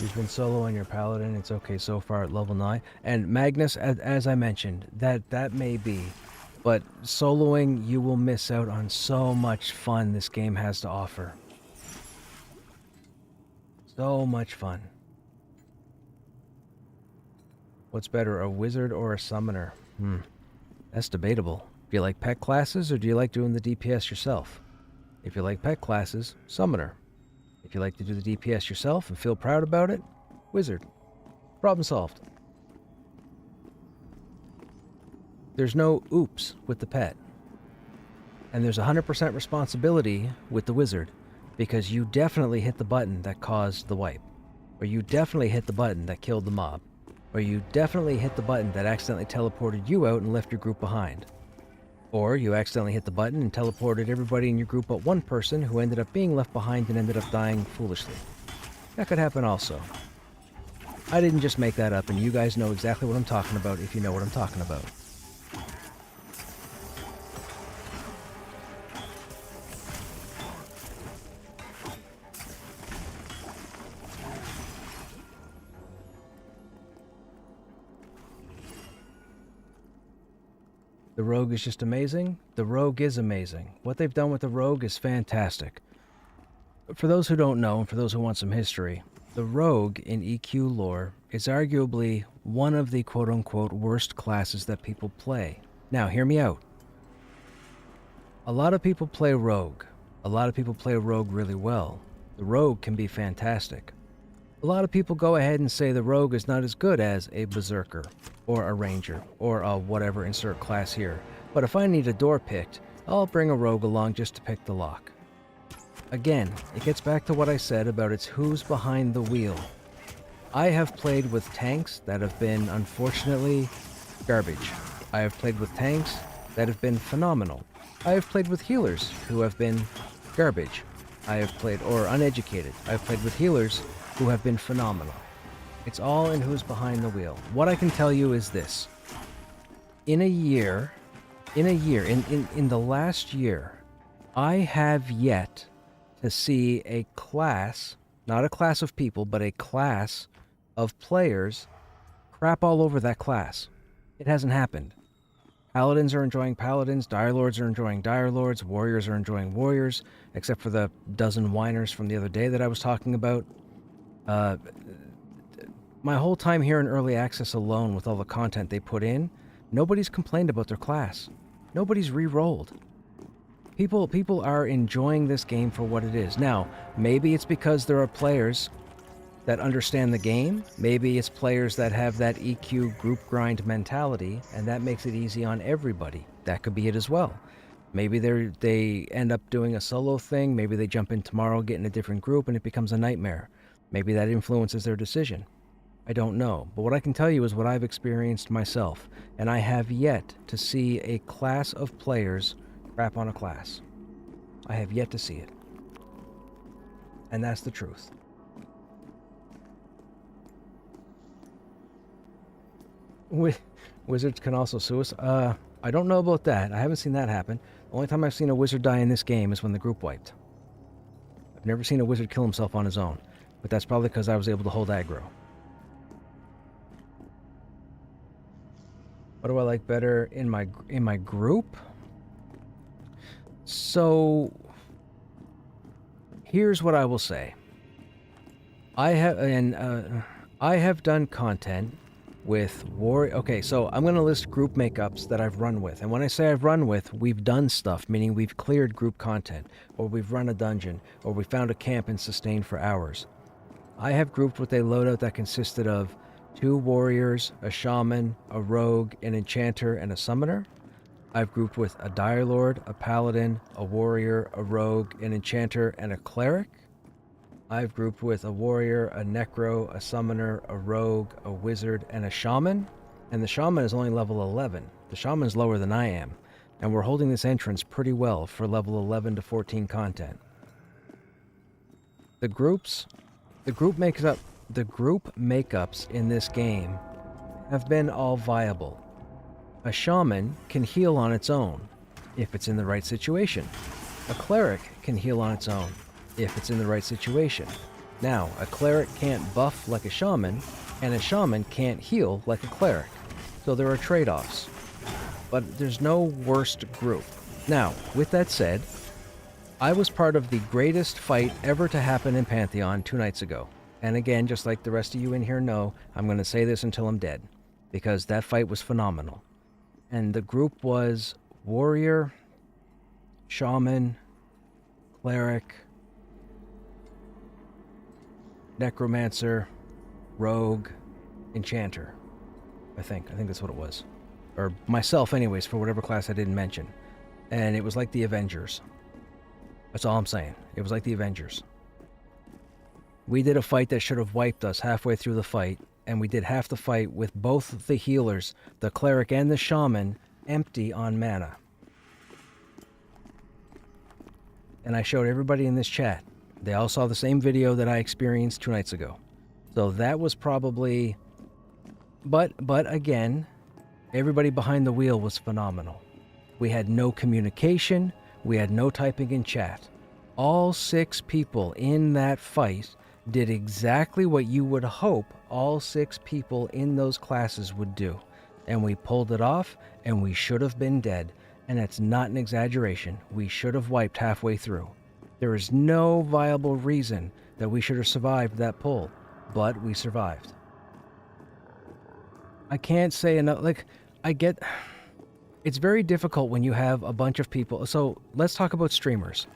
You've been solo on your paladin, it's okay so far at level 9. And Magnus, as I mentioned, that may be. But soloing, you will miss out on so much fun this game has to offer. So much fun. What's better, a wizard or a summoner? That's debatable. Do you like pet classes, or do you like doing the DPS yourself? If you like pet classes, Summoner. If you like to do the DPS yourself and feel proud about it, Wizard. Problem solved. There's no oops with the pet. And there's 100% responsibility with the Wizard, because you definitely hit the button that caused the wipe. Or you definitely hit the button that killed the mob. Or you definitely hit the button that accidentally teleported you out and left your group behind. Or you accidentally hit the button and teleported everybody in your group but one person who ended up being left behind and ended up dying foolishly. That could happen also. I didn't just make that up, and you guys know exactly what I'm talking about if you know what I'm talking about. The Rogue is just amazing. The Rogue is amazing. What they've done with the Rogue is fantastic. For those who don't know, and for those who want some history, the Rogue in EQ lore is arguably one of the quote-unquote worst classes that people play. Now, hear me out. A lot of people play Rogue. A lot of people play Rogue really well. The Rogue can be fantastic. A lot of people go ahead and say the Rogue is not as good as a Berserker, or a Ranger, or a whatever insert class here. But if I need a door picked, I'll bring a Rogue along just to pick the lock. Again, it gets back to what I said about it's who's behind the wheel. I have played with tanks that have been, unfortunately, garbage. I have played with tanks that have been phenomenal. I have played with healers who have been garbage. I have played, or uneducated. I've played with healers who have been phenomenal. It's all in who's behind the wheel. What I can tell you is this. In the last year, I have yet to see a class, not a class of people, but a class of players crap all over that class. It hasn't happened. Paladins are enjoying Paladins, Dire Lords are enjoying Dire Lords, Warriors are enjoying Warriors, except for the dozen whiners from the other day that I was talking about. My whole time here in Early Access alone with all the content they put in, nobody's complained about their class. Nobody's re-rolled. People are enjoying this game for what it is. Now, maybe it's because there are players that understand the game. Maybe it's players that have that EQ group grind mentality, and that makes it easy on everybody. That could be it as well. Maybe they end up doing a solo thing. Maybe they jump in tomorrow, get in a different group, and it becomes a nightmare. Maybe that influences their decision. I don't know. But what I can tell you is what I've experienced myself, and I have yet to see a class of players crap on a class. I have yet to see it. And that's the truth. Wizards can also sue us. I don't know about that. I haven't seen that happen. The only time I've seen a wizard die in this game is when the group wiped. I've never seen a wizard kill himself on his own, but that's probably because I was able to hold aggro. What do I like better in my group? So here's what I will say. I have done content with Okay, so I'm going to list group makeups that I've run with. And when I say I've run with, we've done stuff, meaning we've cleared group content, or we've run a dungeon, or we found a camp and sustained for hours. I have grouped with a loadout that consisted of 2 warriors, a shaman, a rogue, an enchanter, and a summoner. I've grouped with a dire lord, a paladin, a warrior, a rogue, an enchanter, and a cleric. I've grouped with a warrior, a necro, a summoner, a rogue, a wizard, and a shaman. And the shaman is only level 11. The shaman's lower than I am. And we're holding this entrance pretty well for level 11 to 14 content. The group makeups in this game have been all viable. A shaman can heal on its own, if it's in the right situation. A cleric can heal on its own, if it's in the right situation. Now, a cleric can't buff like a shaman, and a shaman can't heal like a cleric. So there are trade-offs. But there's no worst group. Now, with that said, I was part of the greatest fight ever to happen in Pantheon 2 nights ago. And again, just like the rest of you in here know, I'm going to say this until I'm dead, because that fight was phenomenal. And the group was warrior, shaman, cleric, necromancer, rogue, enchanter. I think that's what it was. Or myself anyways, for whatever class I didn't mention. And it was like the Avengers. That's all I'm saying. It was like the Avengers. We did a fight that should have wiped us halfway through the fight, and we did half the fight with both the healers, the cleric and the shaman, empty on mana. And I showed everybody in this chat. They all saw the same video that I experienced 2 nights ago. So that was probably... But again, everybody behind the wheel was phenomenal. We had no communication. We had no typing in chat. All 6 people in that fight did exactly what you would hope all 6 people in those classes would do. And we pulled it off, and we should have been dead. And that's not an exaggeration. We should have wiped halfway through. There is no viable reason that we should have survived that pull, but we survived. I can't say enough. Like, I get... It's very difficult when you have a bunch of people. So let's talk about streamers.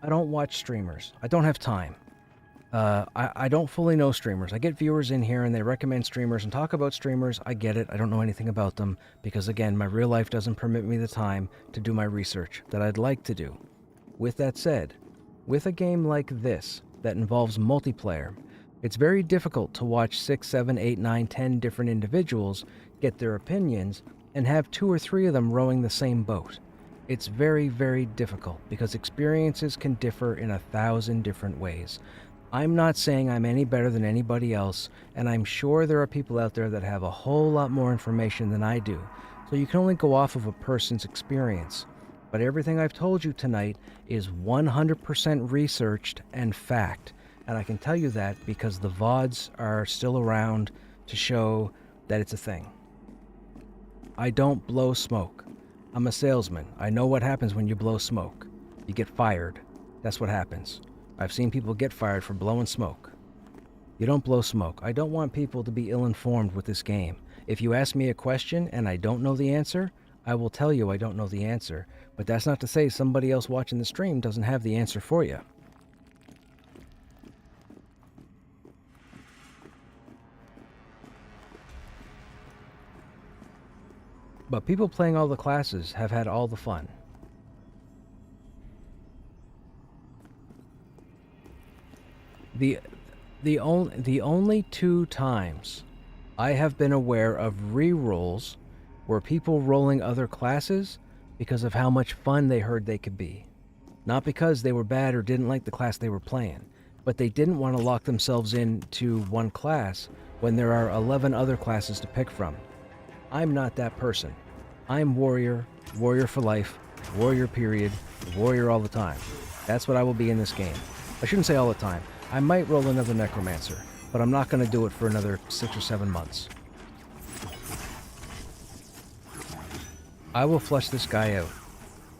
I don't watch streamers. I don't have time. I don't fully know streamers. I get viewers in here and they recommend streamers and talk about streamers. I get it. I don't know anything about them because, again, my real life doesn't permit me the time to do my research that I'd like to do. With that said, with a game like this that involves multiplayer, it's very difficult to watch 6, 7, 8, 9, 10 different individuals get their opinions and have 2 or 3 of them rowing the same boat. It's very, very difficult because experiences can differ in 1,000 different ways. I'm not saying I'm any better than anybody else, and I'm sure there are people out there that have a whole lot more information than I do, so you can only go off of a person's experience. But everything I've told you tonight is 100% researched and fact, and I can tell you that because the VODs are still around to show that it's a thing. I don't blow smoke. I'm a salesman. I know what happens when you blow smoke. You get fired. That's what happens. I've seen people get fired for blowing smoke. You don't blow smoke. I don't want people to be ill-informed with this game. If you ask me a question and I don't know the answer, I will tell you I don't know the answer. But that's not to say somebody else watching the stream doesn't have the answer for you. But people playing all the classes have had all the fun. The only 2 times I have been aware of re-rolls were people rolling other classes because of how much fun they heard they could be. Not because they were bad or didn't like the class they were playing, but they didn't want to lock themselves into one class when there are 11 other classes to pick from. I'm not that person. I'm warrior, warrior for life, warrior period, warrior all the time. That's what I will be in this game. I shouldn't say all the time. I might roll another necromancer, but I'm not going to do it for another 6 or 7 months. I will flush this guy out.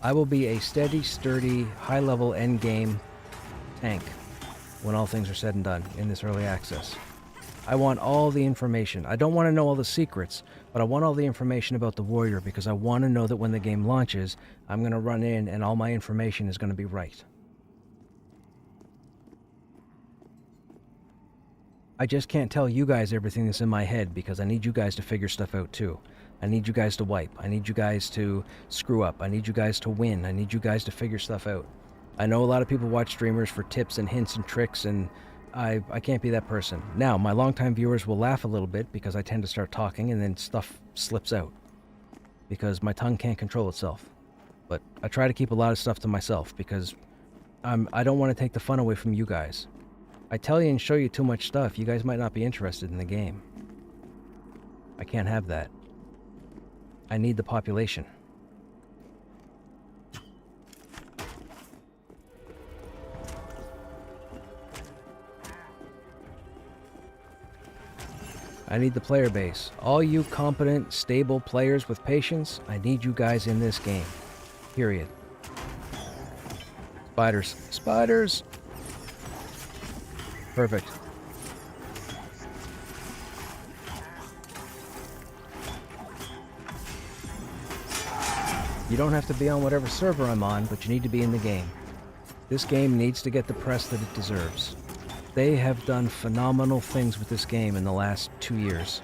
I will be a steady, sturdy, high-level endgame tank when all things are said and done in this early access. I want all the information. I don't want to know all the secrets, but I want all the information about the warrior because I want to know that when the game launches, I'm going to run in and all my information is going to be right. I just can't tell you guys everything that's in my head because I need you guys to figure stuff out too. I need you guys to wipe. I need you guys to screw up. I need you guys to win. I need you guys to figure stuff out. I know a lot of people watch streamers for tips and hints and tricks, and I can't be that person. Now, my longtime viewers will laugh a little bit because I tend to start talking and then stuff slips out because my tongue can't control itself. But I try to keep a lot of stuff to myself because I don't want to take the fun away from you guys. I tell you and show you too much stuff, you guys might not be interested in the game. I can't have that. I need the population. I need the player base. All you competent, stable players with patience, I need you guys in this game. Period. Spiders. Spiders! Perfect. You don't have to be on whatever server I'm on, but you need to be in the game. This game needs to get the press that it deserves. They have done phenomenal things with this game in the last 2 years.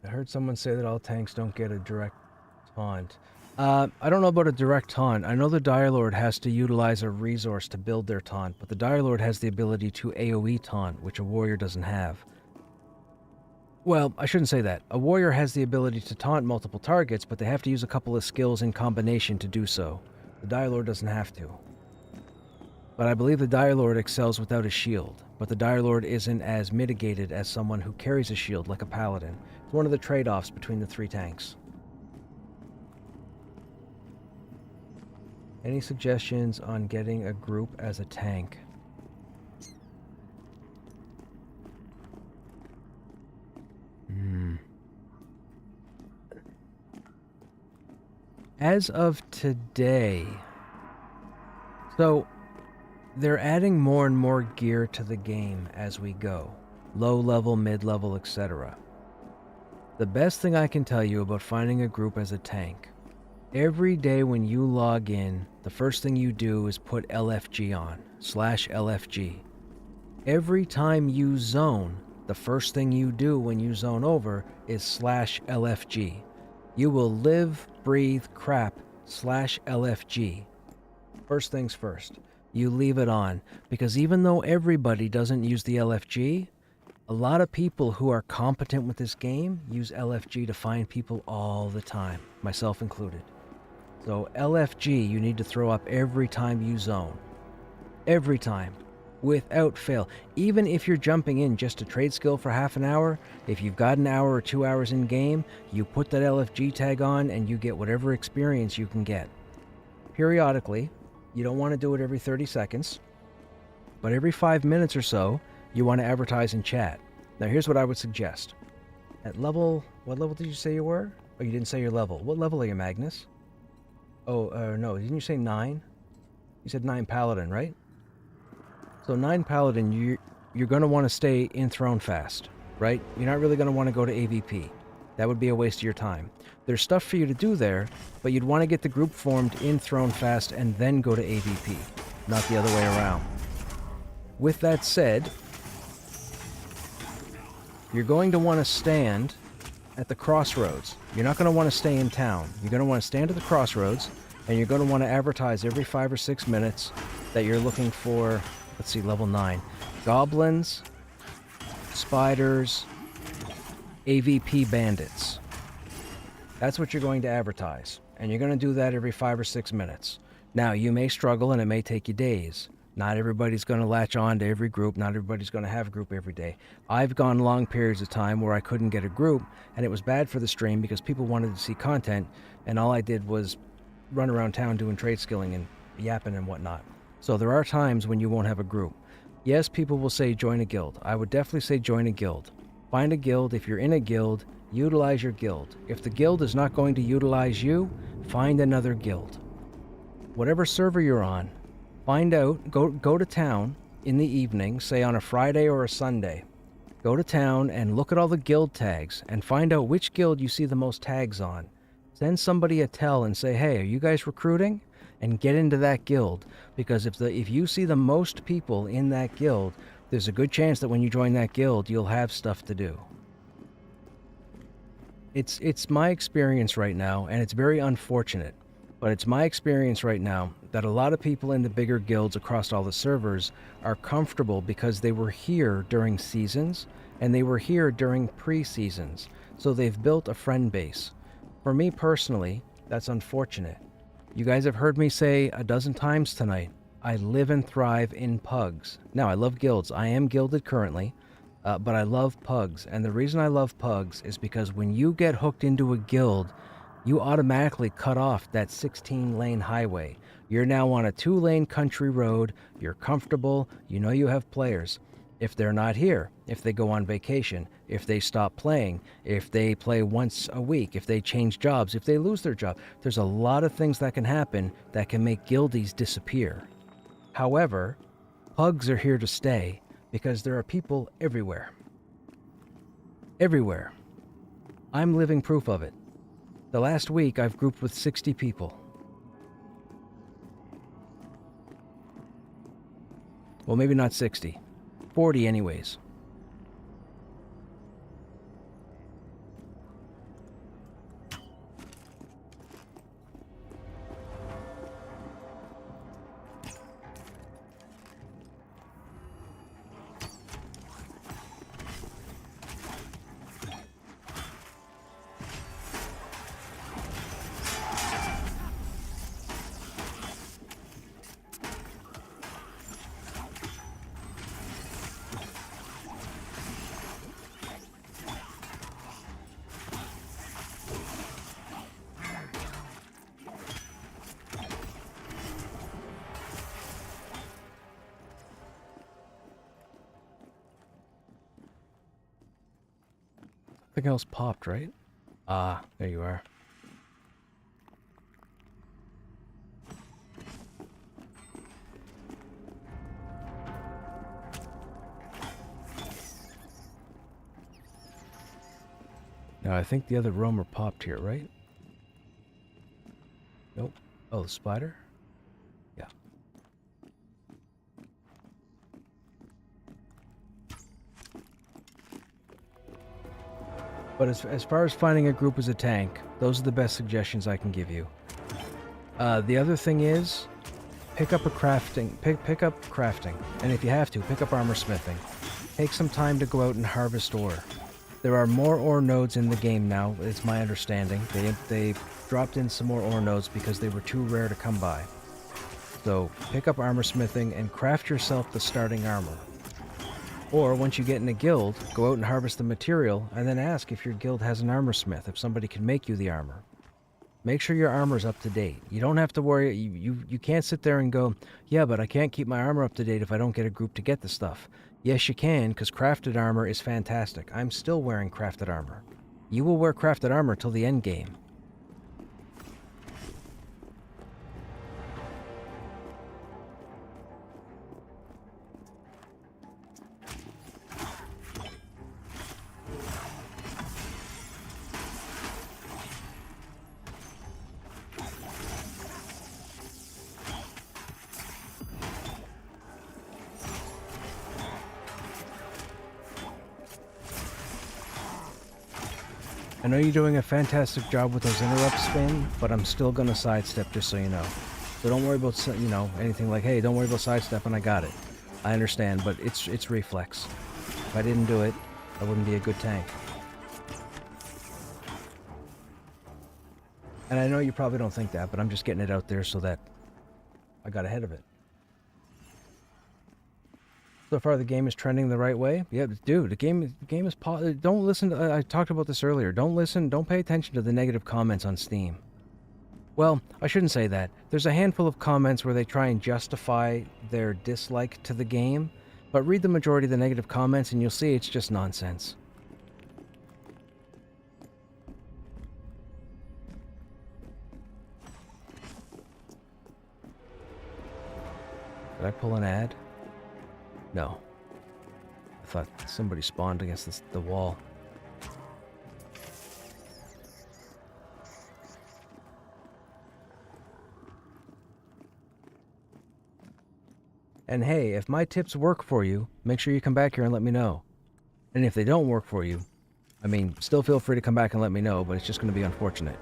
I heard someone say that all tanks don't get a direct taunt. I don't know about a direct taunt. I know the Dire Lord has to utilize a resource to build their taunt, but the Dire Lord has the ability to AoE taunt, which a warrior doesn't have. Well, I shouldn't say that. A warrior has the ability to taunt multiple targets, but they have to use a couple of skills in combination to do so. The Dire Lord doesn't have to. But I believe the Dire Lord excels without a shield, but the Dire Lord isn't as mitigated as someone who carries a shield like a paladin. It's one of the trade-offs between the 3 tanks. Any suggestions on getting a group as a tank? As of today, so they're adding more and more gear to the game as we go. Low level, mid level, etc. The best thing I can tell you about finding a group as a tank, every day when you log in, the first thing you do is put LFG on, /LFG. Every time you zone, the first thing you do when you zone over is /LFG. You will live, breathe, crap, /LFG. First things first, you leave it on, because even though everybody doesn't use the LFG, a lot of people who are competent with this game use LFG to find people all the time, myself included. So LFG you need to throw up every time you zone. Every time. Without fail. Even if you're jumping in just to trade skill for half an hour, if you've got an hour or 2 hours in game, you put that LFG tag on and you get whatever experience you can get. Periodically, you don't want to do it every 30 seconds, but every 5 minutes or so, you want to advertise in chat. Now here's what I would suggest. At level, what level did you say you were? Oh, you didn't say your level. What level are you, Magnus? Oh, no, didn't you say 9? You said 9 Paladin, right? So 9 Paladin, you're going to want to stay in Throne fast, right? You're not really going to want to go to AVP. That would be a waste of your time. There's stuff for you to do there, but you'd want to get the group formed in Throne fast and then go to AVP, not the other way around. With that said, you're going to want to stand at the crossroads. You're not going to want to stay in town. You're going to want to stand at the crossroads, and you're going to want to advertise every 5 or 6 minutes that you're looking for, let's see, level 9. Goblins, spiders, AVP bandits. That's what you're going to advertise. And you're going to do that every 5 or 6 minutes. Now, you may struggle and it may take you days. Not everybody's going to latch on to every group. Not everybody's going to have a group every day. I've gone long periods of time where I couldn't get a group, and it was bad for the stream because people wanted to see content, and all I did was run around town doing trade skilling and yapping and whatnot. So there are times when you won't have a group. Yes, people will say join a guild. I would definitely say join a guild. Find a guild. If you're in a guild, utilize your guild. If the guild is not going to utilize you, find another guild. Whatever server you're on, find out, go to town in the evening, say on a Friday or a Sunday. Go to town and look at all the guild tags and find out which guild you see the most tags on. Send somebody a tell and say, hey, are you guys recruiting? And get into that guild, because if you see the most people in that guild, there's a good chance that when you join that guild, you'll have stuff to do. It's my experience right now, and it's very unfortunate, but it's my experience right now that a lot of people in the bigger guilds across all the servers are comfortable because they were here during seasons, and they were here during pre-seasons, so they've built a friend base. For me personally, that's unfortunate. You guys have heard me say a dozen times tonight, I live and thrive in pugs. Now, I love guilds. I am guilded currently, but I love pugs. And the reason I love pugs is because when you get hooked into a guild, you automatically cut off that 16-lane highway. You're now on a 2-lane country road. You're comfortable. You know you have players. If they're not here, if they go on vacation, if they stop playing, if they play once a week, if they change jobs, if they lose their job, there's a lot of things that can happen that can make guildies disappear. However, Pugs are here to stay because there are people everywhere. Everywhere. I'm living proof of it. The last week, I've grouped with 60 people. Well, maybe not 60. 40 anyways. Something else popped, right? Ah, there you are. Now, I think the other roamer popped here, right? Nope. Oh, the spider? Yeah. But as far as finding a group as a tank, those are the best suggestions I can give you. The other thing is, pick up crafting, and if you have to, pick up armor smithing. Take some time to go out and harvest ore. There are more ore nodes in the game now, it's my understanding. They dropped in some more ore nodes because they were too rare to come by. So, pick up armor smithing and craft yourself the starting armor. Or, once you get in a guild, go out and harvest the material, and then ask if your guild has an armor smith, if somebody can make you the armor. Make sure your armor's up to date. You don't have to worry, you can't sit there and go, yeah, but I can't keep my armor up to date if I don't get a group to get the stuff. Yes, you can, because crafted armor is fantastic. I'm still wearing crafted armor. You will wear crafted armor till the end game. I know you're doing a fantastic job with those interrupts, Finn, but I'm still gonna sidestep, just so you know. So don't worry about, anything like, hey, don't worry about sidestepping, I got it. I understand, but it's reflex. If I didn't do it, I wouldn't be a good tank. And I know you probably don't think that, but I'm just getting it out there so that I got ahead of it. So far, the game is trending the right way. Yeah, dude, the game is... Don't listen to... I talked about this earlier. Don't pay attention to the negative comments on Steam. Well, I shouldn't say that. There's a handful of comments where they try and justify their dislike to the game, but read the majority of the negative comments and you'll see it's just nonsense. Did I pull an ad? No. I thought somebody spawned against the wall. And hey, if my tips work for you, make sure you come back here and let me know. And if they don't work for you, I mean, still feel free to come back and let me know, but it's just going to be unfortunate.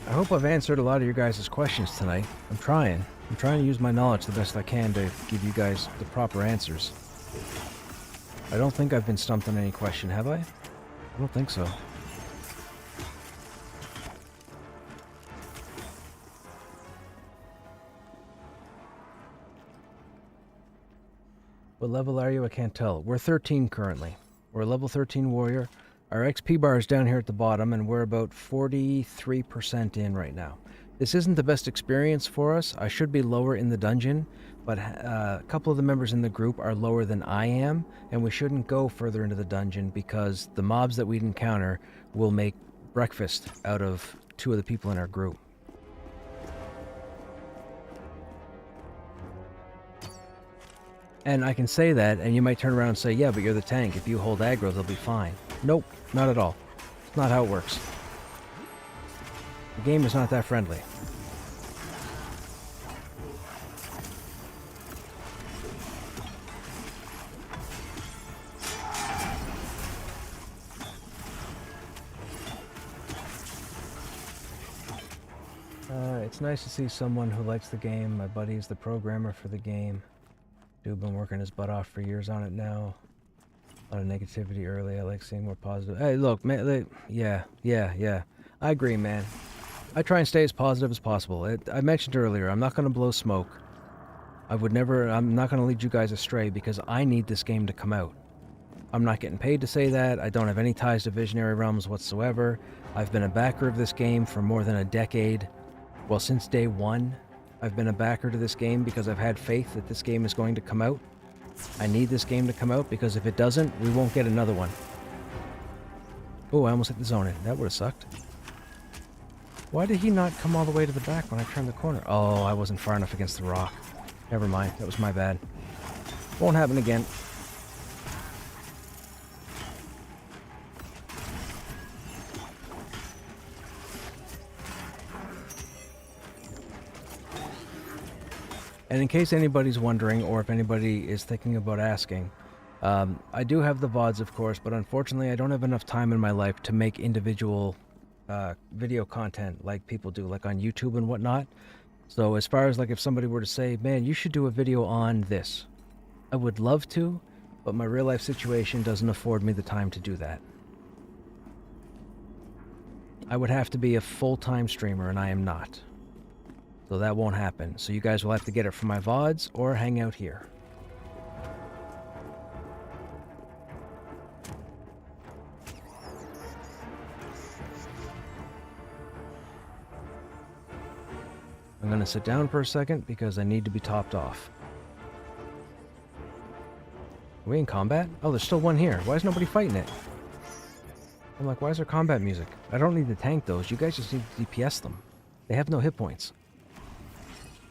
I hope I've answered a lot of your guys' questions tonight. I'm trying to use my knowledge the best I can to give you guys the proper answers. I don't think I've been stumped on any question, have I? I don't think so. What level are you? I can't tell. We're 13 currently. We're a level 13 warrior. Our XP bar is down here at the bottom, and we're about 43% in right now. This isn't the best experience for us. I should be lower in the dungeon, but a couple of the members in the group are lower than I am, and we shouldn't go further into the dungeon because the mobs that we'd encounter will make breakfast out of 2 of the people in our group. And I can say that, and you might turn around and say, yeah, but you're the tank. If you hold aggro, they'll be fine. Nope, not at all. It's not how it works. The game is not that friendly. It's nice to see someone who likes the game. My buddy is the programmer for the game. Dude, been working his butt off for years on it now. A lot of negativity early. I like seeing more positive. Hey, look, man. Yeah. I agree, man. I try and stay as positive as possible. I mentioned earlier, I'm not going to blow smoke. I'm not going to lead you guys astray because I need this game to come out. I'm not getting paid to say that. I don't have any ties to Visionary Realms whatsoever. I've been a backer of this game for more than a decade. Well, since day one, I've been a backer to this game because I've had faith that this game is going to come out. I need this game to come out because if it doesn't, we won't get another one. Oh, I almost hit the zone in. That would have sucked. Why did he not come all the way to the back when I turned the corner? Oh, I wasn't far enough against the rock. Never mind. That was my bad. Won't happen again. And in case anybody's wondering, or if anybody is thinking about asking, I do have the VODs, of course, but unfortunately I don't have enough time in my life to make individual video content like people do, like on YouTube and whatnot. So as far as like if somebody were to say, man, you should do a video on this, I would love to, but my real life situation doesn't afford me the time to do that. I would have to be a full-time streamer, and I am not. So that won't happen. So you guys will have to get it from my VODs or hang out here. I'm going to sit down for a second because I need to be topped off. Are we in combat? Oh, there's still one here. Why is nobody fighting it? I'm like, why is there combat music? I don't need to tank those. You guys just need to DPS them. They have no hit points.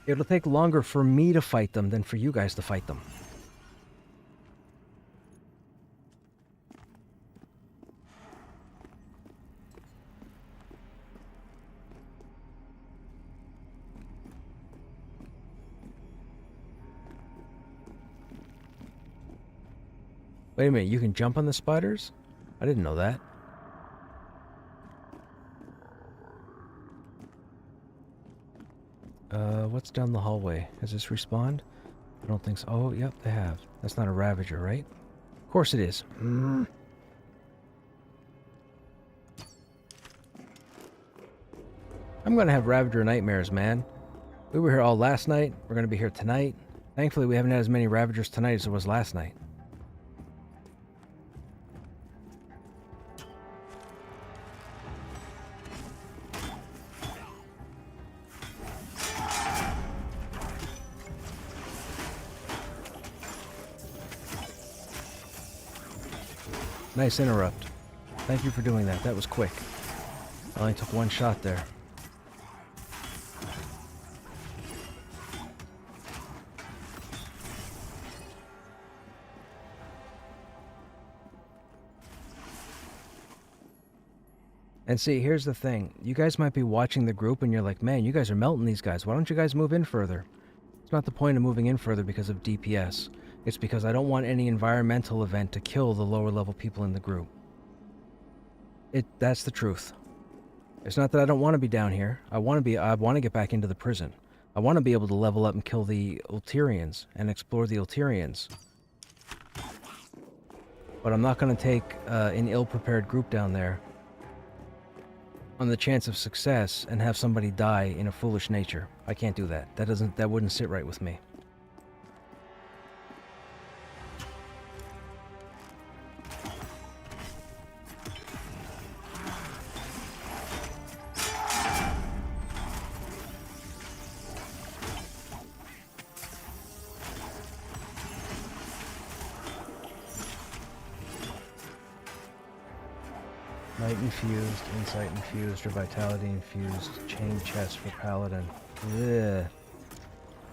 It'll take longer for me to fight them than for you guys to fight them. Wait a minute, you can jump on the spiders? I didn't know that. What's down the hallway? Has this respawned? I don't think so. Oh, yep, they have. That's not a Ravager, right? Of course it is. I'm gonna have Ravager nightmares, man. We were here all last night. We're gonna be here tonight. Thankfully, we haven't had as many Ravagers tonight as it was last night. Nice interrupt. Thank you for doing that. That was quick. I only took one shot there. And see, here's the thing. You guys might be watching the group and you're like, man, you guys are melting these guys. Why don't you guys move in further? It's not the point of moving in further because of DPS. It's because I don't want any environmental event to kill the lower level people in the group. That's the truth. It's not that I don't want to be down here. I want to get back into the prison. I want to be able to level up and kill the Ulterians and explore the Ulterians. But I'm not going to take an ill-prepared group down there on the chance of success and have somebody die in a foolish nature. I can't do that. That wouldn't sit right with me. Might infused, insight infused, or vitality infused. Chain chest for paladin.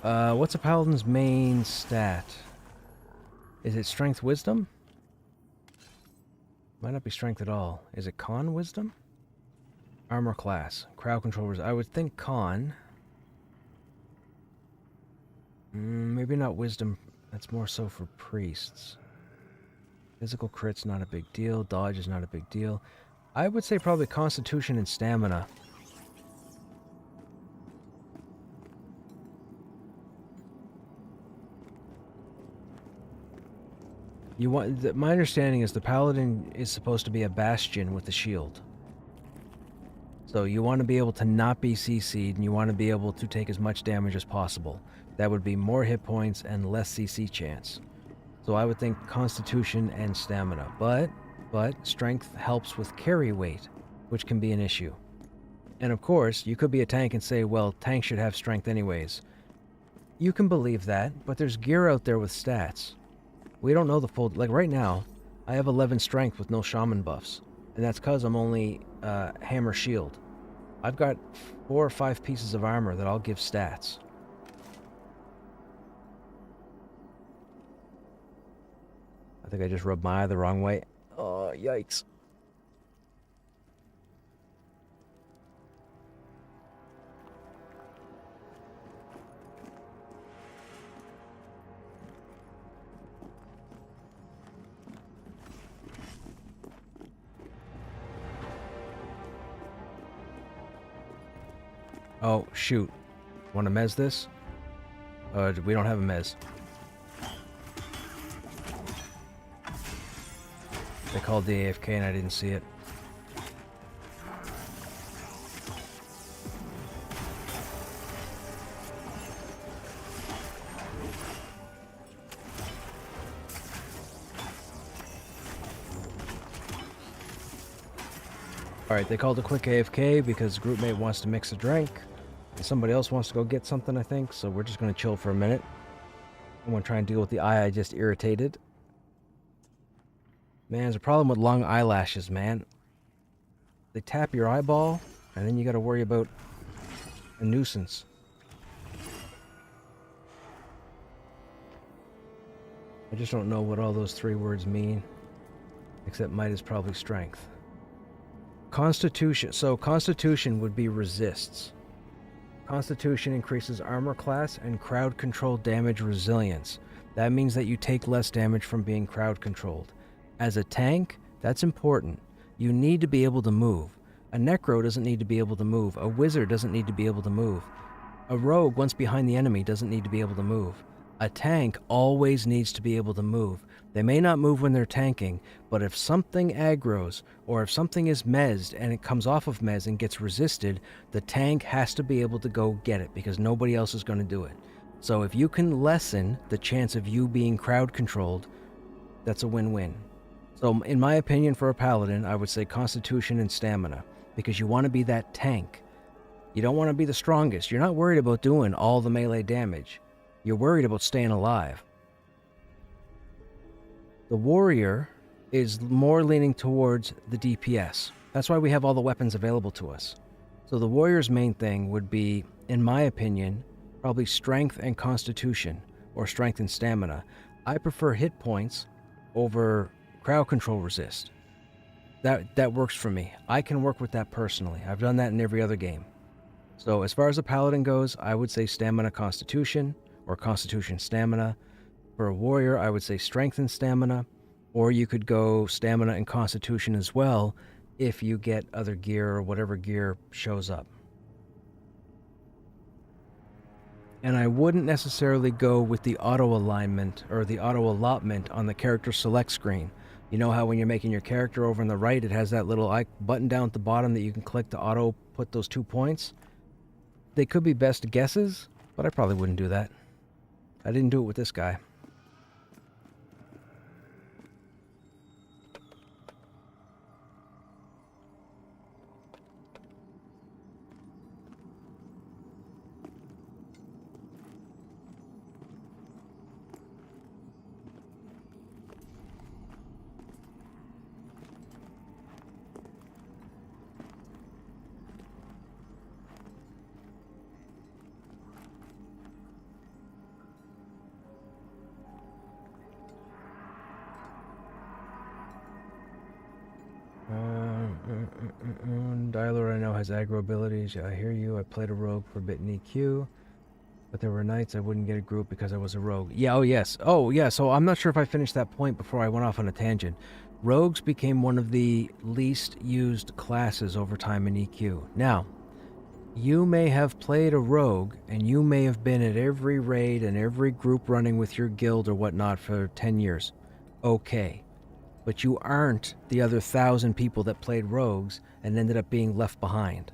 Ugh. What's a paladin's main stat? Is it strength wisdom? Might not be strength at all. Is it con wisdom? Armor class. Crowd controllers. I would think con. Maybe not wisdom. That's more so for priests. Physical crit's not a big deal. Dodge is not a big deal. I would say probably constitution and stamina. You want my understanding is the paladin is supposed to be a bastion with a shield. So you want to be able to not be CC'd, and you want to be able to take as much damage as possible. That would be more hit points and less CC chance. So I would think constitution and stamina. But strength helps with carry weight, which can be an issue. And of course, you could be a tank and say, well, tanks should have strength anyways. You can believe that, but there's gear out there with stats. We don't know the full... Like right now, I have 11 strength with no shaman buffs. And that's because I'm only hammer shield. I've got 4 or 5 pieces of armor that I'll give stats. I think I just rubbed my eye the wrong way. Oh, yikes. Oh, shoot. Want to mez this? We don't have a mez. They called the AFK and I didn't see it. Alright, they called a quick AFK because groupmate wants to mix a drink. And somebody else wants to go get something, I think, so we're just going to chill for a minute. I'm going to try and deal with the eye I just irritated. Man, there's a problem with long eyelashes, man. They tap your eyeball, and then you gotta worry about a nuisance. I just don't know what all those 3 words mean. Except might is probably strength. Constitution. So constitution would be resists. Constitution increases armor class and crowd control damage resilience. That means that you take less damage from being crowd controlled. As a tank, that's important. You need to be able to move. A necro doesn't need to be able to move. A wizard doesn't need to be able to move. A rogue, once behind the enemy, doesn't need to be able to move. A tank always needs to be able to move. They may not move when they're tanking, but if something aggroes, or if something is mezzed and it comes off of mez and gets resisted, the tank has to be able to go get it, because nobody else is going to do it. So if you can lessen the chance of you being crowd controlled, that's a win-win. So in my opinion, for a paladin, I would say constitution and stamina, because you want to be that tank. You don't want to be the strongest. You're not worried about doing all the melee damage. You're worried about staying alive. The warrior is more leaning towards the DPS. That's why we have all the weapons available to us. So the warrior's main thing would be, in my opinion, probably strength and constitution, or strength and stamina. I prefer hit points over crowd control resist. That works for me. I can work with that personally. I've done that in every other game. So as far as a paladin goes, I would say stamina constitution, or constitution stamina. For a warrior, I would say strength and stamina, or you could go stamina and constitution as well if you get other gear or whatever gear shows up. And I wouldn't necessarily go with the auto alignment or the auto allotment on the character select screen. You know how when you're making your character over on the right, it has that little button down at the bottom that you can click to auto put those 2 points? They could be best guesses, but I probably wouldn't do that. I didn't do it with this guy. Dialord I know has aggro abilities. Yeah, I hear you. I played a rogue for a bit in EQ. But there were nights I wouldn't get a group because I was a rogue. Yeah, oh yes. Oh yeah, so I'm not sure if I finished that point before I went off on a tangent. Rogues became one of the least used classes over time in EQ. Now, you may have played a rogue, and you may have been at every raid and every group running with your guild or whatnot for 10 years. Okay. But you aren't the other 1,000 people that played rogues and ended up being left behind.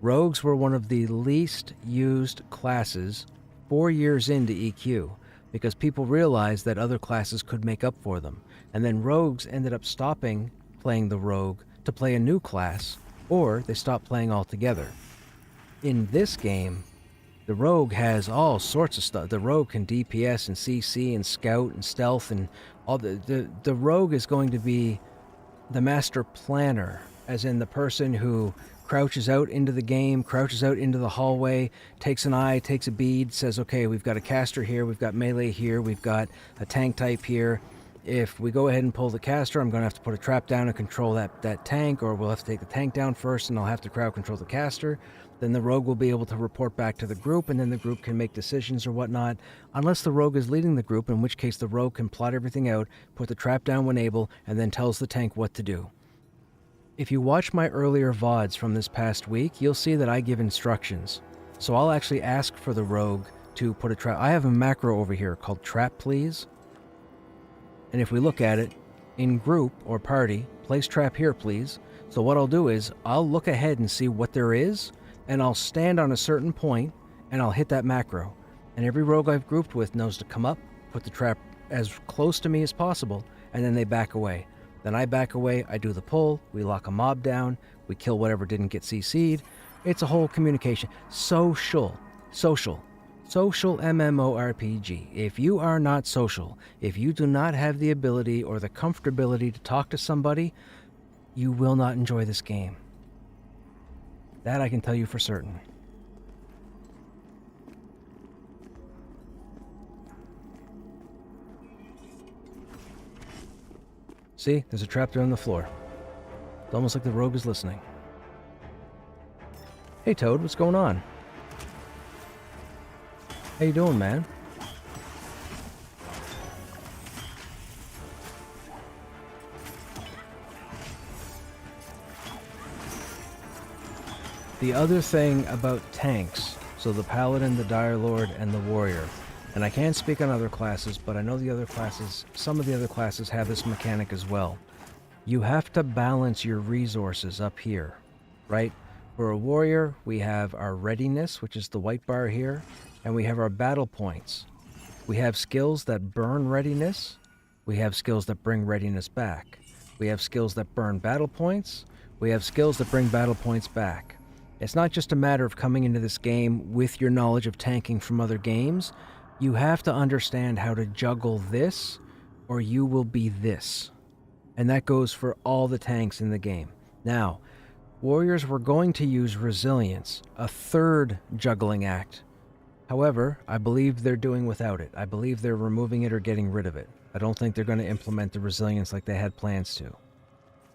Rogues were one of the least used classes 4 years into EQ because people realized that other classes could make up for them. And then rogues ended up stopping playing the rogue to play a new class, or they stopped playing altogether. In this game, the rogue has all sorts of stuff. The rogue can DPS and CC and scout and stealth and all the rogue is going to be the master planner, as in the person who crouches out into the game, crouches out into the hallway, takes an eye, takes a bead, says, okay, we've got a caster here, we've got melee here, we've got a tank type here. If we go ahead and pull the caster, I'm going to have to put a trap down and control that tank, or we'll have to take the tank down first and I'll have to crowd control the caster. Then the rogue will be able to report back to the group, and then the group can make decisions or whatnot, unless the rogue is leading the group, in which case the rogue can plot everything out, put the trap down when able, and then tells the tank what to do. If you watch my earlier VODs from this past week, you'll see that I give instructions. So I'll actually ask for the rogue to put a trap. I have a macro over here called Trap Please. And if we look at it, in group or party, place trap here please. So what I'll do is, I'll look ahead and see what there is, and I'll stand on a certain point, and I'll hit that macro. And every rogue I've grouped with knows to come up, put the trap as close to me as possible, and then they back away. Then I back away, I do the pull, we lock a mob down, we kill whatever didn't get CC'd. It's a whole communication. Social MMORPG. If you are not social, if you do not have the ability or the comfortability to talk to somebody, you will not enjoy this game. That I can tell you for certain. See, there's a trap there on the floor. It's almost like the rogue is listening. Hey Toad, what's going on? How you doing, man? The other thing about tanks, so the Paladin, the Dire Lord, and the Warrior, and I can't speak on other classes, but I know the other classes, some of the other classes have this mechanic as well. You have to balance your resources up here, right? For a Warrior, we have our readiness, which is the white bar here, and we have our battle points. We have skills that burn readiness, we have skills that bring readiness back. We have skills that burn battle points, we have skills that bring battle points back. It's not just a matter of coming into this game with your knowledge of tanking from other games. You have to understand how to juggle this, or you will be this. And that goes for all the tanks in the game. Now, Warriors were going to use Resilience, a third juggling act. However, I believe they're doing without it. I believe they're removing it or getting rid of it. I don't think they're going to implement the Resilience like they had plans to.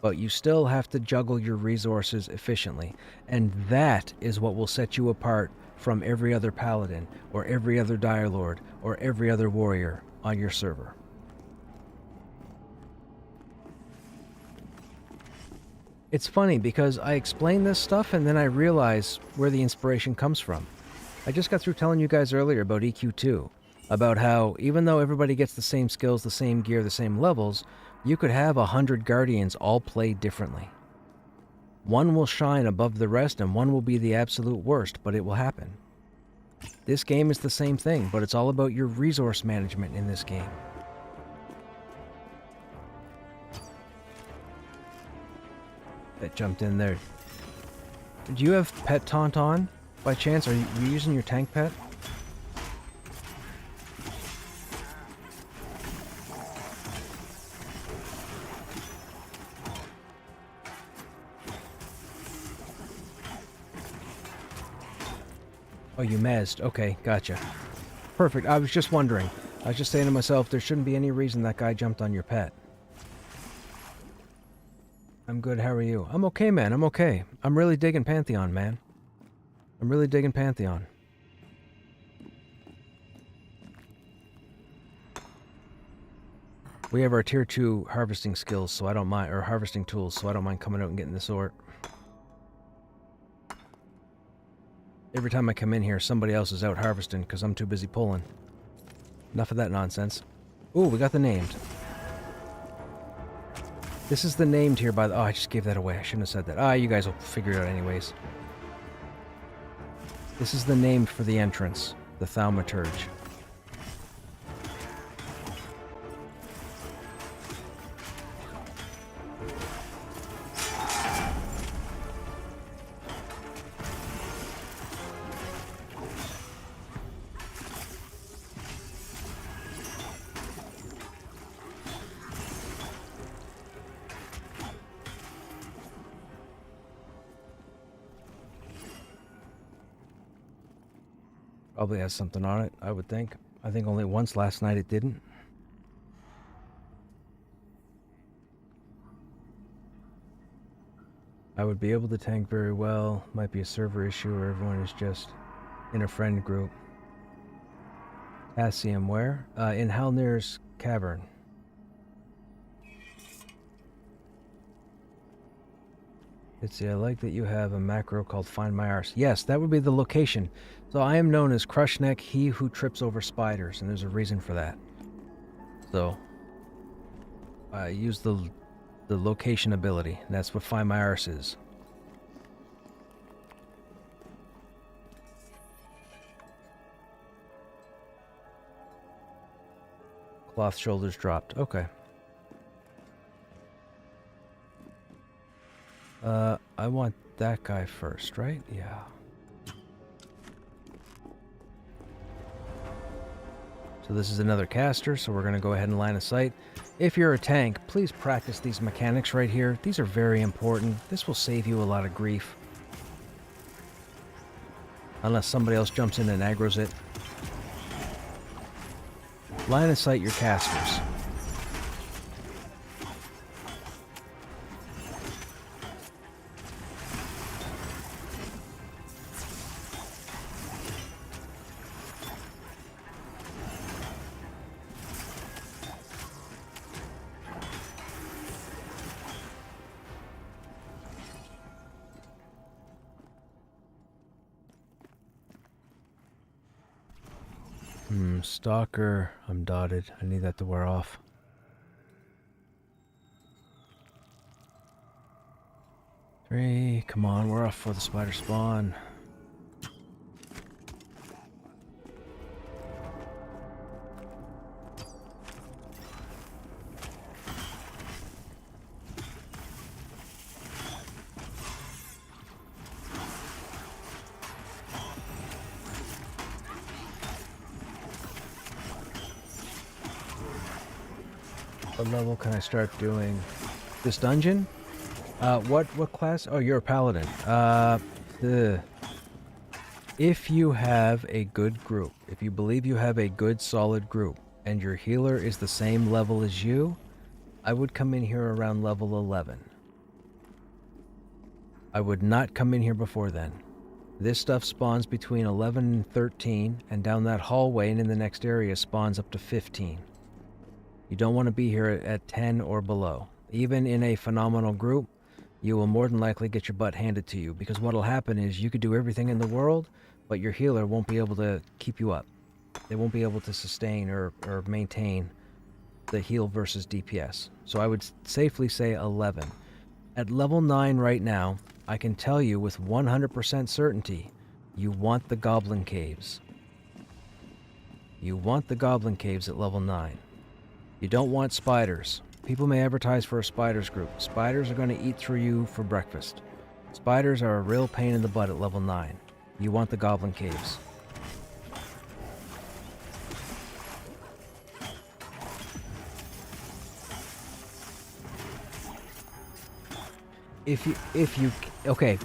But you still have to juggle your resources efficiently, and that is what will set you apart from every other Paladin, or every other Dire Lord, or every other Warrior on your server. It's funny because I explain this stuff and then I realize where the inspiration comes from. I just got through telling you guys earlier about EQ2, about how even though everybody gets the same skills, the same gear, the same levels, you could have 100 Guardians all play differently. One will shine above the rest and one will be the absolute worst, but it will happen. This game is the same thing, but it's all about your resource management in this game. That jumped in there. Do you have Pet Taunt on? By chance, are you using your tank pet? Oh, you mezzed. Okay, gotcha. Perfect. I was just wondering. I was just saying to myself, there shouldn't be any reason that guy jumped on your pet. I'm good, how are you? I'm okay, man, I'm okay. I'm really digging Pantheon, man. I'm really digging Pantheon. We have our tier 2 harvesting skills, so I don't mind, or harvesting tools, so I don't mind coming out and getting the sort. Every time I come in here, somebody else is out harvesting because I'm too busy pulling. Enough of that nonsense. Ooh, we got the named. This is the named here by the... Oh, I just gave that away. I shouldn't have said that. Ah, you guys will figure it out anyways. This is the named for the entrance. The Thaumaturge. Probably has something on it, I would think. I think only once last night it didn't. I would be able to tank very well. Might be a server issue or everyone is just in a friend group. Potassium where? In Halnir's Cavern. I like that you have a macro called Find My Arse. Yes, that would be the location. So I am known as Krushnek, he who trips over spiders, and there's a reason for that. So I use the location ability, and that's what Find My Arse is. Cloth shoulders dropped. Okay. I want that guy first, right? Yeah. So this is another caster, so we're going to go ahead and line of sight. If you're a tank, please practice these mechanics right here. These are very important. This will save you a lot of grief. Unless somebody else jumps in and aggroes it. Line of sight your casters. Stalker, I'm dotted. I need that to wear off. Three, come on, we're off for the spider spawn. What level can I start doing this dungeon? What class? Oh, you're a paladin. If you have a good group, if you believe you have a good solid group, and your healer is the same level as you, I would come in here around level 11. I would not come in here before then. This stuff spawns between 11 and 13, and down that hallway and in the next area spawns up to 15. You don't want to be here at 10 or below. Even in a phenomenal group, you will more than likely get your butt handed to you, because what will happen is you could do everything in the world, but your healer won't be able to keep you up. They won't be able to sustain or maintain the heal versus DPS. So I would safely say 11. At level 9 right now, I can tell you with 100% certainty, you want the Goblin Caves. You want the Goblin Caves at level 9. You don't want spiders. People may advertise for a spiders group. Spiders are going to eat through you for breakfast. Spiders are a real pain in the butt at level 9. You want the Goblin Caves. Okay,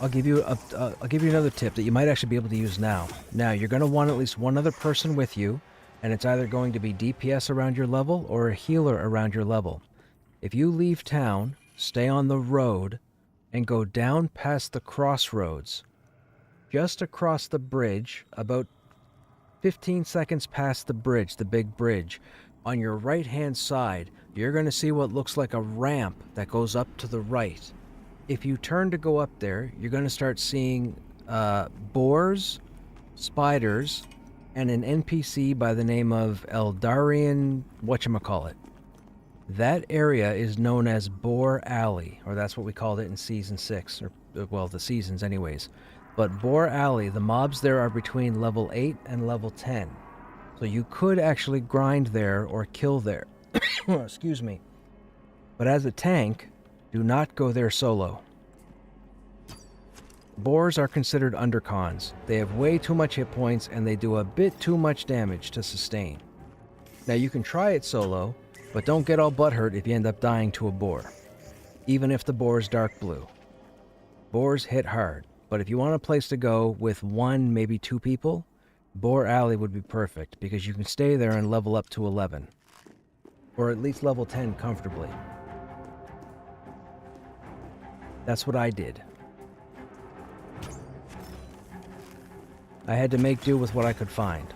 I'll give you another tip that you might actually be able to use now. Now, you're going to want at least one other person with you, and it's either going to be DPS around your level or a healer around your level. If you leave town, stay on the road, and go down past the crossroads. Just across the bridge, about 15 seconds past the bridge, the big bridge, on your right-hand side, you're going to see what looks like a ramp that goes up to the right. If you turn to go up there, you're going to start seeing boars, spiders, and an NPC by the name of Eldarian whatchamacallit. That area is known as Boar Alley, or that's what we called it in Season 6, or, well, the seasons anyways. But Boar Alley, the mobs there are between level 8 and level 10. So you could actually grind there or kill there. Excuse me. But as a tank, do not go there solo. Boars are considered undercons. They have way too much hit points and they do a bit too much damage to sustain. Now you can try it solo, but don't get all butthurt if you end up dying to a boar. Even if the boar is dark blue. Boars hit hard, but if you want a place to go with 1, maybe 2 people, Boar Alley would be perfect because you can stay there and level up to 11. Or at least level 10 comfortably. That's what I did. I had to make do with what I could find.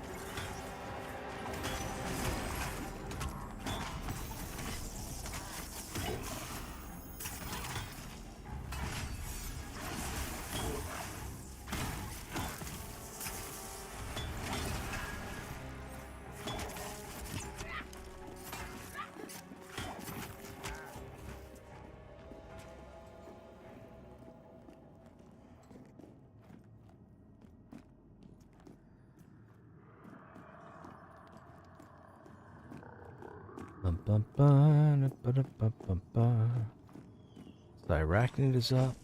The arachnid is up.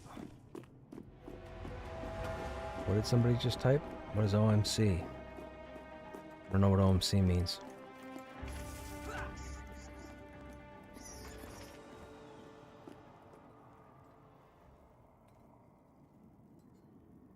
What did somebody just type? What is OMC? I don't know what OMC means.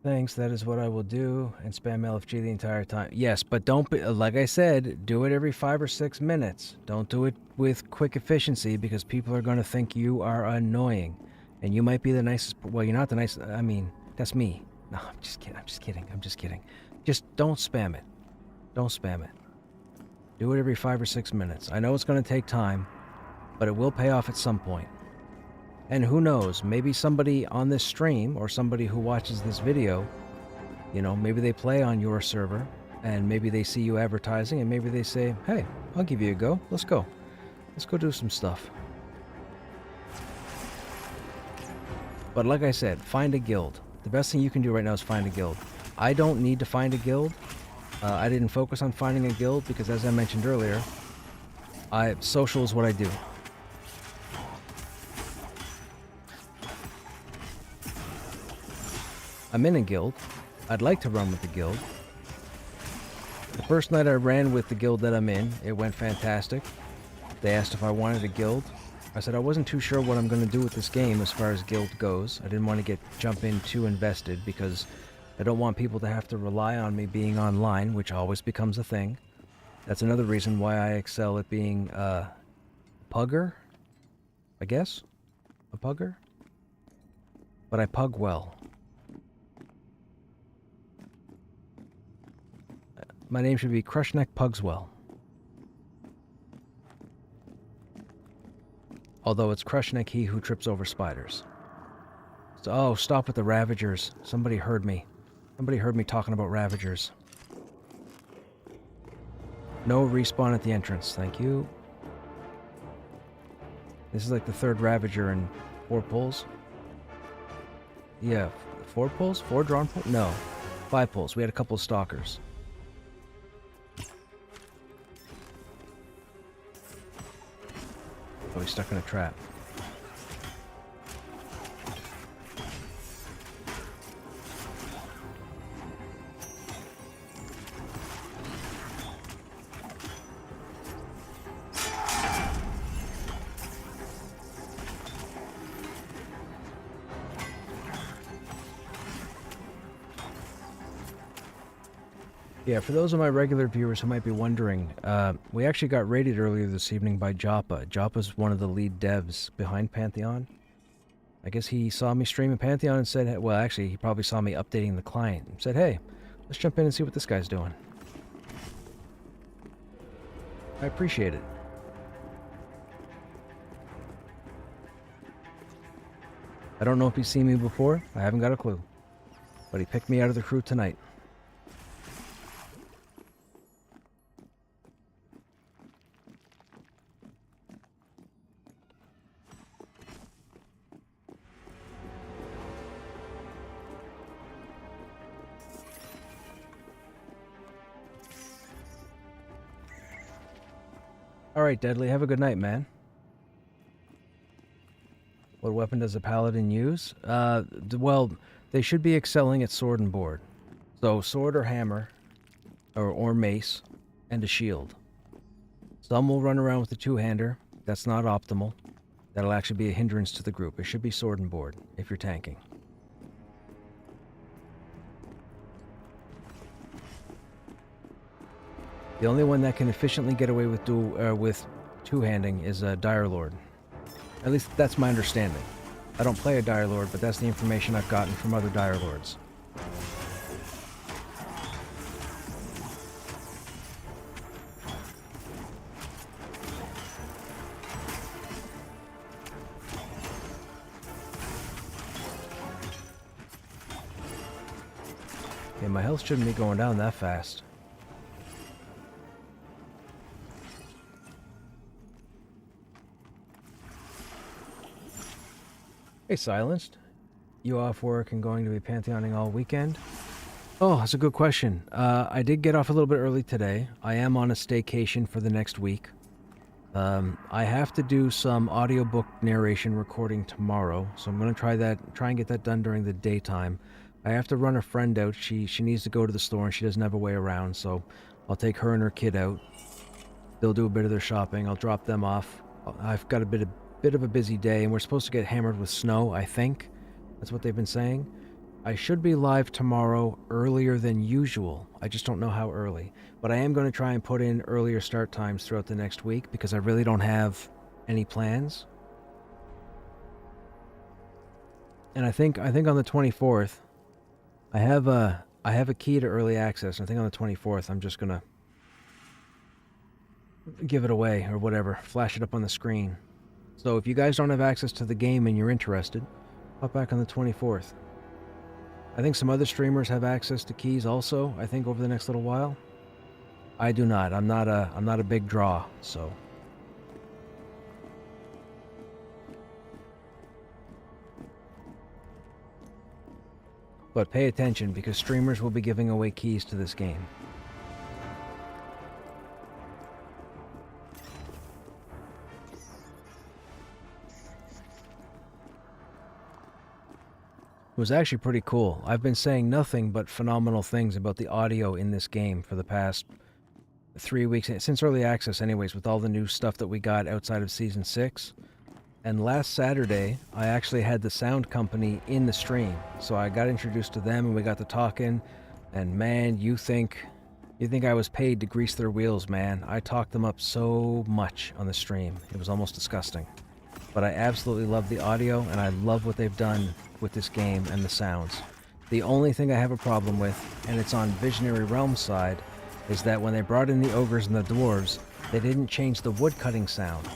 Thanks, that is what I will do, and spam LFG the entire time. Yes, but don't be, like I said, do it every 5 or 6 minutes. Don't do it with quick efficiency because people are going to think you are annoying. And you might be the nicest, well, you're not the nicest, I mean, that's me. No, I'm just kidding. Just don't spam it. Don't spam it. Do it every 5 or 6 minutes. I know it's going to take time, but it will pay off at some point. And who knows, maybe somebody on this stream or somebody who watches this video, you know, maybe they play on your server and maybe they see you advertising and maybe they say, hey, I'll give you a go. Let's go. Let's go do some stuff. But like I said, find a guild. The best thing you can do right now is find a guild. I don't need to find a guild. I didn't focus on finding a guild because as I mentioned earlier, social is what I do. I'm in a guild. I'd like to run with the guild. The first night I ran with the guild that I'm in, it went fantastic. They asked if I wanted a guild. I said I wasn't too sure what I'm going to do with this game as far as guild goes. I didn't want to jump in too invested because I don't want people to have to rely on me being online, which always becomes a thing. That's another reason why I excel at being a pugger, I guess? A pugger? But I pug well. My name should be Krushnek Pugswell. Although it's Krushnek he who trips over spiders. So, oh, stop with the Ravagers. Somebody heard me. Somebody heard me talking about Ravagers. No respawn at the entrance, thank you. This is like the 3rd Ravager in 4 pulls. Yeah, 4 pulls? 4 drawn pulls? No, 5 pulls. We had a couple of stalkers. Oh, he's stuck in a trap. Yeah, for those of my regular viewers who might be wondering, we actually got raided earlier this evening by Joppa. Joppa's one of the lead devs behind Pantheon. I guess he saw me streaming Pantheon and said, well, actually, he probably saw me updating the client and said, hey, let's jump in and see what this guy's doing. I appreciate it. I don't know if he's seen me before. I haven't got a clue. But he picked me out of the crew tonight. Alright, Deadly. Have a good night, man. What weapon does a paladin use? Well, they should be excelling at sword and board. So, sword or hammer, or mace, and a shield. Some will run around with a two-hander. That's not optimal. That'll actually be a hindrance to the group. It should be sword and board, if you're tanking. The only one that can efficiently get away with two-handing is a Dire Lord. At least that's my understanding. I don't play a Dire Lord, but that's the information I've gotten from other Dire Lords. Okay, my health shouldn't be going down that fast. Hey, Silenced. You off work and going to be Pantheoning all weekend? Oh, that's a good question. I did get off a little bit early today. I am on a staycation for the next week. I have to do some audiobook narration recording tomorrow, so I'm going to try and get that done during the daytime. I have to run a friend out. She needs to go to the store and she doesn't have a way around, so I'll take her and her kid out. They'll do a bit of their shopping. I'll drop them off. I've got a bit of a busy day, and we're supposed to get hammered with snow, I think. That's what they've been saying. I should be live tomorrow earlier than usual. I just don't know how early. But I am going to try and put in earlier start times throughout the next week because I really don't have any plans. And I think on the 24th, I have a key to early access. I think on the 24th, I'm just going to give it away or whatever, flash it up on the screen. So if you guys don't have access to the game and you're interested, hop back on the 24th. I think some other streamers have access to keys also, I think over the next little while. I do not. I'm not a big draw, so. But pay attention because streamers will be giving away keys to this game. It was actually pretty cool. I've been saying nothing but phenomenal things about the audio in this game for the past 3 weeks, since early access anyways, with all the new stuff that we got outside of Season 6. And last Saturday, I actually had the sound company in the stream. So I got introduced to them and we got to talking. And man, you think I was paid to grease their wheels, man. I talked them up so much on the stream. It was almost disgusting. But I absolutely love the audio, and I love what they've done with this game and the sounds. The only thing I have a problem with, and it's on Visionary Realms side, is that when they brought in the ogres and the dwarves, they didn't change the woodcutting sound.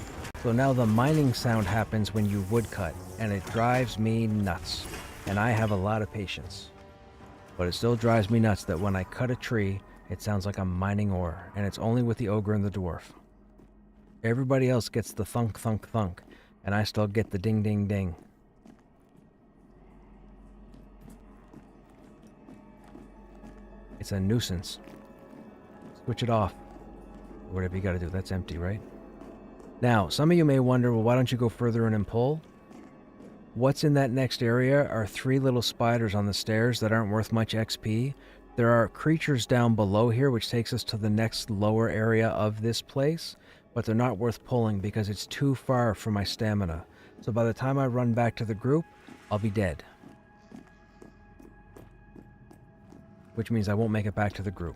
So now the mining sound happens when you woodcut, and it drives me nuts. And I have a lot of patience. But it still drives me nuts that when I cut a tree, it sounds like I'm mining ore, and it's only with the ogre and the dwarf. Everybody else gets the thunk, thunk, thunk, and I still get the ding, ding, ding. It's a nuisance. Switch it off. Whatever you gotta do. That's empty, right? Now, some of you may wonder, well, why don't you go further in and pull? What's in that next area are 3 little spiders on the stairs that aren't worth much XP. There are creatures down below here, which takes us to the next lower area of this place, but they're not worth pulling because it's too far for my stamina. So by the time I run back to the group, I'll be dead. Which means I won't make it back to the group.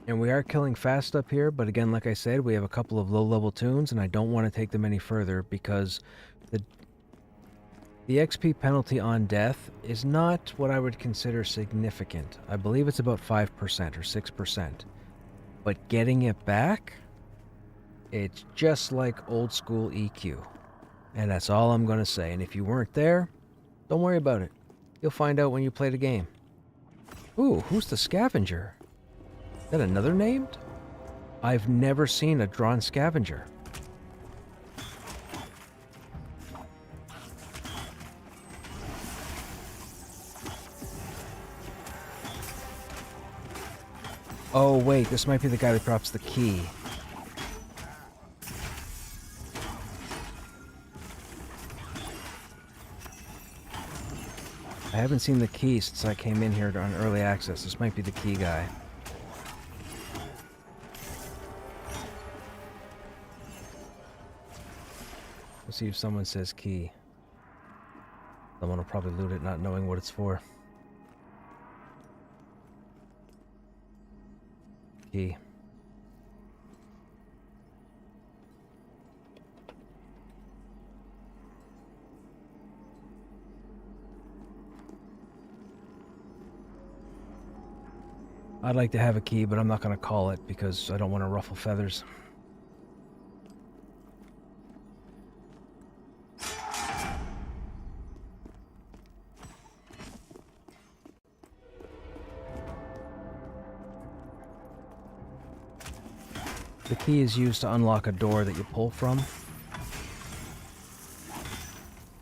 And we are killing fast up here, but again, like I said, we have a couple of low-level tunes, and I don't want to take them any further because the XP penalty on death is not what I would consider significant. I believe it's about 5% or 6%. But getting it back, it's just like old school EQ. And that's all I'm going to say. And if you weren't there, don't worry about it. You'll find out when you play the game. Ooh, who's the scavenger? Is that another named? I've never seen a drawn scavenger. Oh wait, this might be the guy that drops the key. I haven't seen the key since I came in here on early access. This might be the key guy. Let's see if someone says key. Someone will probably loot it not knowing what it's for. Key. I'd like to have a key, but I'm not going to call it because I don't want to ruffle feathers. The key is used to unlock a door that you pull from.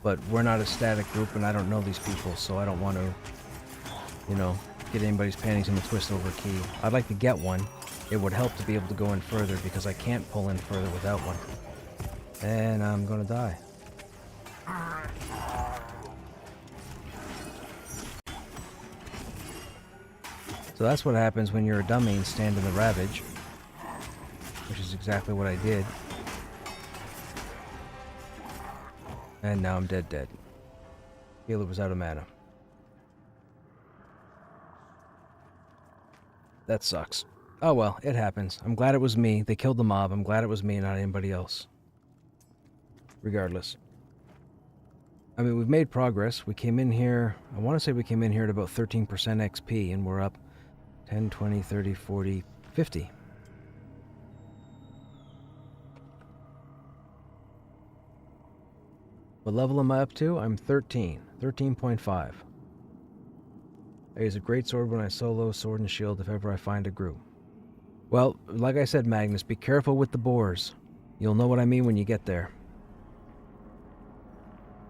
But we're not a static group and I don't know these people, so I don't want to, you know, get anybody's panties in a twist over a key. I'd like to get one. It would help to be able to go in further because I can't pull in further without one. And I'm gonna die. So that's what happens when you're a dummy and stand in the Ravage. Which is exactly what I did. And now I'm dead. Healer was out of mana. That sucks. Oh well, it happens. I'm glad it was me. They killed the mob. I'm glad it was me and not anybody else. Regardless. I mean, we've made progress. We came in here... I want to say we came in here at about 13% XP, and we're up 10, 20, 30, 40, 50. What level am I up to? I'm 13. 13.5. I use a great sword when I solo, sword and shield if ever I find a group. Well, like I said, Magnus, be careful with the boars. You'll know what I mean when you get there.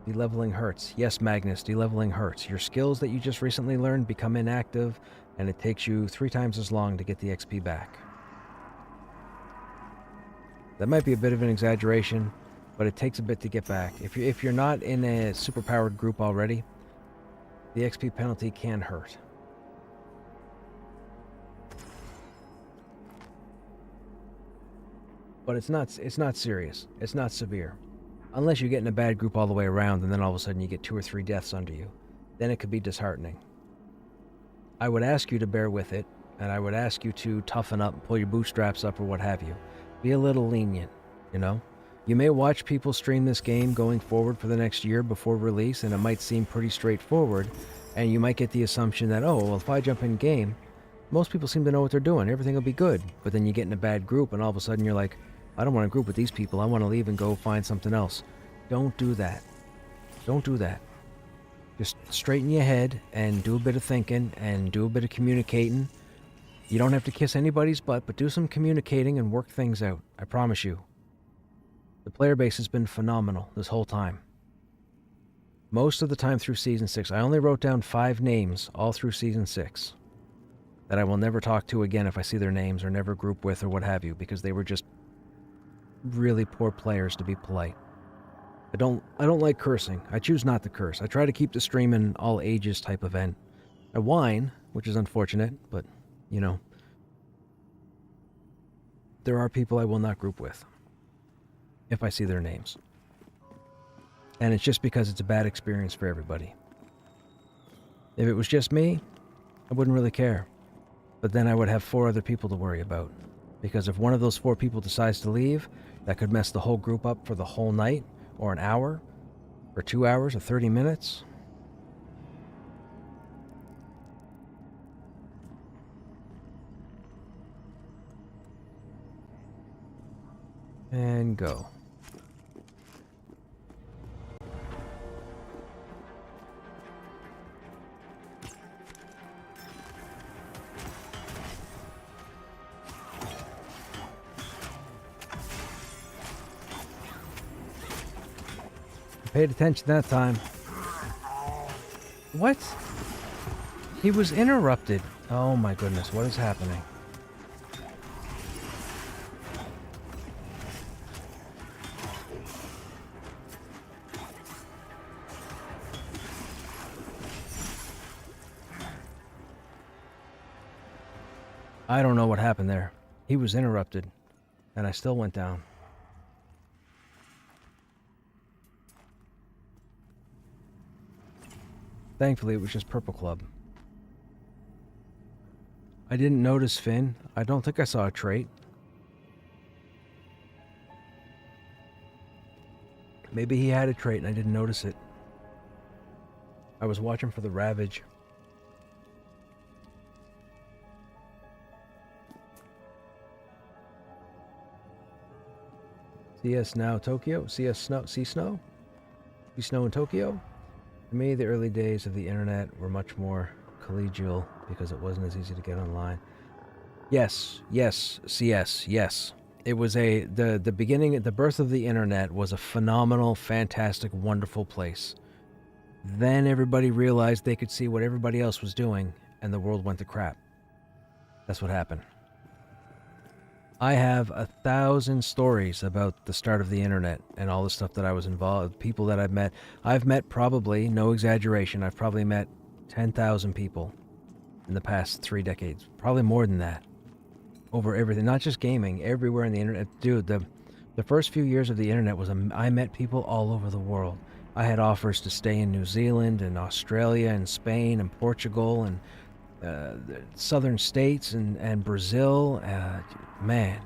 Deleveling hurts. Yes, Magnus, deleveling hurts. Your skills that you just recently learned become inactive, and it takes you 3 times as long to get the XP back. That might be a bit of an exaggeration, but it takes a bit to get back. If you're not in a superpowered group already, the XP penalty can hurt. But it's not serious. It's not severe. Unless you get in a bad group all the way around and then all of a sudden you get 2 or 3 deaths under you. Then it could be disheartening. I would ask you to bear with it, and I would ask you to toughen up, pull your bootstraps up or what have you. Be a little lenient, you know? You may watch people stream this game going forward for the next year before release, and it might seem pretty straightforward, and you might get the assumption that, oh, well, if I jump in game, most people seem to know what they're doing, everything will be good. But then you get in a bad group, and all of a sudden you're like, I don't want to group with these people, I want to leave and go find something else. Don't do that. Don't do that. Just straighten your head, and do a bit of thinking, and do a bit of communicating. You don't have to kiss anybody's butt, but do some communicating and work things out. I promise you. The player base has been phenomenal this whole time. Most of the time through Season 6. I only wrote down 5 names all through Season 6 that I will never talk to again if I see their names or never group with or what have you, because they were just really poor players, to be polite. I don't like cursing. I choose not to curse. I try to keep the stream an all ages type event. I whine, which is unfortunate, but, you know, there are people I will not group with if I see their names. And it's just because it's a bad experience for everybody. If it was just me, I wouldn't really care. But then I would have 4 other people to worry about. Because if one of those 4 people decides to leave, that could mess the whole group up for the whole night, or an hour, or 2 hours, or 30 minutes. And go. Paid attention that time. What? He was interrupted. Oh my goodness, what is happening? I don't know what happened there. He was interrupted, and I still went down. Thankfully, it was just Purple Club. I didn't notice Finn. I don't think I saw a trait. Maybe he had a trait and I didn't notice it. I was watching for the Ravage. CS now Tokyo? CS snow? See snow? See snow in Tokyo? For me, the early days of the internet were much more collegial because it wasn't as easy to get online. Yes, CS, yes. It was the beginning, the birth of the internet was a phenomenal, fantastic, wonderful place. Then everybody realized they could see what everybody else was doing, and the world went to crap. That's what happened. I have 1,000 stories about the start of the internet and all the stuff that I was involved, people that I've met. I've met probably, no exaggeration, I've probably met 10,000 people in the past 3 decades. Probably more than that. Over everything, not just gaming, everywhere in the internet. Dude, the first few years of the internet was, I met people all over the world. I had offers to stay in New Zealand and Australia and Spain and Portugal and the southern states and Brazil. Man,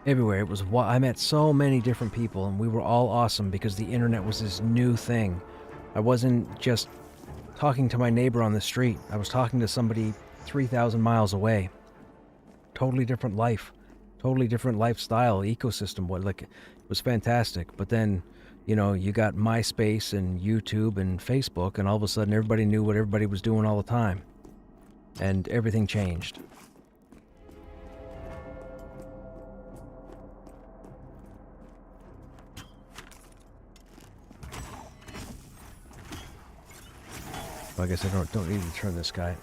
everywhere. It was, I met so many different people, and we were all awesome because the internet was this new thing. I wasn't just talking to my neighbor on the street. I was talking to somebody 3,000 miles away. Totally different life, totally different lifestyle, ecosystem. It was fantastic. But then, you know, you got MySpace and YouTube and Facebook, and all of a sudden everybody knew what everybody was doing all the time. And everything changed. Well, I guess I don't need to turn this guy.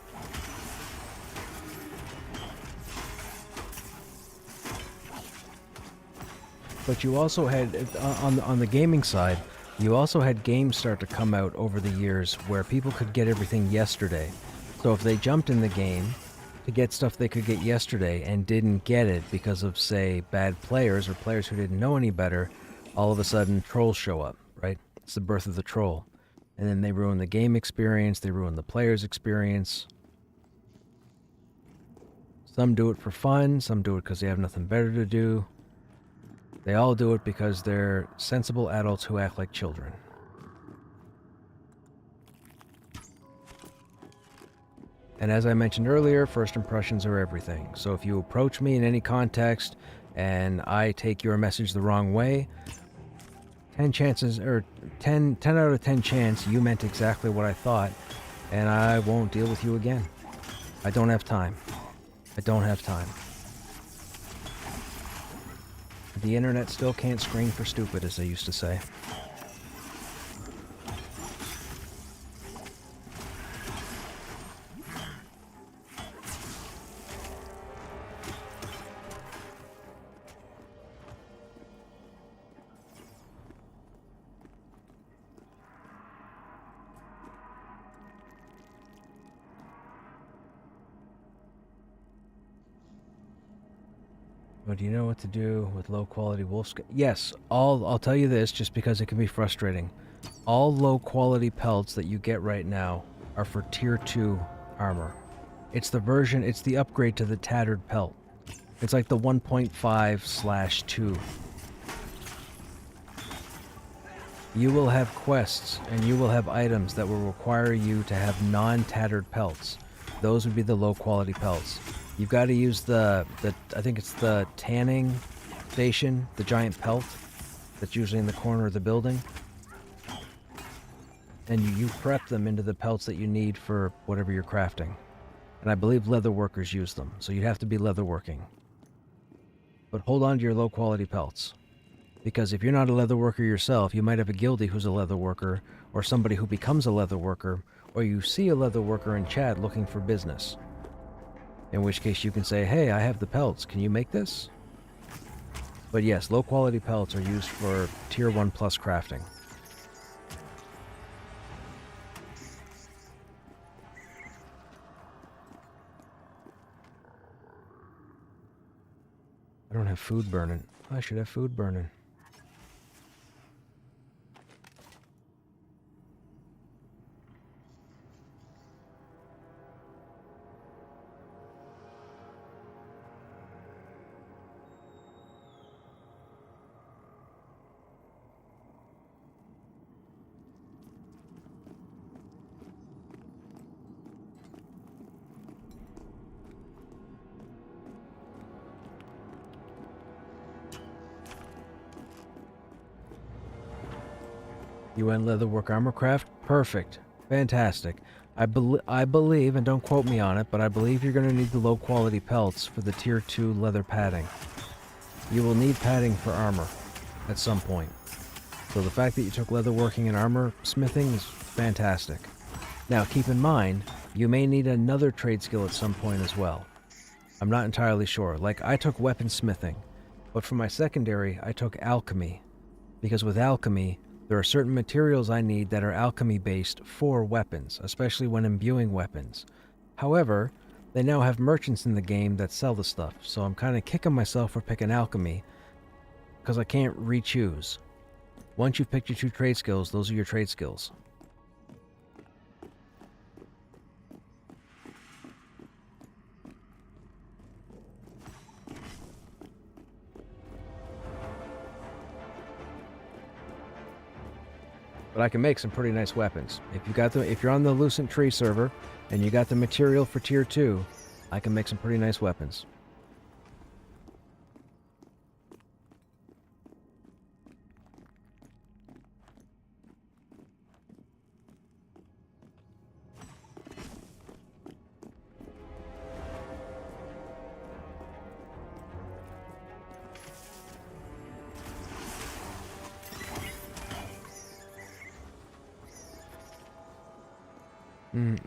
But you also had, on the gaming side, you also had games start to come out over the years where people could get everything yesterday. So if they jumped in the game to get stuff they could get yesterday and didn't get it because of, say, bad players or players who didn't know any better, all of a sudden trolls show up, right? It's the birth of the troll. And then they ruin the game experience, they ruin the player's experience. Some do it for fun, some do it because they have nothing better to do. They all do it because they're sensible adults who act like children. And as I mentioned earlier, first impressions are everything. So if you approach me in any context and I take your message the wrong way, 10 out of 10 chance you meant exactly what I thought, and I won't deal with you again. I don't have time. I don't have time. The internet still can't screen for stupid, as they used to say. Well, do you know what to do with low-quality wolf skin? Yes, I'll tell you this just because it can be frustrating. All low-quality pelts that you get right now are for Tier 2 armor. It's the version, it's the upgrade to the tattered pelt. It's like the 1.5/2. You will have quests, and you will have items that will require you to have non-tattered pelts. Those would be the low-quality pelts. You've got to use I think it's the tanning station, the giant pelt that's usually in the corner of the building. And you prep them into the pelts that you need for whatever you're crafting. And I believe leather workers use them, so you'd have to be leather working. But hold on to your low-quality pelts. Because if you're not a leather worker yourself, you might have a guildie who's a leather worker, or somebody who becomes a leather worker, or you see a leather worker in chat looking for business. In which case you can say, hey, I have the pelts, can you make this? But yes, low quality pelts are used for tier 1 plus crafting. I don't have food burning. I should have food burning. UN Leatherwork Armorcraft? Perfect. Fantastic. I believe, and don't quote me on it, but I believe you're going to need the low quality pelts for the tier 2 leather padding. You will need padding for armor at some point. So the fact that you took leatherworking and armor smithing is fantastic. Now keep in mind, you may need another trade skill at some point as well. I'm not entirely sure. Like, I took weaponsmithing, but for my secondary, I took alchemy. Because with alchemy, there are certain materials I need that are alchemy-based for weapons, especially when imbuing weapons. However, they now have merchants in the game that sell the stuff, so I'm kind of kicking myself for picking alchemy, because I can't re-choose. Once you've picked your 2 trade skills, those are your trade skills. But I can make some pretty nice weapons. If you're on the Lucent Tree server and you got the material for tier 2, I can make some pretty nice weapons.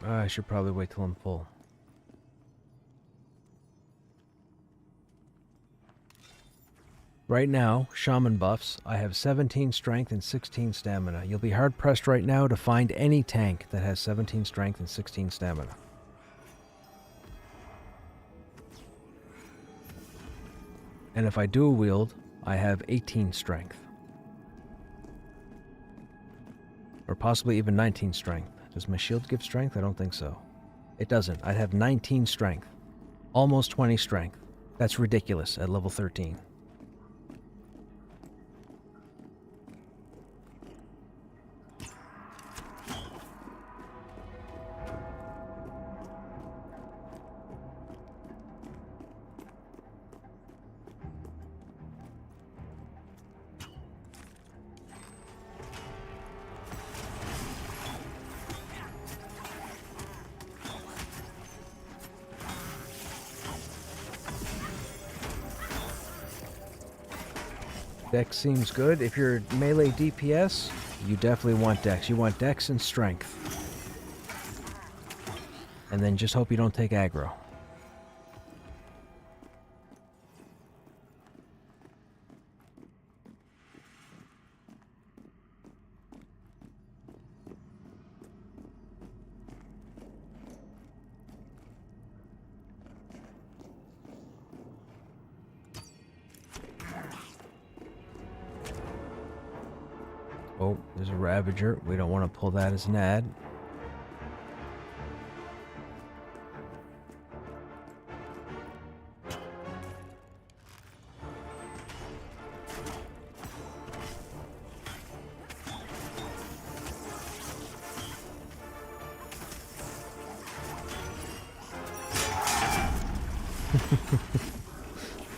I should probably wait till I'm full. Right now, shaman buffs, I have 17 strength and 16 stamina. You'll be hard pressed right now to find any tank that has 17 strength and 16 stamina. And if I dual wield, I have 18 strength. Or possibly even 19 strength. Does my shield give strength? I don't think so. It doesn't. I'd have 19 strength. Almost 20 strength. That's ridiculous at level 13. Dex seems good. If you're melee DPS, you definitely want Dex. You want Dex and Strength. And then just hope you don't take aggro. Oh, there's a Ravager. We don't want to pull that as an ad.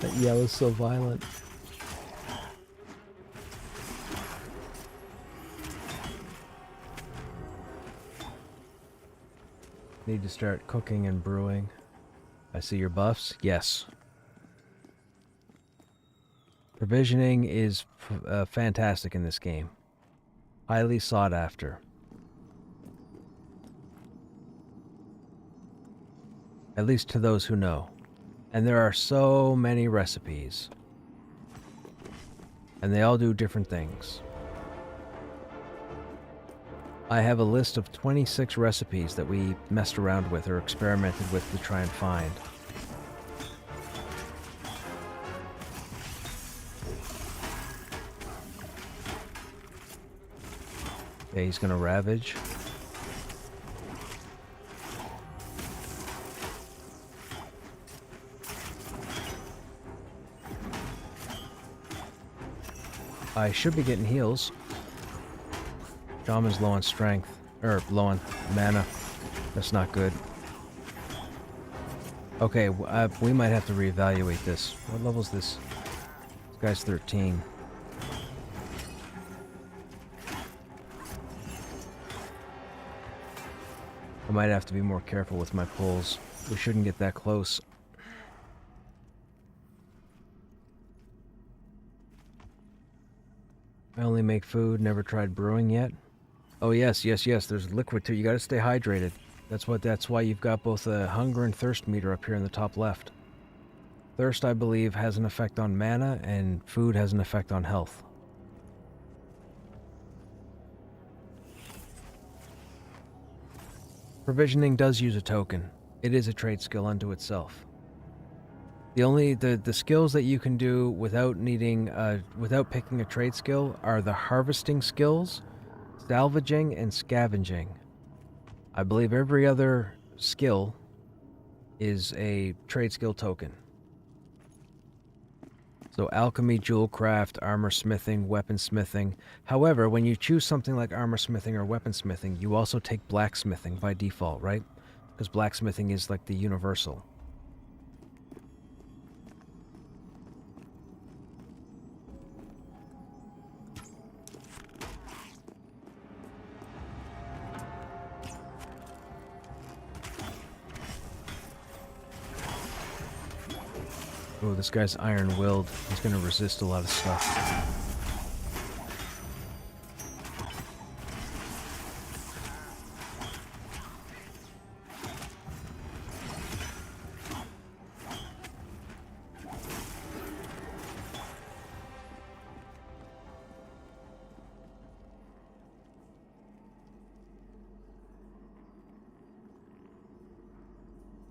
That yell is so violent. Need to start cooking and brewing. I see your buffs. Yes. Provisioning is fantastic in this game. Highly sought after. At least to those who know. And there are so many recipes. And they all do different things. I have a list of 26 recipes that we messed around with or experimented with to try and find. Okay, he's gonna ravage. I should be getting heals. Shaman's low on strength. Or low on mana. That's not good. Okay, we might have to reevaluate this. What level's this? This guy's 13. I might have to be more careful with my pulls. We shouldn't get that close. I only make food, never tried brewing yet. Oh yes, yes, yes, there's liquid too. You gotta stay hydrated. That's why you've got both a hunger and thirst meter up here in the top left. Thirst, I believe, has an effect on mana, and food has an effect on health. Provisioning does use a token. It is a trade skill unto itself. The skills that you can do without needing without picking a trade skill are the harvesting skills, salvaging, and scavenging. I believe every other skill is a trade skill token. So alchemy, jewel craft, armor smithing, weapon smithing. However, when you choose something like armor smithing or weapon smithing, you also take blacksmithing by default, right? Because blacksmithing is like the universal. Oh, this guy's iron-willed. He's gonna resist a lot of stuff.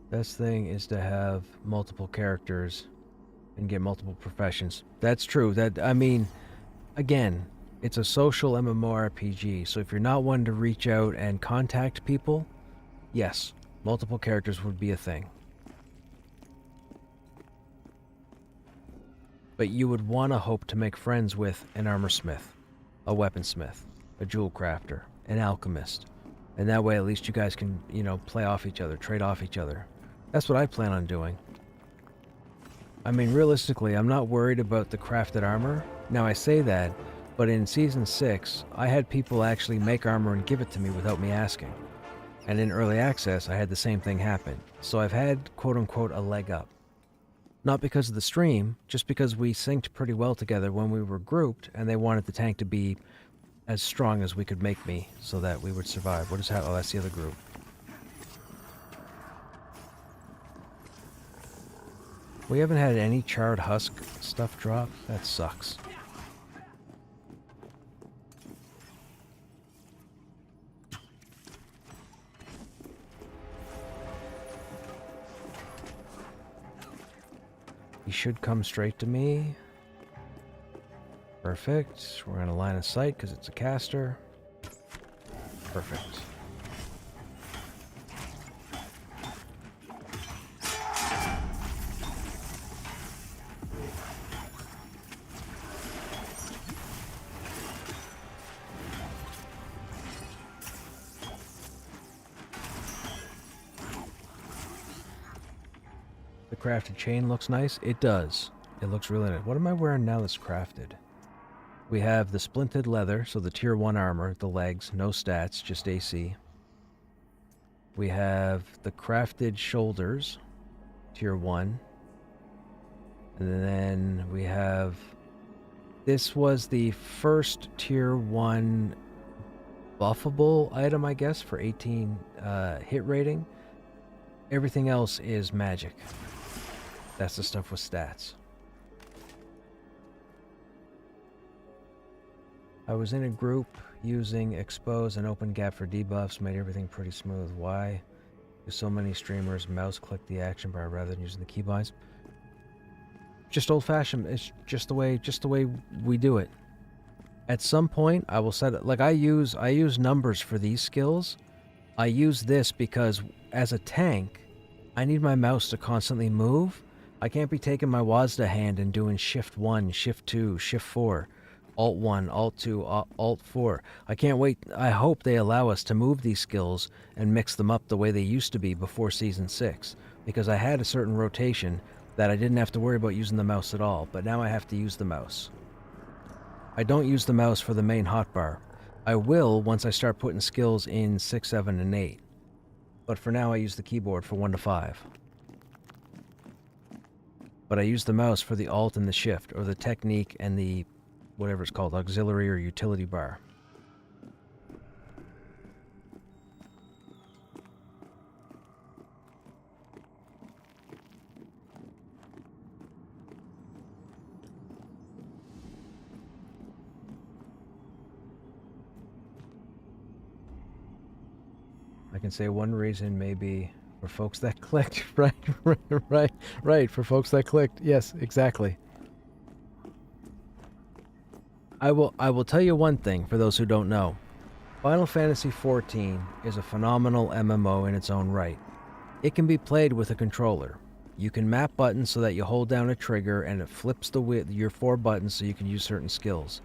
Best thing is to have multiple characters and get multiple professions. That's true. I mean, again, it's a social MMORPG, so if you're not one to reach out and contact people, yes, multiple characters would be a thing. But you would want to hope to make friends with an armorsmith, a weaponsmith, a jewel crafter, an alchemist. And that way at least you guys can, play off each other, trade off each other. That's what I plan on doing. I mean, realistically, I'm not worried about the crafted armor. Now, I say that, but in Season 6, I had people actually make armor and give it to me without me asking. And in Early Access, I had the same thing happen. So I've had, quote-unquote, a leg up. Not because of the stream, just because we synced pretty well together when we were grouped, and they wanted the tank to be as strong as we could make me so that we would survive. What is that? Oh, that's the other group. We haven't had any charred husk stuff drop. That sucks. He should come straight to me. Perfect. We're in a line of sight because it's a caster. Perfect. crafted chain looks nice? It does. It looks really nice. What am I wearing now that's crafted? We have the splinted leather, so the tier 1 armor, the legs, no stats, just AC. We have the crafted shoulders, tier 1. And then we have... This was the first tier 1 buffable item, I guess, for 18 hit rating. Everything else is magic. That's the stuff with stats. I was in a group using expose and open gap for debuffs, made everything pretty smooth. Why do so many streamers mouse click the action bar rather than using the keybinds? Just old fashioned. It's just the way we do it. At some point I will set it, like I use numbers for these skills. I use this because as a tank I need my mouse to constantly move. I can't be taking my WASD hand and doing shift 1, shift 2, shift 4, alt 1, alt 2, alt 4. I can't wait. I hope they allow us to move these skills and mix them up the way they used to be before Season 6. Because I had a certain rotation that I didn't have to worry about using the mouse at all, but now I have to use the mouse. I don't use the mouse for the main hotbar. I will once I start putting skills in 6, 7, and 8. But for now I use the keyboard for 1 to 5. But I use the mouse for the alt and the shift, or the technique and the whatever it's called, auxiliary or utility bar. I can say one reason maybe for folks that clicked, right, for folks that clicked, yes, exactly. I will tell you one thing for those who don't know. Final Fantasy XIV is a phenomenal MMO in its own right. It can be played with a controller. You can map buttons so that you hold down a trigger and it flips your 4 buttons so you can use certain skills.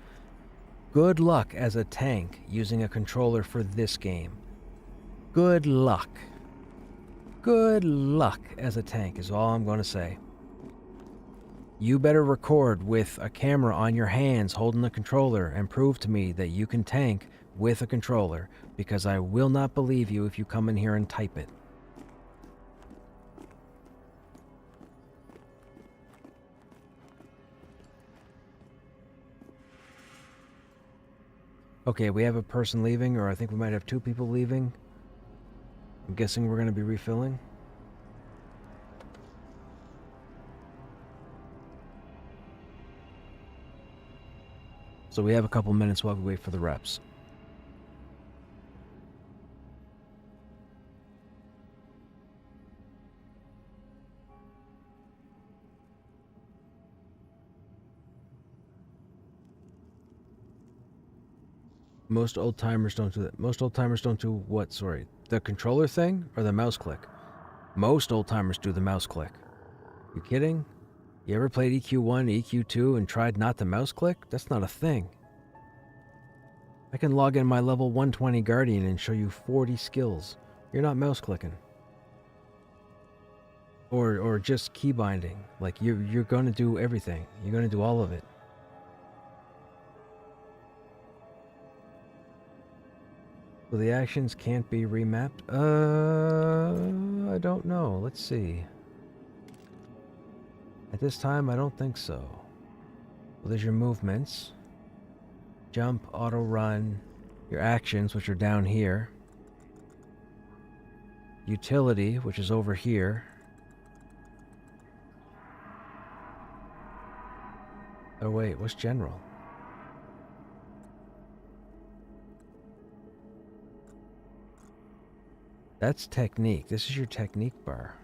Good luck as a tank using a controller for this game. Good luck. Good luck as a tank is all I'm going to say. You better record with a camera on your hands holding the controller and prove to me that you can tank with a controller, because I will not believe you if you come in here and type it. Okay, we have a person leaving, or I think we might have 2 people leaving. I'm guessing we're going to be refilling. So we have a couple minutes while we wait for the reps. Most old timers don't do that. Most old timers don't do what? Sorry. The controller thing or the mouse click? Most old timers do the mouse click. You kidding? You ever played EQ1, EQ2 and tried not to mouse click? That's not a thing. I can log in my level 120 Guardian and show you 40 skills. You're not mouse clicking. Or just key binding. Like you're gonna do everything. You're gonna do all of it. So the actions can't be remapped? I don't know. Let's see. At this time, I don't think so. Well, there's your movements. Jump, auto run, your actions, which are down here. Utility, which is over here. Oh wait, what's general? That's technique. This is your technique bar.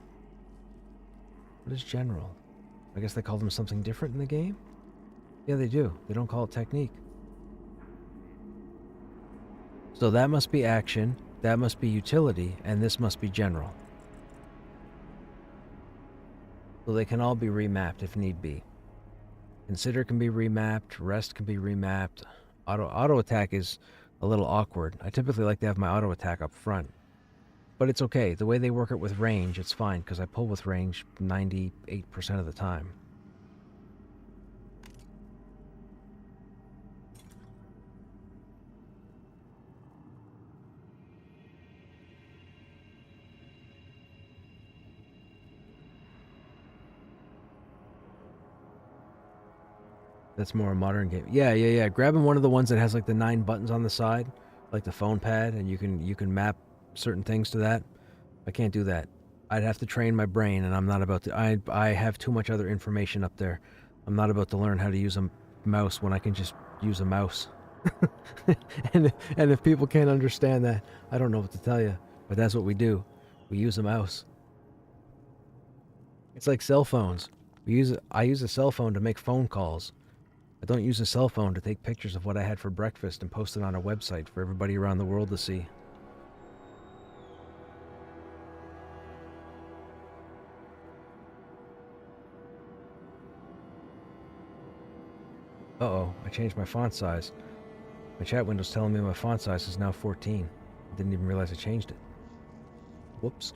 What is general? I guess they call them something different in the game? Yeah, they do. They don't call it technique. So that must be action, that must be utility, and this must be general. So they can all be remapped if need be. Consider can be remapped, rest can be remapped. Auto attack is a little awkward. I typically like to have my auto attack up front. But it's okay. The way they work it with range, it's fine, because I pull with range 98% of the time. That's more a modern game. Yeah. Grabbing one of the ones that has like the 9 buttons on the side, like the phone pad, and you can map certain things to that. I can't do that. I'd have to train my brain, and I'm not about to. I have too much other information up there. I'm not about to learn how to use a mouse when I can just use a mouse. and if people can't understand that, I don't know what to tell you. But that's what we do. We use a mouse. It's like cell phones. I use a cell phone to make phone calls. I don't use a cell phone to take pictures of what I had for breakfast and post it on a website for everybody around the world to see. Uh-oh, I changed my font size. My chat window's telling me my font size is now 14. I didn't even realize I changed it. Whoops.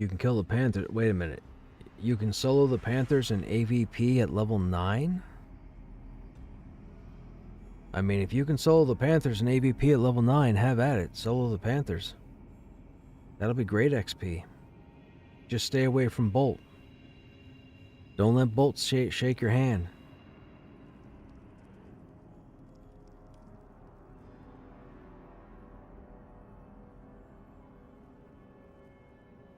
You can kill the Panther. Wait a minute. You can solo the Panthers in AVP at level 9? I mean, if you can solo the Panthers in AVP at level 9, have at it. Solo the Panthers. That'll be great XP. Just stay away from Bolt. Don't let Bolt shake your hand.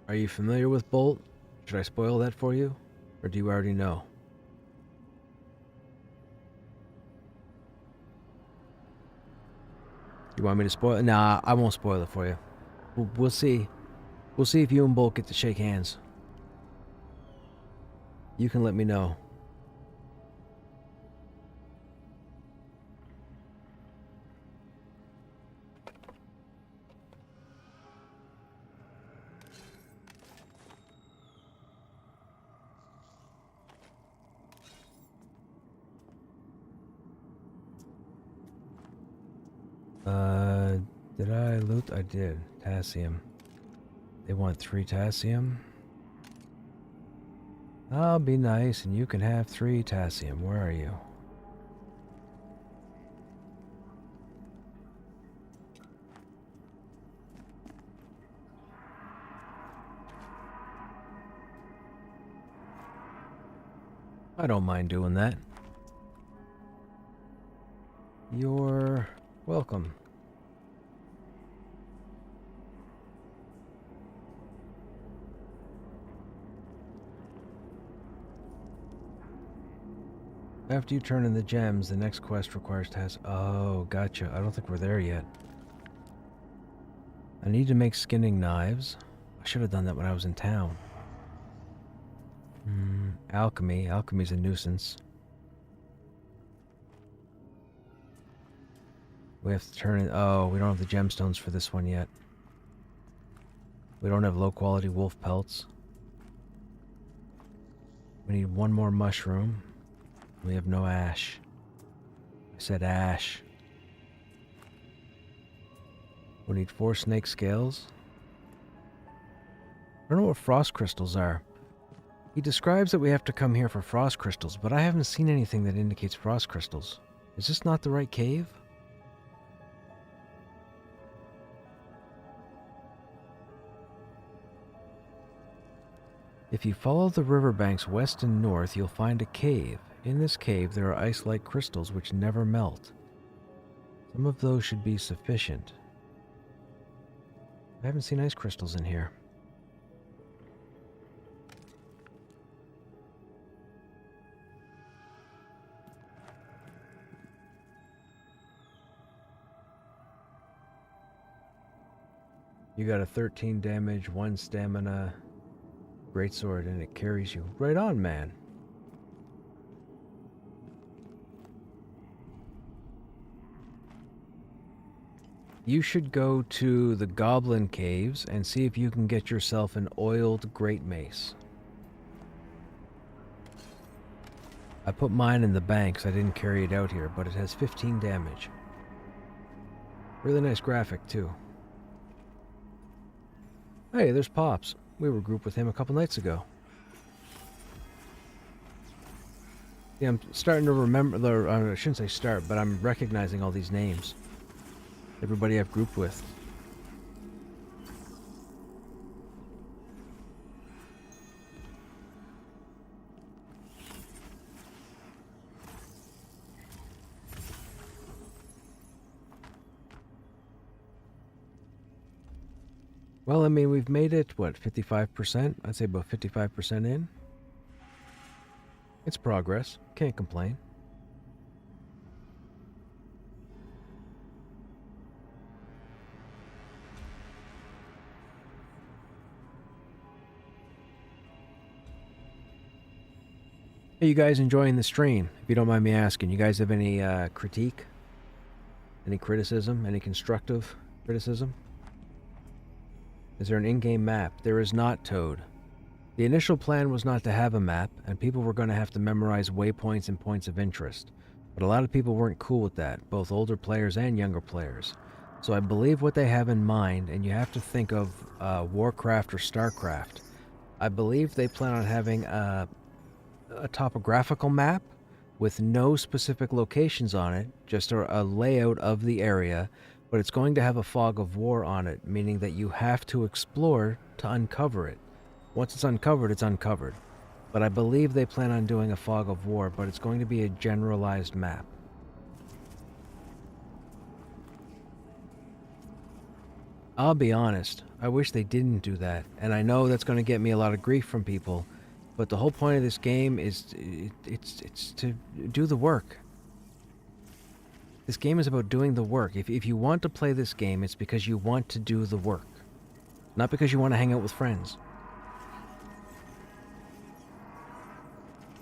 Are you familiar with Bolt? Should I spoil that for you? Or do you already know? You want me to spoil it? Nah, I won't spoil it for you. We'll see. We'll see if you and Bolt get to shake hands. You can let me know. Did I loot? I did. Tassium. They want 3 Tassium. I'll be nice and you can have 3 Tassium. Where are you? I don't mind doing that. You're welcome. After you turn in the gems, the next quest requires tasks. Oh, gotcha. I don't think we're there yet. I need to make skinning knives. I should have done that when I was in town. Alchemy. Alchemy's a nuisance. We have to turn in... Oh, we don't have the gemstones for this one yet. We don't have low-quality wolf pelts. We need 1 more mushroom. We have no ash. I said ash. We need 4 snake scales. I don't know what frost crystals are. He describes that we have to come here for frost crystals, but I haven't seen anything that indicates frost crystals. Is this not the right cave? If you follow the riverbanks west and north, you'll find a cave. In this cave, there are ice-like crystals which never melt. Some of those should be sufficient. I haven't seen ice crystals in here. You got a 13 damage, 1 stamina greatsword, and it carries you. Right on, man. You should go to the Goblin Caves and see if you can get yourself an oiled great mace. I put mine in the bank because I didn't carry it out here, but it has 15 damage. Really nice graphic, too. Hey, there's Pops. We were grouped with him a couple nights ago. Yeah, I'm starting to remember, I shouldn't say start, but I'm recognizing all these names. Everybody I've grouped with. Well, I mean, we've made it, what, 55%? I'd say about 55% in. It's progress. Can't complain. Are you guys enjoying the stream? If you don't mind me asking, you guys have any critique? Any criticism? Any constructive criticism? Is there an in-game map? There is not, Toad. The initial plan was not to have a map, and people were going to have to memorize waypoints and points of interest. But a lot of people weren't cool with that, both older players and younger players. So I believe what they have in mind, and you have to think of Warcraft or Starcraft. I believe they plan on having a topographical map with no specific locations on it, just a layout of the area, but it's going to have a fog of war on it, meaning that you have to explore to uncover it. Once it's uncovered, it's uncovered. But I believe they plan on doing a fog of war, but it's going to be a generalized map. I'll be honest, I wish they didn't do that, and I know that's going to get me a lot of grief from people, but the whole point of this game is it's to do the work. This game is about doing the work. If you want to play this game, it's because you want to do the work. Not because you want to hang out with friends.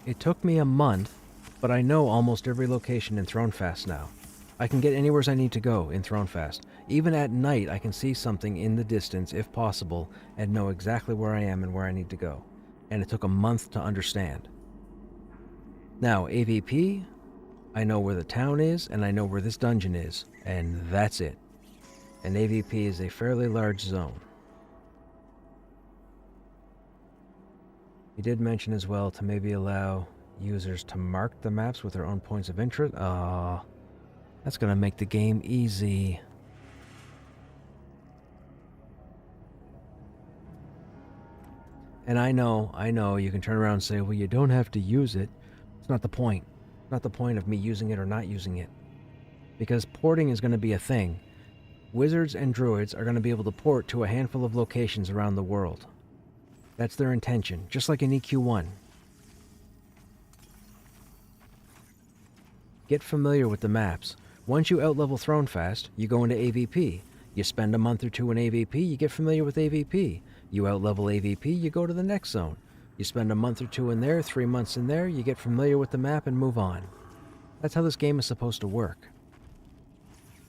It took me a month, but I know almost every location in Thronefast now. I can get anywhere I need to go in Thronefast. Even at night, I can see something in the distance, if possible, and know exactly where I am and where I need to go. And it took a month to understand. Now, AVP... I know where the town is, and I know where this dungeon is, and that's it. And AVP is a fairly large zone. He did mention as well to maybe allow users to mark the maps with their own points of interest. Ah, that's gonna make the game easy. And I know, you can turn around and say, well, you don't have to use it. It's not the point. Not the point of me using it or not using it. Because porting is going to be a thing. Wizards and druids are going to be able to port to a handful of locations around the world. That's their intention, just like in EQ1. Get familiar with the maps. Once you outlevel Thronefast, you go into AVP. You spend a month or two in AVP, you get familiar with AVP. You outlevel AVP, you go to the next zone. You spend a month or two in there, 3 months in there, you get familiar with the map and move on. That's how this game is supposed to work.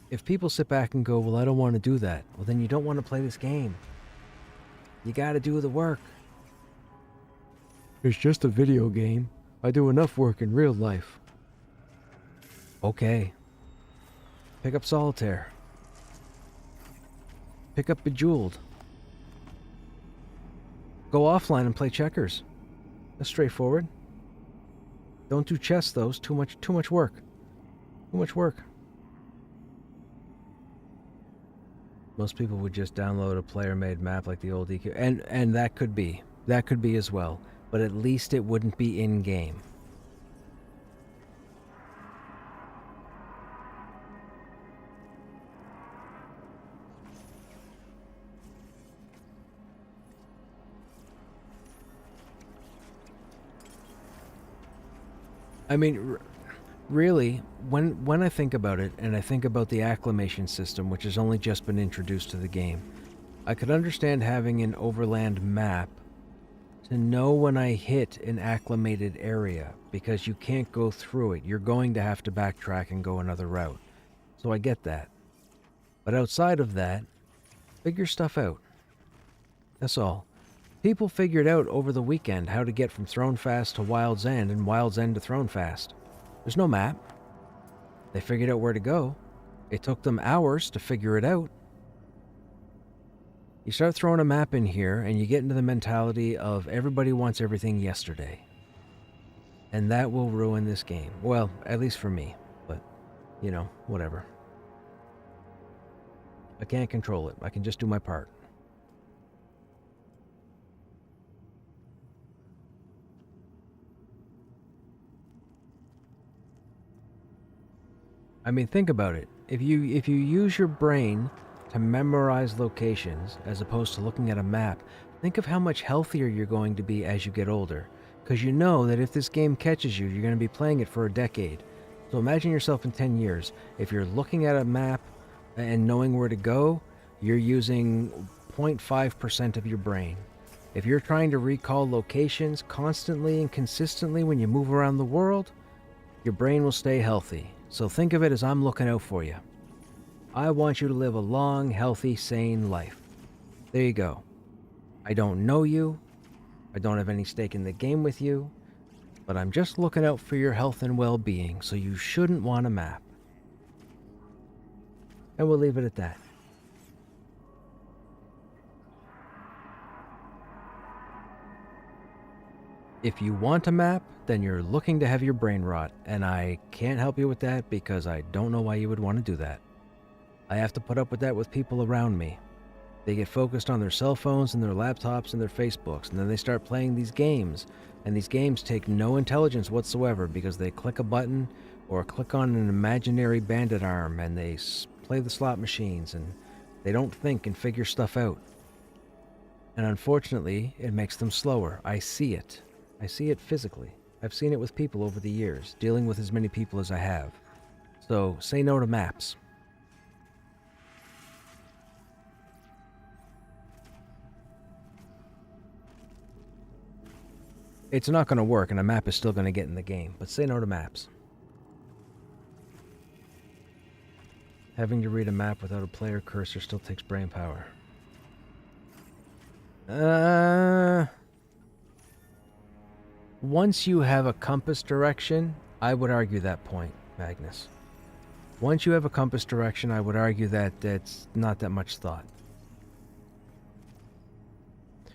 If people sit back and go, well, I don't want to do that, well, then you don't want to play this game. You gotta do the work. It's just a video game. I do enough work in real life. Okay. Pick up Solitaire. Pick up Bejeweled. Go offline and play checkers. That's straightforward. Don't do chess, though. It's too much work. Too much work. Most people would just download a player-made map like the old EQ, and that could be as well. But at least it wouldn't be in-game. I mean, really, when I think about it, and I think about the acclimation system, which has only just been introduced to the game, I could understand having an overland map to know when I hit an acclimated area, because you can't go through it. You're going to have to backtrack and go another route. So I get that. But outside of that, figure stuff out. That's all. People figured out over the weekend how to get from Thronefast to Wild's End and Wild's End to Thronefast. There's no map. They figured out where to go. It took them hours to figure it out. You start throwing a map in here and you get into the mentality of everybody wants everything yesterday. And that will ruin this game. Well, at least for me. But, you know, whatever. I can't control it. I can just do my part. I mean, think about it. If you use your brain to memorize locations as opposed to looking at a map, think of how much healthier you're going to be as you get older. Because you know that if this game catches you, you're going to be playing it for a decade. So imagine yourself in 10 years. If you're looking at a map and knowing where to go, you're using 0.5% of your brain. If you're trying to recall locations constantly and consistently when you move around the world, your brain will stay healthy. So think of it as I'm looking out for you. I want you to live a long, healthy, sane life. There you go. I don't know you. I don't have any stake in the game with you. But I'm just looking out for your health and well-being, so you shouldn't want a map. And we'll leave it at that. If you want a map, then you're looking to have your brain rot, and I can't help you with that because I don't know why you would want to do that. I have to put up with that with people around me. They get focused on their cell phones and their laptops and their Facebooks, and then they start playing these games, and these games take no intelligence whatsoever because they click a button or click on an imaginary bandit arm and they play the slot machines, and they don't think and figure stuff out. And unfortunately, it makes them slower. I see it. I see it physically. I've seen it with people over the years, dealing with as many people as I have. So, say no to maps. It's not going to work, and a map is still going to get in the game, but say no to maps. Having to read a map without a player cursor still takes brain power. Once you have a compass direction, I would argue that point, Magnus. Once you have a compass direction, I would argue that it's not that much thought.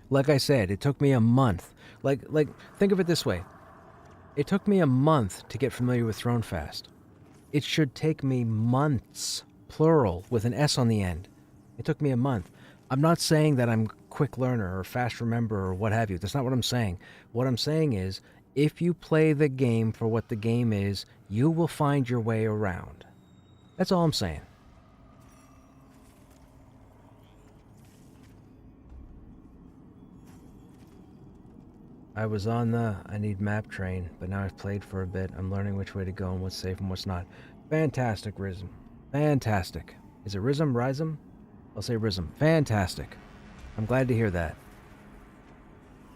Like I said, it took me a month. Like, think of it this way. It took me a month to get familiar with Thronefast. It should take me months, plural, with an S on the end. It took me a month. I'm not saying that I'm a quick learner or fast remember or what have you. That's not what I'm saying. What I'm saying is, if you play the game for what the game is, you will find your way around. That's all I'm saying. I was on the I need map train, but now I've played for a bit. I'm learning which way to go and what's safe and what's not. Fantastic, Rizm. Fantastic. Is it Rizm? Rizm? I'll say Rizm. Fantastic. I'm glad to hear that.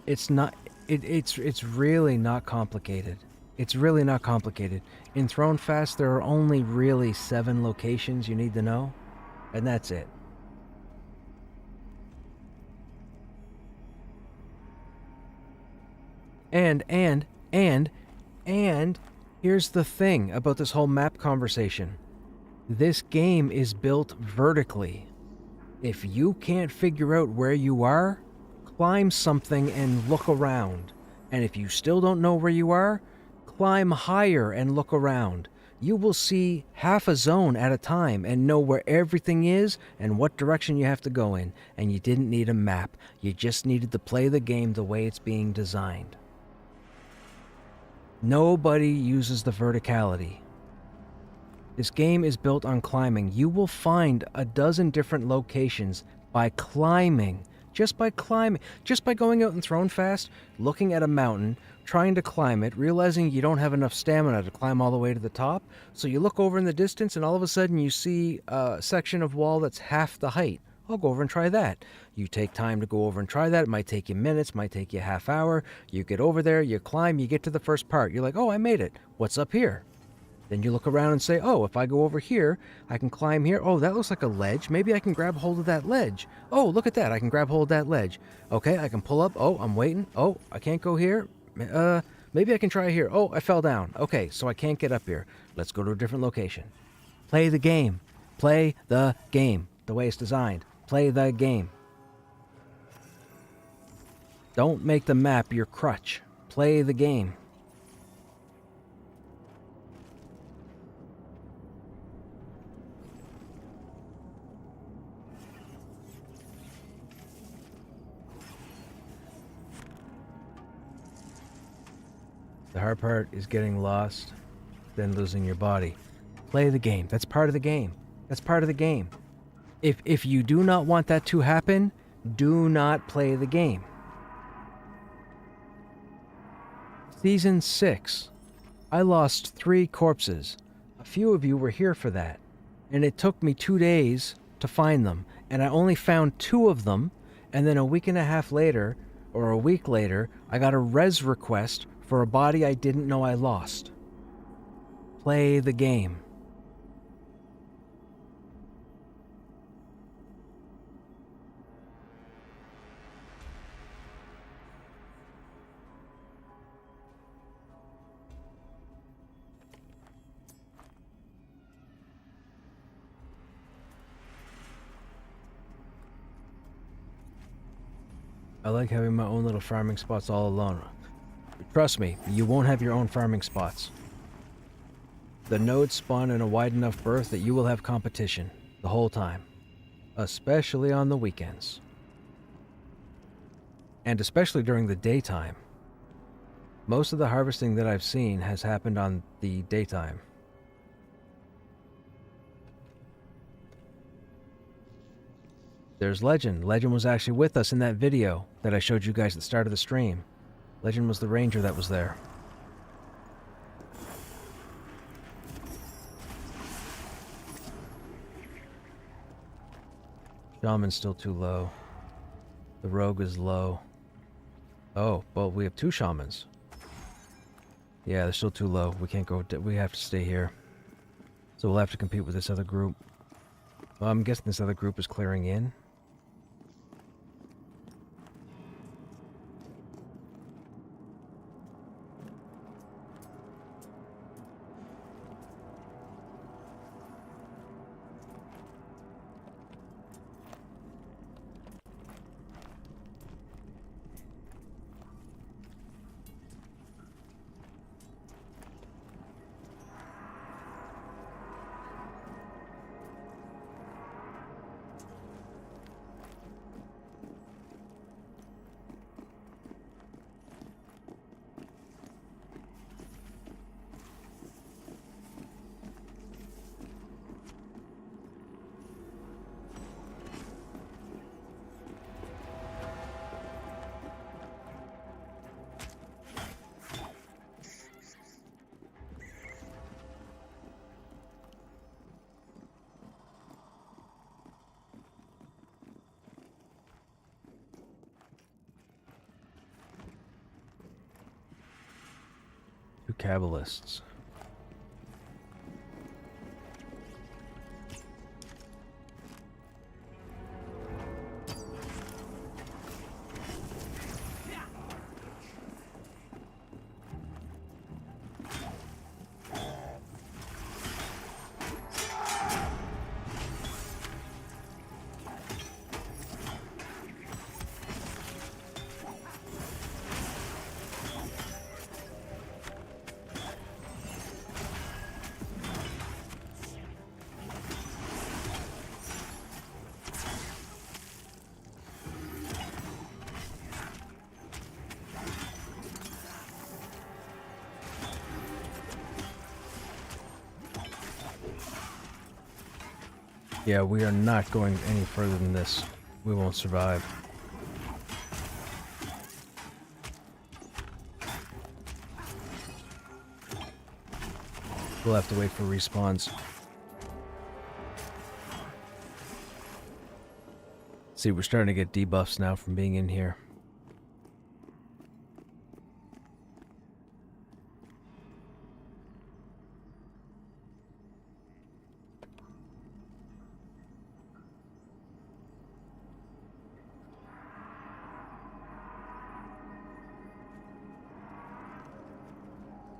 It's not... It's really not complicated. It's really not complicated. In Thronefast, there are only really 7 locations you need to know, and that's it. And here's the thing about this whole map conversation. This game is built vertically. If you can't figure out where you are, climb something and look around. And if you still don't know where you are, climb higher and look around. You will see half a zone at a time and know where everything is and what direction you have to go in. And you didn't need a map. You just needed to play the game the way it's being designed. Nobody uses the verticality. This game is built on climbing. You will find a dozen different locations by climbing. Just by climbing. Just by going out in Thronefast, looking at a mountain, trying to climb it, realizing you don't have enough stamina to climb all the way to the top. So you look over in the distance, and all of a sudden you see a section of wall that's half the height. I'll go over and try that. You take time to go over and try that. It might take you minutes, might take you a half hour. You get over there, you climb, you get to the first part. You're like, oh, I made it. What's up here? Then you look around and say, oh, if I go over here, I can climb here. Oh, that looks like a ledge. Maybe I can grab hold of that ledge. Oh, look at that. I can grab hold of that ledge. Okay, I can pull up. Oh, I'm waiting. Oh, I can't go here. Maybe I can try here. Oh, I fell down. Okay, so I can't get up here. Let's go to a different location. Play the game. Play the game. The way it's designed. Play the game. Don't make the map your crutch. Play the game. The hard part is getting lost, then losing your body. Play the game. That's part of the game. That's part of the game. If you do not want that to happen, do not play the game. Season 6. I lost 3 corpses. A few of you were here for that. And it took me 2 days to find them. And I only found 2 of them. And then a week and a half later, or a week later, I got a res request for a body I didn't know I lost. Play the game. I like having my own little farming spots all alone. Trust me, you won't have your own farming spots. The nodes spawn in a wide enough berth that you will have competition the whole time. Especially on the weekends. And especially during the daytime. Most of the harvesting that I've seen has happened on the daytime. There's Legend. Legend was actually with us in that video that I showed you guys at the start of the stream. Legend was the ranger that was there. Shaman's still too low. The rogue is low. Oh, well, we have 2 shamans. Yeah, they're still too low. We can't go. We have to stay here. So we'll have to compete with this other group. Well, I'm guessing this other group is clearing in. Kabbalists. Yeah, we are not going any further than this. We won't survive. We'll have to wait for respawns. See, we're starting to get debuffs now from being in here.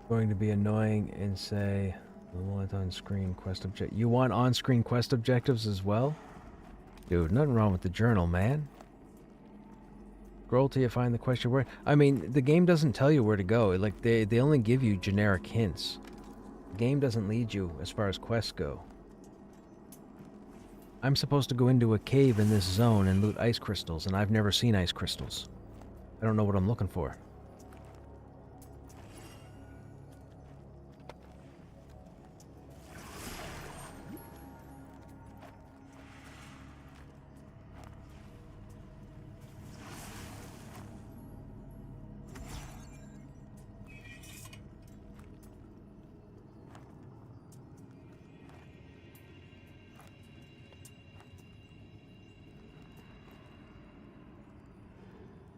Going to be annoying and say, I want on-screen quest object. You want on-screen quest objectives as well? Dude, nothing wrong with the journal, man. Scroll till you find the question where. I mean, the game doesn't tell you where to go. Like they only give you generic hints. The game doesn't lead you as far as quests go. I'm supposed to go into a cave in this zone and loot ice crystals, and I've never seen ice crystals. I don't know what I'm looking for.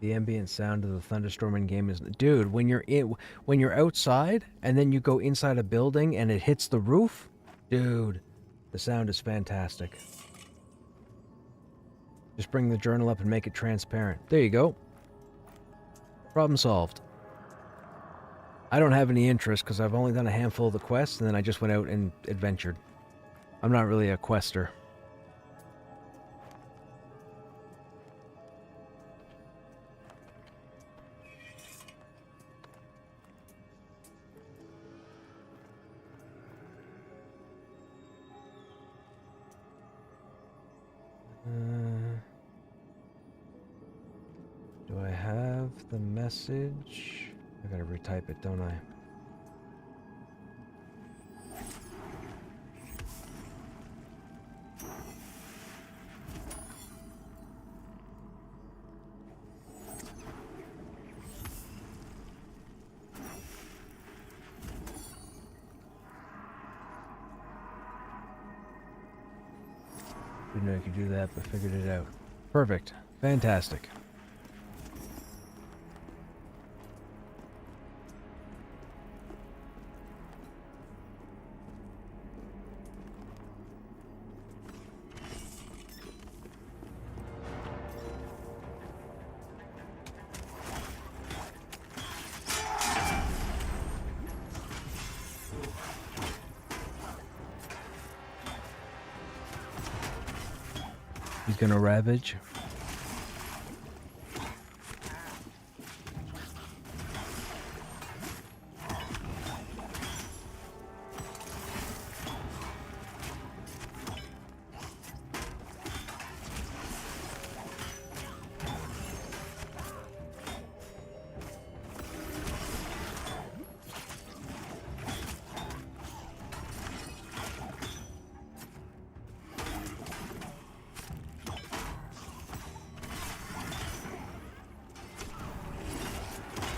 The ambient sound of the thunderstorm in game is, dude, when you're outside and then you go inside a building and it hits the roof, dude, the sound is fantastic. Just bring the journal up and make it transparent. There you go. Problem solved. I don't have any interest because I've only done a handful of the quests and then I just went out and adventured. I'm not really a quester. Do I have the message? I gotta retype it, don't I? Didn't know you could do that, but figured it out. Perfect. Fantastic. He's gonna ravage.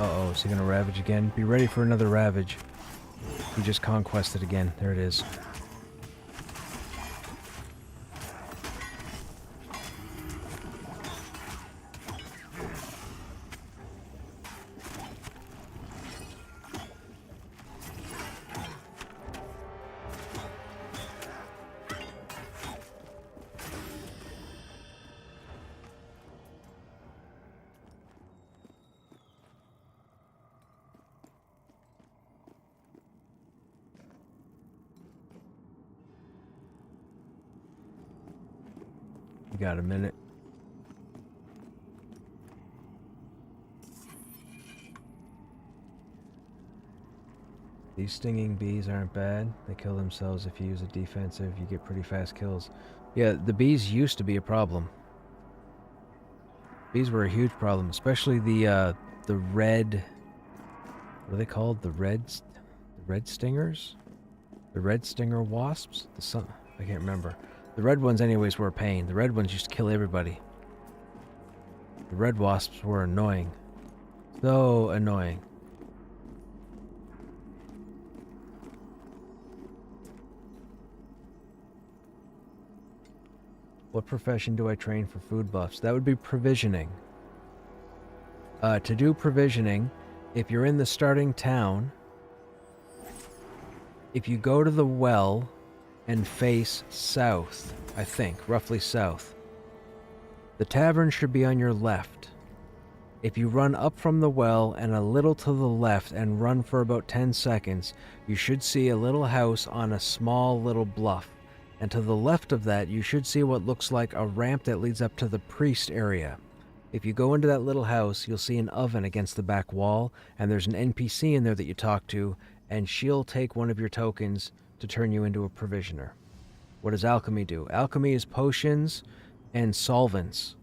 Uh-oh, is he gonna ravage again? Be ready for another ravage. He just conquested again. There it is. You got a minute. These stinging bees aren't bad. They kill themselves if you use a defensive. You get pretty fast kills. Yeah, the bees used to be a problem. Bees were a huge problem, especially the red. What are they called? The red stingers? The red stinger wasps? I can't remember. The red ones anyways were a pain. The red ones used to kill everybody. The red wasps were annoying. So annoying. What profession do I train for food buffs? That would be provisioning. To do provisioning, if you're in the starting town, if you go to the well and face south, I think, roughly south, the tavern should be on your left. If you run up from the well and a little to the left and run for about 10 seconds, you should see a little house on a small little bluff. And to the left of that, you should see what looks like a ramp that leads up to the priest area. If you go into that little house, you'll see an oven against the back wall, and there's an NPC in there that you talk to, and she'll take one of your tokens to turn you into a provisioner. What does alchemy do? Alchemy is potions and solvents.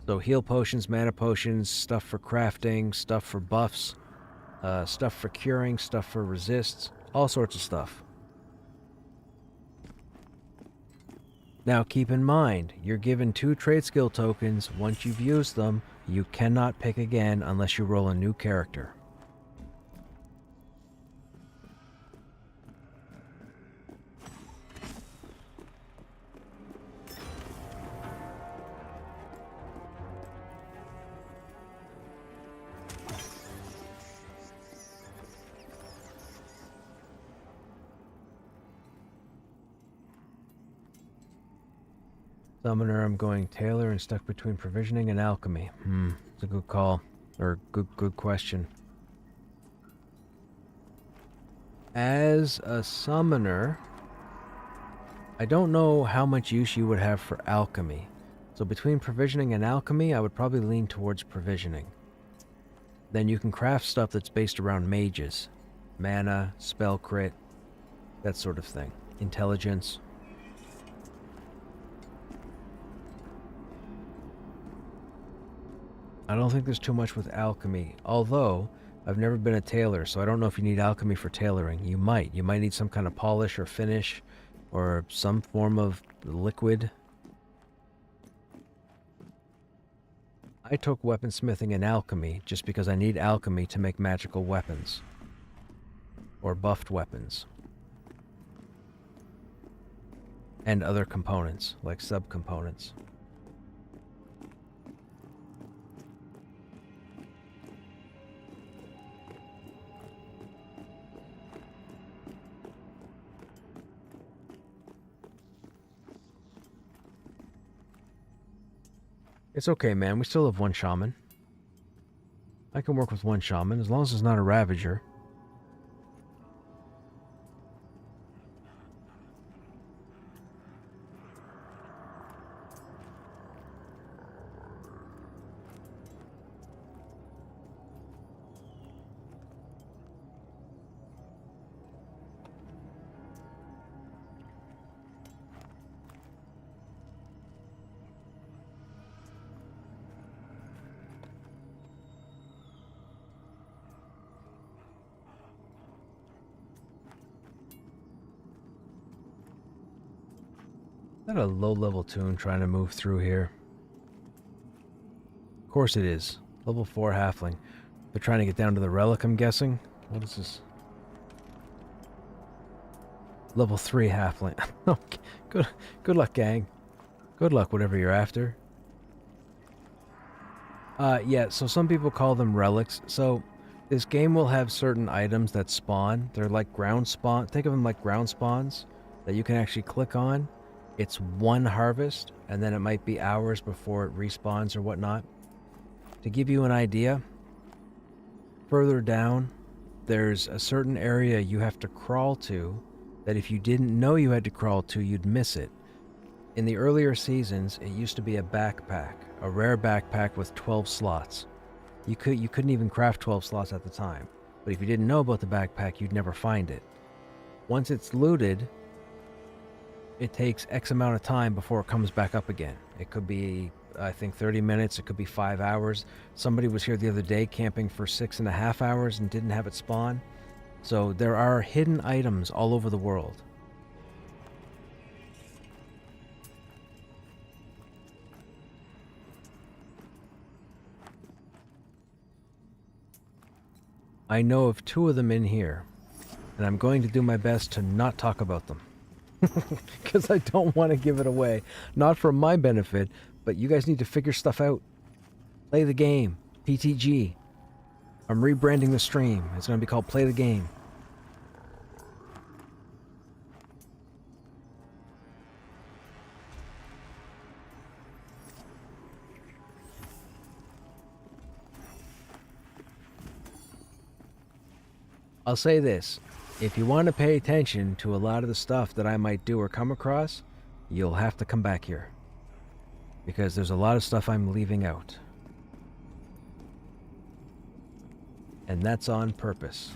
So heal potions, mana potions, stuff for crafting, stuff for buffs, stuff for curing, stuff for resists, all sorts of stuff. Now keep in mind, you're given 2 trade skill tokens. Once you've used them, you cannot pick again unless you roll a new character. Summoner, I'm going tailor and stuck between provisioning and alchemy. It's a good call. Or good question. As a summoner, I don't know how much use you would have for alchemy. So between provisioning and alchemy, I would probably lean towards provisioning. Then you can craft stuff that's based around mages. Mana, spell crit, that sort of thing. Intelligence. I don't think there's too much with alchemy, although I've never been a tailor, so I don't know if you need alchemy for tailoring. You might. You might need some kind of polish or finish or some form of liquid. I took weaponsmithing and alchemy just because I need alchemy to make magical weapons or buffed weapons and other components like subcomponents. It's okay, man. We still have 1 shaman. I can work with 1 shaman, as long as it's not a ravager. Is that a low-level tune trying to move through here? Of course it is. Level 4 halfling. They're trying to get down to the relic, I'm guessing. What is this? Level 3 halfling. Okay. Good luck, gang. Good luck, whatever you're after. Yeah, so some people call them relics. So this game will have certain items that spawn. They're like ground spawn. Think of them like ground spawns that you can actually click on. It's 1 harvest, and then it might be hours before it respawns or whatnot. To give you an idea, further down, there's a certain area you have to crawl to that if you didn't know you had to crawl to, you'd miss it. In the earlier seasons, it used to be a backpack, a rare backpack with 12 slots. You couldn't even craft 12 slots at the time, but if you didn't know about the backpack, you'd never find it. Once it's looted, it takes X amount of time before it comes back up again. It could be, I think, 30 minutes. It could be 5 hours. Somebody was here the other day camping for 6.5 hours and didn't have it spawn. So there are hidden items all over the world. I know of 2 of them in here, and I'm going to do my best to not talk about them. Because I don't want to give it away. Not for my benefit, but you guys need to figure stuff out. Play the game. PTG. I'm rebranding the stream. It's going to be called Play the Game. I'll say this. If you want to pay attention to a lot of the stuff that I might do or come across, you'll have to come back here. Because there's a lot of stuff I'm leaving out. And that's on purpose.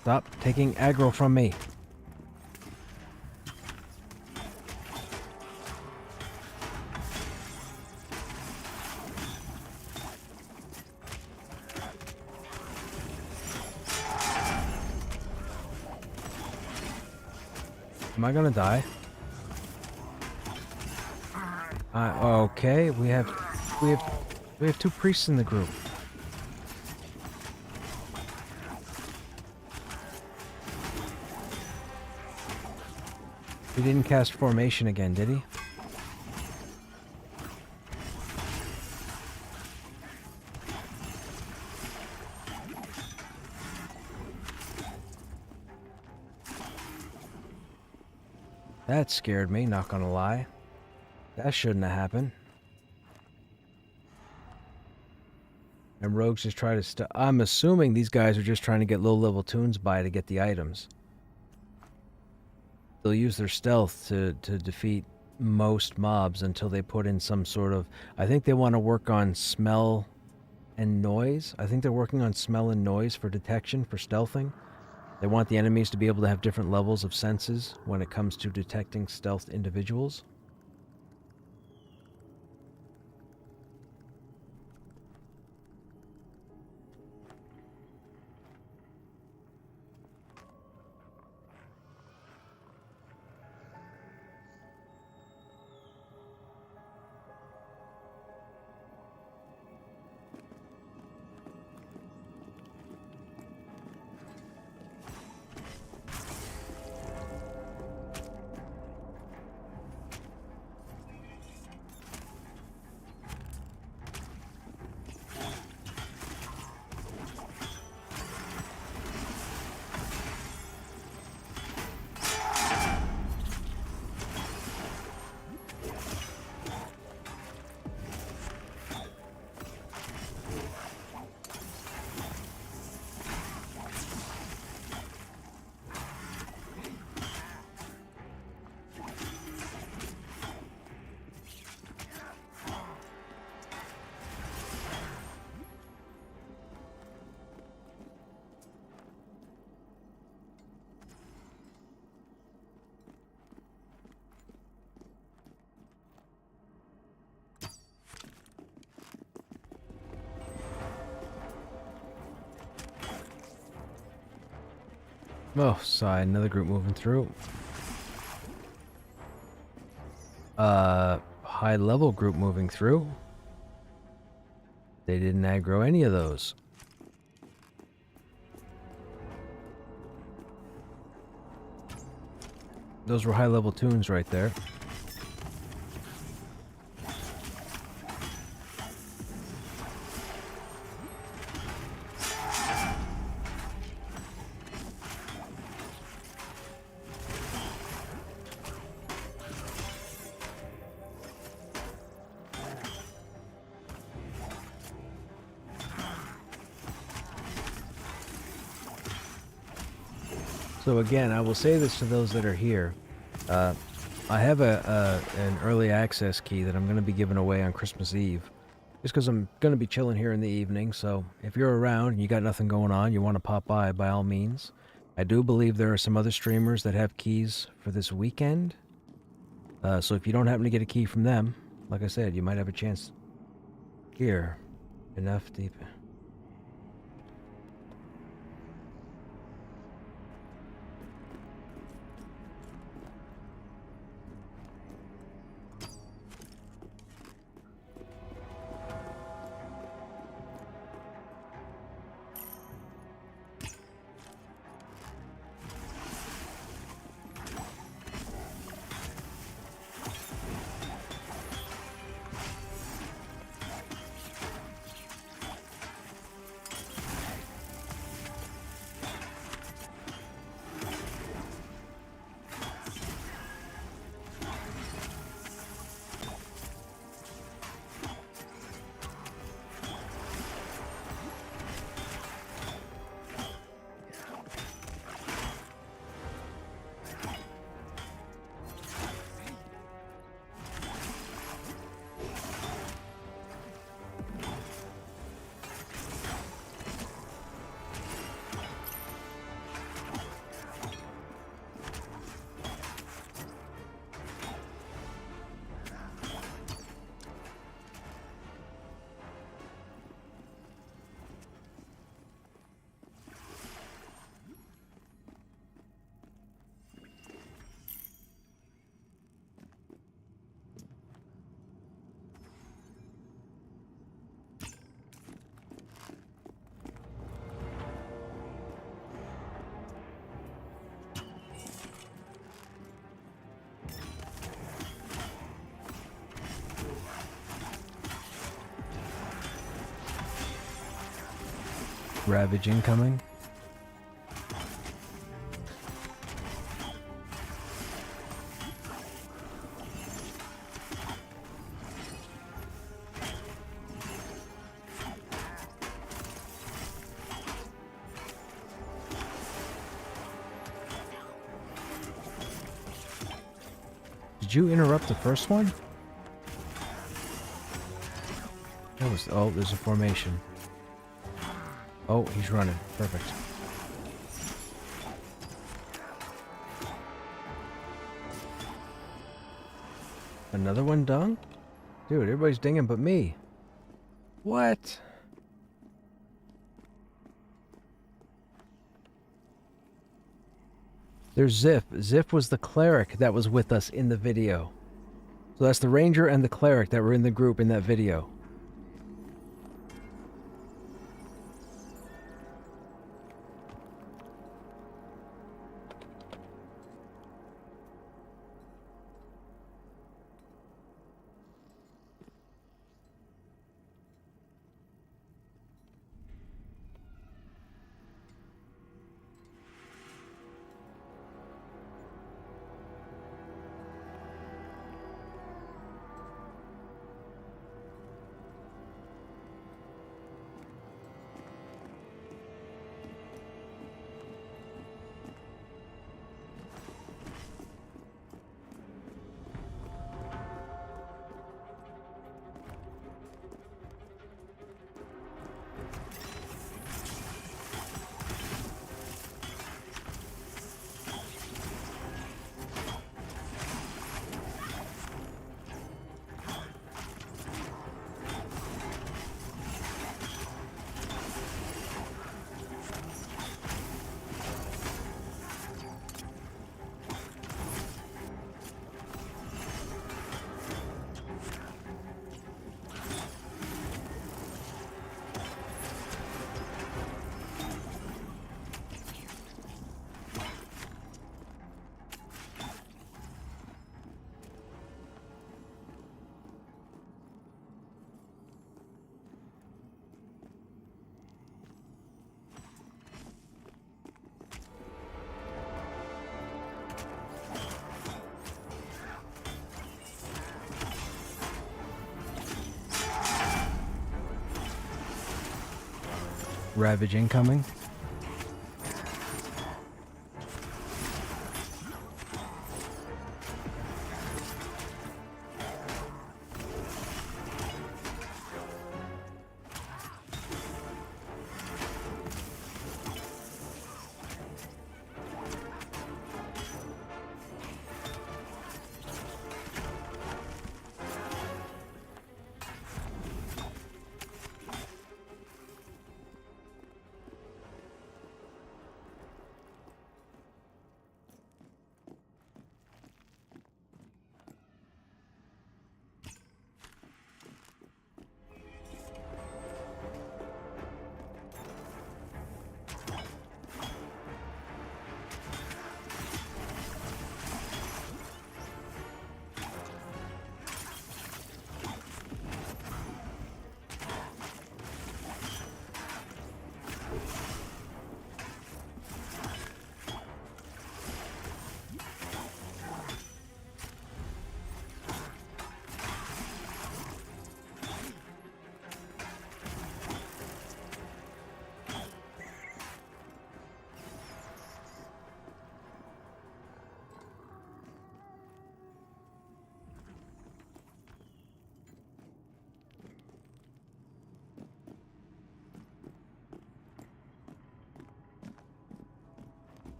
Stop taking aggro from me. Am I gonna die? Okay, we have two priests in the group. He didn't cast formation again, did he? That scared me, not gonna lie. That shouldn't have happened. And rogues just try to I'm assuming these guys are just trying to get low-level tunes by to get the items. They'll use their stealth to defeat most mobs until they put in some sort of... I think they want to work on smell and noise. I think they're working on smell and noise for detection, for stealthing. They want the enemies to be able to have different levels of senses when it comes to detecting stealthed individuals. Oh, sorry, another group moving through. High level group moving through. They didn't aggro any of those. Those were high level tunes right there. So again, I will say this to those that are here. I have an early access key that I'm going to be giving away on Christmas Eve. Just because I'm going to be chilling here in the evening, so if you're around and you got nothing going on, you want to pop by all means. I do believe there are some other streamers that have keys for this weekend. So if you don't happen to get a key from them, like I said, you might have a chance here. Enough deep. Ravage incoming. Did you interrupt the first one? That was... Oh, there's a formation. Oh, he's running. Perfect. Another one done? Dude, everybody's dinging but me. What? There's Ziff. Ziff was the cleric that was with us in the video. So that's the ranger and the cleric that were in the group in that video. Ravage incoming.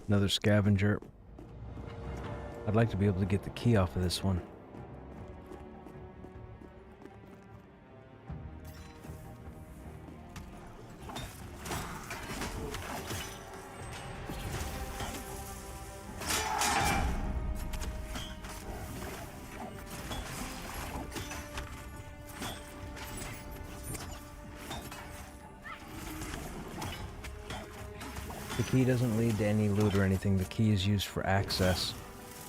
Another scavenger. I'd like to be able to get the key off of this one. The key doesn't lead to any loot or anything. The key is used for access.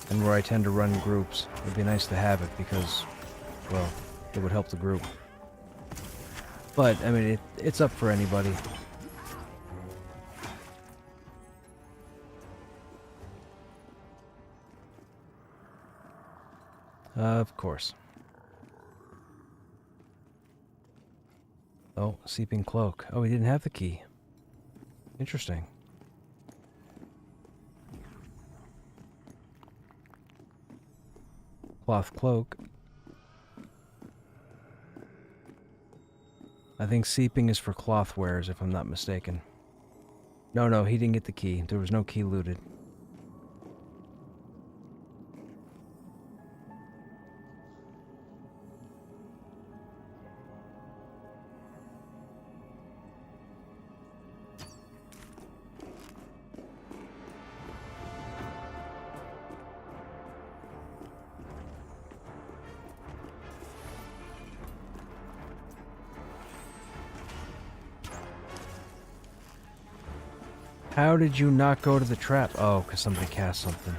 And where I tend to run groups, it'd be nice to have it because, well, it would help the group. But, I mean, it's up for anybody. Of course. Oh, Seeping Cloak. Oh, he didn't have the key. Interesting. Cloth Cloak. I think Seeping is for cloth wares, if I'm not mistaken. No, he didn't get the key. There was no key looted. How did you not go to the trap? Oh, because somebody cast something.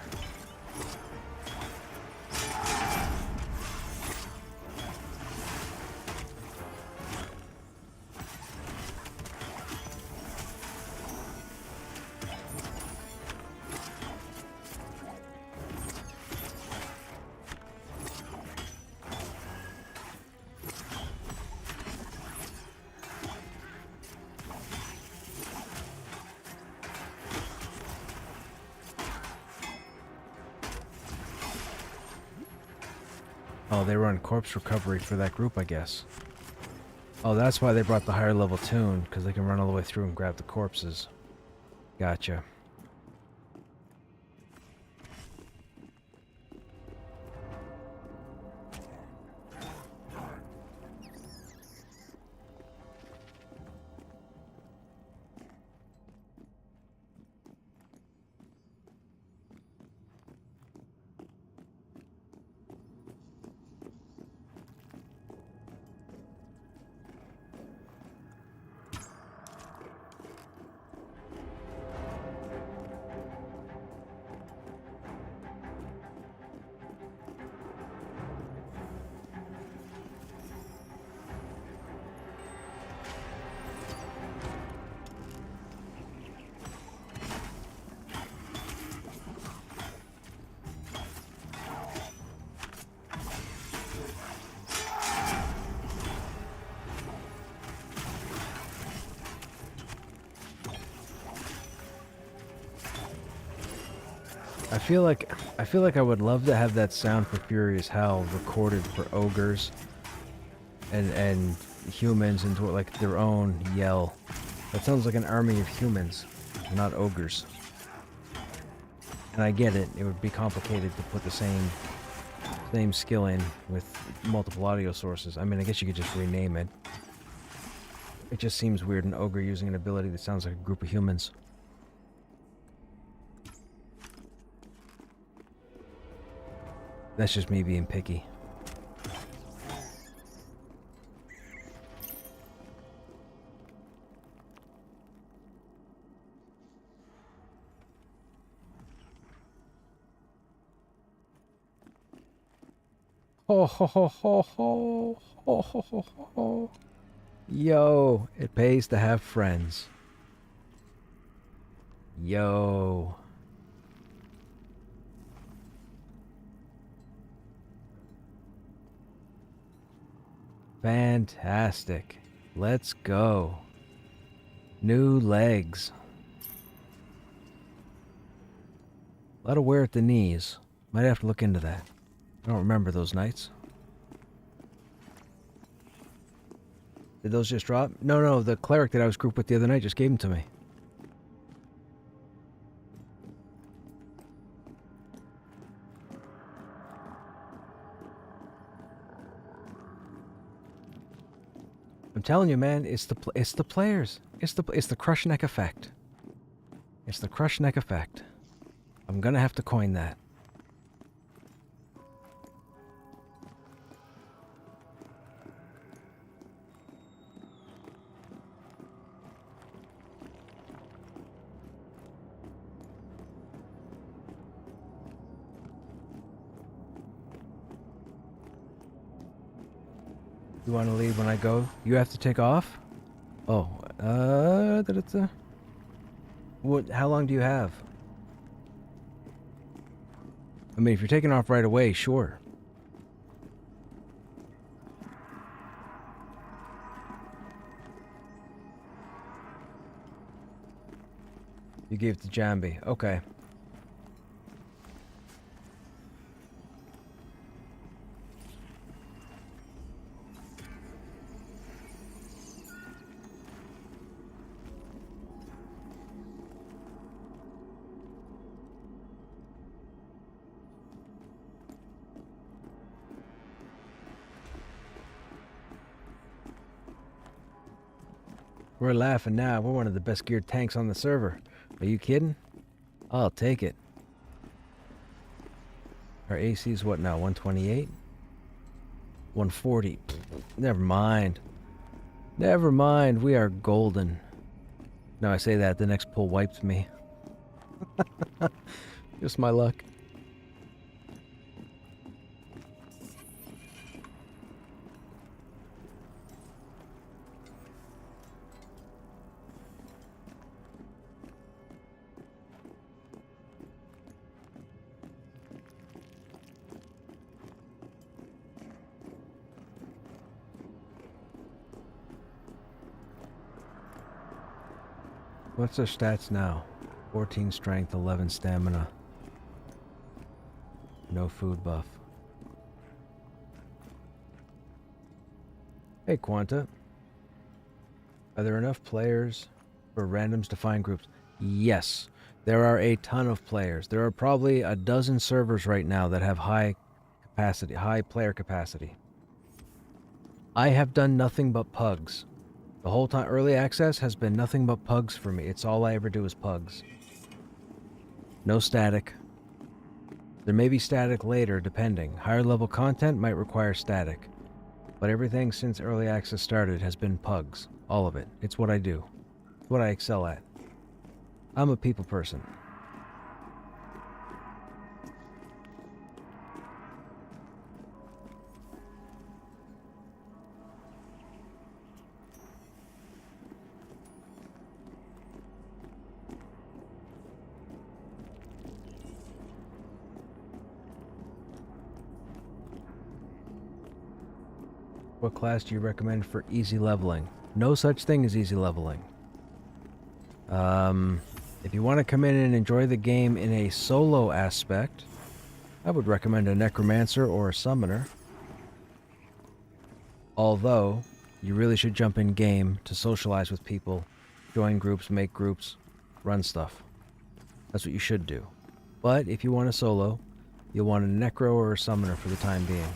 Oh, they run corpse recovery for that group, I guess. Oh, that's why they brought the higher level tune, because they can run all the way through and grab the corpses. Gotcha. I feel like I would love to have that sound for Furious Howl recorded for ogres and humans into like their own yell. That sounds like an army of humans, not ogres. And I get it, it would be complicated to put the same skill in with multiple audio sources. I mean, I guess you could just rename it. It just seems weird, an ogre using an ability that sounds like a group of humans. That's just me being picky. Ho ho ho ho ho ho ho ho ho. Yo, it pays to have friends. Yo. Fantastic. Let's go. New legs. A lot of wear at the knees. Might have to look into that. I don't remember those nights. Did those just drop? No, the cleric that I was grouped with the other night just gave them to me. I'm telling you, man, it's the players. It's the Krushnek effect. It's the Krushnek effect. I'm gonna have to coin that. You want to leave when I go? You have to take off? Oh, what? How long do you have? I mean, if you're taking off right away, sure. You gave it to Jambi. Okay. We're laughing now. We're one of the best geared tanks on the server. Are you kidding? I'll take it. Our AC is what now? 128? 140. Never mind. Never mind. We are golden. Now I say that, the next pull wipes me. Just my luck. What's their stats now? 14 strength, 11 stamina. No food buff. Hey, Quanta. Are there enough players for randoms to find groups? Yes. There are a ton of players. There are probably a dozen servers right now that have high player capacity. I have done nothing but pugs. The whole time, early access has been nothing but pugs for me. It's all I ever do is pugs. No static. There may be static later, depending. Higher level content might require static. But everything since early access started has been pugs. All of it. It's what I do. It's what I excel at. I'm a people person. What class do you recommend for easy leveling? No such thing as easy leveling. If you want to come in and enjoy the game in a solo aspect, I would recommend a necromancer or a summoner. Although, you really should jump in game to socialize with people, join groups, make groups, run stuff. That's what you should do. But if you want a solo, you'll want a necro or a summoner for the time being.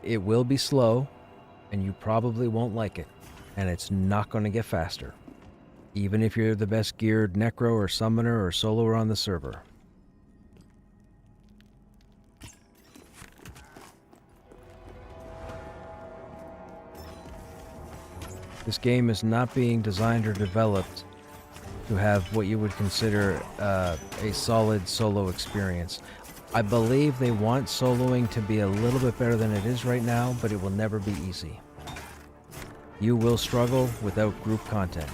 It will be slow, and you probably won't like it, and it's not going to get faster, even if you're the best geared necro or summoner or soloer on the server. This game is not being designed or developed to have what you would consider a solid solo experience. I believe they want soloing to be a little bit better than it is right now, but it will never be easy. You will struggle without group content.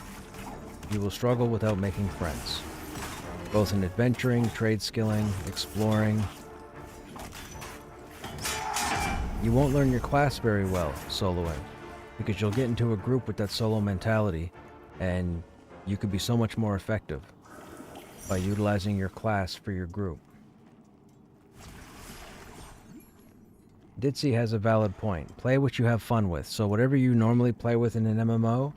You will struggle without making friends. Both in adventuring, trade skilling, exploring. You won't learn your class very well soloing, because you'll get into a group with that solo mentality, and you could be so much more effective by utilizing your class for your group. Ditzy has a valid point. Play what you have fun with. So whatever you normally play with in an MMO,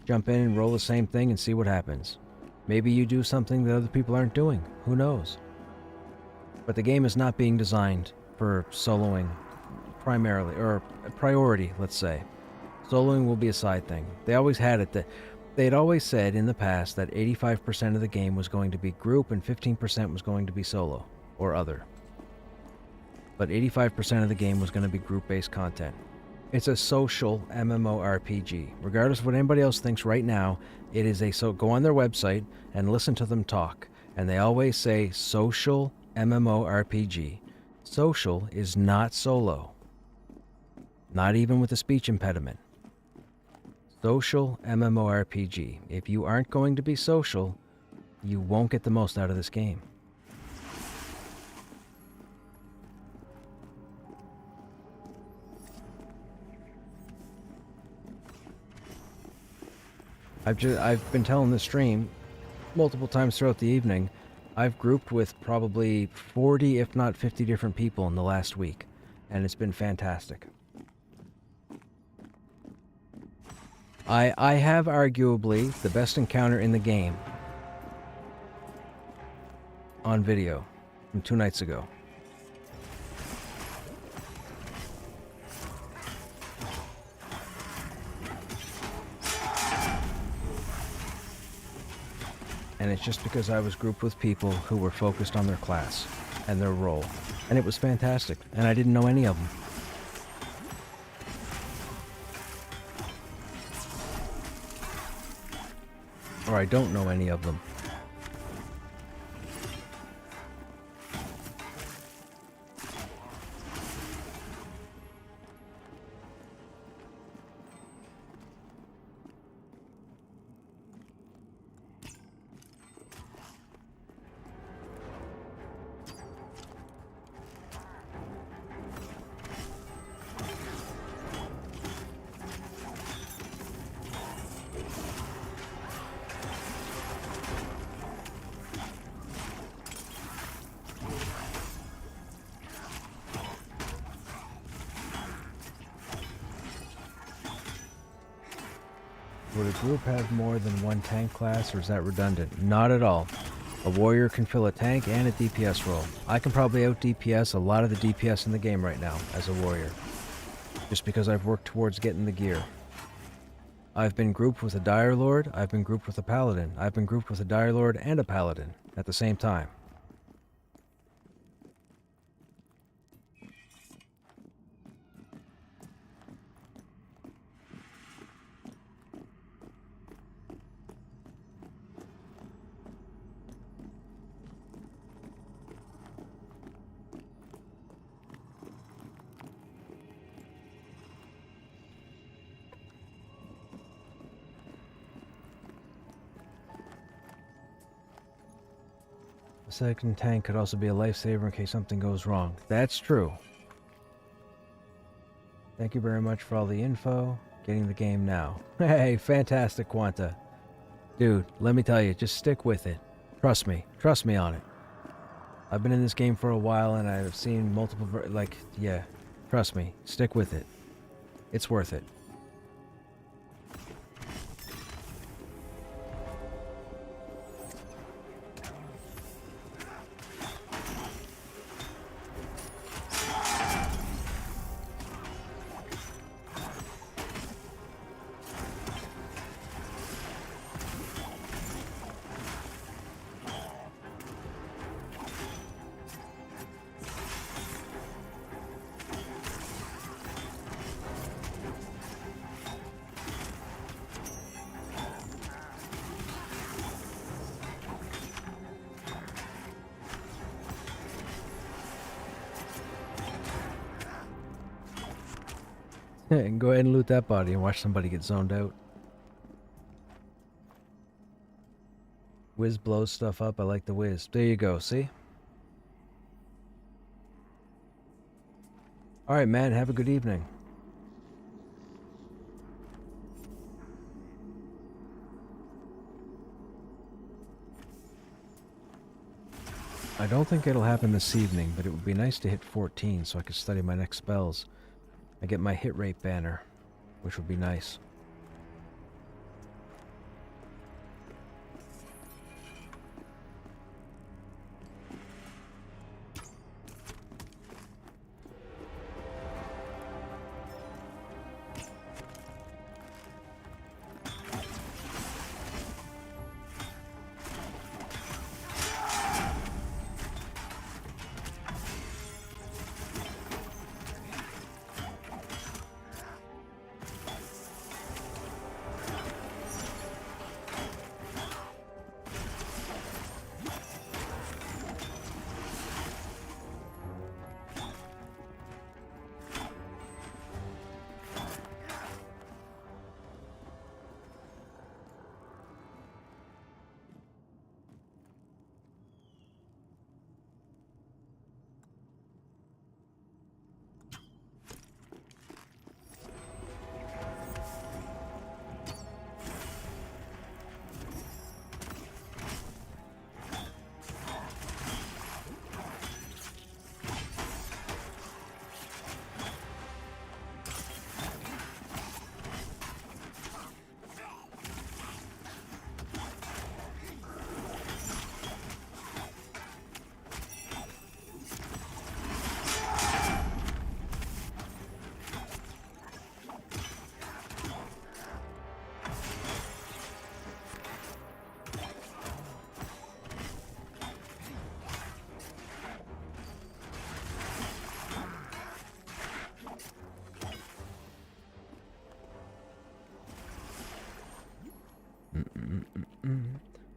jump in and roll the same thing and see what happens. Maybe you do something that other people aren't doing. Who knows? But the game is not being designed for soloing primarily, or a priority, let's say. Soloing will be a side thing. They always had it that they'd always said in the past that 85% of the game was going to be group and 15% was going to be solo or other. But 85% of the game was going to be group-based content. It's a social MMORPG. Regardless of what anybody else thinks right now, it is a go on their website and listen to them talk. And they always say social MMORPG. Social is not solo. Not even with a speech impediment. Social MMORPG. If you aren't going to be social, you won't get the most out of this game. I've been telling the stream multiple times throughout the evening. I've grouped with probably 40, if not 50 different people in the last week, and it's been fantastic. I have arguably the best encounter in the game on video from 2 nights ago. And it's just because I was grouped with people who were focused on their class and their role. And it was fantastic, and I didn't know any of them. Or I don't know any of them. Would a group have more than one tank class, or is that redundant? Not at all. A warrior can fill a tank and a DPS role. I can probably out DPS a lot of the DPS in the game right now as a warrior, just because I've worked towards getting the gear. I've been grouped with a Dire Lord, I've been grouped with a Paladin, I've been grouped with a Dire Lord and a Paladin at the same time. A second tank could also be a lifesaver in case something goes wrong. That's true. Thank you very much for all the info. Getting the game now. Hey, fantastic, Quanta. Dude, let me tell you, just stick with it. Trust me. Trust me on it. I've been in this game for a while and I've seen multiple, yeah. Trust me. Stick with it. It's worth it. And go ahead and loot that body and watch somebody get zoned out. Wiz blows stuff up. I like the Wiz. There you go, see? Alright, man. Have a good evening. I don't think it'll happen this evening, but it would be nice to hit 14 so I could study my next spells. I get my hit rate banner, which would be nice.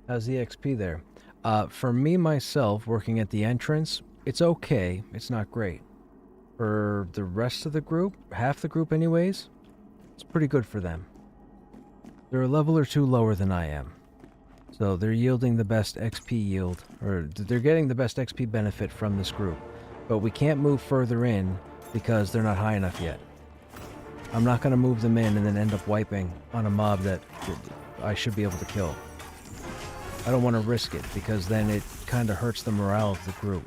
How's the XP there? For me, myself, working at the entrance, it's okay. It's not great. For the rest of the group, half the group anyways, it's pretty good for them. They're a level or two lower than I am. So they're yielding the best XP yield, or they're getting the best XP benefit from this group. But we can't move further in because they're not high enough yet. I'm not going to move them in and then end up wiping on a mob that I should be able to kill. I don't want to risk it because then it kind of hurts the morale of the group.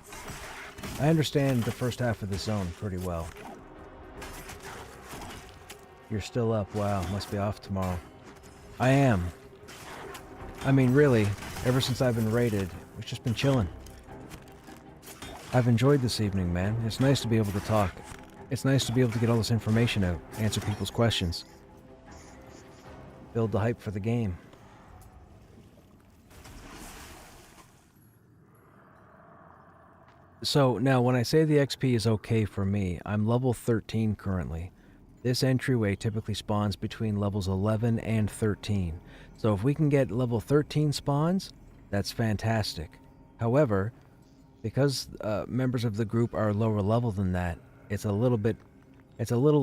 I understand the first half of the zone pretty well. You're still up. Wow, must be off tomorrow. I am. I mean, really, ever since I've been raided, we've just been chilling. I've enjoyed this evening, man. It's nice to be able to talk. It's nice to be able to get all this information out, answer people's questions. Build the hype for the game. So, now when I say the XP is okay for me, I'm level 13 currently. This entryway typically spawns between levels 11 and 13. So if we can get level 13 spawns, that's fantastic. However, because members of the group are lower level than that, it's a little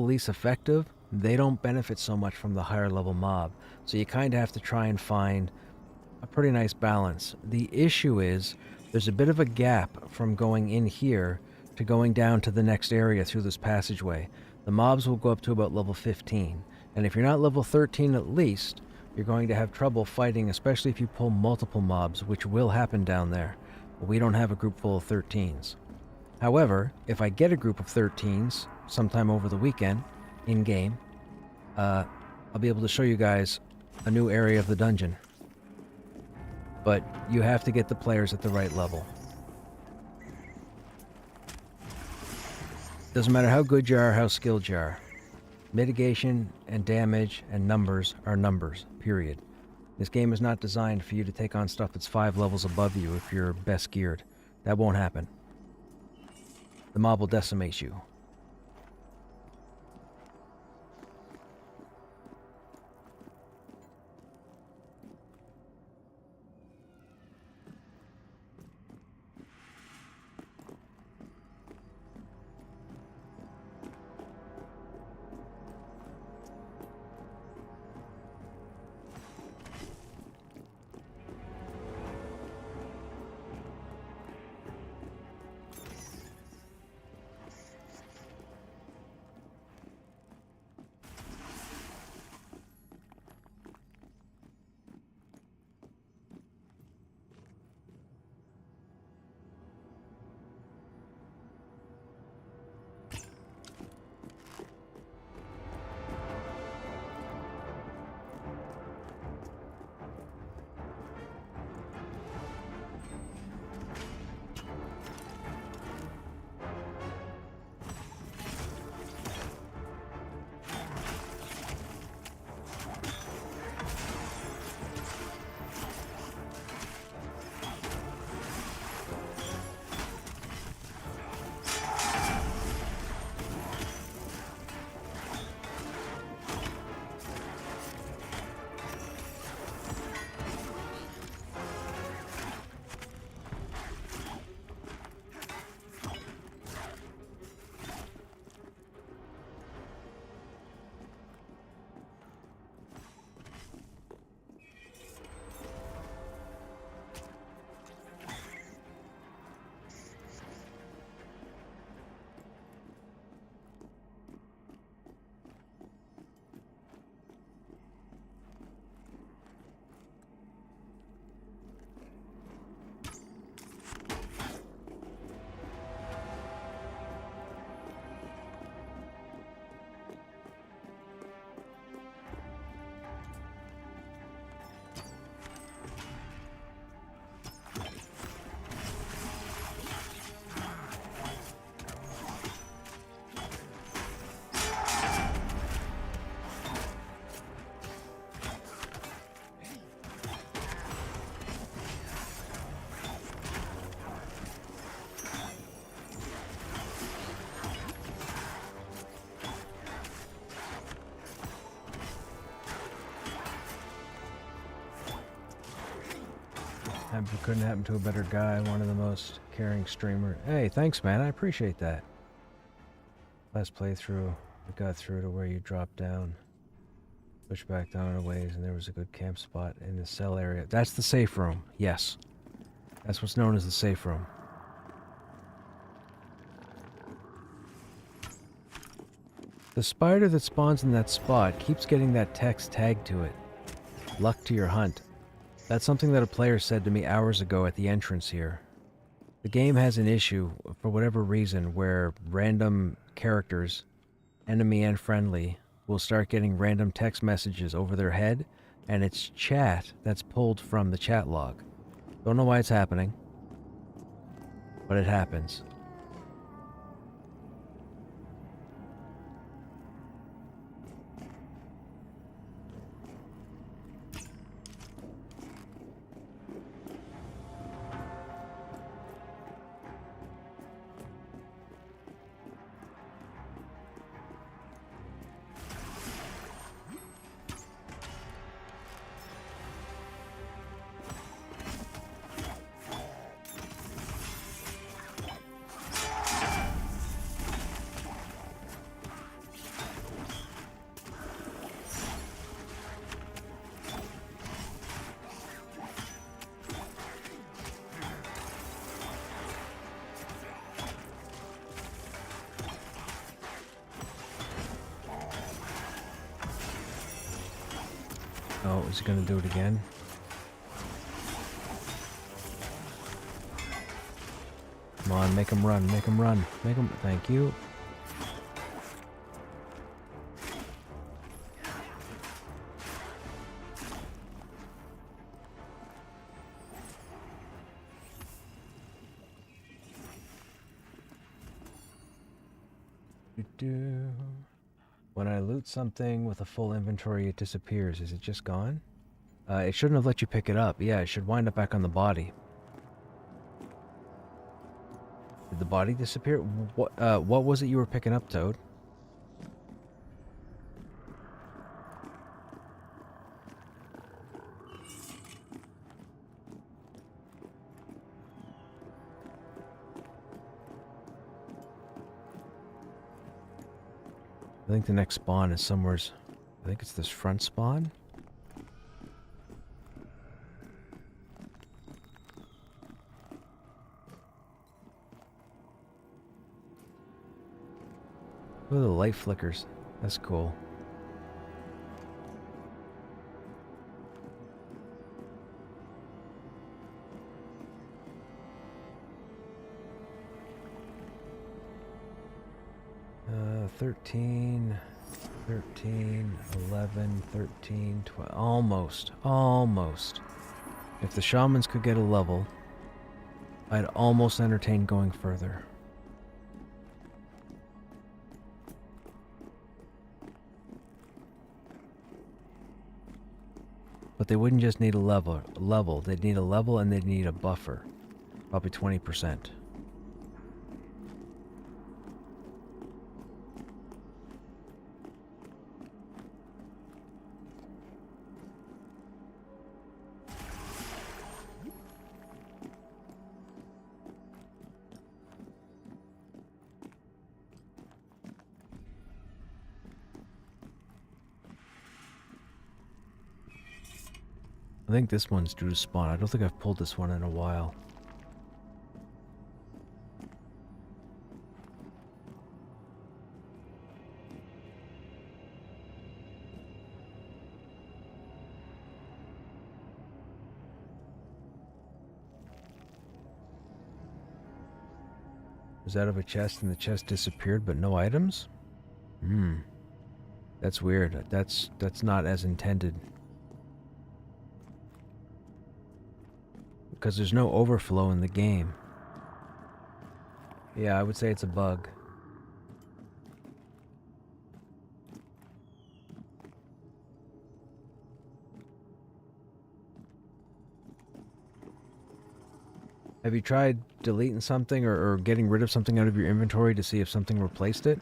less effective. They don't benefit so much from the higher level mob. So you kind of have to try and find a pretty nice balance. The issue is there's a bit of a gap from going in here to going down to the next area through this passageway. The mobs will go up to about level 15. And if you're not level 13 at least, you're going to have trouble fighting, especially if you pull multiple mobs, which will happen down there. We don't have a group full of 13s. However, if I get a group of 13s sometime over the weekend, in-game, I'll be able to show you guys a new area of the dungeon. But you have to get the players at the right level. Doesn't matter how good you are, how skilled you are. Mitigation and damage and numbers are numbers, period. This game is not designed for you to take on stuff that's 5 levels above you if you're best geared. That won't happen. The mob will decimate you. Couldn't happen to a better guy. One of the most caring streamer. Hey, thanks, man. I appreciate that. Last playthrough, I got through to where you dropped down, pushed back down a ways, and there was a good camp spot in the cell area. That's the safe room. Yes. That's what's known as the safe room. The spider that spawns in that spot keeps getting that text tagged to it. Luck to your hunt. That's something that a player said to me hours ago at the entrance here. The game has an issue, for whatever reason, where random characters, enemy and friendly, will start getting random text messages over their head, and it's chat that's pulled from the chat log. Don't know why it's happening, but it happens. Oh, is he gonna do it again? Come on, make him run, make him run, make him. Thank you. When I loot something with a full inventory, it disappears. Is it just gone? It shouldn't have let you pick it up. Yeah, it should wind up back on the body. Did the body disappear? What was it you were picking up, Toad? I think the next spawn is somewhere's... I think it's this front spawn? Oh, the light flickers. That's cool. Uh, 13, 11, 13, 12. Almost. Almost. If the shamans could get a level, I'd almost entertain going further. But they wouldn't just need a level. They'd need a level and they'd need a buffer. Probably 20%. I think this one's due to spawn. I don't think I've pulled this one in a while. Was out of a chest and the chest disappeared but no items? That's weird. That's not as intended. Because there's no overflow in the game. Yeah, I would say it's a bug. Have you tried deleting something or getting rid of something out of your inventory to see if something replaced it?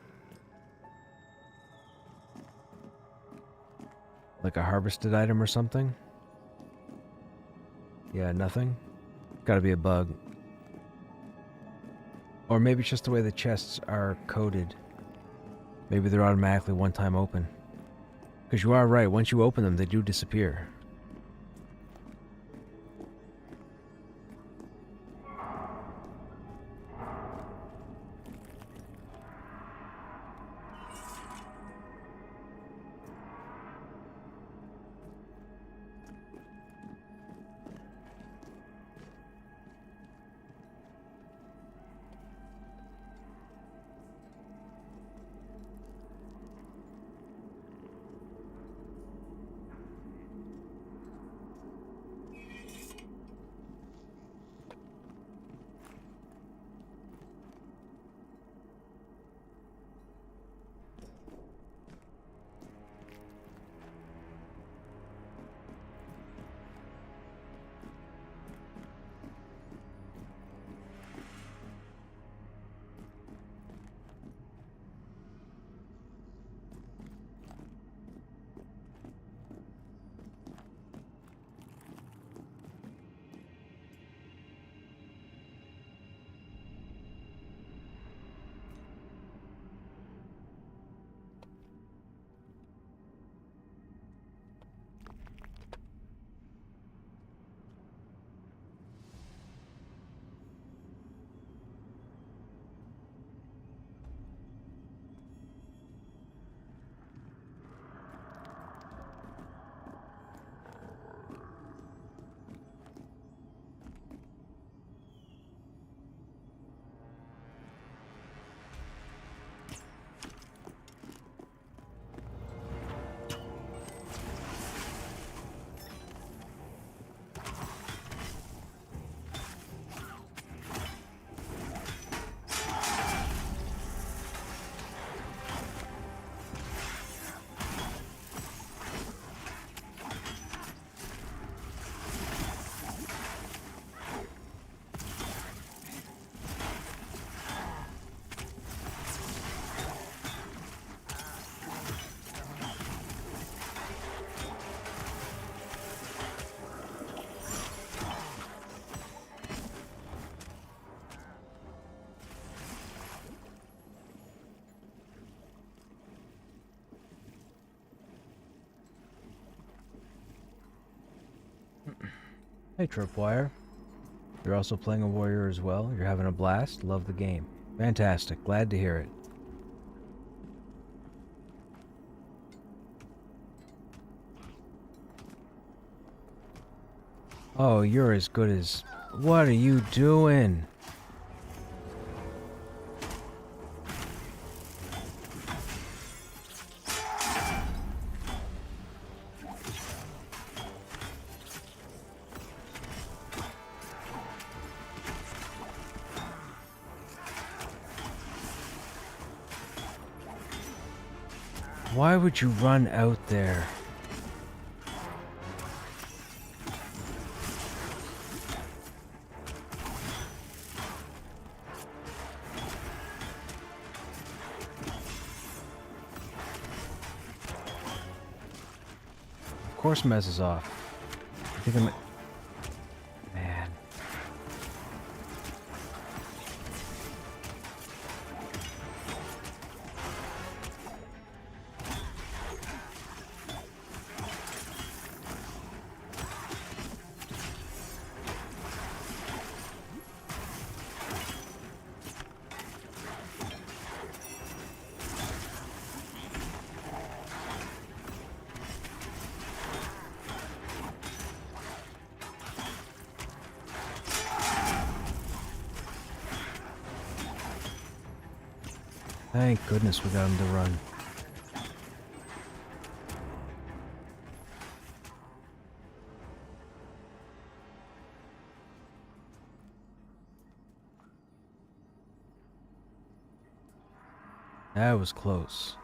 Like a harvested item or something? Yeah, nothing? Gotta be a bug. Or maybe it's just the way the chests are coded. Maybe they're automatically one-time open. Because you are right, once you open them, they do disappear. Hey Tripwire. You're also playing a warrior as well. You're having a blast. Love the game. Fantastic. Glad to hear it. Oh, you're as good as... What are you doing? Why would you run out there? Of course Mez is off. I think I'm... Man. Thank goodness we got him to run. That was close.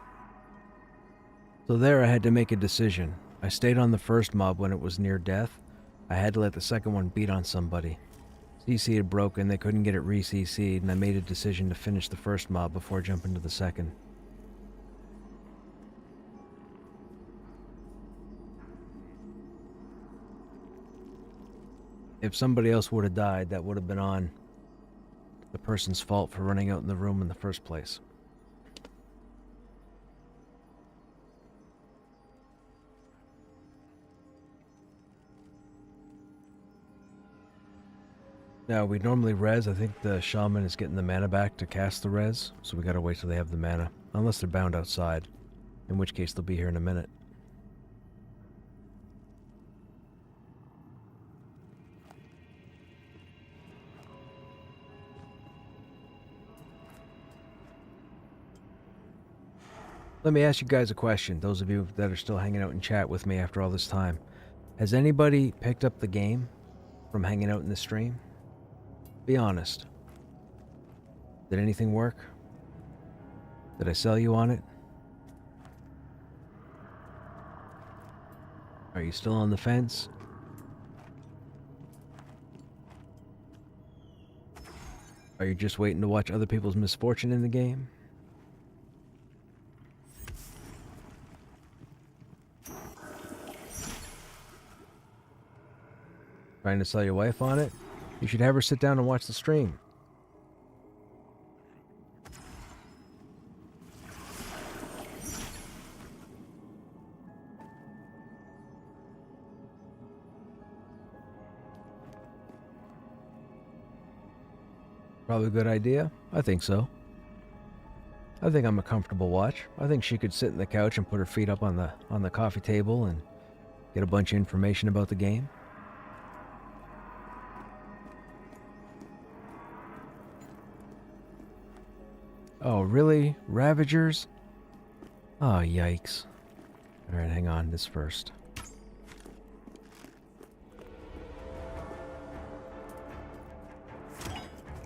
So there I had to make a decision. I stayed on the first mob when it was near death. I had to let the second one beat on somebody. CC had broken, they couldn't get it re-CC'd, and I made a decision to finish the first mob before jumping to the second. If somebody else would have died, that would have been on the person's fault for running out in the room in the first place. Now, we normally res. I think the shaman is getting the mana back to cast the res, so we gotta wait till they have the mana. Unless they're bound outside, in which case they'll be here in a minute. Let me ask you guys a question, those of you that are still hanging out in chat with me after all this time. Has anybody picked up the game from hanging out in the stream? Be honest. Did anything work? Did I sell you on it? Are you still on the fence? Are you just waiting to watch other people's misfortune in the game? Trying to sell your wife on it? You should have her sit down and watch the stream. Probably a good idea. I think so. I think I'm a comfortable watch. I think she could sit in the couch and put her feet up on the coffee table and get a bunch of information about the game. Oh, really? Ravagers? Oh, yikes. Alright, hang on. This first.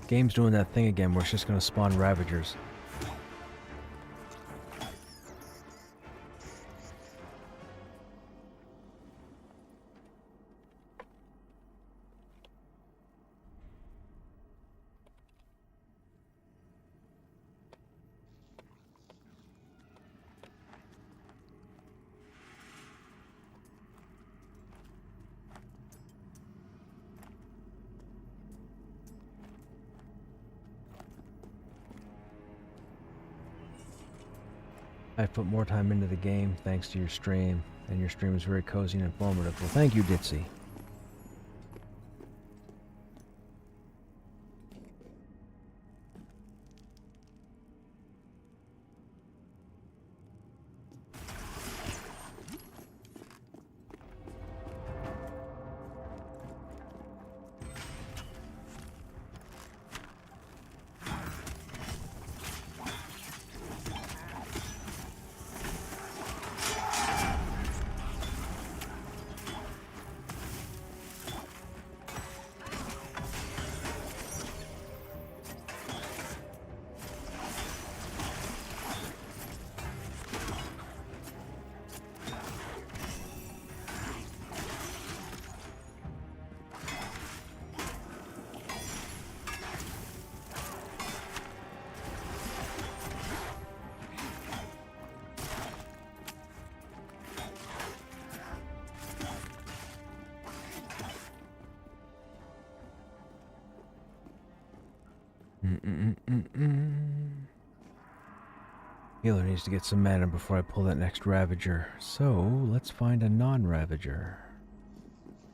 Game's doing that thing again where it's just gonna spawn Ravagers. I've put more time into the game thanks to your stream, and your stream is very cozy and informative. Well, thank you, Ditzy. Healer needs to get some mana before I pull that next Ravager. So, let's find a non-Ravager.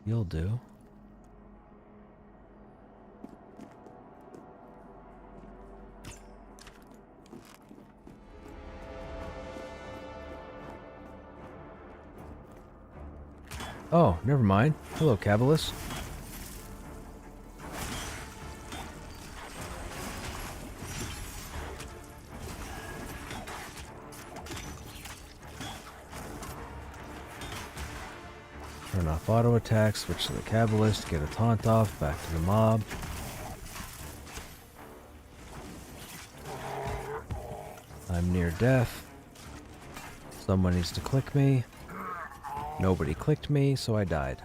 You'll do. Oh, never mind. Hello, Cabalus. Turn off auto attack, switch to the Cabalist, get a taunt off, back to the mob. I'm near death. Someone needs to click me. Nobody clicked me, so I died.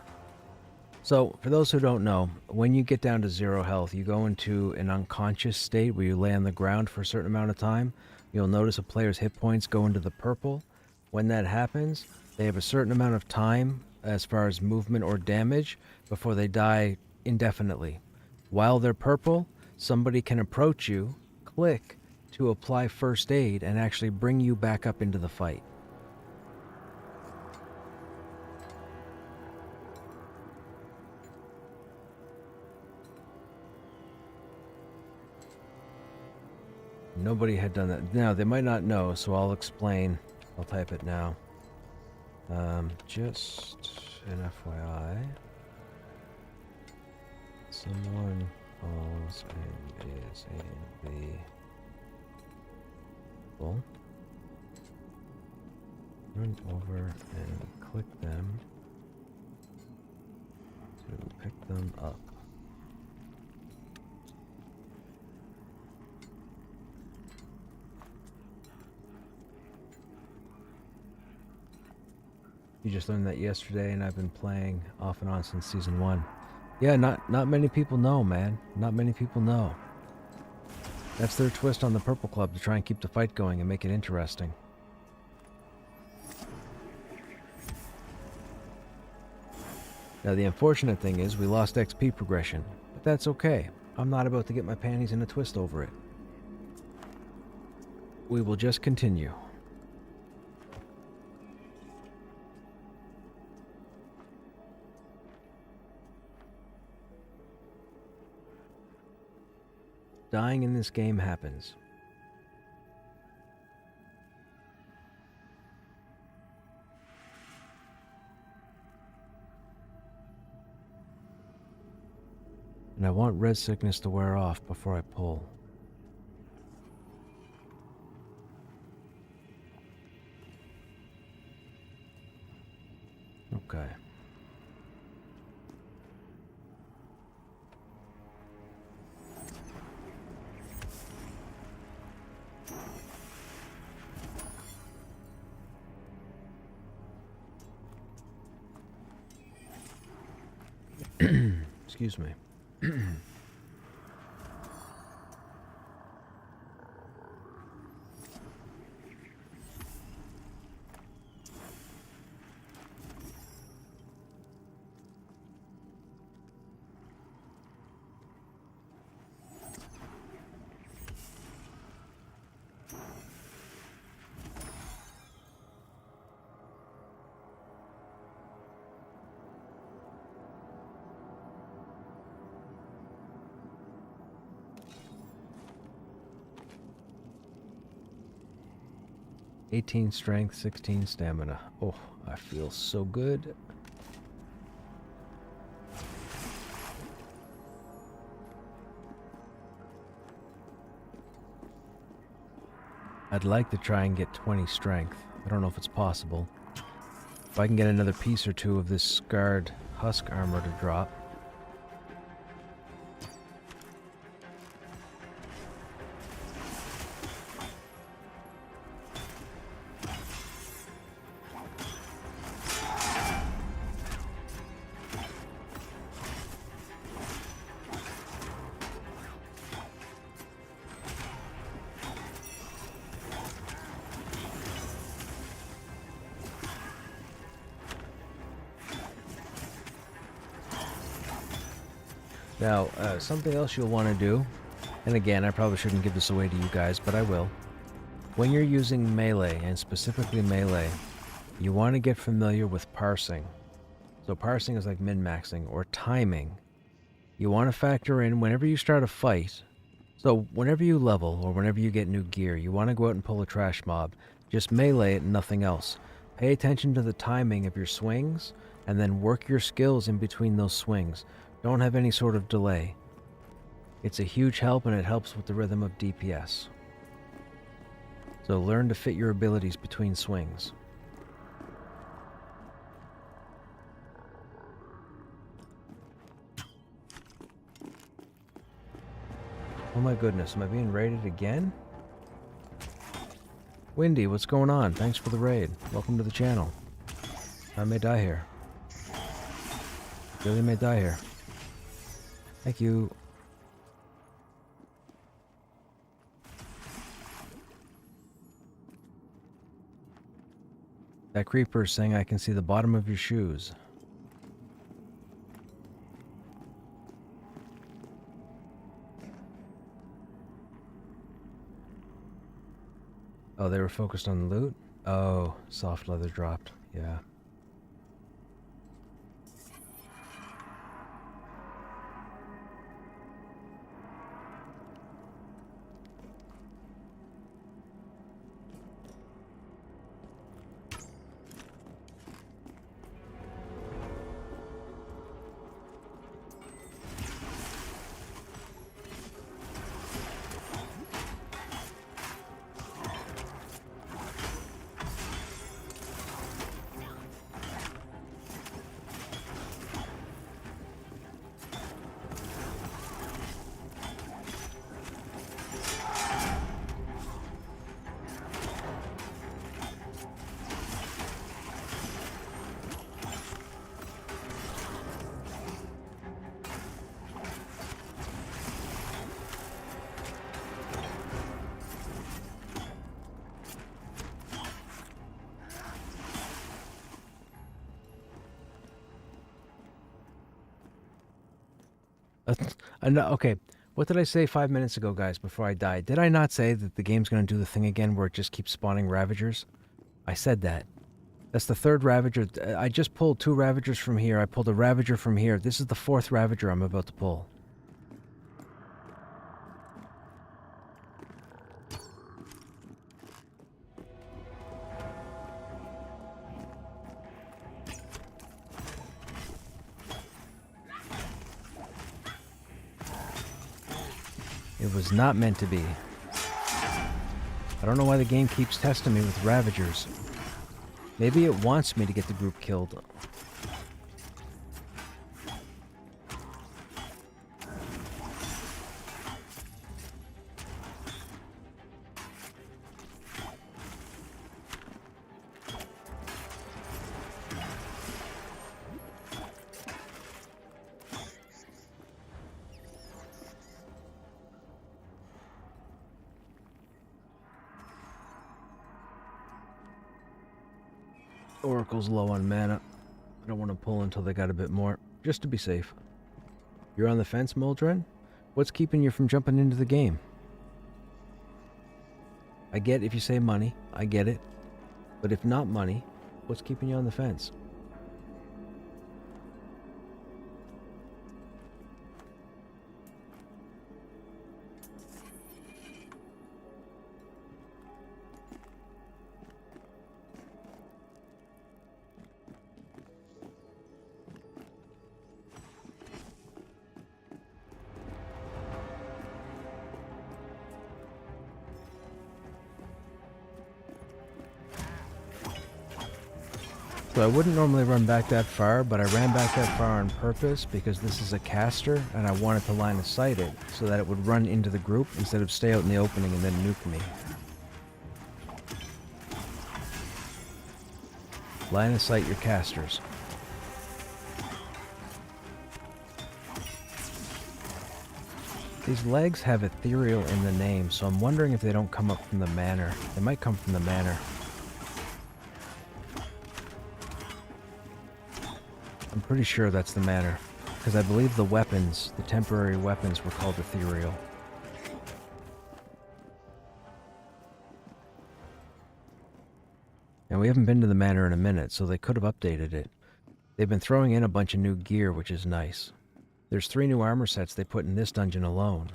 So, for those who don't know, when you get down to 0 health, you go into an unconscious state where you lay on the ground for a certain amount of time. You'll notice a player's hit points go into the purple. When that happens, they have a certain amount of time as far as movement or damage before they die indefinitely. While they're purple, somebody can approach you, click to apply first aid, and actually bring you back up into the fight. Nobody had done that. Now, they might not know, so I'll explain. I'll type it now. Just an FYI. Someone calls and is in the... Well, run over and click them to pick them up. You just learned that yesterday, and I've been playing off and on since season 1. Yeah, not many people know, man. Not many people know. That's their twist on the Purple Club, to try and keep the fight going and make it interesting. Now, the unfortunate thing is we lost XP progression, but that's okay. I'm not about to get my panties in a twist over it. We will just continue. Dying in this game happens. And I want red sickness to wear off before I pull. Okay. Excuse me. (18 strength, 16 stamina. Oh, I feel so good. I'd like to try and get 20 strength. I don't know if it's possible. If I can get another piece or two of this scarred husk armor to drop. Now, something else you'll want to do, and again, I probably shouldn't give this away to you guys, but I will. When you're using melee, and specifically melee, you want to get familiar with parsing. So parsing is like min-maxing, or timing. You want to factor in whenever you start a fight, so whenever you level, or whenever you get new gear, you want to go out and pull a trash mob. Just melee it and nothing else. Pay attention to the timing of your swings, and then work your skills in between those swings. Don't have any sort of delay. It's a huge help, and it helps with the rhythm of DPS. So learn to fit your abilities between swings. Oh my goodness, am I being raided again? Windy, what's going on? Thanks for the raid. Welcome to the channel. I may die here. Really may die here. Thank you. That creeper is saying I can see the bottom of your shoes. Oh, they were focused on the loot? Oh, soft leather dropped. Yeah. I know. Okay, what did I say 5 minutes ago, guys? Before I died, did I not say that the game's gonna do the thing again where it just keeps spawning Ravagers? I said that. That's the third Ravager. I just pulled 2 Ravagers from here. I pulled a Ravager from here. This is the 4th Ravager I'm about to pull. It was not meant to be. I don't know why the game keeps testing me with Ravagers. Maybe it wants me to get the group killed. Oracle's low on mana. I don't want to pull until they got a bit more, just to be safe. You're on the fence, Moldren? What's keeping you from jumping into the game? I get if you say money, I get it. But if not money, what's keeping you on the fence? So I wouldn't normally run back that far, but I ran back that far on purpose because this is a caster and I wanted to line of sight it so that it would run into the group instead of stay out in the opening and then nuke me. Line of sight your casters. These legs have ethereal in the name, so I'm wondering if they don't come up from the manor. They might come from the manor. I'm pretty sure that's the manor, because I believe the weapons, the temporary weapons, were called ethereal. And we haven't been to the manor in a minute, so they could have updated it. They've been throwing in a bunch of new gear, which is nice. There's 3 new armor sets they put in this dungeon alone.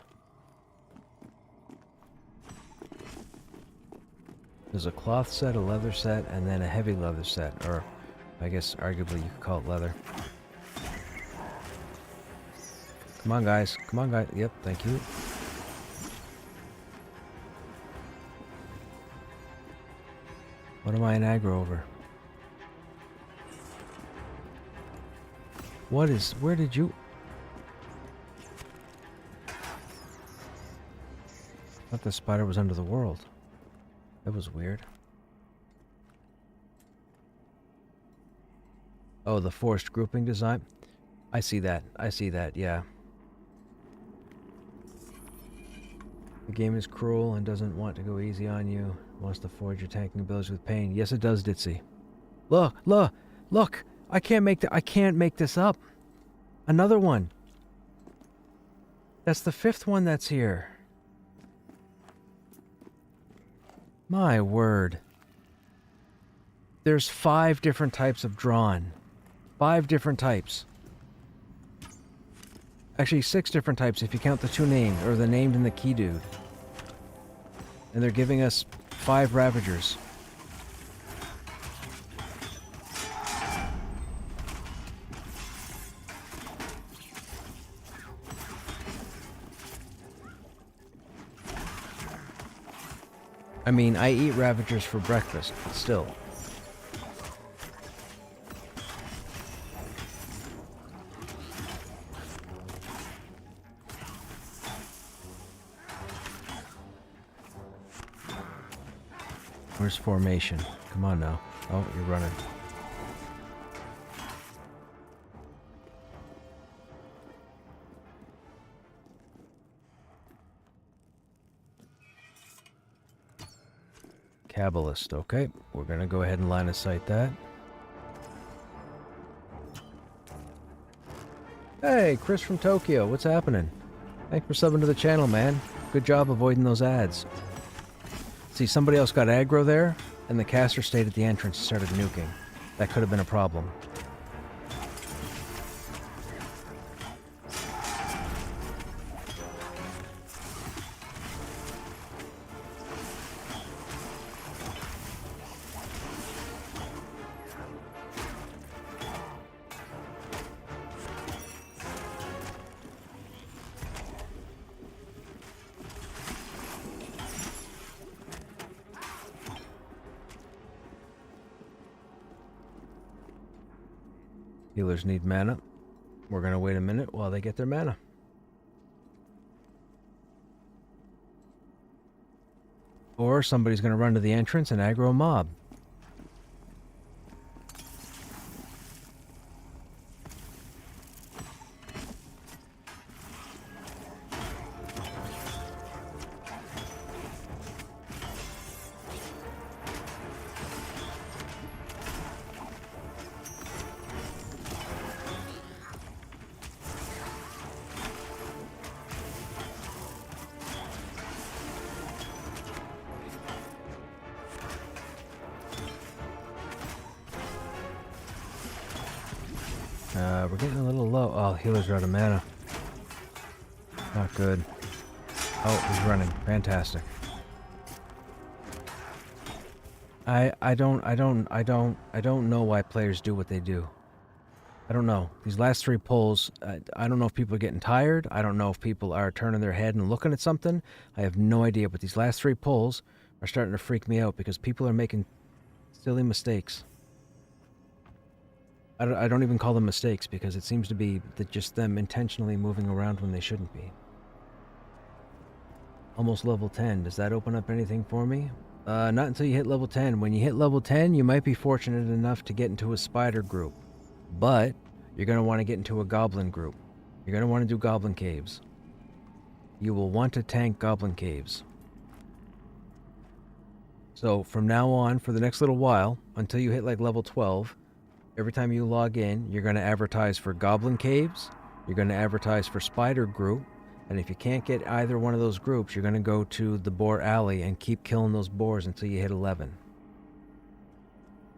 There's a cloth set, a leather set, and then a heavy leather set, or I guess arguably you could call it leather. Come on, guys. Come on, guys. Yep, thank you. What am I in aggro over? What is... Where did you... I thought the spider was under the world. That was weird. Oh, the forced grouping design? I see that. I see that, yeah. The game is cruel and doesn't want to go easy on you. It wants to forge your tanking abilities with pain. Yes, it does, Ditzy. Look, look, look! I can't make this up. Another one. That's the 5th one that's here. My word. There's 5 different types of drawn. 5 different types. Actually, 6 different types if you count the 2 named, or the named and the key dude. And they're giving us 5 Ravagers. I mean, I eat Ravagers for breakfast, but still. Where's formation? Come on now. Oh, you're running. Kabbalist, okay. We're gonna go ahead and line of sight that. Hey, Chris from Tokyo, what's happening? Thanks for subbing to the channel, man. Good job avoiding those ads. See, somebody else got aggro there, and the caster stayed at the entrance and started nuking. That could have been a problem. Healers need mana. We're gonna wait a minute while they get their mana. Or somebody's gonna run to the entrance and aggro a mob. We're getting a little low. Oh, healers are out of mana. Not good. Oh, he's running. Fantastic. I don't know why players do what they do. I don't know. These last 3 pulls, I don't know if people are getting tired. I don't know if people are turning their head and looking at something. I have no idea. But these last 3 pulls are starting to freak me out because people are making silly mistakes. I don't even call them mistakes because it seems to be that just them intentionally moving around when they shouldn't be. Almost level 10. Does that open up anything for me? Not until you hit level 10. When you hit level 10, you might be fortunate enough to get into a spider group. But you're going to want to get into a goblin group. You're going to want to do goblin caves. You will want to tank goblin caves. So from now on, for the next little while, until you hit like level 12... every time you log in, you're going to advertise for Goblin Caves, you're going to advertise for Spider Group, and if you can't get either one of those groups, you're going to go to the Boar Alley and keep killing those boars until you hit 11.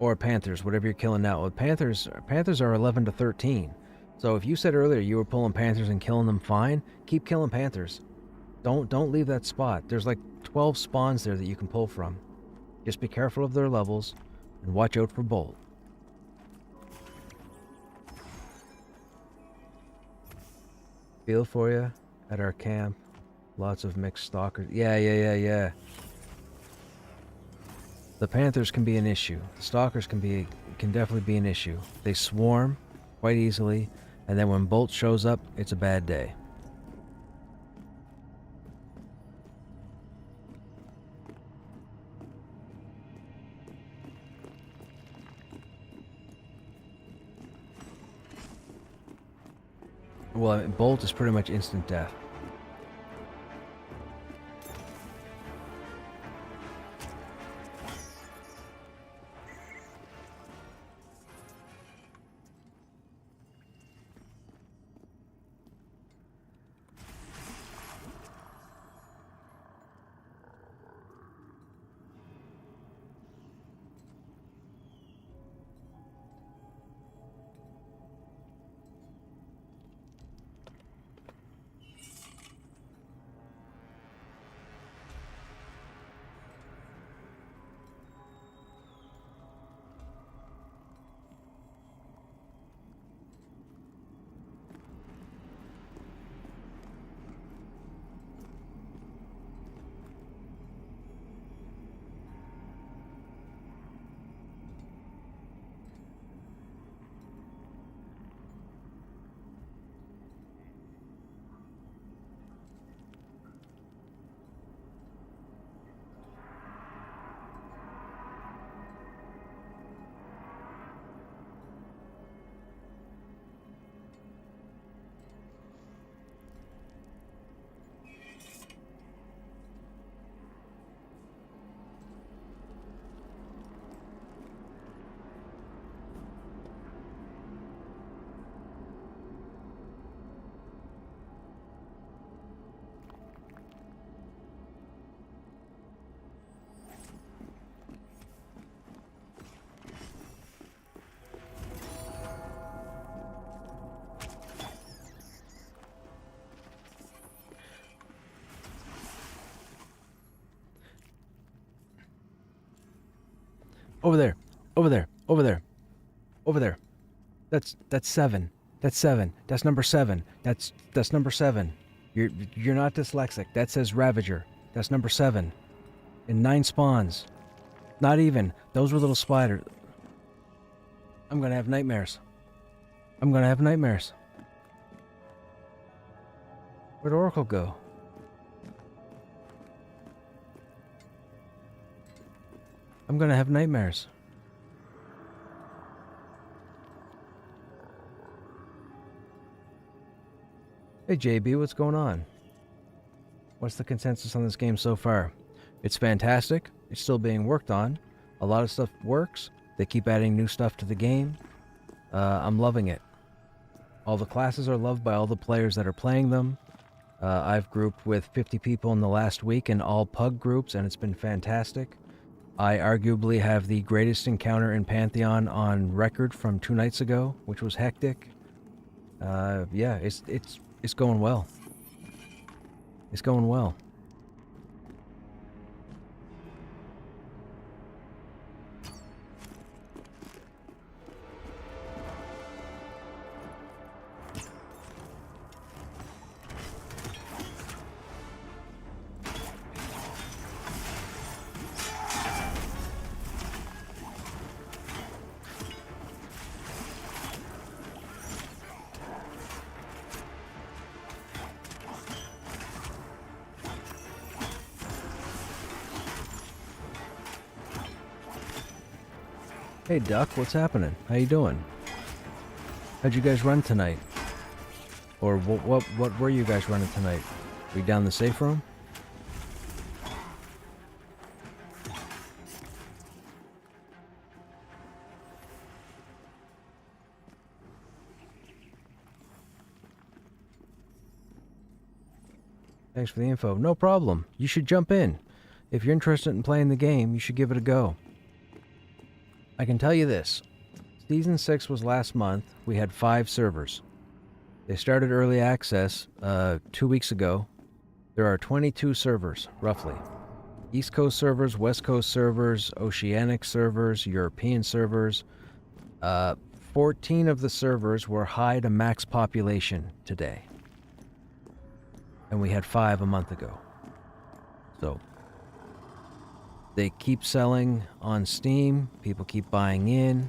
Or Panthers, whatever you're killing now. Well, Panthers are 11 to 13. So if you said earlier you were pulling Panthers and killing them fine, keep killing Panthers. Don't leave that spot. There's like 12 spawns there that you can pull from. Just be careful of their levels and watch out for Bolt. Feel for you at our camp. Lots of mixed stalkers. Yeah. The Panthers can be an issue. The stalkers can definitely be an issue. They swarm quite easily, and then when Bolt shows up, it's a bad day. Well, Bolt is pretty much instant death. Over there. Over there. Over there. Over there. That's 7. That's 7. That's number 7. That's number 7. You're not dyslexic. That says Ravager. That's number 7. And 9 spawns. Not even. Those were little spiders. I'm gonna have nightmares. I'm gonna have nightmares. Where'd Oracle go? I'm gonna have nightmares. Hey JB, what's going on? What's the consensus on this game so far? It's fantastic. It's still being worked on. A lot of stuff works. They keep adding new stuff to the game. I'm loving it. All the classes are loved by all the players that are playing them. I've grouped with 50 people in the last week in all pug groups, and it's been fantastic. I arguably have the greatest encounter in Pantheon on record from 2 nights ago, which was hectic. Yeah, it's going well. It's going well. Hey Duck, what's happening? How you doing? How'd you guys run tonight? Or what were you guys running tonight? We down the safe room? Thanks for the info. No problem. You should jump in. If you're interested in playing the game, you should give it a go. I can tell you this. Season 6 was last month. We had 5 servers. They started early access 2 weeks ago. There are 22 servers, roughly. East Coast servers, West Coast servers, Oceanic servers, European servers. 14 of the servers were high to max population today. And we had 5 a month ago. So they keep selling on Steam. People keep buying in.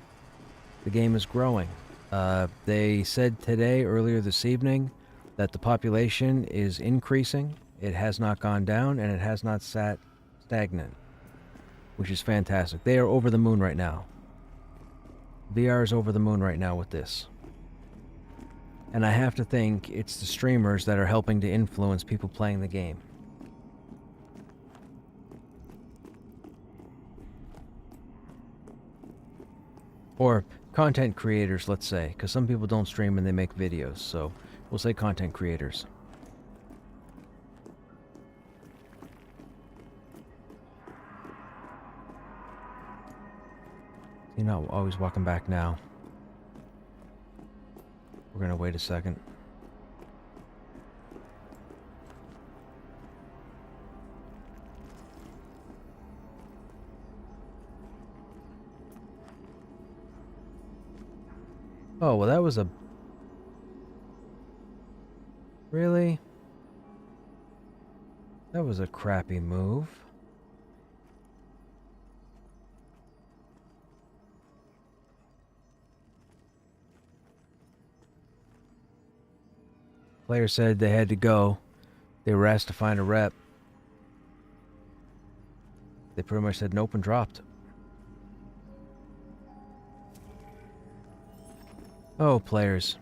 The game is growing. They said today, earlier this evening, that the population is increasing. It has not gone down, and it has not sat stagnant, which is fantastic. They are over the moon right now. VR is over the moon right now with this. And I have to think it's the streamers that are helping to influence people playing the game. Or content creators, let's say, because some people don't stream and they make videos, so we'll say content creators. You're not always walking back now. We're gonna wait a second. Oh, well that was a... Really? That was a crappy move. Player said they had to go. They were asked to find a rep. They pretty much said nope and dropped. Oh, players.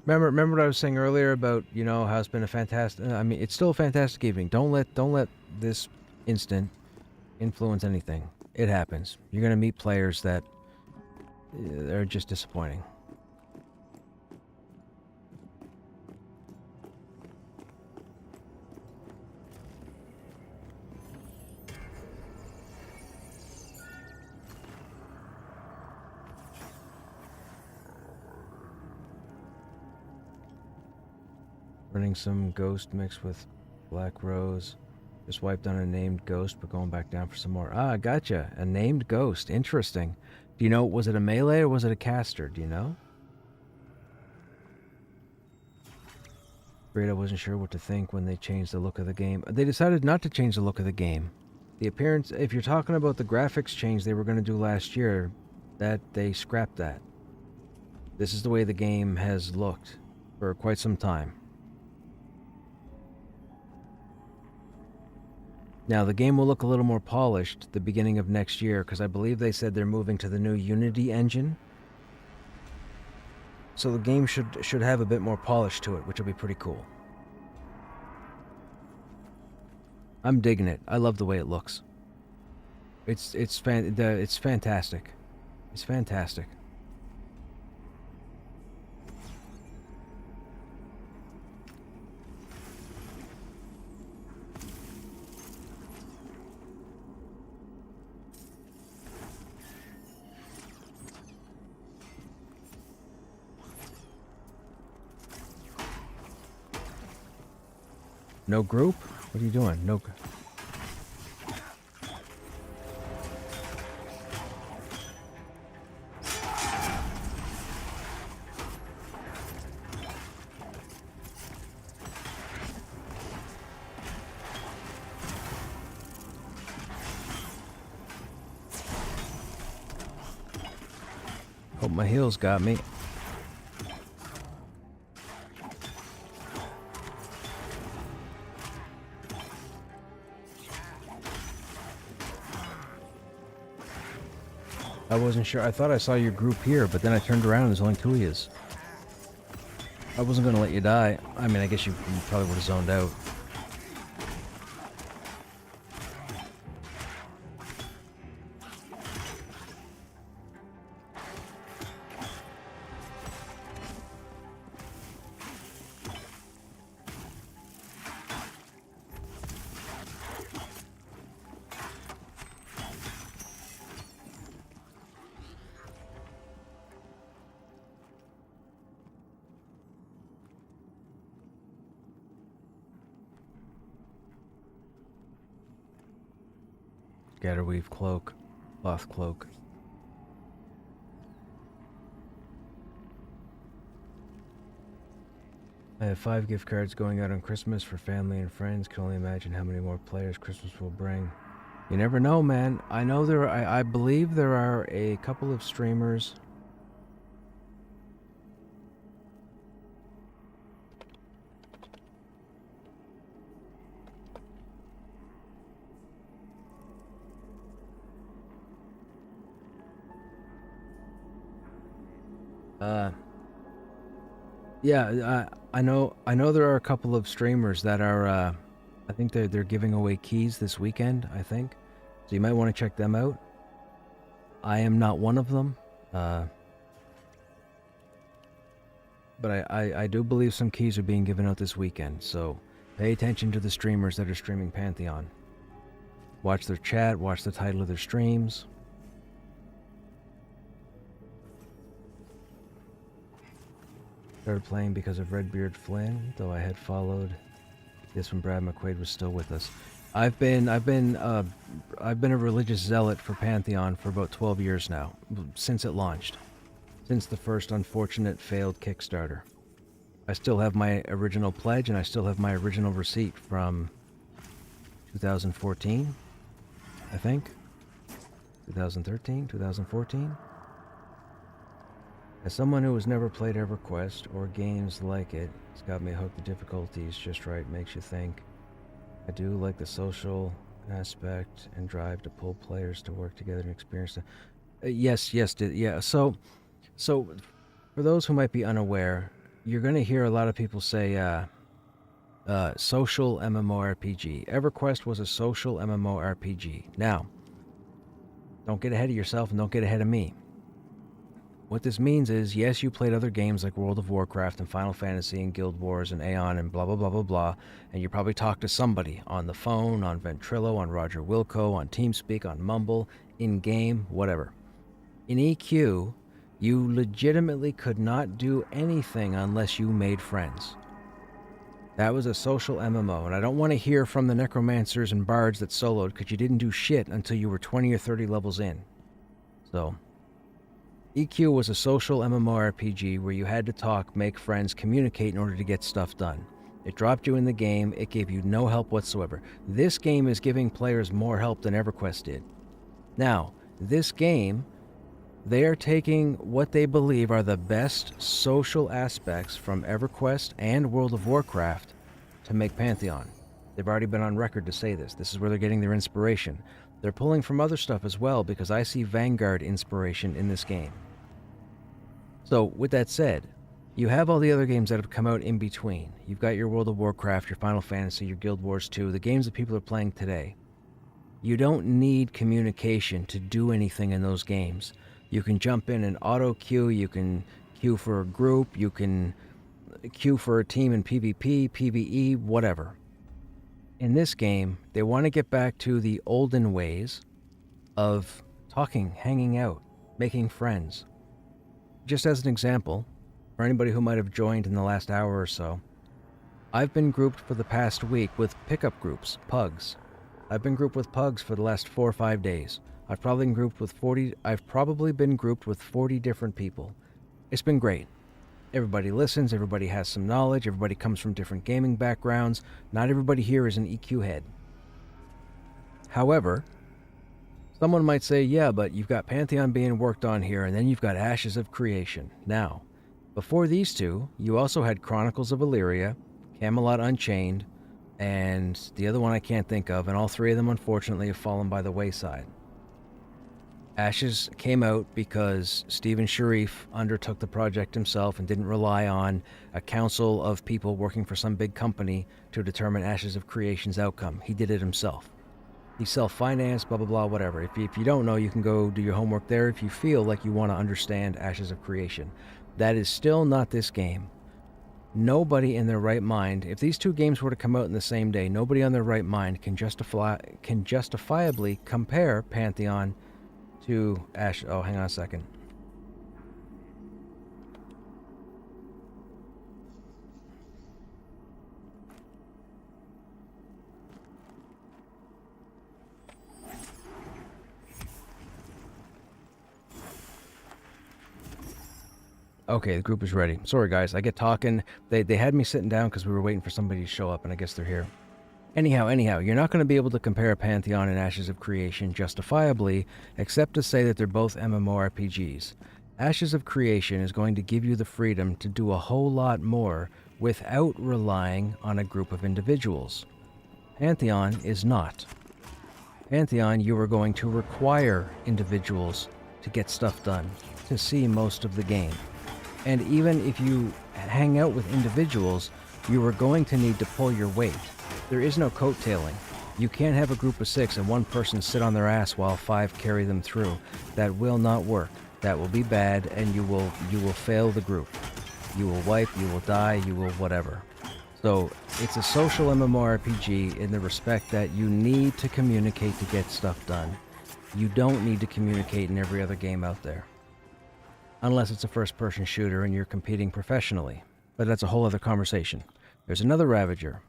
Remember what I was saying earlier about, you know, how it's been a fantastic... I mean, it's still a fantastic evening. Don't let this instant influence anything. It happens. You're going to meet players that are just disappointing. Running some Ghost mixed with Black Rose. Just wiped on a named ghost, but going back down for some more. Ah, gotcha. A named ghost. Interesting. Do you know, was it a melee or was it a caster? Do you know? Great, I wasn't sure what to think when they changed the look of the game. They decided not to change the look of the game. The appearance, if you're talking about the graphics change they were going to do last year, that they scrapped that. This is the way the game has looked for quite some time. Now, the game will look a little more polished at the beginning of next year, because I believe they said they're moving to the new Unity engine. So the game should have a bit more polish to it, which will be pretty cool. I'm digging it. I love the way it looks. It's fantastic. It's fantastic. No group? What are you doing? No. Hope my heels got me. I wasn't sure. I thought I saw your group here, but then I turned around and there's only two of yous. I wasn't going to let you die. I mean, I guess you probably would have zoned out. Scatterweave cloak, cloth cloak. I have 5 gift cards going out on Christmas for family and friends. Can only imagine how many more players Christmas will bring. You never know, man. I know I believe there are a couple of streamers. I know there are a couple of streamers that are I think they're giving away keys this weekend, I think. So you might want to check them out. I am not one of them. But I do believe some keys are being given out this weekend, so pay attention to the streamers that are streaming Pantheon. Watch their chat, watch the title of their streams. Started playing because of Redbeard Flynn, though I had followed this when Brad McQuaid was still with us. I've been a religious zealot for Pantheon for about 12 years now, since it launched. Since the first unfortunate failed Kickstarter. I still have my original pledge and I still have my original receipt from 2014, I think. 2013, 2014. As someone who has never played EverQuest or games like it, it's got me hooked. The difficulty is just right, makes you think. I do like the social aspect and drive to pull players to work together and experience it. Yes. So for those who might be unaware, you're going to hear a lot of people say social MMORPG. EverQuest was a social MMORPG. Now, don't get ahead of yourself and don't get ahead of me. What this means is, yes, you played other games like World of Warcraft and Final Fantasy and Guild Wars and Aeon and blah, blah, blah, blah, blah, and you probably talked to somebody on the phone, on Ventrilo, on Roger Wilco, on TeamSpeak, on Mumble, in-game, whatever. In EQ, you legitimately could not do anything unless you made friends. That was a social MMO, and I don't want to hear from the necromancers and bards that soloed because you didn't do shit until you were 20 or 30 levels in. So, EQ was a social MMORPG where you had to talk, make friends, communicate in order to get stuff done. It dropped you in the game, it gave you no help whatsoever. This game is giving players more help than EverQuest did. Now, this game, they are taking what they believe are the best social aspects from EverQuest and World of Warcraft to make Pantheon. They've already been on record to say this. This is where they're getting their inspiration. They're pulling from other stuff as well because I see Vanguard inspiration in this game. So, with that said, you have all the other games that have come out in between. You've got your World of Warcraft, your Final Fantasy, your Guild Wars 2, the games that people are playing today. You don't need communication to do anything in those games. You can jump in and auto queue, you can queue for a group, you can queue for a team in PvP, PvE, whatever. In this game, they want to get back to the olden ways of talking, hanging out, making friends. Just as an example, for anybody who might have joined in the last hour or so, I've been grouped for the past week with pickup groups, pugs. I've been grouped with pugs for the last 4 or 5 days. I've probably been grouped with 40 different people. It's been great. Everybody listens, everybody has some knowledge, everybody comes from different gaming backgrounds. Not everybody here is an EQ head. However, someone might say, yeah, but you've got Pantheon being worked on here, and then you've got Ashes of Creation. Now, before these two, you also had Chronicles of Illyria, Camelot Unchained, and the other one I can't think of, and all three of them unfortunately have fallen by the wayside. Ashes came out because Stephen Sharif undertook the project himself and didn't rely on a council of people working for some big company to determine Ashes of Creation's outcome. He did it himself. He self-financed, blah, blah, blah, whatever. If you don't know, you can go do your homework there if you feel like you want to understand Ashes of Creation. That is still not this game. Nobody in their right mind, if these two games were to come out in the same day, nobody on their right mind can justifiably compare Pantheon to Ash. Oh, hang on a second. Okay, the group is ready. Sorry, guys. I get talking. They had me sitting down because we were waiting for somebody to show up, and I guess they're here. Anyhow, you're not going to be able to compare Pantheon and Ashes of Creation justifiably, except to say that they're both MMORPGs. Ashes of Creation is going to give you the freedom to do a whole lot more without relying on a group of individuals. Pantheon is not. Pantheon, you are going to require individuals to get stuff done, to see most of the game. And even if you hang out with individuals, you are going to need to pull your weight. There is no coattailing. You can't have a group of 6 and one person sit on their ass while 5 carry them through. That will not work. That will be bad, and you will fail the group. You will wipe, you will die, you will whatever. So, it's a social MMORPG in the respect that you need to communicate to get stuff done. You don't need to communicate in every other game out there. Unless it's a first-person shooter and you're competing professionally. But that's a whole other conversation. There's another Ravager.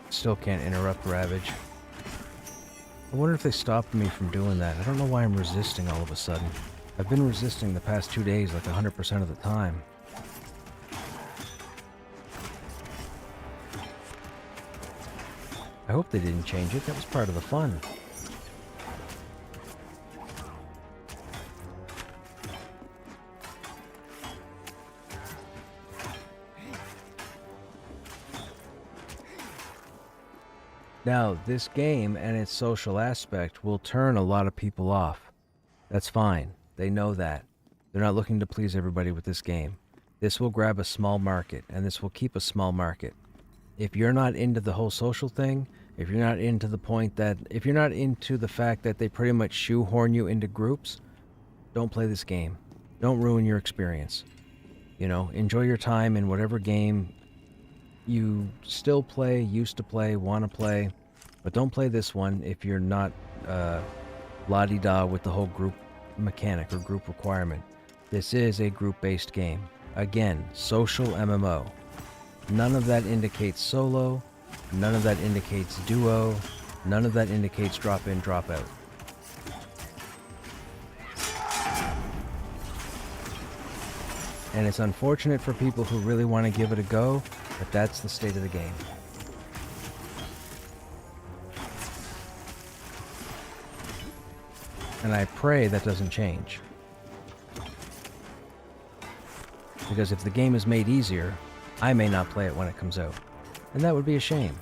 Still can't interrupt Ravage. I wonder if they stopped me from doing that. I don't know why I'm resisting all of a sudden. I've been resisting the past 2 days like 100% of the time. I hope they didn't change it. That was part of the fun. Now, this game and its social aspect will turn a lot of people off. That's fine. They know that. They're not looking to please everybody with this game. This will grab a small market, and this will keep a small market. If you're not into the whole social thing, If you're not into the point that, if you're not into the fact that they pretty much shoehorn you into groups, don't play this game. Don't ruin your experience. You know, enjoy your time in whatever game you still play, used to play, want to play, but don't play this one if you're not la-di-da with the whole group mechanic or group requirement. This is a group-based game. Again, social MMO. None of that indicates solo. None of that indicates duo. None of that indicates drop in, drop out. And it's unfortunate for people who really want to give it a go, but that's the state of the game. And I pray that doesn't change. Because if the game is made easier, I may not play it when it comes out. And that would be a shame.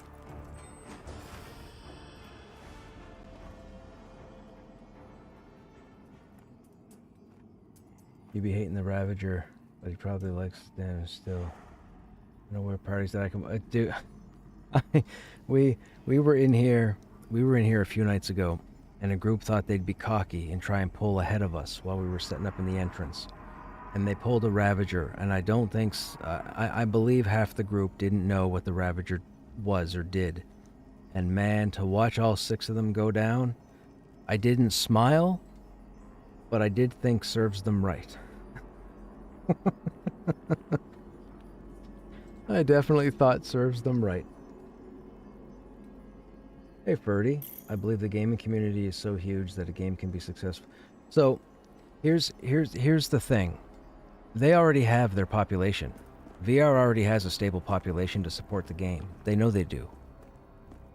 You'd be hating the Ravager, but he probably likes them still. I know where parties that I can do. We were in here a few nights ago, and a group thought they'd be cocky and try and pull ahead of us while we were setting up in the entrance. And they pulled a Ravager, and I don't think... I believe half the group didn't know what the Ravager was or did. And man, to watch all 6 of them go down, I didn't smile, but I did think serves them right. I definitely thought serves them right. Hey Ferdy, I believe the gaming community is so huge that a game can be successful. So, here's the thing. They already have their population. VR already has a stable population to support the game. They know they do.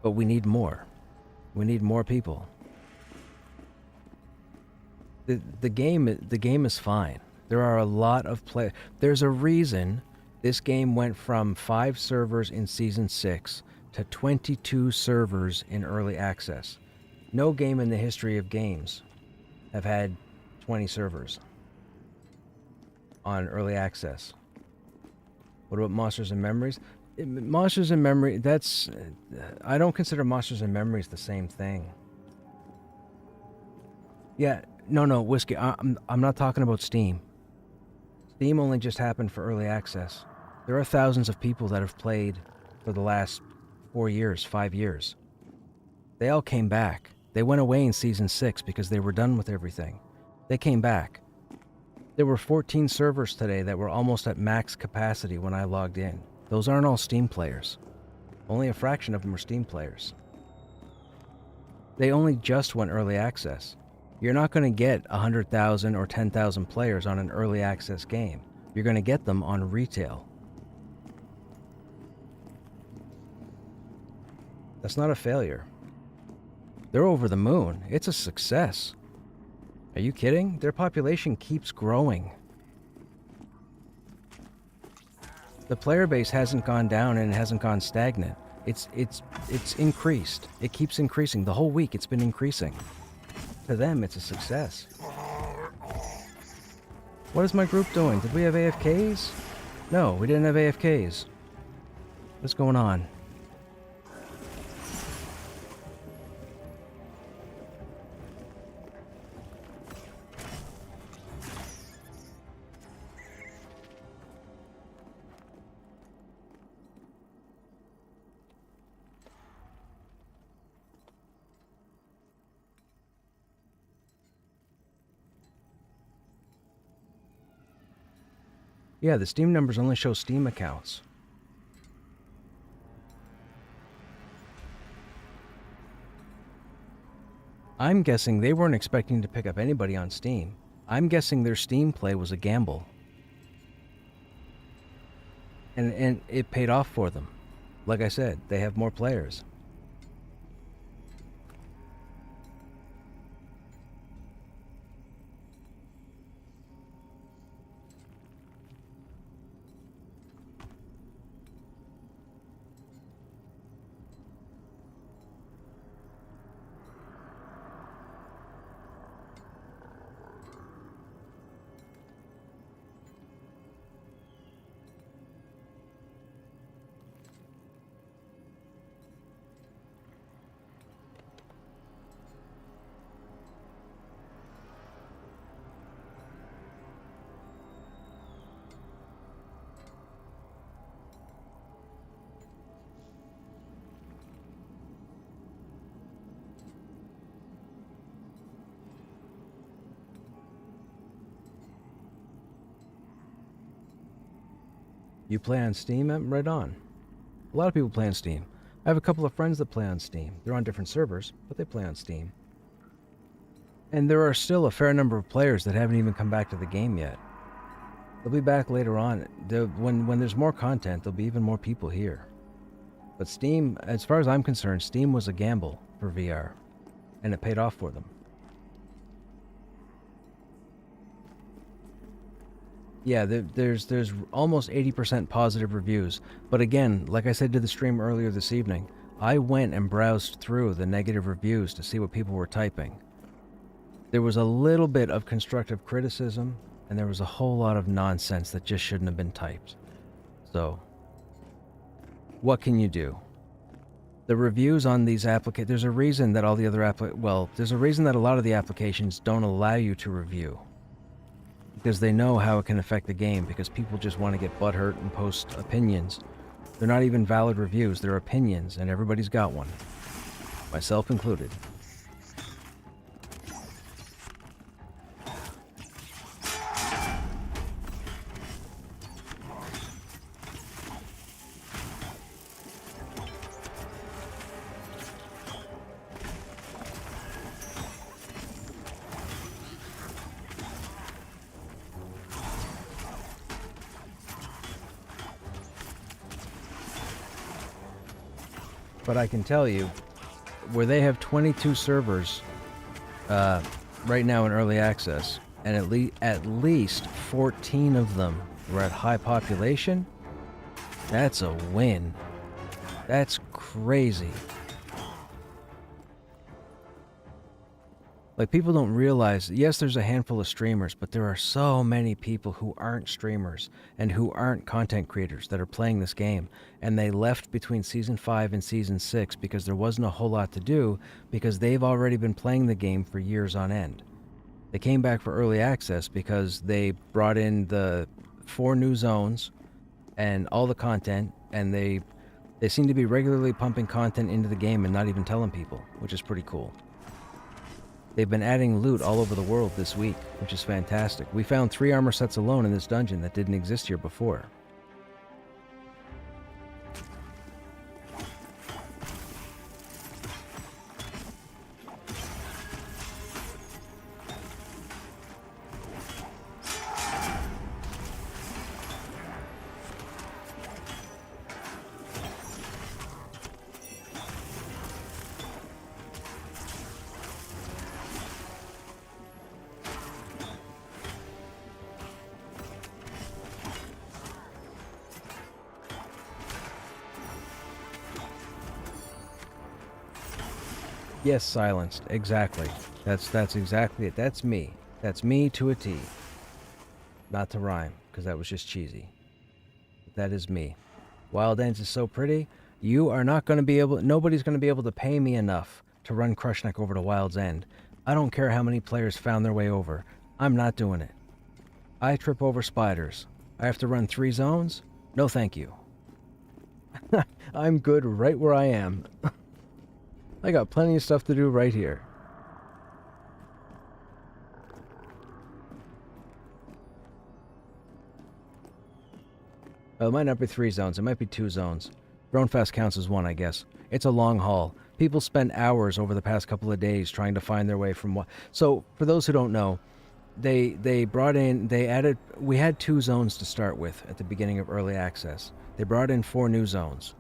But we need more. We need more people. The game is fine. There are a lot of play. There's a reason this game went from 5 servers in Season 6 to 22 servers in early access. No game in the history of games have had 20 servers on early access. What about Monsters and Memories? Monsters and Memory, that's... I don't consider Monsters and Memories the same thing. Yeah, no, Whiskey, I'm not talking about Steam. Steam only just happened for early access. There are thousands of people that have played for the last 4 years, 5 years. They all came back. They went away in Season 6 because they were done with everything. They came back. There were 14 servers today that were almost at max capacity when I logged in. Those aren't all Steam players. Only a fraction of them are Steam players. They only just went early access. You're not going to get 100,000 or 10,000 players on an early access game. You're going to get them on retail. That's not a failure. They're over the moon. It's a success. Are you kidding? Their population keeps growing. The player base hasn't gone down and it hasn't gone stagnant. It's increased. It keeps increasing. The whole week it's been increasing. To them, it's a success. What is my group doing? Did we have AFKs? No, we didn't have AFKs. What's going on? Yeah, the Steam numbers only show Steam accounts. I'm guessing they weren't expecting to pick up anybody on Steam. I'm guessing their Steam play was a gamble. And it paid off for them. Like I said, they have more players. You play on Steam? Right on. A lot of people play on Steam. I have a couple of friends that play on Steam. They're on different servers, but they play on Steam. And there are still a fair number of players that haven't even come back to the game yet. They'll be back later on. When there's more content, there'll be even more people here. But Steam, as far as I'm concerned, Steam was a gamble for VR. And it paid off for them. Yeah, there's almost 80% positive reviews. But again, like I said to the stream earlier this evening, I went and browsed through the negative reviews to see what people were typing. There was a little bit of constructive criticism, and there was a whole lot of nonsense that just shouldn't have been typed. So, what can you do? The reviews on these applications, there's a reason that all the other there's a reason that a lot of the applications don't allow you to review. Because they know how it can affect the game, because people just want to get butthurt and post opinions. They're not even valid reviews, they're opinions, and everybody's got one. Myself included. But I can tell you, where they have 22 servers right now in early access, and at least 14 of them were at high population, that's a win. That's crazy. Like, people don't realize, yes, there's a handful of streamers, but there are so many people who aren't streamers and who aren't content creators that are playing this game. And they left between Season 5 and Season 6 because there wasn't a whole lot to do, because they've already been playing the game for years on end. They came back for early access because they brought in the 4 new zones and all the content, and they seem to be regularly pumping content into the game and not even telling people, which is pretty cool. They've been adding loot all over the world this week, which is fantastic. We found 3 armor sets alone in this dungeon that didn't exist here before. Yes, silenced. Exactly. That's exactly it. That's me. That's me to a T. Not to rhyme, because that was just cheesy. But that is me. Wild Ends is so pretty. You are not going to be able... Nobody's going to be able to pay me enough to run Krushnek over to Wild's End. I don't care how many players found their way over. I'm not doing it. I trip over spiders. I have to run 3 zones? No thank you. I'm good right where I am. I got plenty of stuff to do right here. Well, it might not be 3 zones. It might be 2 zones. Drone Fest counts as 1, I guess. It's a long haul. People spend hours over the past couple of days trying to find their way from what... So, for those who don't know, they added... We had 2 zones to start with at the beginning of early access. They brought in 4 new zones.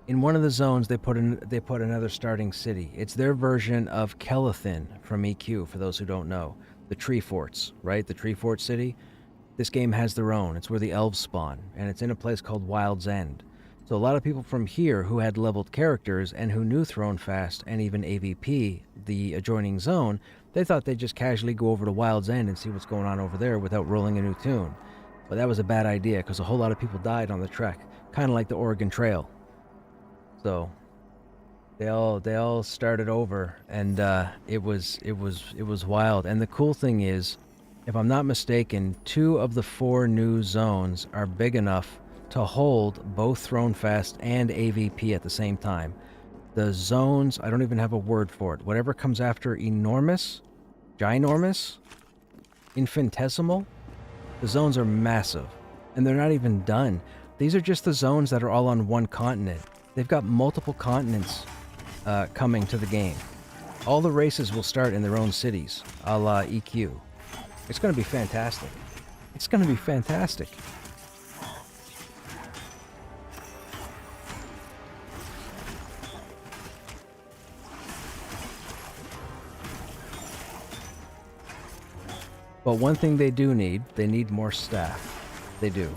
In one of the zones, they put another starting city. It's their version of Kelathin from EQ, for those who don't know. The Tree Forts, right? The Tree Fort city. This game has their own. It's where the elves spawn, and it's in a place called Wild's End. So a lot of people from here who had leveled characters and who knew Thronefast and even AVP, the adjoining zone, they thought they'd just casually go over to Wild's End and see what's going on over there without rolling a new tune. But that was a bad idea, because a whole lot of people died on the trek, kind of like the Oregon Trail. So they all started over, and it was wild. And the cool thing is, if I'm not mistaken, 2 of the 4 new zones are big enough to hold both Thronefast and AVP at the same time. The zones, I don't even have a word for it. Whatever comes after enormous, ginormous, infinitesimal, the zones are massive, and they're not even done. These are just the zones that are all on one continent. They've got multiple continents coming to the game. All the races will start in their own cities, a la EQ. It's going to be fantastic. It's going to be fantastic. But one thing they do need, they need more staff. They do.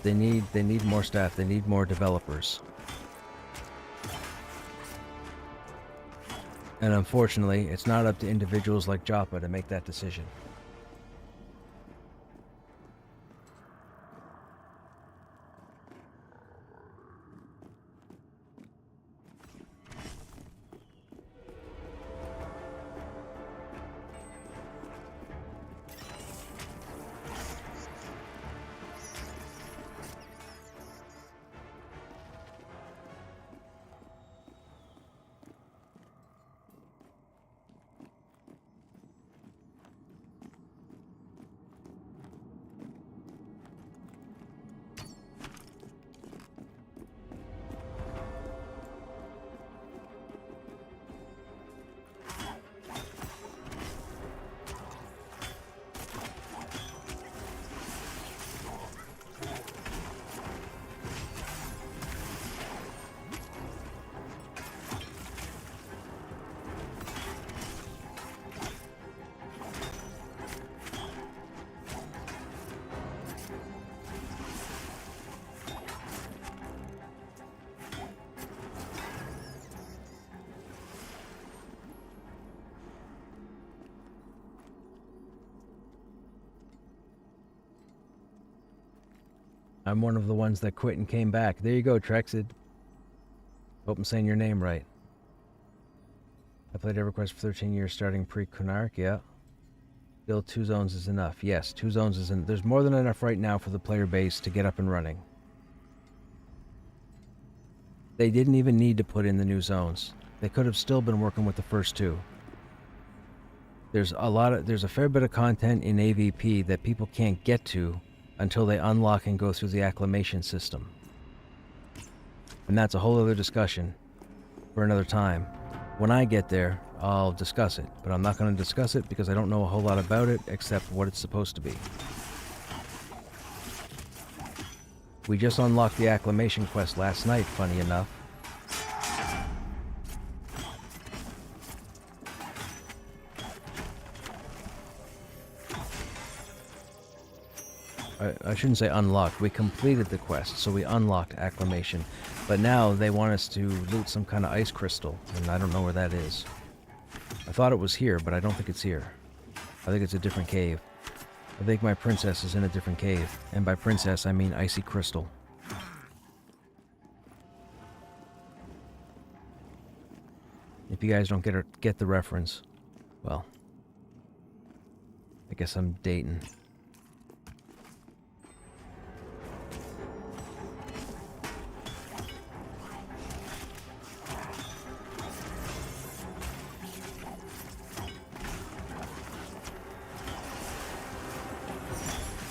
They need more staff. They need more developers. And unfortunately, it's not up to individuals like Joppa to make that decision. I'm one of the ones that quit and came back. There you go, Trexid. Hope I'm saying your name right. I played EverQuest for 13 years, starting pre-Kunark, yeah. Still 2 zones is enough. Yes, 2 zones is enough. There's more than enough right now for the player base to get up and running. They didn't even need to put in the new zones. They could have still been working with the first 2. There's a fair bit of content in AVP that people can't get to until they unlock and go through the acclimation system. And that's a whole other discussion for another time. When I get there, I'll discuss it, but I'm not going to discuss it because I don't know a whole lot about it except what it's supposed to be. We just unlocked the acclimation quest last night, funny enough. I shouldn't say unlocked. We completed the quest, so we unlocked acclimation. But now they want us to loot some kind of ice crystal, and I don't know where that is. I thought it was here, but I don't think it's here. I think it's a different cave. I think my princess is in a different cave. And by princess, I mean icy crystal. If you guys don't get the reference, well, I guess I'm dating.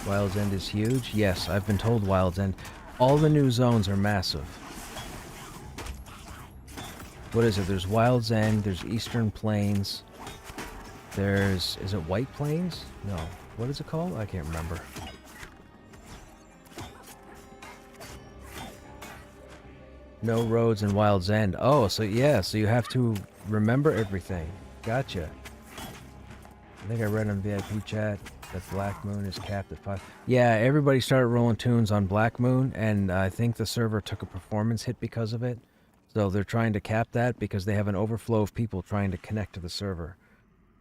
Wild's End is huge. Yes, I've been told Wild's End. All the new zones are massive. What is it? There's Wild's End, there's Eastern Plains, there's... is it White Plains? No. What is it called? I can't remember. No roads in Wild's End. Oh, so yeah, so you have to remember everything. Gotcha. I think I read on VIP chat that Black Moon is capped at 5. Yeah, everybody started rolling tunes on Black Moon, and I think the server took a performance hit because of it. So they're trying to cap that because they have an overflow of people trying to connect to the server.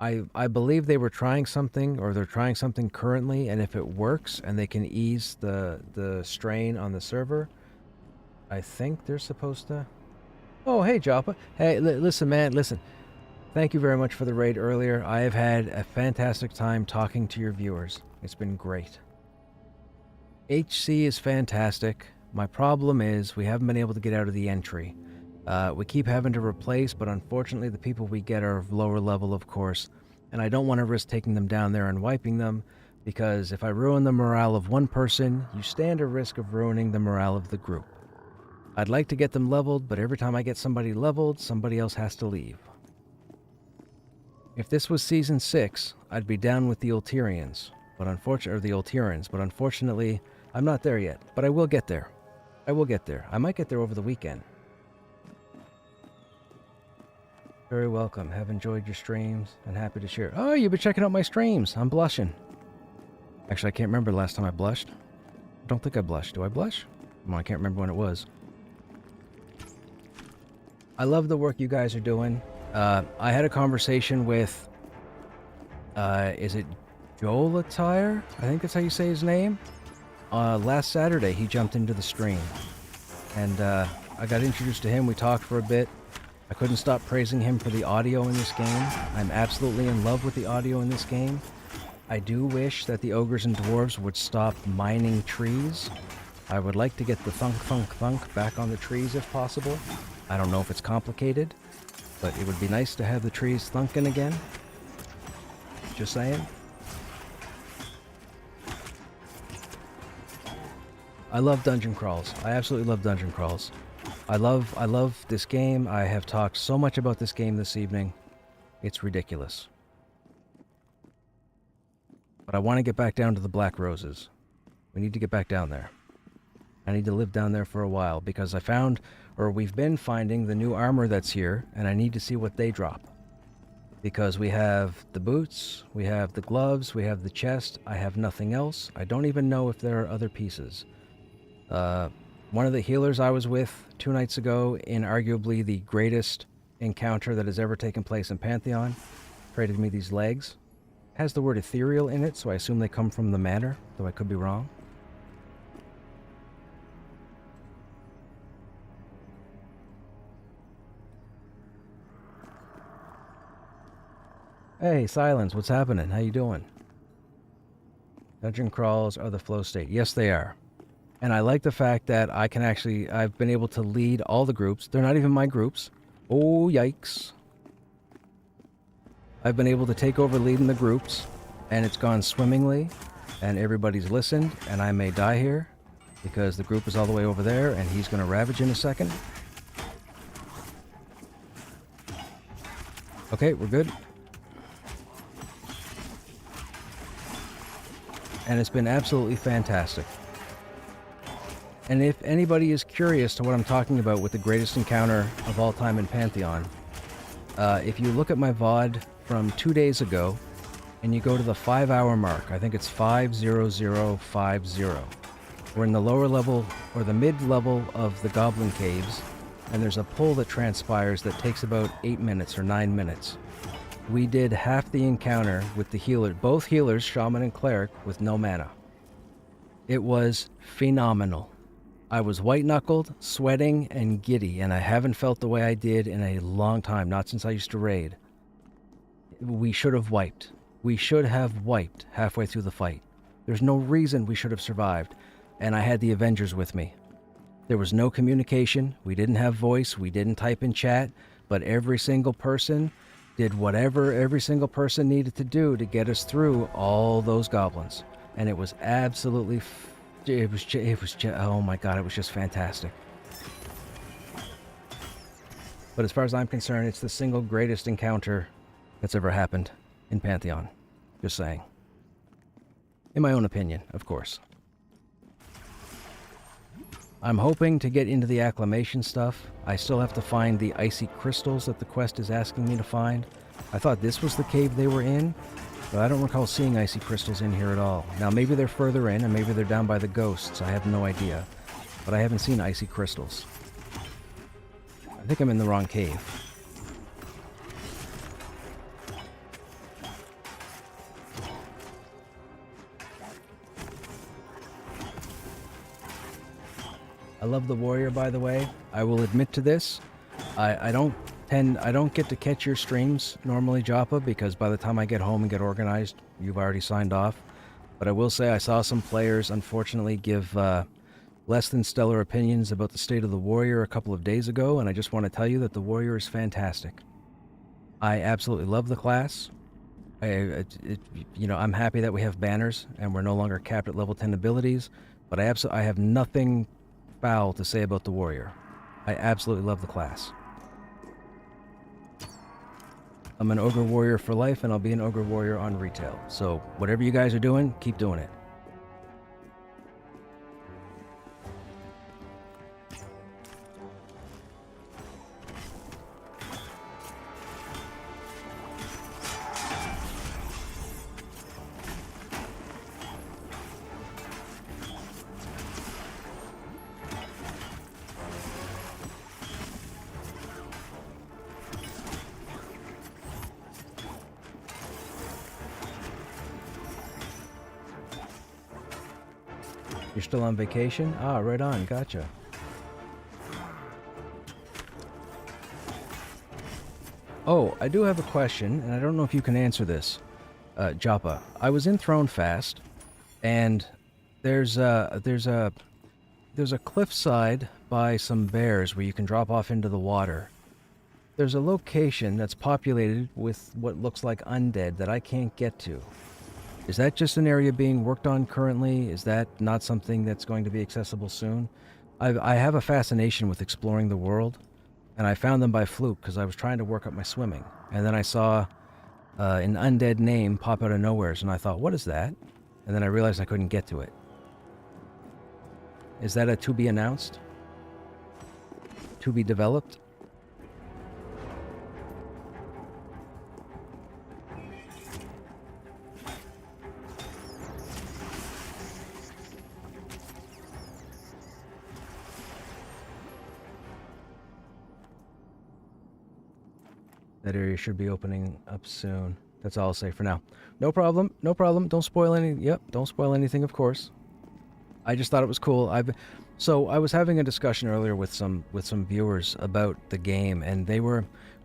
I believe they were trying something, or they're trying something currently, and if it works and they can ease the strain on the server, I think they're supposed to... Oh, hey, Joppa. Hey, listen, man, listen. Thank you very much for the raid earlier. I have had a fantastic time talking to your viewers. It's been great. HC is fantastic. My problem is we haven't been able to get out of the entry. We keep having to replace, but unfortunately the people we get are of lower level, of course, and I don't want to risk taking them down there and wiping them, Because if I ruin the morale of one person, you stand a risk of ruining the morale of the group. I'd like to get them leveled, but every time I get somebody leveled, somebody else has to leave. If this was Season 6, I'd be down with the Ulterians, but unfortunately, I'm not there yet, but I will get there. I will get there. I might get there over the weekend. Very welcome. Have enjoyed your streams and happy to share. Oh, you've been checking out my streams. I'm blushing. Actually, I can't remember the last time I blushed. I don't think I blushed. Do I blush? Well, I can't remember when it was. I love the work you guys are doing. I had a conversation with, is it Joel Attire? I think that's how you say his name. Last Saturday, he jumped into the stream. And I got introduced to him. We talked for a bit. I couldn't stop praising him for the audio in this game. I'm absolutely in love with the audio in this game. I do wish that the ogres and dwarves would stop mining trees. I would like to get the thunk thunk thunk back on the trees if possible. I don't know if it's complicated, but it would be nice to have the trees thunking again. Just saying. I love dungeon crawls. I absolutely love dungeon crawls. I love this game. I have talked so much about this game this evening. It's ridiculous. But I want to get back down to the Black Roses. We need to get back down there. I need to live down there for a while because we've been finding the new armor that's here, and I need to see what they drop. Because we have the boots, we have the gloves, we have the chest. I have nothing else. I don't even know if there are other pieces. One of the healers I was with 2 nights ago in arguably the greatest encounter that has ever taken place in Pantheon traded me these legs. It has the word ethereal in it, so I assume they come from the manor, though I could be wrong. Hey, Silence, what's happening? How you doing? Dungeon crawls are the flow state. Yes, they are. And I like the fact that I've been able to lead all the groups. They're not even my groups. Oh, yikes. I've been able to take over leading the groups, and it's gone swimmingly, and everybody's listened, and I may die here, because the group is all the way over there, and he's going to ravage in a second. Okay, we're good. And it's been absolutely fantastic. And if anybody is curious to what I'm talking about with the greatest encounter of all time in Pantheon, if you look at my VOD from 2 days ago, and you go to the 5-hour mark, I think it's 50050. We're in the lower level, or the mid-level of the Goblin Caves, and there's a pull that transpires that takes about 8 minutes or 9 minutes. We did half the encounter with the healer, both healers, Shaman and Cleric, with no mana. It was phenomenal. I was white-knuckled, sweating, and giddy, and I haven't felt the way I did in a long time, not since I used to raid. We should have wiped. We should have wiped halfway through the fight. There's no reason we should have survived, and I had the Avengers with me. There was no communication, we didn't have voice, we didn't type in chat, but every single person did whatever every single person needed to do to get us through all those goblins. And it was absolutely... oh my god, it was just fantastic. But as far as I'm concerned, it's the single greatest encounter that's ever happened in Pantheon. Just saying. In my own opinion, of course. I'm hoping to get into the acclamation stuff. I still have to find the icy crystals that the quest is asking me to find. I thought this was the cave they were in, but I don't recall seeing icy crystals in here at all. Now maybe they're further in, and maybe they're down by the ghosts. I have no idea. But I haven't seen icy crystals. I think I'm in the wrong cave. I love the warrior, by the way. I will admit to this. I don't get to catch your streams normally, Joppa, because by the time I get home and get organized, you've already signed off. But I will say I saw some players, unfortunately, give less than stellar opinions about the state of the warrior a couple of days ago, and I just want to tell you that the warrior is fantastic. I absolutely love the class. You know, I'm happy that we have banners and we're no longer capped at level 10 abilities, but I have nothing foul to say about the warrior. I absolutely love the class. I'm an ogre warrior for life, and I'll be an ogre warrior on retail. So whatever you guys are doing, keep doing it. You're still on vacation? Ah, right on. Gotcha. Oh, I do have a question, and I don't know if you can answer this. Joppa, I was in Throne Fast, and there's a cliffside by some bears where you can drop off into the water. There's a location that's populated with what looks like undead that I can't get to. Is that just an area being worked on currently? Is that not something that's going to be accessible soon? I have a fascination with exploring the world, and I found them by fluke because I was trying to work up my swimming. And then I saw an undead name pop out of nowheres, and I thought, what is that? And then I realized I couldn't get to it. Is that a to be announced? To be developed? That area should be opening up soon. That's all I'll say for now. No problem. No problem. Don't spoil any. Yep. Don't spoil anything, of course. I just thought it was cool. So I was having a discussion earlier with some viewers about the game, and we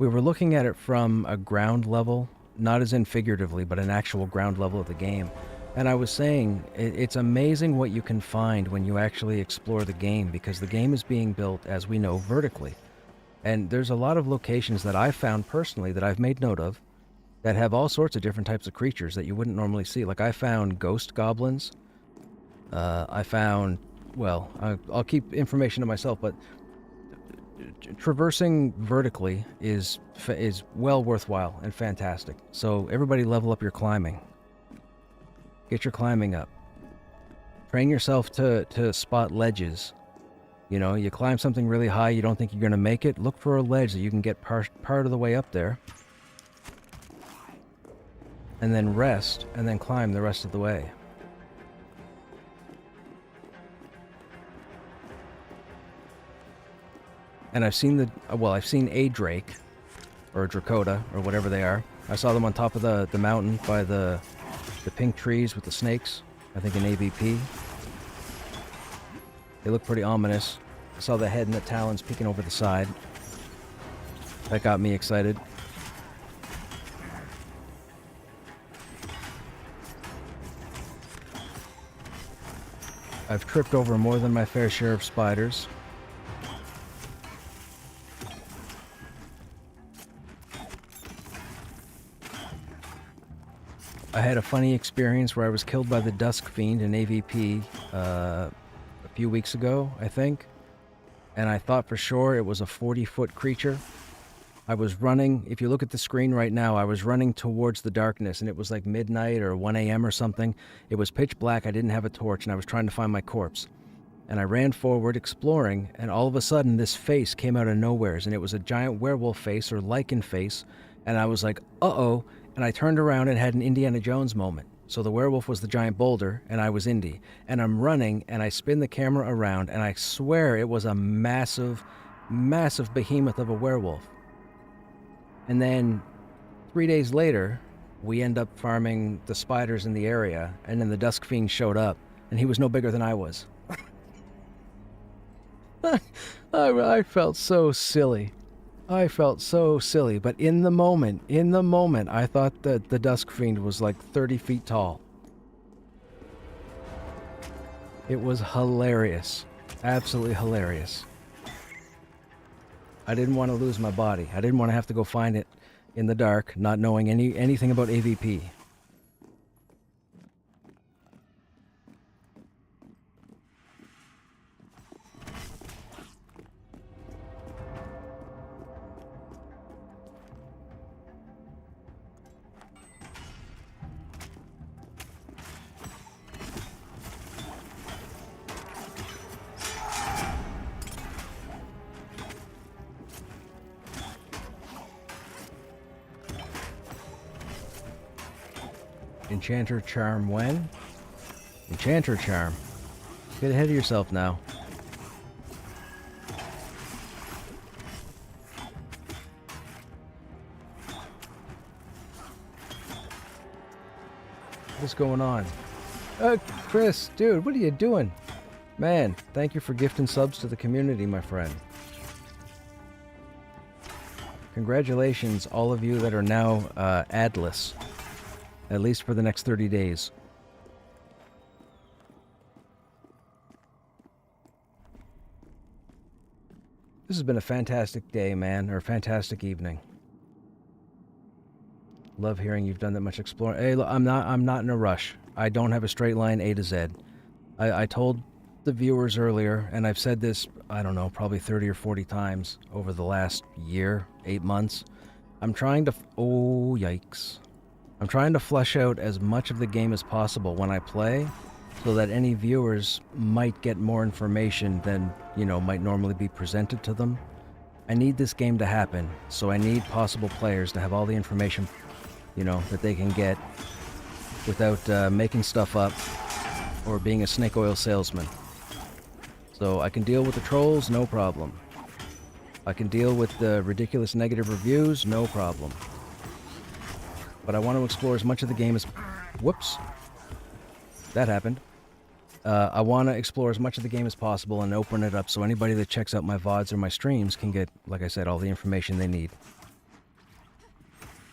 were looking at it from a ground level, not as in figuratively, but an actual ground level of the game. And I was saying it's amazing what you can find when you actually explore the game, because the game is being built, as we know, vertically. And there's a lot of locations that I've found personally that I've made note of that have all sorts of different types of creatures that you wouldn't normally see. Like I found ghost goblins. I found, well, I'll keep information to myself, but traversing vertically is well worthwhile and fantastic. So everybody level up your climbing. Get your climbing up. Train yourself to spot ledges. You know, you climb something really high, you don't think you're going to make it, look for a ledge that you can get part of the way up there. And then rest, and then climb the rest of the way. And I've seen a drake, or a dracoda, or whatever they are. I saw them on top of the mountain by the pink trees with the snakes, I think in AVP. They look pretty ominous. I saw the head and the talons peeking over the side. That got me excited. I've tripped over more than my fair share of spiders. I had a funny experience where I was killed by the Dusk Fiend in AVP a few weeks ago, I think. And I thought for sure it was a 40-foot creature. I was running, if you look at the screen right now, I was running towards the darkness, and it was like midnight or 1 a.m. or something. It was pitch black, I didn't have a torch, and I was trying to find my corpse. And I ran forward, exploring, and all of a sudden this face came out of nowheres, and it was a giant werewolf face or lichen face, and I was like, uh-oh, and I turned around and had an Indiana Jones moment. So the werewolf was the giant boulder, and I was Indy. And I'm running, and I spin the camera around, and I swear it was a massive, massive behemoth of a werewolf. And then 3 days later, we end up farming the spiders in the area, and then the Dusk Fiend showed up, and he was no bigger than I was. I felt so silly. I felt so silly, but in the moment, I thought that the Dusk Fiend was like 30 feet tall. It was hilarious. Absolutely hilarious. I didn't want to lose my body. I didn't want to have to go find it in the dark, not knowing anything about AVP. Enchanter Charm when? Enchanter Charm. Get ahead of yourself now. What's going on? Chris, dude, what are you doing? Man, thank you for gifting subs to the community, my friend. Congratulations, all of you that are now adless. At least for the next 30 days. This has been a fantastic day, man, or a fantastic evening. Love hearing you've done that much exploring. Hey, look, I'm not in a rush. I don't have a straight line A to Z. I told the viewers earlier, and I've said this, I don't know, probably 30 or 40 times over the last year, 8 months. I'm trying to... Oh, yikes. I'm trying to flesh out as much of the game as possible when I play, so that any viewers might get more information than, might normally be presented to them. I need this game to happen, so I need possible players to have all the information, that they can get without making stuff up or being a snake oil salesman. So I can deal with the trolls, no problem. I can deal with the ridiculous negative reviews, no problem. But I want to explore as much of the game as... Whoops. That happened. I want to explore as much of the game as possible and open it up so anybody that checks out my VODs or my streams can get, like I said, all the information they need.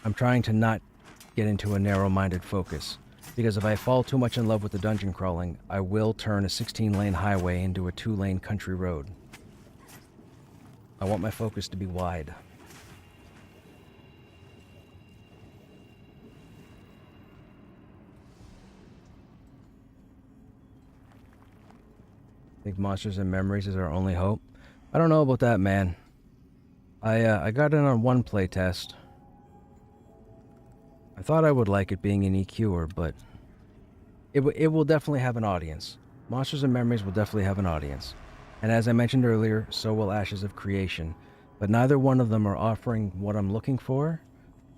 I'm trying to not get into a narrow-minded focus, because if I fall too much in love with the dungeon crawling, I will turn a 16-lane highway into a 2-lane country road. I want my focus to be wide. Think Monsters and Memories is our only hope? I don't know about that, man. I got in on one playtest. I thought I would like it being an EQer, but it will definitely have an audience. Monsters and Memories will definitely have an audience. And as I mentioned earlier, so will Ashes of Creation. But neither one of them are offering what I'm looking for.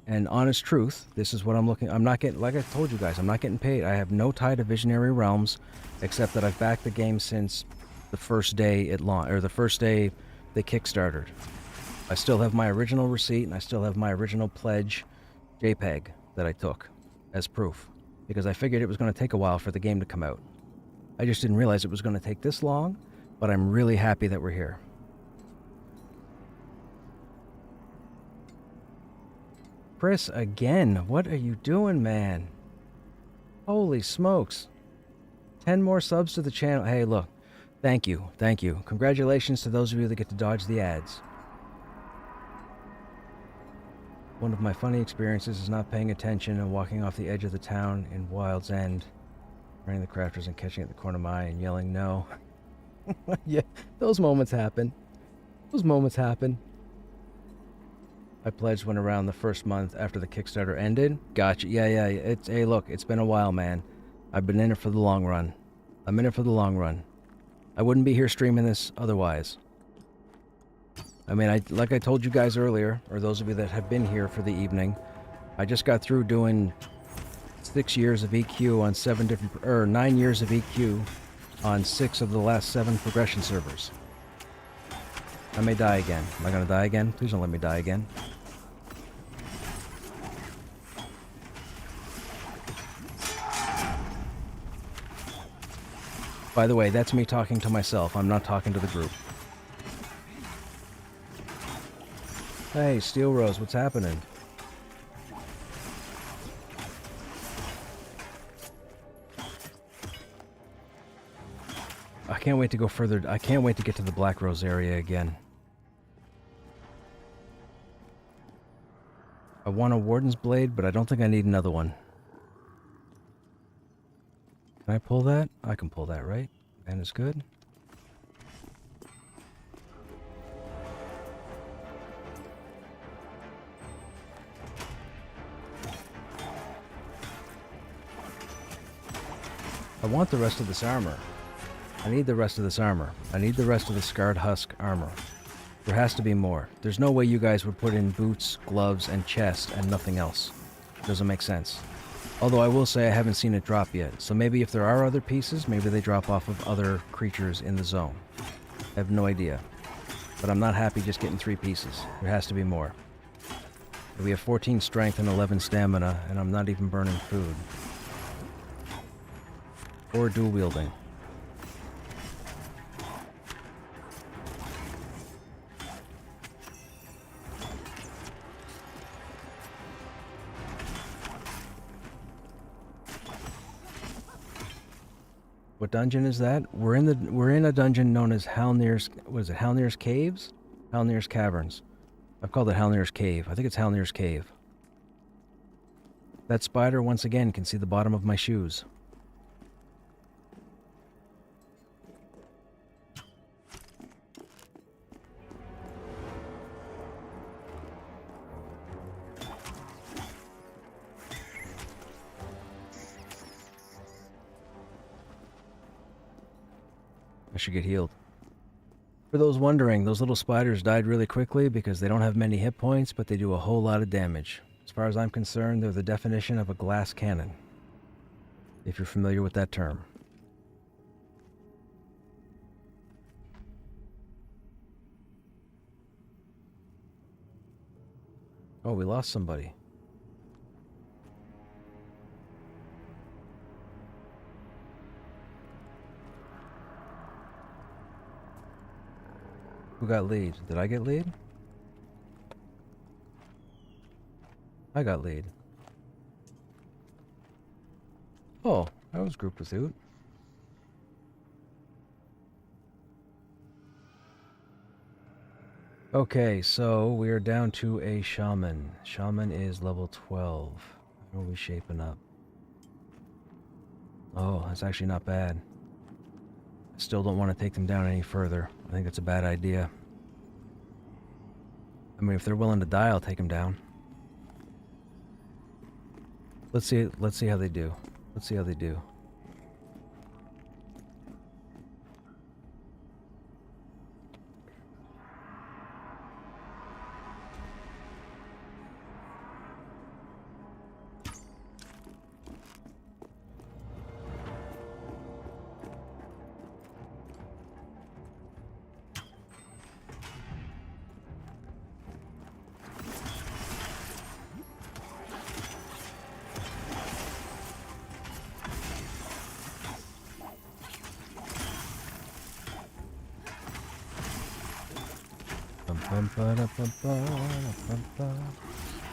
And honest truth, this is what I'm looking... I'm not getting... Like I told you guys, I'm not getting paid. I have no tie to Visionary Realms, except that I've backed the game since the first day it launched, or the first day they kickstarted. I still have my original receipt, and I still have my original pledge JPEG that I took as proof, because I figured it was going to take a while for the game to come out. I just didn't realize it was going to take this long, but I'm really happy that we're here. Chris, again, what are you doing, man? Holy smokes. 10 more subs to the channel. Hey, look. Thank you. Thank you. Congratulations to those of you that get to dodge the ads. One of my funny experiences is not paying attention and walking off the edge of the town in Wild's End, running the crafters and catching at the corner of my eye and yelling no. Yeah, those moments happen. Those moments happen. I pledged when around the first month after the Kickstarter ended. Gotcha. Yeah. Hey, look, it's been a while, man. I've been in it for the long run. I'm in it for the long run. I wouldn't be here streaming this otherwise. I mean, like I told you guys earlier, or those of you that have been here for the evening, I just got through doing 6 years of EQ on 9 years of EQ on 6 of the last 7 progression servers. I may die again. Am I gonna die again? Please don't let me die again. By the way, that's me talking to myself. I'm not talking to the group. Hey, Steel Rose, what's happening? I can't wait to go further. I can't wait to get to the Black Rose area again. I want a Warden's Blade, but I don't think I need another one. Can I pull that? I can pull that, right? And it's good. I want the rest of this armor. I need the rest of this armor. I need the rest of the Scarred Husk armor. There has to be more. There's no way you guys would put in boots, gloves, and chest and nothing else. Doesn't make sense. Although I will say I haven't seen it drop yet, so maybe if there are other pieces, maybe they drop off of other creatures in the zone. I have no idea. But I'm not happy just getting 3 pieces. There has to be more. We have 14 strength and 11 stamina, and I'm not even burning food. Or dual wielding. What dungeon is that? We're in a dungeon known as Halnir's. What is it? Halnir's Caves? Halnir's Caverns. I've called it Halnir's Cave. I think it's Halnir's Cave. That spider once again can see the bottom of my shoes. I should get healed. For those wondering, those little spiders died really quickly because they don't have many hit points, but they do a whole lot of damage. As far as I'm concerned, they're the definition of a glass cannon, if you're familiar with that term. Oh, we lost somebody. Who got lead? Did I get lead? I got lead. Oh, that was group pursuit. Okay, so we are down to a shaman. Shaman is level 12. How are we shaping up? Oh, that's actually not bad. I still don't want to take them down any further. I think that's a bad idea. I mean, if they're willing to die, I'll take them down. Let's see how they do. Let's see how they do.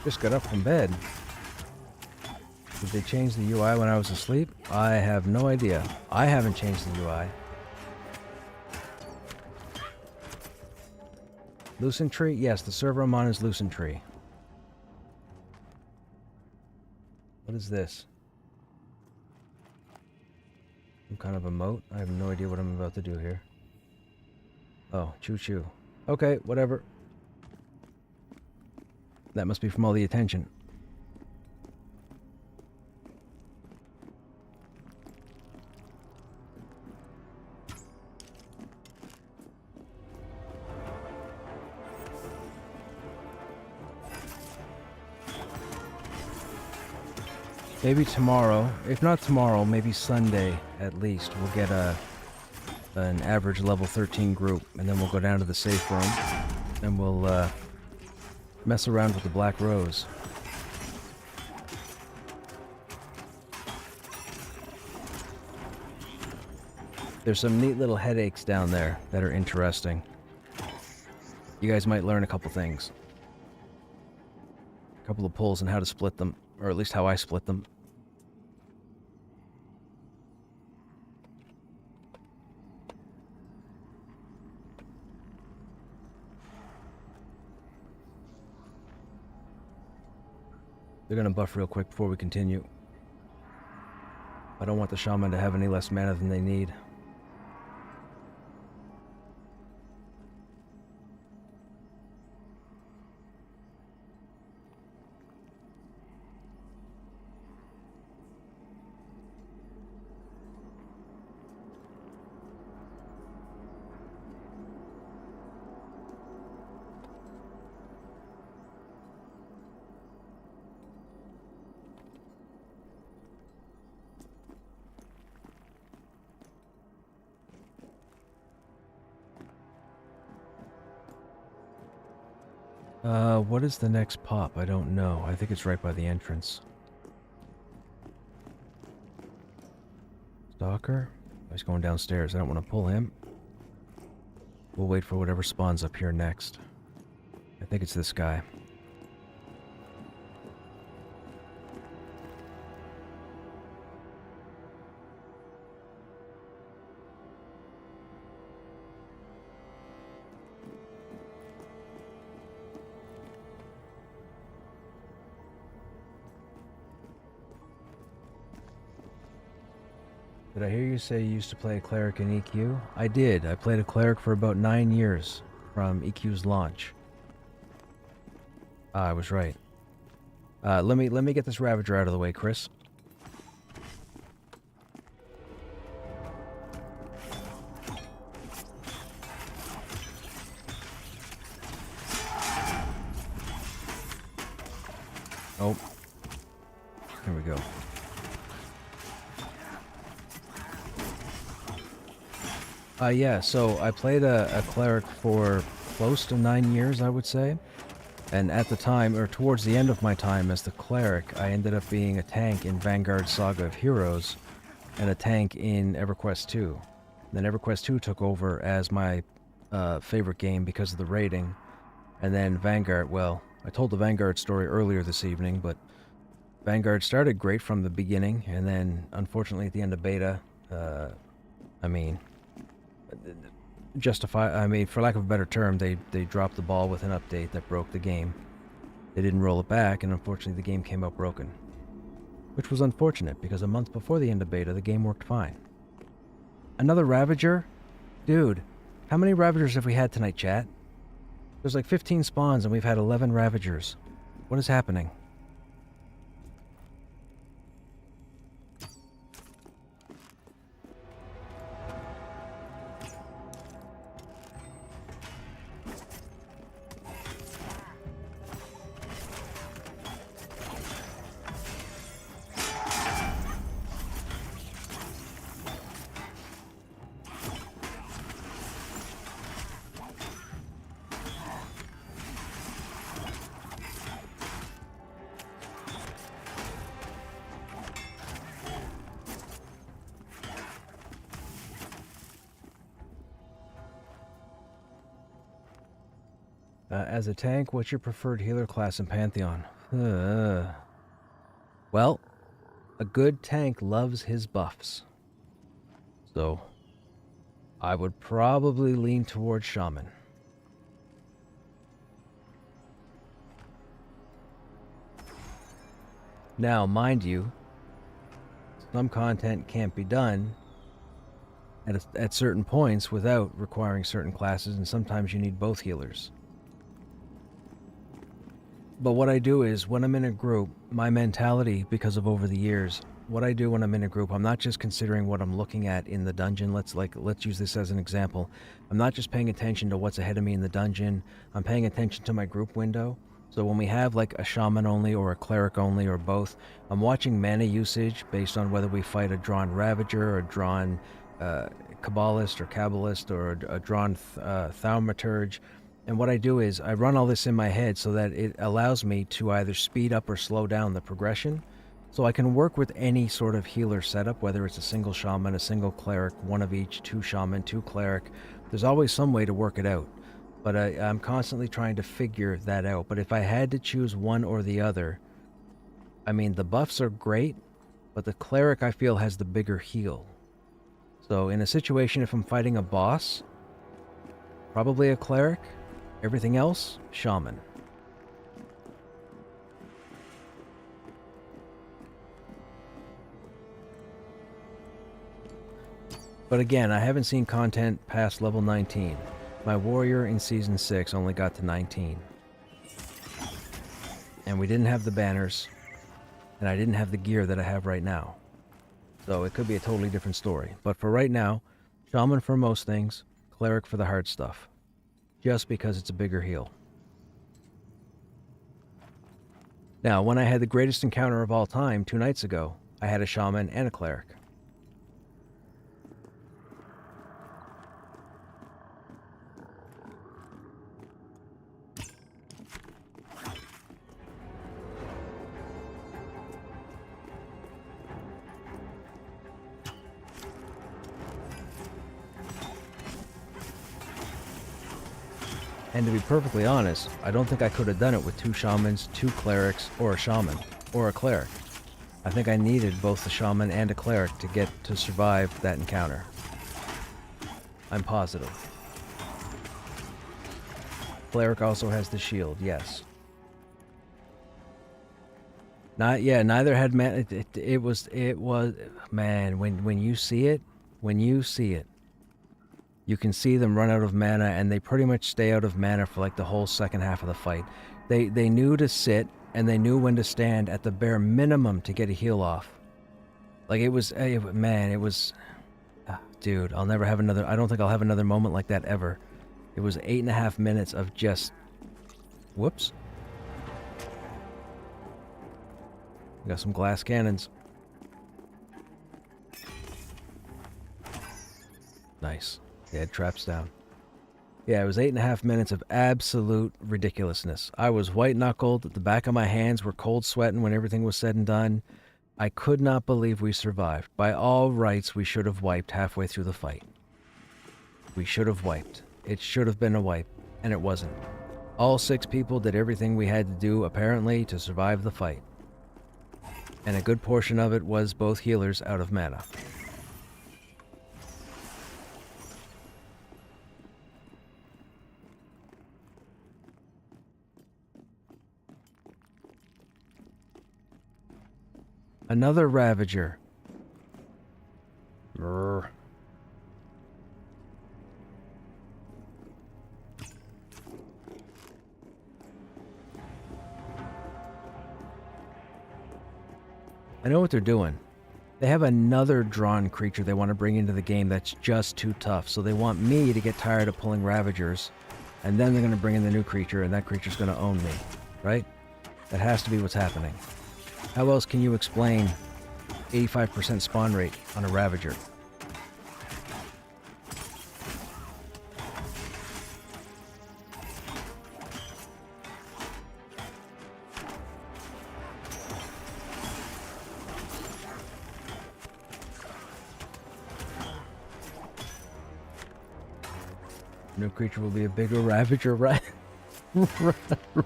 Just got up from bed. Did they change the UI when I was asleep? I have no idea. I haven't changed the UI. Lucent Tree? Yes, the server I'm on is Lucent Tree. What is this? Some kind of emote? I have no idea what I'm about to do here. Oh, choo-choo. Okay, whatever. That must be from all the attention. Maybe tomorrow, if not tomorrow, maybe Sunday at least, we'll get an average level 13 group, and then we'll go down to the safe room, and we'll mess around with the Black Rose. There's some neat little headaches down there that are interesting. You guys might learn a couple things. A couple of pulls on how to split them, or at least how I split them. They're gonna buff real quick before we continue. I don't want the shaman to have any less mana than they need. What is the next pop? I don't know. I think it's right by the entrance. Stalker? He's going downstairs. I don't want to pull him. We'll wait for whatever spawns up here next. I think it's this guy. Did I hear you say you used to play a cleric in EQ? I did. I played a cleric for about 9 years from EQ's launch. I was right. Let me get this Ravager out of the way, Chris. Oh. Here we go. Yeah, so I played a cleric for close to 9 years, I would say. And at the time, or towards the end of my time as the cleric, I ended up being a tank in Vanguard Saga of Heroes and a tank in EverQuest 2. Then EverQuest 2 took over as my favorite game because of the rating. And then Vanguard, well, I told the Vanguard story earlier this evening, but Vanguard started great from the beginning, and then unfortunately at the end of beta, for lack of a better term, they dropped the ball with an update that broke the game. They didn't roll it back, and unfortunately the game came out broken. Which was unfortunate, because a month before the end of beta, the game worked fine. Another Ravager? Dude, how many Ravagers have we had tonight, chat? There's like 15 spawns, and we've had 11 Ravagers. What is happening? As a tank, what's your preferred healer class in Pantheon? Well, a good tank loves his buffs. So, I would probably lean towards Shaman. Now, mind you, some content can't be done at certain points without requiring certain classes, and sometimes you need both healers. But what I do is, when I'm in a group, my mentality, because of over the years, what I do when I'm in a group, I'm not just considering what I'm looking at in the dungeon. Let's use this as an example. I'm not just paying attention to what's ahead of me in the dungeon. I'm paying attention to my group window. So when we have like a shaman only or a cleric only or both, I'm watching mana usage based on whether we fight a drawn Ravager or a drawn Kabbalist or a drawn Thaumaturge. And what I do is I run all this in my head so that it allows me to either speed up or slow down the progression. So I can work with any sort of healer setup, whether it's a single shaman, a single cleric, one of each, 2 shaman, 2 cleric. There's always some way to work it out. But I'm constantly trying to figure that out. But if I had to choose one or the other, I mean, the buffs are great, but the cleric I feel has the bigger heal. So in a situation, if I'm fighting a boss, probably a cleric. Everything else, shaman. But again, I haven't seen content past level 19. My warrior in Season 6 only got to 19. And we didn't have the banners, and I didn't have the gear that I have right now. So it could be a totally different story. But for right now, Shaman for most things, Cleric for the hard stuff. Just because it's a bigger heal. Now, when I had the greatest encounter of all time 2 nights ago, I had a Shaman and a Cleric. And to be perfectly honest, I don't think I could have done it with 2 shamans, 2 clerics, or a shaman, or a cleric. I think I needed both a shaman and a cleric to survive that encounter. I'm positive. Cleric also has the shield, yes. Neither had man. It was man. When you see it, you can see them run out of mana, and they pretty much stay out of mana for like the whole second half of the fight. They knew to sit, and they knew when to stand at the bare minimum to get a heal off. Like it was, dude, I'll never have another. I don't think I'll have another moment like that ever. It was 8.5 minutes of just, whoops. We got some glass cannons. Nice. They had traps down. Yeah, it was 8.5 minutes of absolute ridiculousness. I was white-knuckled. The back of my hands were cold sweating when everything was said and done. I could not believe we survived. By all rights, we should have wiped halfway through the fight. We should have wiped. It should have been a wipe, and it wasn't. All 6 people did everything we had to do, apparently, to survive the fight. And a good portion of it was both healers out of mana. Another Ravager. Brr. I know what they're doing. They have another drawn creature they want to bring into the game that's just too tough, so they want me to get tired of pulling Ravagers, and then they're going to bring in the new creature, and that creature's going to own me, right? That has to be what's happening. How else can you explain 85% spawn rate on a Ravager? New creature will be a bigger Ravager, right?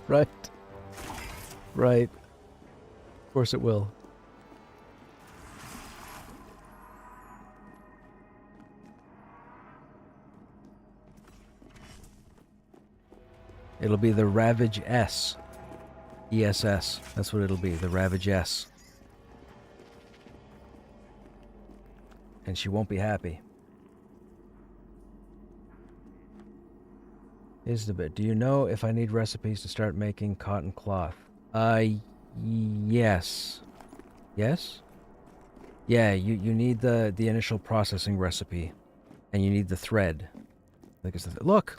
Right. Right. Of course it will. It'll be the Ravage S. ESS. That's what it'll be, the Ravage S. And she won't be happy. Is the bit. Do you know if I need recipes to start making cotton cloth? Yes. Yes? Yeah, you need the initial processing recipe. And you need the thread. Look!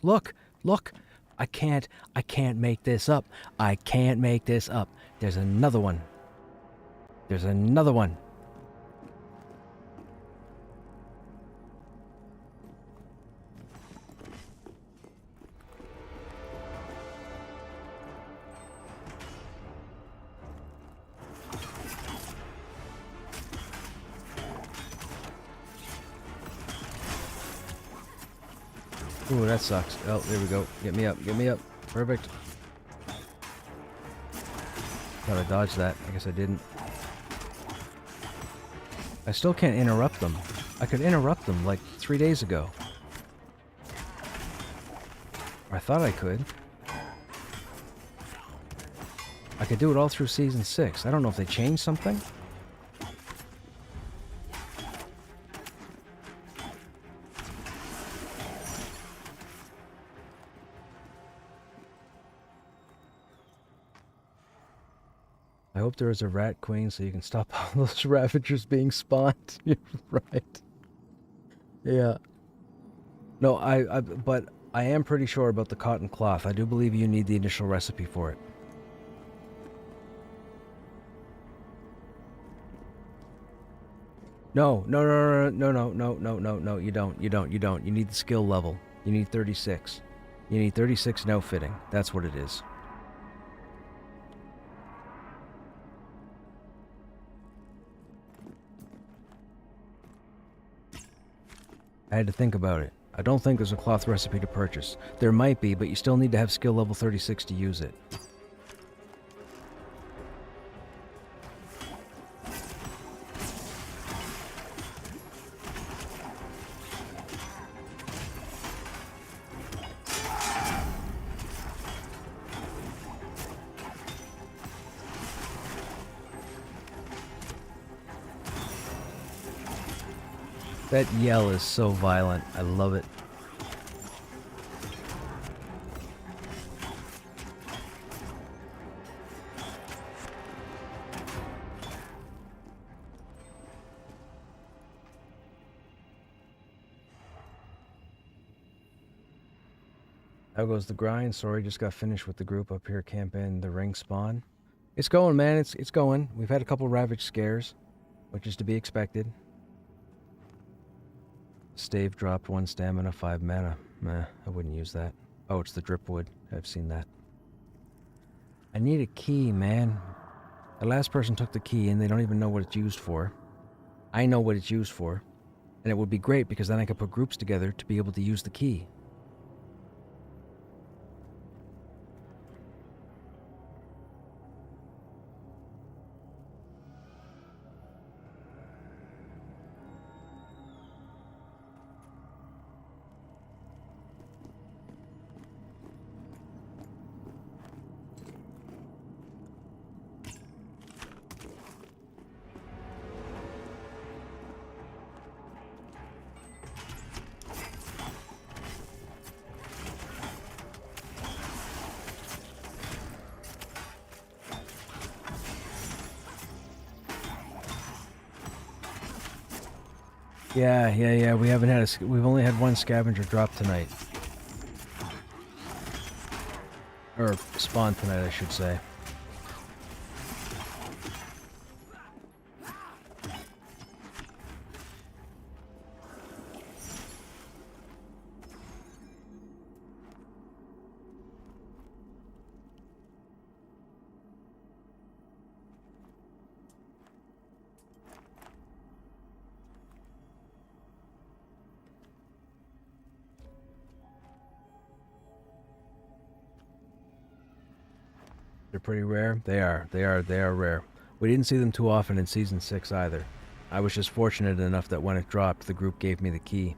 I can't make this up. I can't make this up. There's another one. There's another one. Ooh, that sucks. Oh, there we go. Get me up. Get me up. Perfect. Thought I dodged that. I guess I didn't. I still can't interrupt them. I could interrupt them like 3 days ago. I thought I could. I could do it all through Season 6. I don't know if they changed something. I hope there is a rat queen so you can stop all those ravagers being spawned. You're right. Yeah. No, but I am pretty sure about the cotton cloth. I do believe you need the initial recipe for it. No, you don't. You need the skill level. You need 36. You need 36 and outfitting. That's what it is. I had to think about it. I don't think there's a cloth recipe to purchase. There might be, but you still need to have skill level 36 to use it. That yell is so violent. I love it. How goes the grind? Sorry, just got finished with the group up here camping the ring spawn. It's going, man. It's going. We've had a couple ravage scares, which is to be expected. Stave dropped 1 stamina, 5 mana. Meh, I wouldn't use that. Oh, it's the dripwood. I've seen that. I need a key, man. The last person took the key and they don't even know what it's used for. I know what it's used for. And it would be great because then I could put groups together to be able to use the key. Yeah. We haven't had we've only had 1 scavenger drop tonight. Or spawn tonight, I should say. They're pretty rare. They are rare. We didn't see them too often in Season 6 either. I was just fortunate enough that when it dropped, the group gave me the key.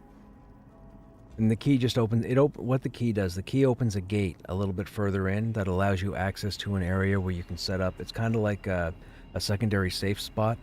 And the key just opens... what the key does, the key opens a gate a little bit further in that allows you access to an area where you can set up... It's kind of like a secondary safe spot.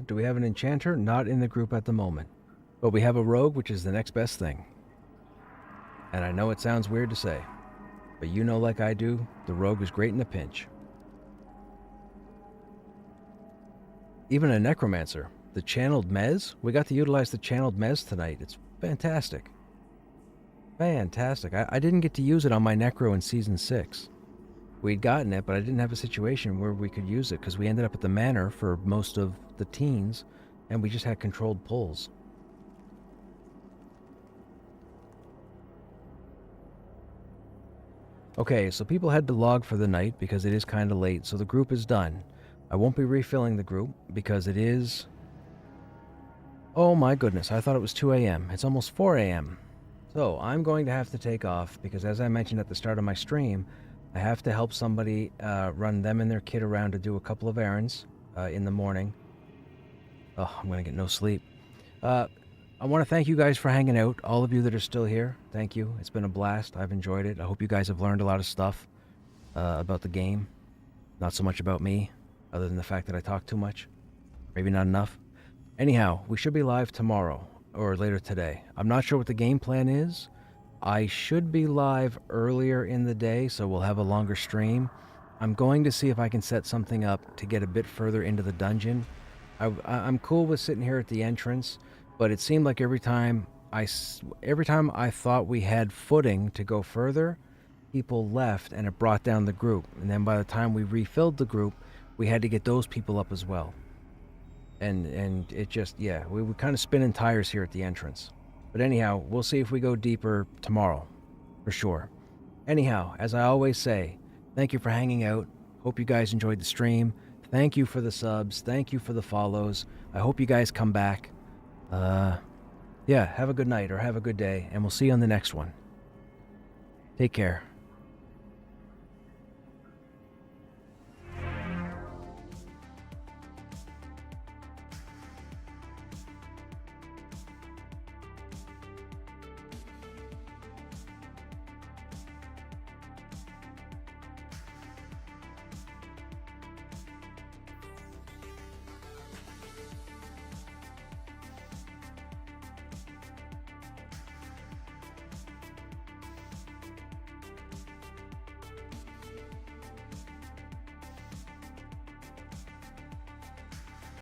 Do we have an enchanter? Not in the group at the moment. But we have a rogue, which is the next best thing. And I know it sounds weird to say, but you know like I do, the rogue is great in a pinch. Even a necromancer. The channeled mez? We got to utilize the channeled mez tonight. It's fantastic. Fantastic. I didn't get to use it on my necro in Season 6. we'd gotten it, but I didn't have a situation where we could use it because we ended up at the manor for most of the teens, and we just had controlled pulls. Okay, so people had to log for the night because it is kind of late, so the group is done. I won't be refilling the group because it is... Oh my goodness, I thought it was 2 a.m. It's almost 4 a.m. So I'm going to have to take off because, as I mentioned at the start of my stream, I have to help somebody run them and their kid around to do a couple of errands in the morning. Oh, I'm going to get no sleep. I want to thank you guys for hanging out. All of you that are still here, thank you. It's been a blast. I've enjoyed it. I hope you guys have learned a lot of stuff about the game. Not so much about me, other than the fact that I talk too much. Maybe not enough. Anyhow, we should be live tomorrow, or later today. I'm not sure what the game plan is. I should be live earlier in the day, so we'll have a longer stream. I'm going to see if I can set something up to get a bit further into the dungeon. I'm cool with sitting here at the entrance, but it seemed like every time I thought we had footing to go further, people left and it brought down the group. And then by the time we refilled the group, we had to get those people up as well. And it just, yeah, we were kind of spinning tires here at the entrance. But anyhow, we'll see if we go deeper tomorrow, for sure. Anyhow, as I always say, thank you for hanging out. Hope you guys enjoyed the stream. Thank you for the subs. Thank you for the follows. I hope you guys come back. Yeah, have a good night or have a good day, and we'll see you on the next one. Take care.